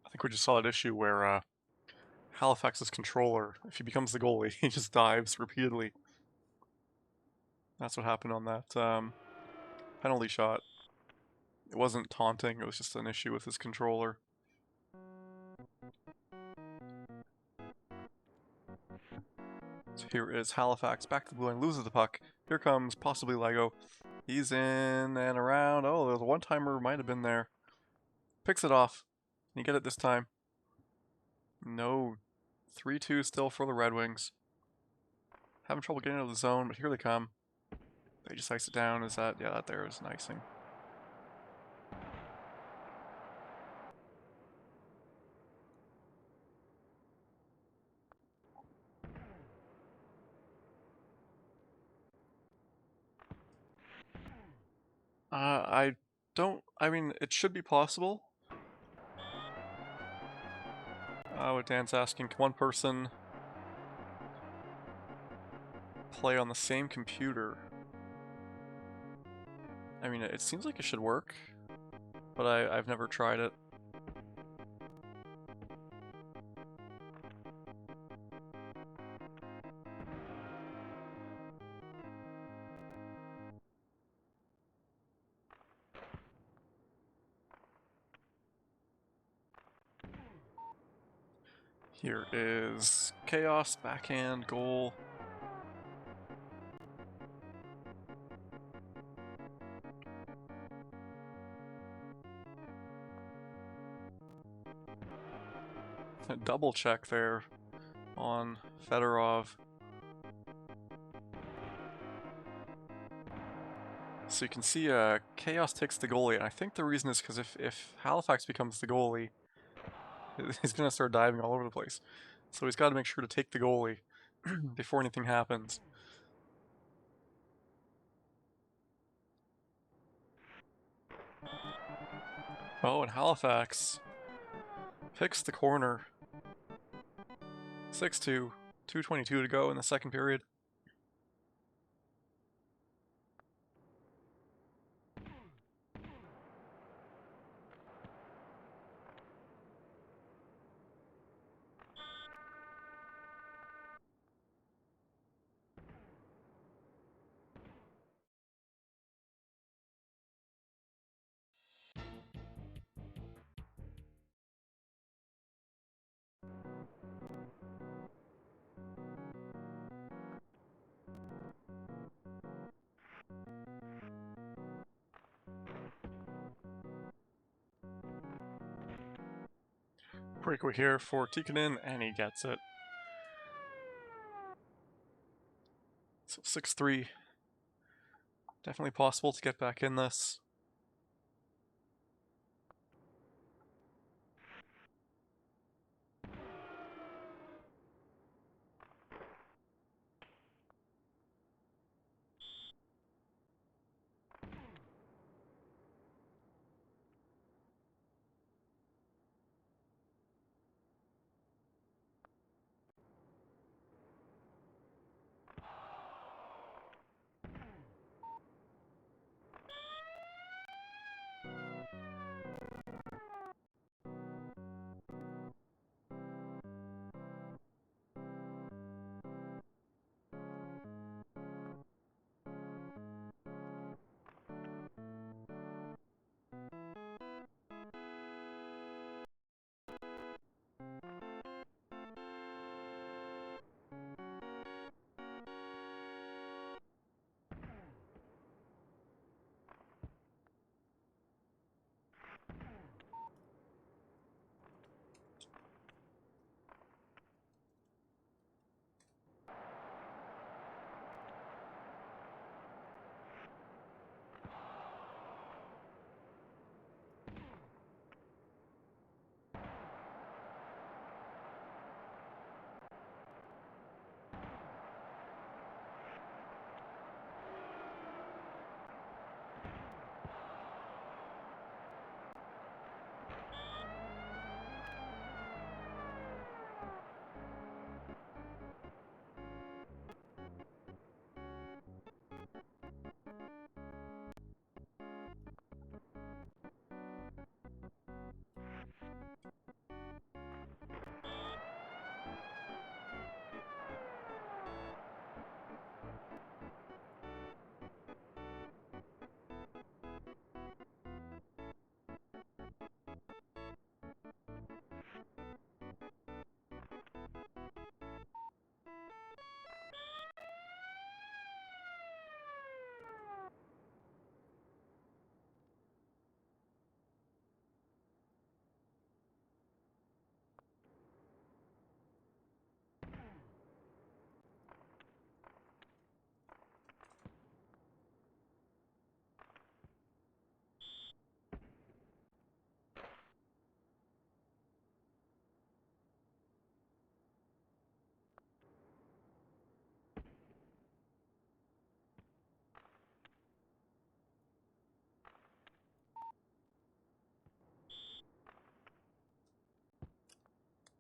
Speaker 2: I think we just saw an issue where Halifax's controller, if he becomes the goalie, he just dives repeatedly. That's what happened on that penalty shot. It wasn't taunting, it was just an issue with his controller. So here is Halifax, back to the blue line, loses the puck. Here comes possibly Lego. He's in and around. Oh, there's a one-timer, might have been there. Picks it off. Can you get it this time? No. 3-2 still for the Red Wings. Having trouble getting out of the zone, but here they come. They just ice it down. Is that... yeah, that there is an icing. I don't... I mean, it should be possible. What Dan's asking, can one person play on the same computer? I mean, it seems like it should work, but I've never tried it. Here is Chaos, backhand, goal. A double check there on Fedorov. So you can see Chaos takes the goalie, and I think the reason is because if Halifax becomes the goalie, he's going to start diving all over the place. So he's got to make sure to take the goalie before anything happens. Oh, and Halifax picks the corner. 6-2, 2:22 to go in the second period. Breakaway here for Tikkanen, and he gets it. So 6-3. Definitely possible to get back in this.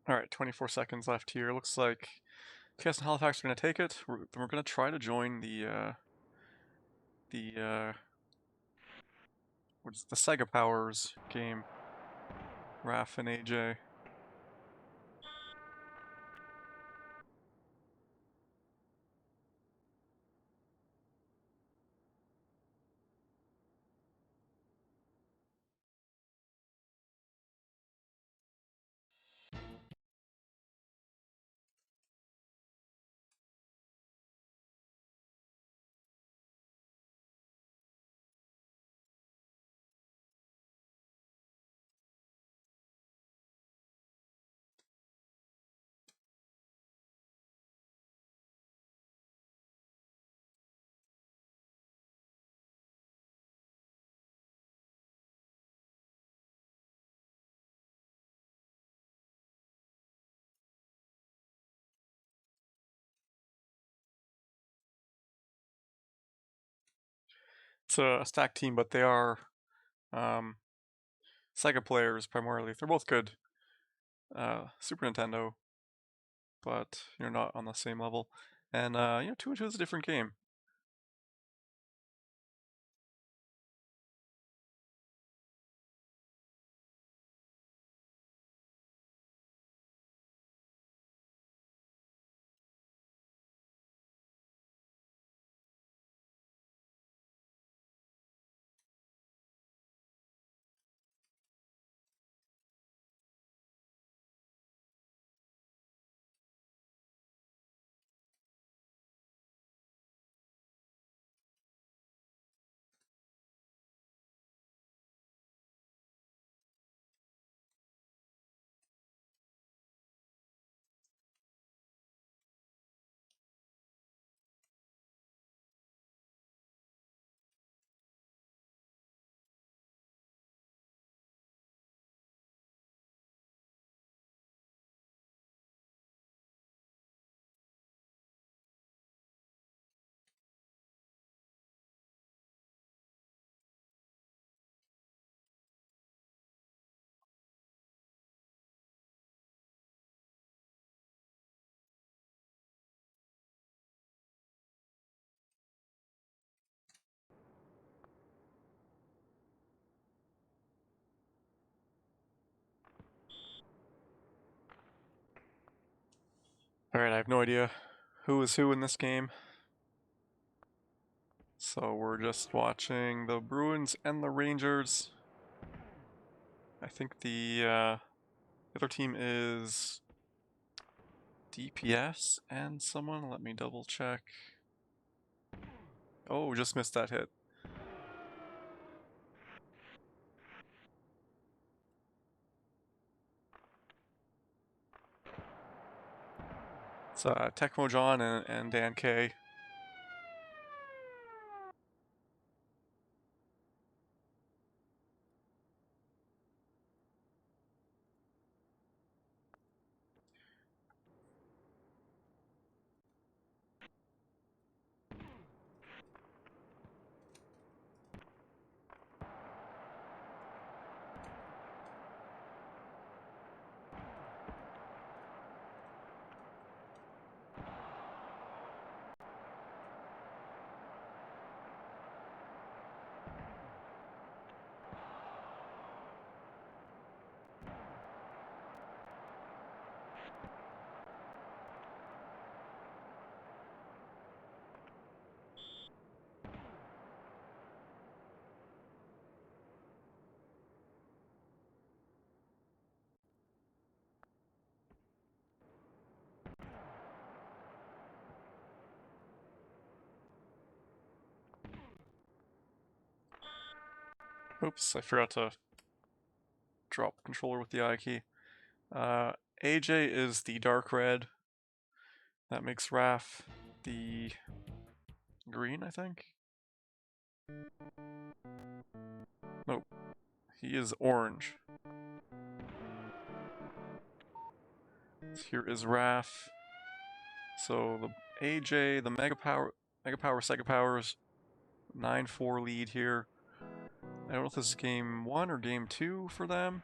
Speaker 2: All right, 24 seconds left here. Looks like KS and Halifax are going to take it. We're going to try to join the what's the Sega Powers game. Raph and AJ. It's a stacked team, but they are Sega players primarily. They're both good. Super Nintendo, but you're not on the same level. And 2 and 2 is a different game. Alright, I have no idea who is who in this game. So we're just watching the Bruins and the Rangers. I think the other team is DPS and someone. Let me double check. Oh, just missed that hit. It's Tecmo John and Dan K. Oops, I forgot to drop the controller with the I key. AJ is the dark red. That makes Raph the green, I think. Nope. He is orange. Here is Raph. So the AJ, the Mega Power, Sega Powers, 9-4 lead here. I don't know if this is game 1 or game 2 for them.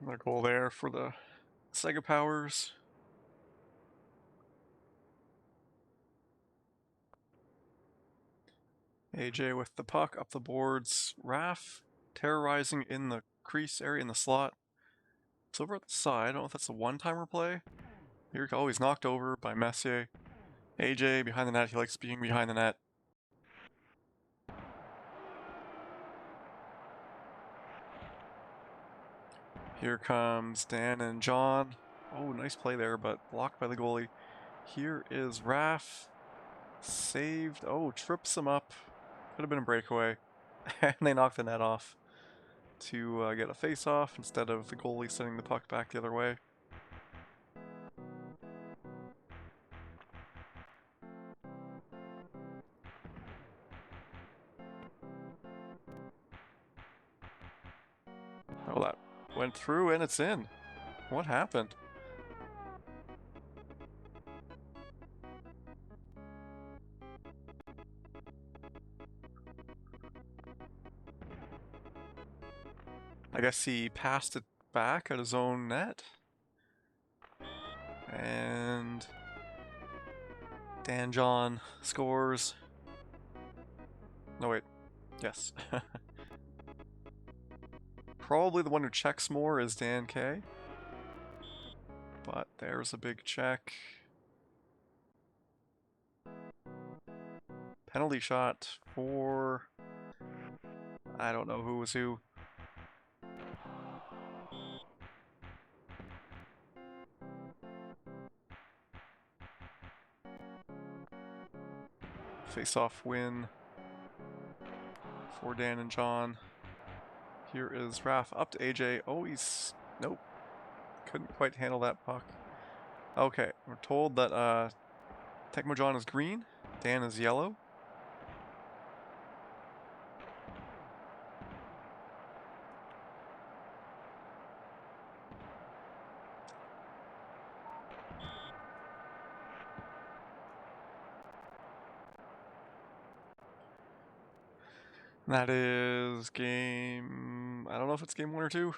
Speaker 2: Another goal there for the Sega Powers. AJ with the puck up the boards. Raf terrorizing in the crease area in the slot. It's over at the side. I don't know if that's a one-timer play. Here, oh, he's knocked over by Messier. AJ behind the net. He likes being behind the net. Here comes Dan and John. Oh, nice play there, but blocked by the goalie. Here is Raf. Saved. Oh, trips him up. Could have been a breakaway. And they knock the net off to get a face-off instead of the goalie sending the puck back the other way. Oh, that went through and it's in. What happened? I guess he passed it back at his own net. And Dan John scores. No, wait. Yes. Probably the one who checks more is Dan K. But there's a big check. Penalty shot for... I don't know who was who. Face-off win for Dan and John. Here is Raf up to AJ. Oh, he's... Nope. Couldn't quite handle that puck. Okay, we're told that Tecmo John is green, Dan is yellow. That is game... I don't know if it's game 1 or 2.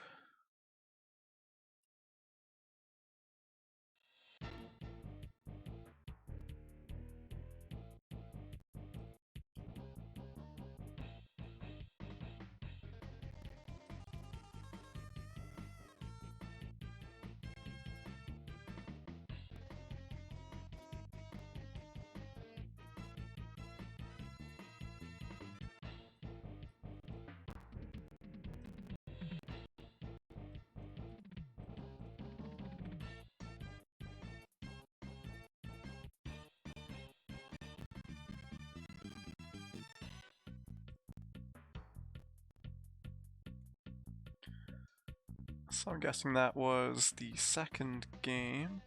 Speaker 2: So I'm guessing that was the second game.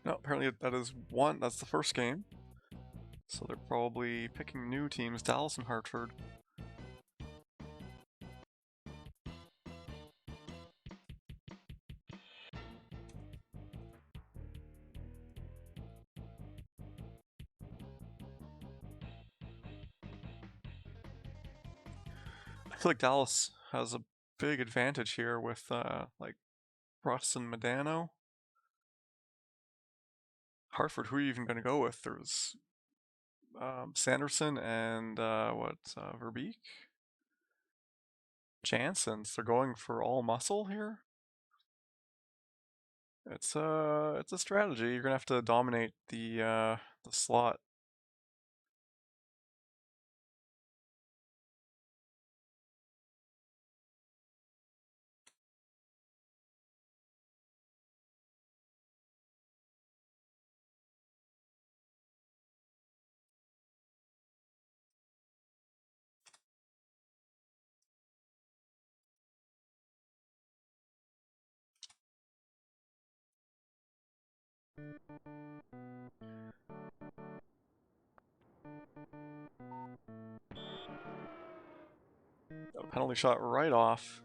Speaker 2: No, apparently that is one. That's the first game. So they're probably picking new teams, Dallas and Hartford. I feel like Dallas has a big advantage here with like Russ and Medano. Hartford, who are you even going to go with? There's Sanderson and Verbeek? Janssens. They're going for all muscle here. It's a strategy. You're gonna have to dominate the slot. A penalty shot right off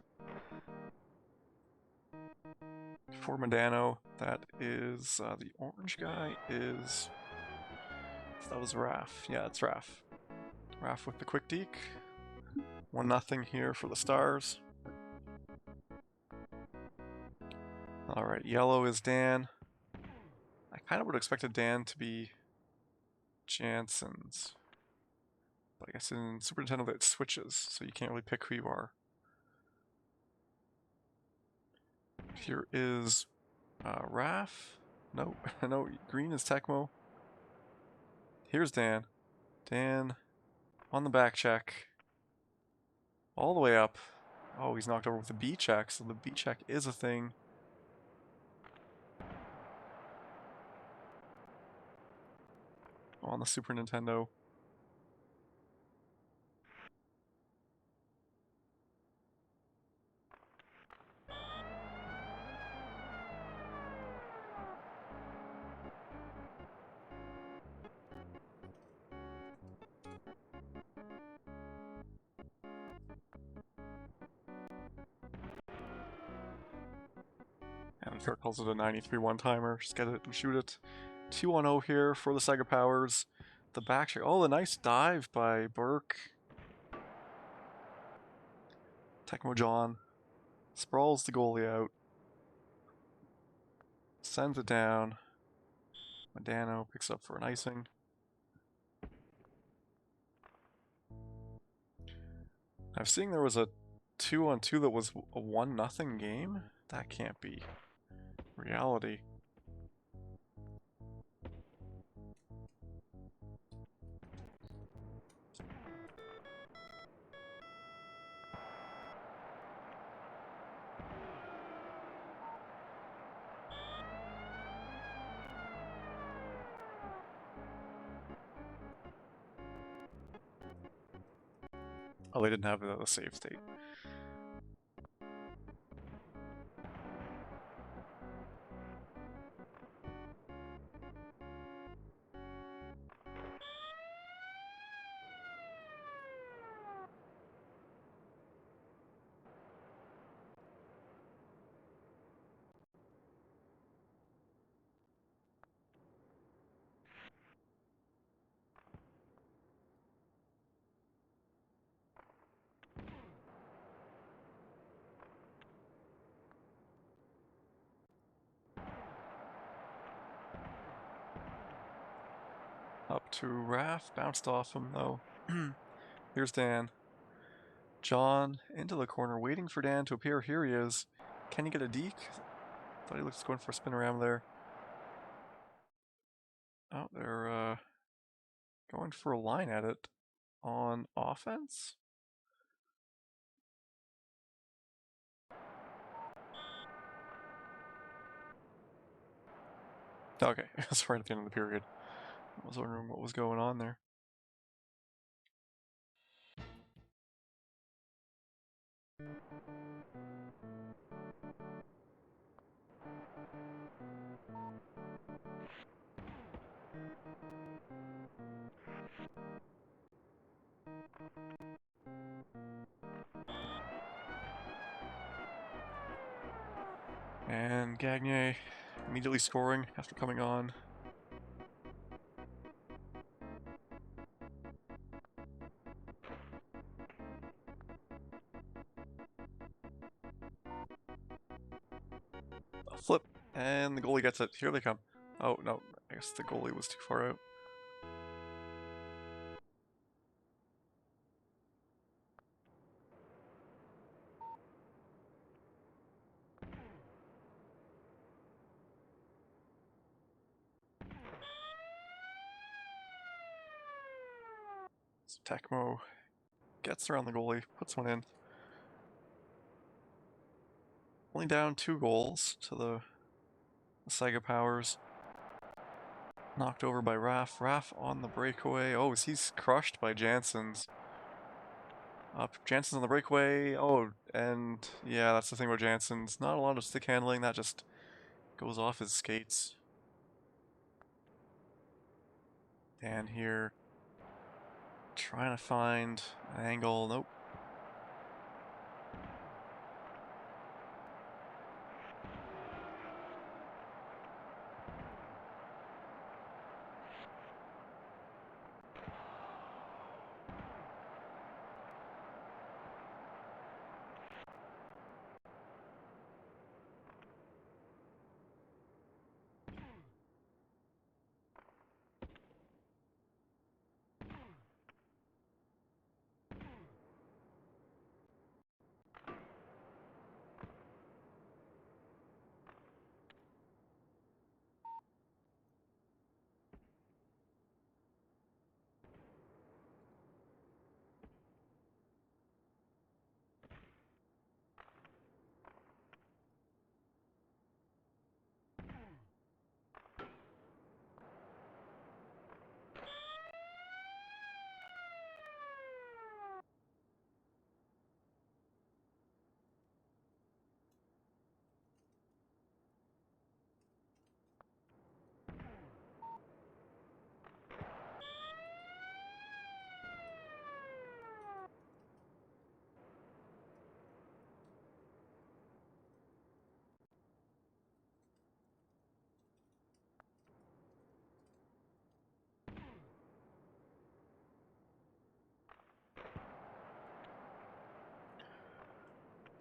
Speaker 2: for Medano. That is the orange guy is. That was Raph. Yeah, it's Raph. Raph with the quick deke. 1-0 here for the Stars. Alright, yellow is Dan. I kind of would have expected Dan to be Jansen's. But I guess in Super Nintendo it switches, so you can't really pick who you are. Here is Raph. No, no, green is Tecmo. Here's Dan. Dan on the back check. All the way up. Oh, he's knocked over with the B check, so the B check is a thing. On the Super Nintendo. And Kurt calls it a 93 one-timer. Just get it and shoot it. 2-0 here for the Sega Powers. The back check. Oh, the nice dive by Burke. Tecmo John sprawls the goalie out. Sends it down. Medano picks up for an icing. I've seen there was a 2-on-2 that was a 1-0 game. That can't be reality. Oh, they didn't have a save state. Up to Raph, bounced off him though. Here's Dan. John into the corner, waiting for Dan to appear. Here he is. Can he get a deke? Thought he was going for a spin around there. Oh, they're going for a line at it on offense. Okay, it's right at the end of the period. I was wondering what was going on there. And Gagne immediately scoring after coming on. A flip, and the goalie gets it. Here they come. Oh, no, I guess the goalie was too far out. So Tecmo gets around the goalie, puts one in. Only down 2 goals to the Sega Powers. Knocked over by Raph. Raph on the breakaway. Oh, he's crushed by Jansen's. Up, Jansen's on the breakaway. Oh, and yeah, that's the thing about Jansen's. Not a lot of stick handling. That just goes off his skates. Dan here. Trying to find an angle. Nope.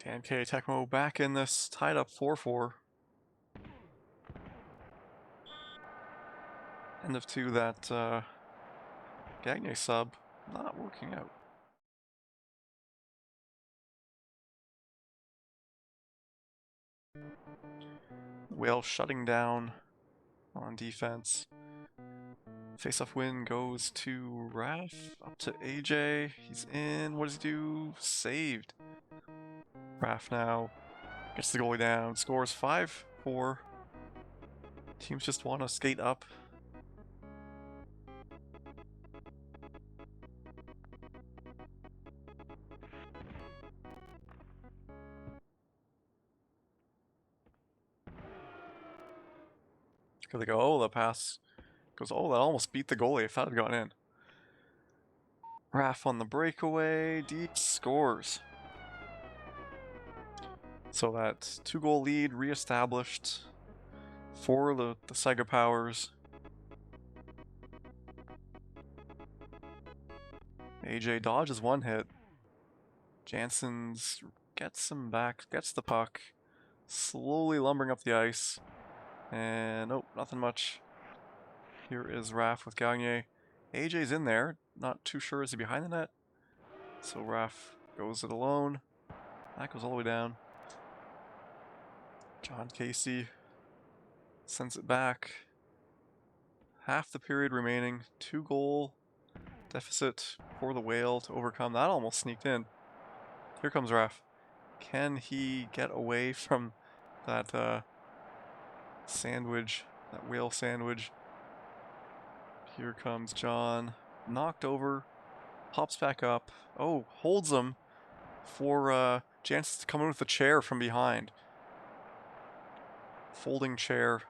Speaker 2: Dan K Tecmo back in this, tied up 4-4. End of 2, that Gagne sub not working out. Whale shutting down on defense. Face-off win goes to Raph, up to AJ. He's in. What does he do? Saved. Raph now gets the goalie down, scores 5-4. Teams just want to skate up. Because they go, oh, the pass goes, oh, that almost beat the goalie if that had gone in. Raph on the breakaway, deep scores. So that 2-goal lead reestablished for the Sega Powers. AJ dodges one hit. Jansen's gets him back, gets the puck, slowly lumbering up the ice. And oh, nothing much. Here is Raph with Gagne. AJ's in there, not too sure, is he behind the net? So Raph goes it alone. That goes all the way down. John Casey sends it back. Half the period remaining. 2-goal deficit for the Whale to overcome. That almost sneaked in. Here comes Raph. Can he get away from that sandwich, that Whale sandwich? Here comes John. Knocked over. Pops back up. Oh, holds him for Jansen to come in with a chair from behind. Folding chair.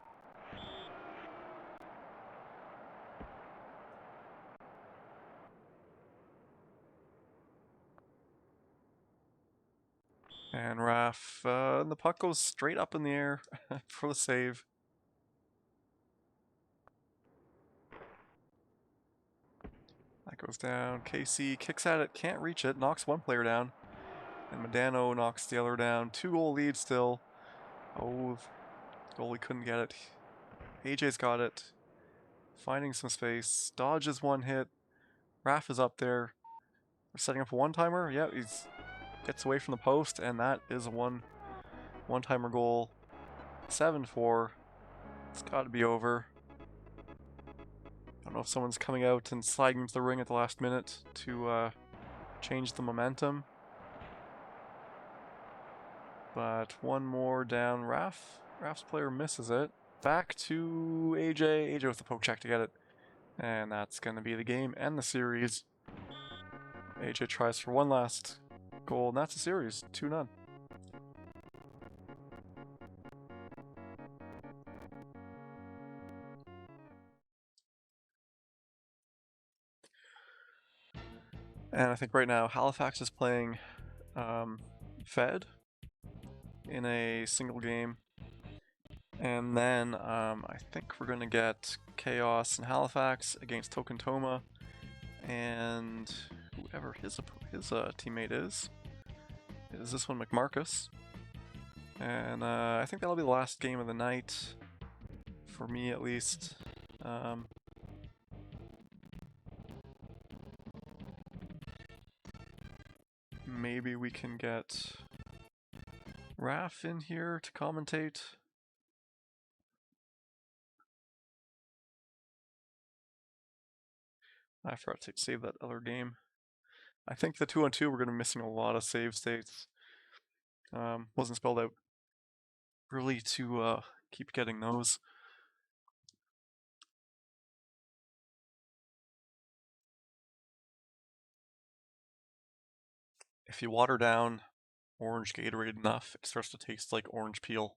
Speaker 2: And Raph, and the puck goes straight up in the air for the save. That goes down. Casey kicks at it, can't reach it, knocks one player down. And Medano knocks the other down. 2-goal lead still. Oh, goalie couldn't get it. AJ's got it. Finding some space. Dodges one hit. Raph is up there. We're setting up a one-timer. Yeah, he gets away from the post, and that is a one-timer goal. 7-4. It's got to be over. I don't know if someone's coming out and sliding into the ring at the last minute to change the momentum. But one more down. Raph's player misses it. Back to AJ. AJ with the poke check to get it. And that's going to be the game and the series. AJ tries for one last goal, and that's the series. 2-0. And I think right now Halifax is playing Fed in a single game. And then I think we're going to get Chaos and Halifax against Token Toma and whoever his teammate is. Is this one McMarcus? And I think that'll be the last game of the night, for me at least. Maybe we can get Raph in here to commentate. I forgot to save that other game. I think the 2-on-2 we're going to be missing a lot of save states. Wasn't spelled out really to keep getting those. If you water down orange Gatorade enough, it starts to taste like orange peel.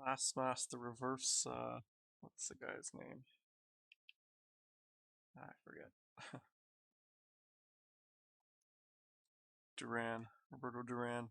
Speaker 2: Last Mass, the reverse, what's the guy's name? I forget. Duran, Roberto Duran.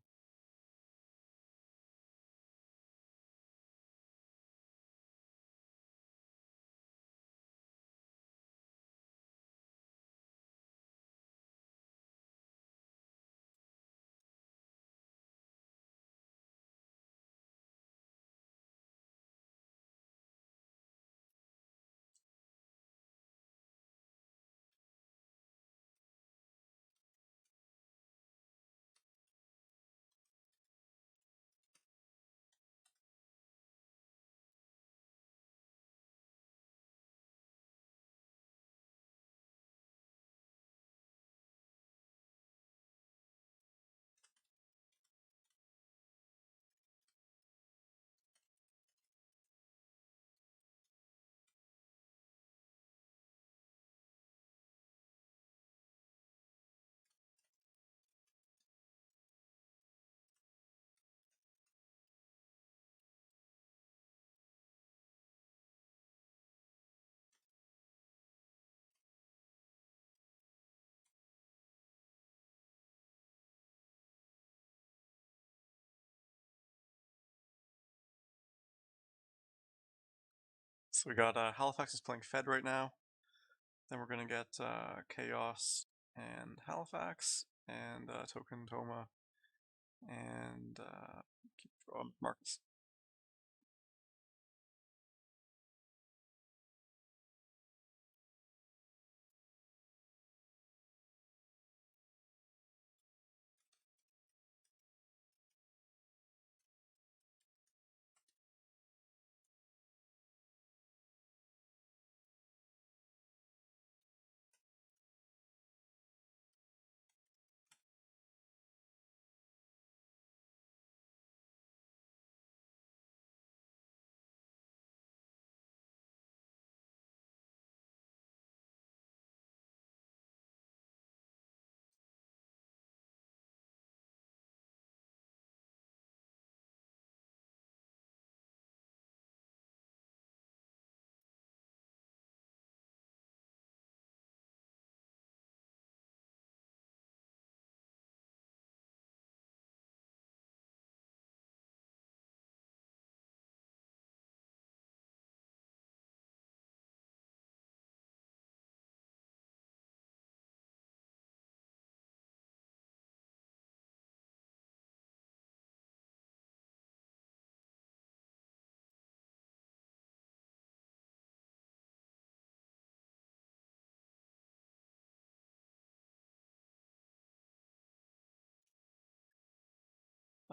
Speaker 2: So we got Halifax is playing Fed right now. Then we're gonna get Chaos and Halifax and Token Toma and Marcus.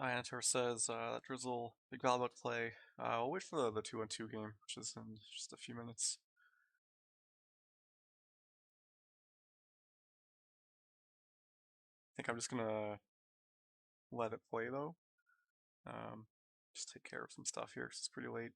Speaker 2: Iantor says that Drizzle, big Valbuck play. We'll wait for the 2-on-2 game, which is in just a few minutes. I think I'm just gonna let it play though. Just take care of some stuff here 'cause it's pretty late.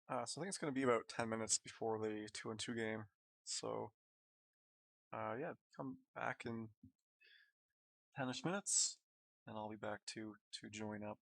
Speaker 2: So I think it's going to be about 10 minutes before the 2-on-2 game. So, yeah, come back in 10ish minutes, and I'll be back to join up.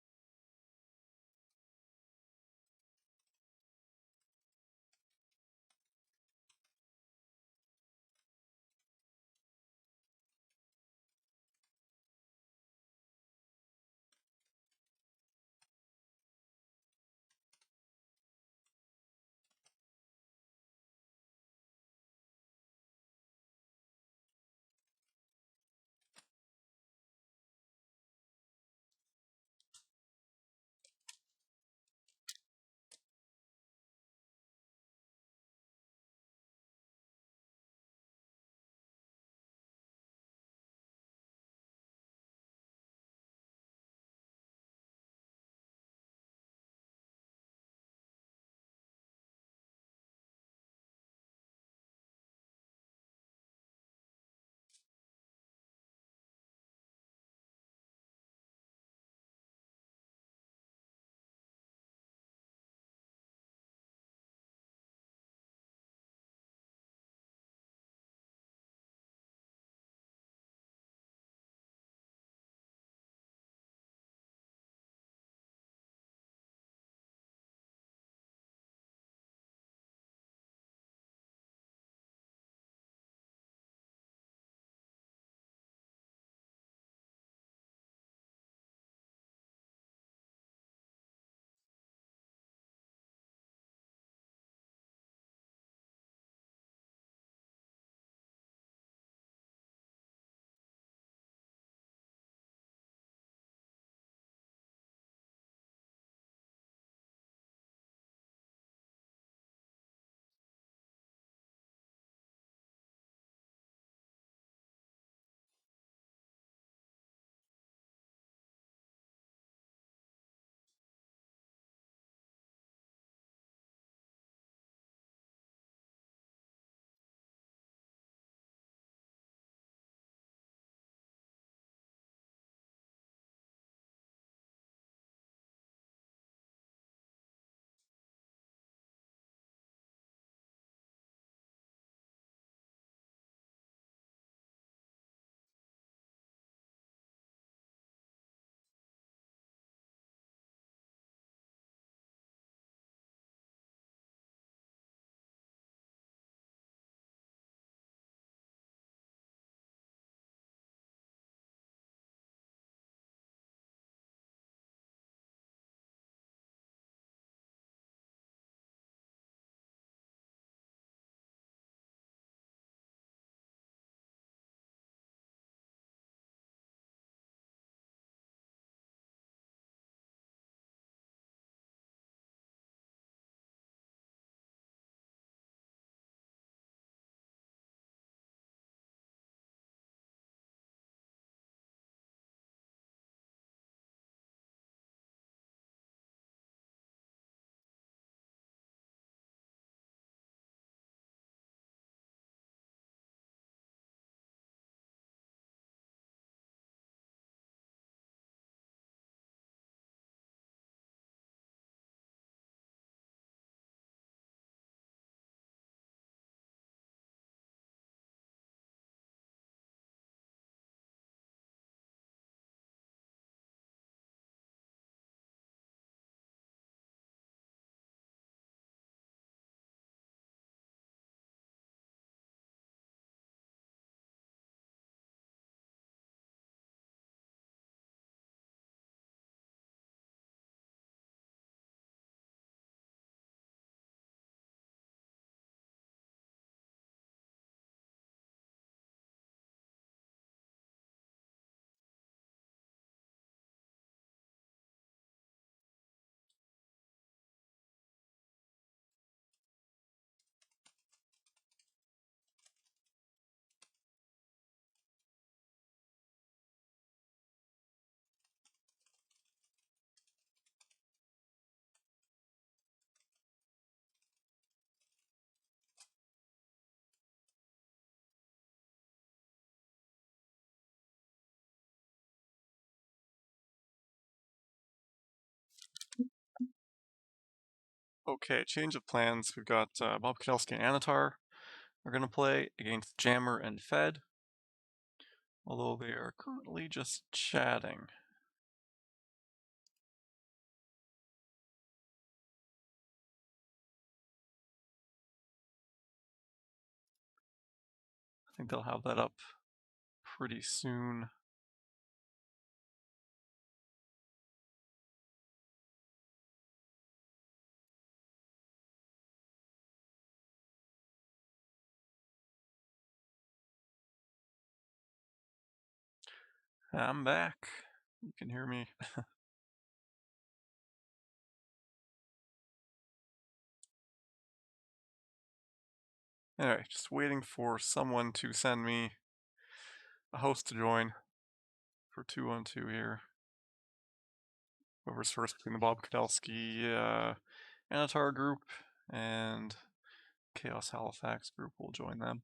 Speaker 2: Okay, change of plans. We've got Bob Kudelsky and Anatar are going to play against Jammer and Fed, although they are currently just chatting. I think they'll have that up pretty soon. I'm back. You can hear me. Anyway, just waiting for someone to send me a host to join for 2-on-2 here. Whoever's first between the Bob Kudelsky Anatar group and Chaos Halifax group will join them.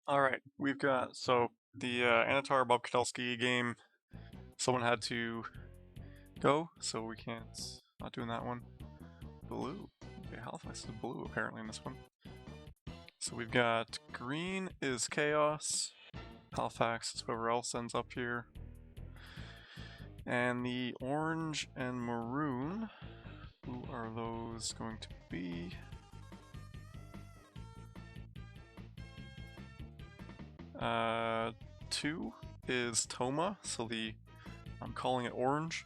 Speaker 2: All right, we've got so the Anatar Bob Kotelsky game. Someone had to go, so we can't. Not doing that one. Blue. Okay, Halifax is blue apparently in this one. So we've got green is chaos. Halifax is whoever else ends up here. And the orange and maroon. Who are those going to be? Two is Toma, so I'm calling it orange.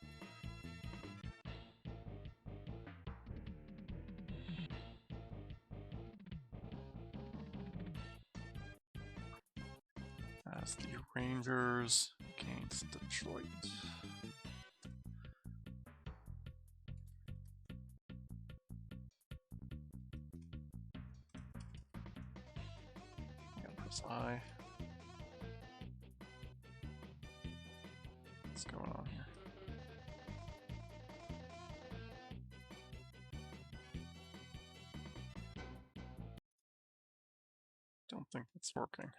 Speaker 2: As the Rangers against Detroit. Press I. What's going on here? Don't think it's working.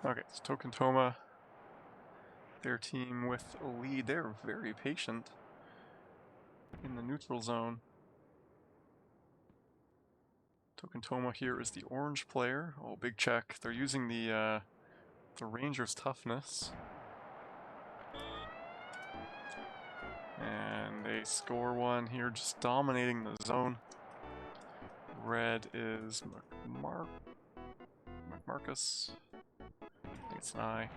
Speaker 2: Okay, it's Token Toma. Their team with a lead. They're very patient in the neutral zone. Token Toma here is the orange player. Oh, big check. They're using the Rangers' toughness. And they score one here, just dominating the zone. Red is Marcus. I think it's an I.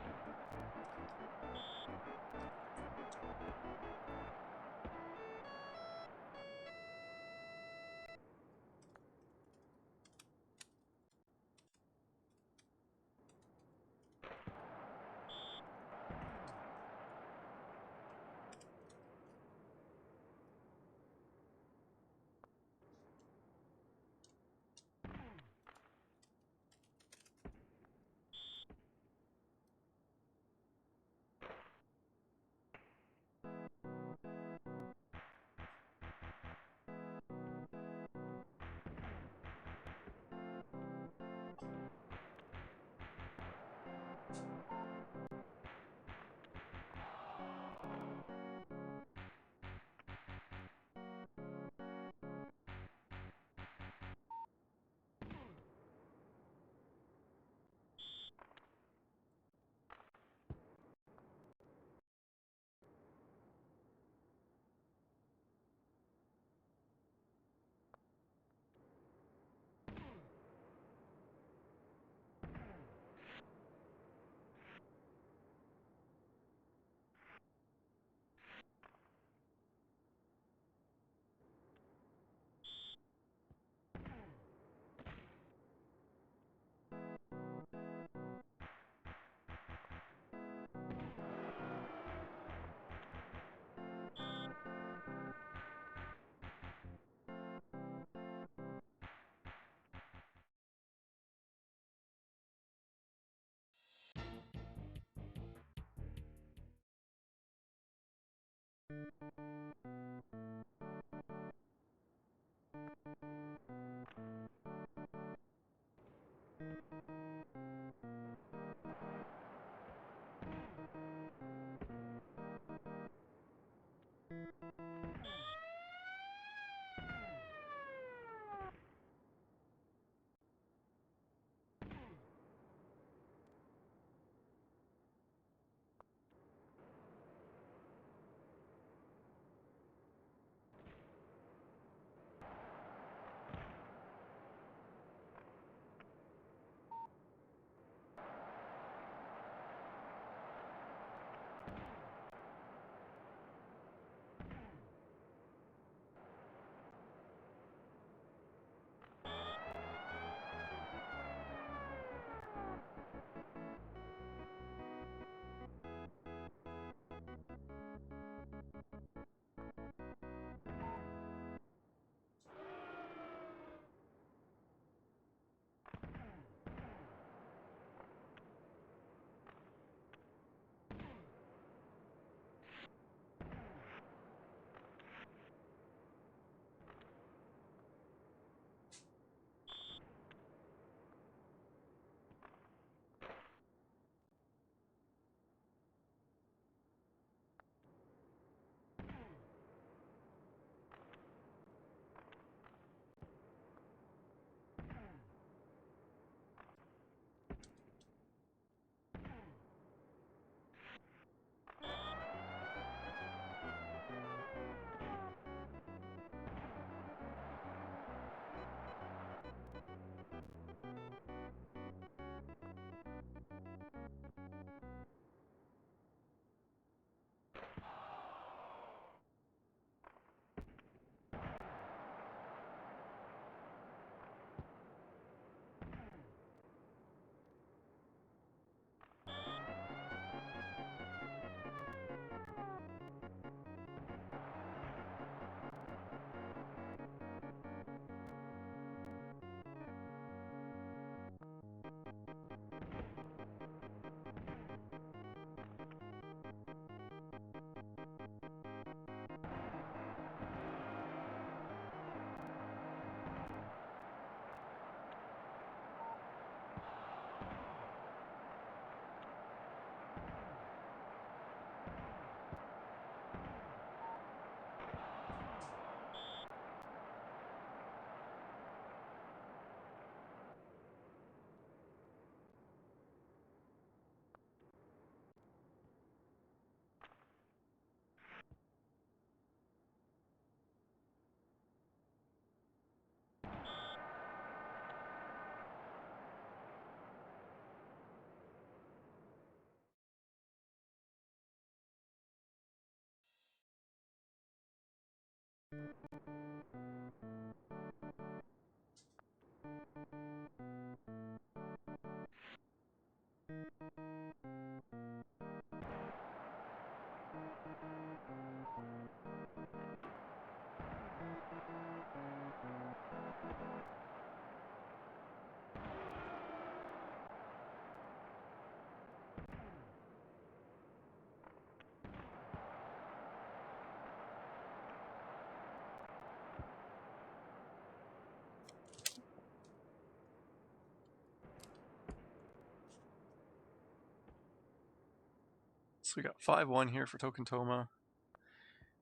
Speaker 2: So we got 5-1 here for Token Toma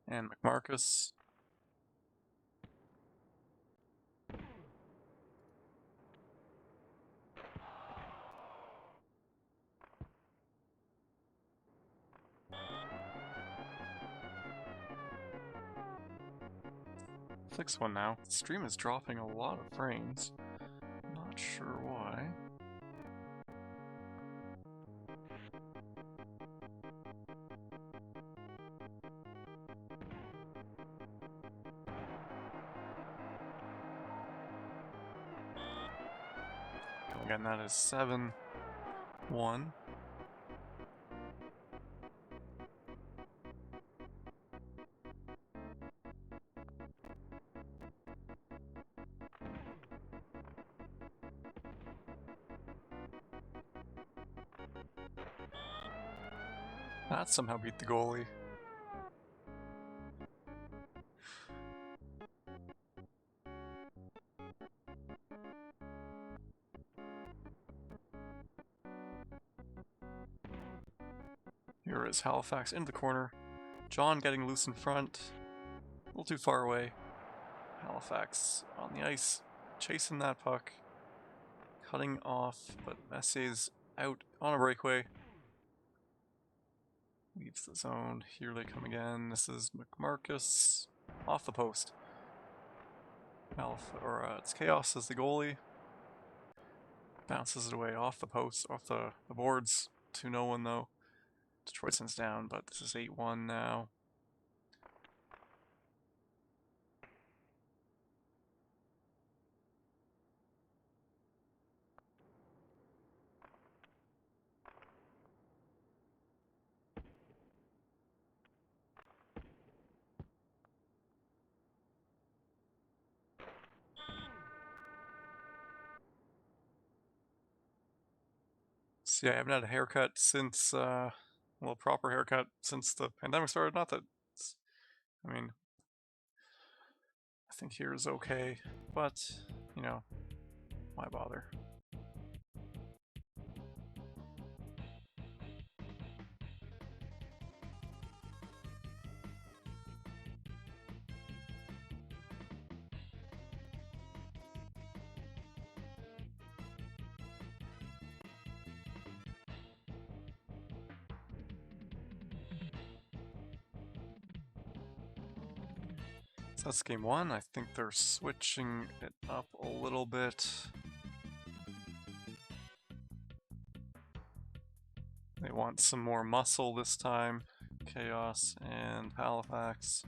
Speaker 2: and McMarcus. Fix one now. The stream is dropping a lot of frames. Not sure why. Again, that is 7-1. That somehow beat the goalie. Here is Halifax into the corner. John getting loose in front. A little too far away. Halifax on the ice, chasing that puck. Cutting off, but Messier's out on a breakaway. Leaves the zone. Here they come again. This is McMarcus off the post. It's Chaos as the goalie. Bounces it away off the post, off the boards to no one though. Detroit sends down, but this is 8-1 now. So yeah, I haven't had a haircut since, well, proper haircut since the pandemic started. Not that, I mean, I think here is okay, but, you know, why bother? So that's game one. I think they're switching it up a little bit. They want some more muscle this time. Chaos and Halifax.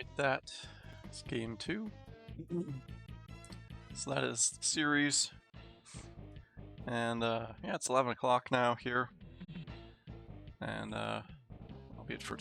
Speaker 2: Hit that. It's game 2. So that is the series. And yeah, it's 11 o'clock now here. And that'll be it for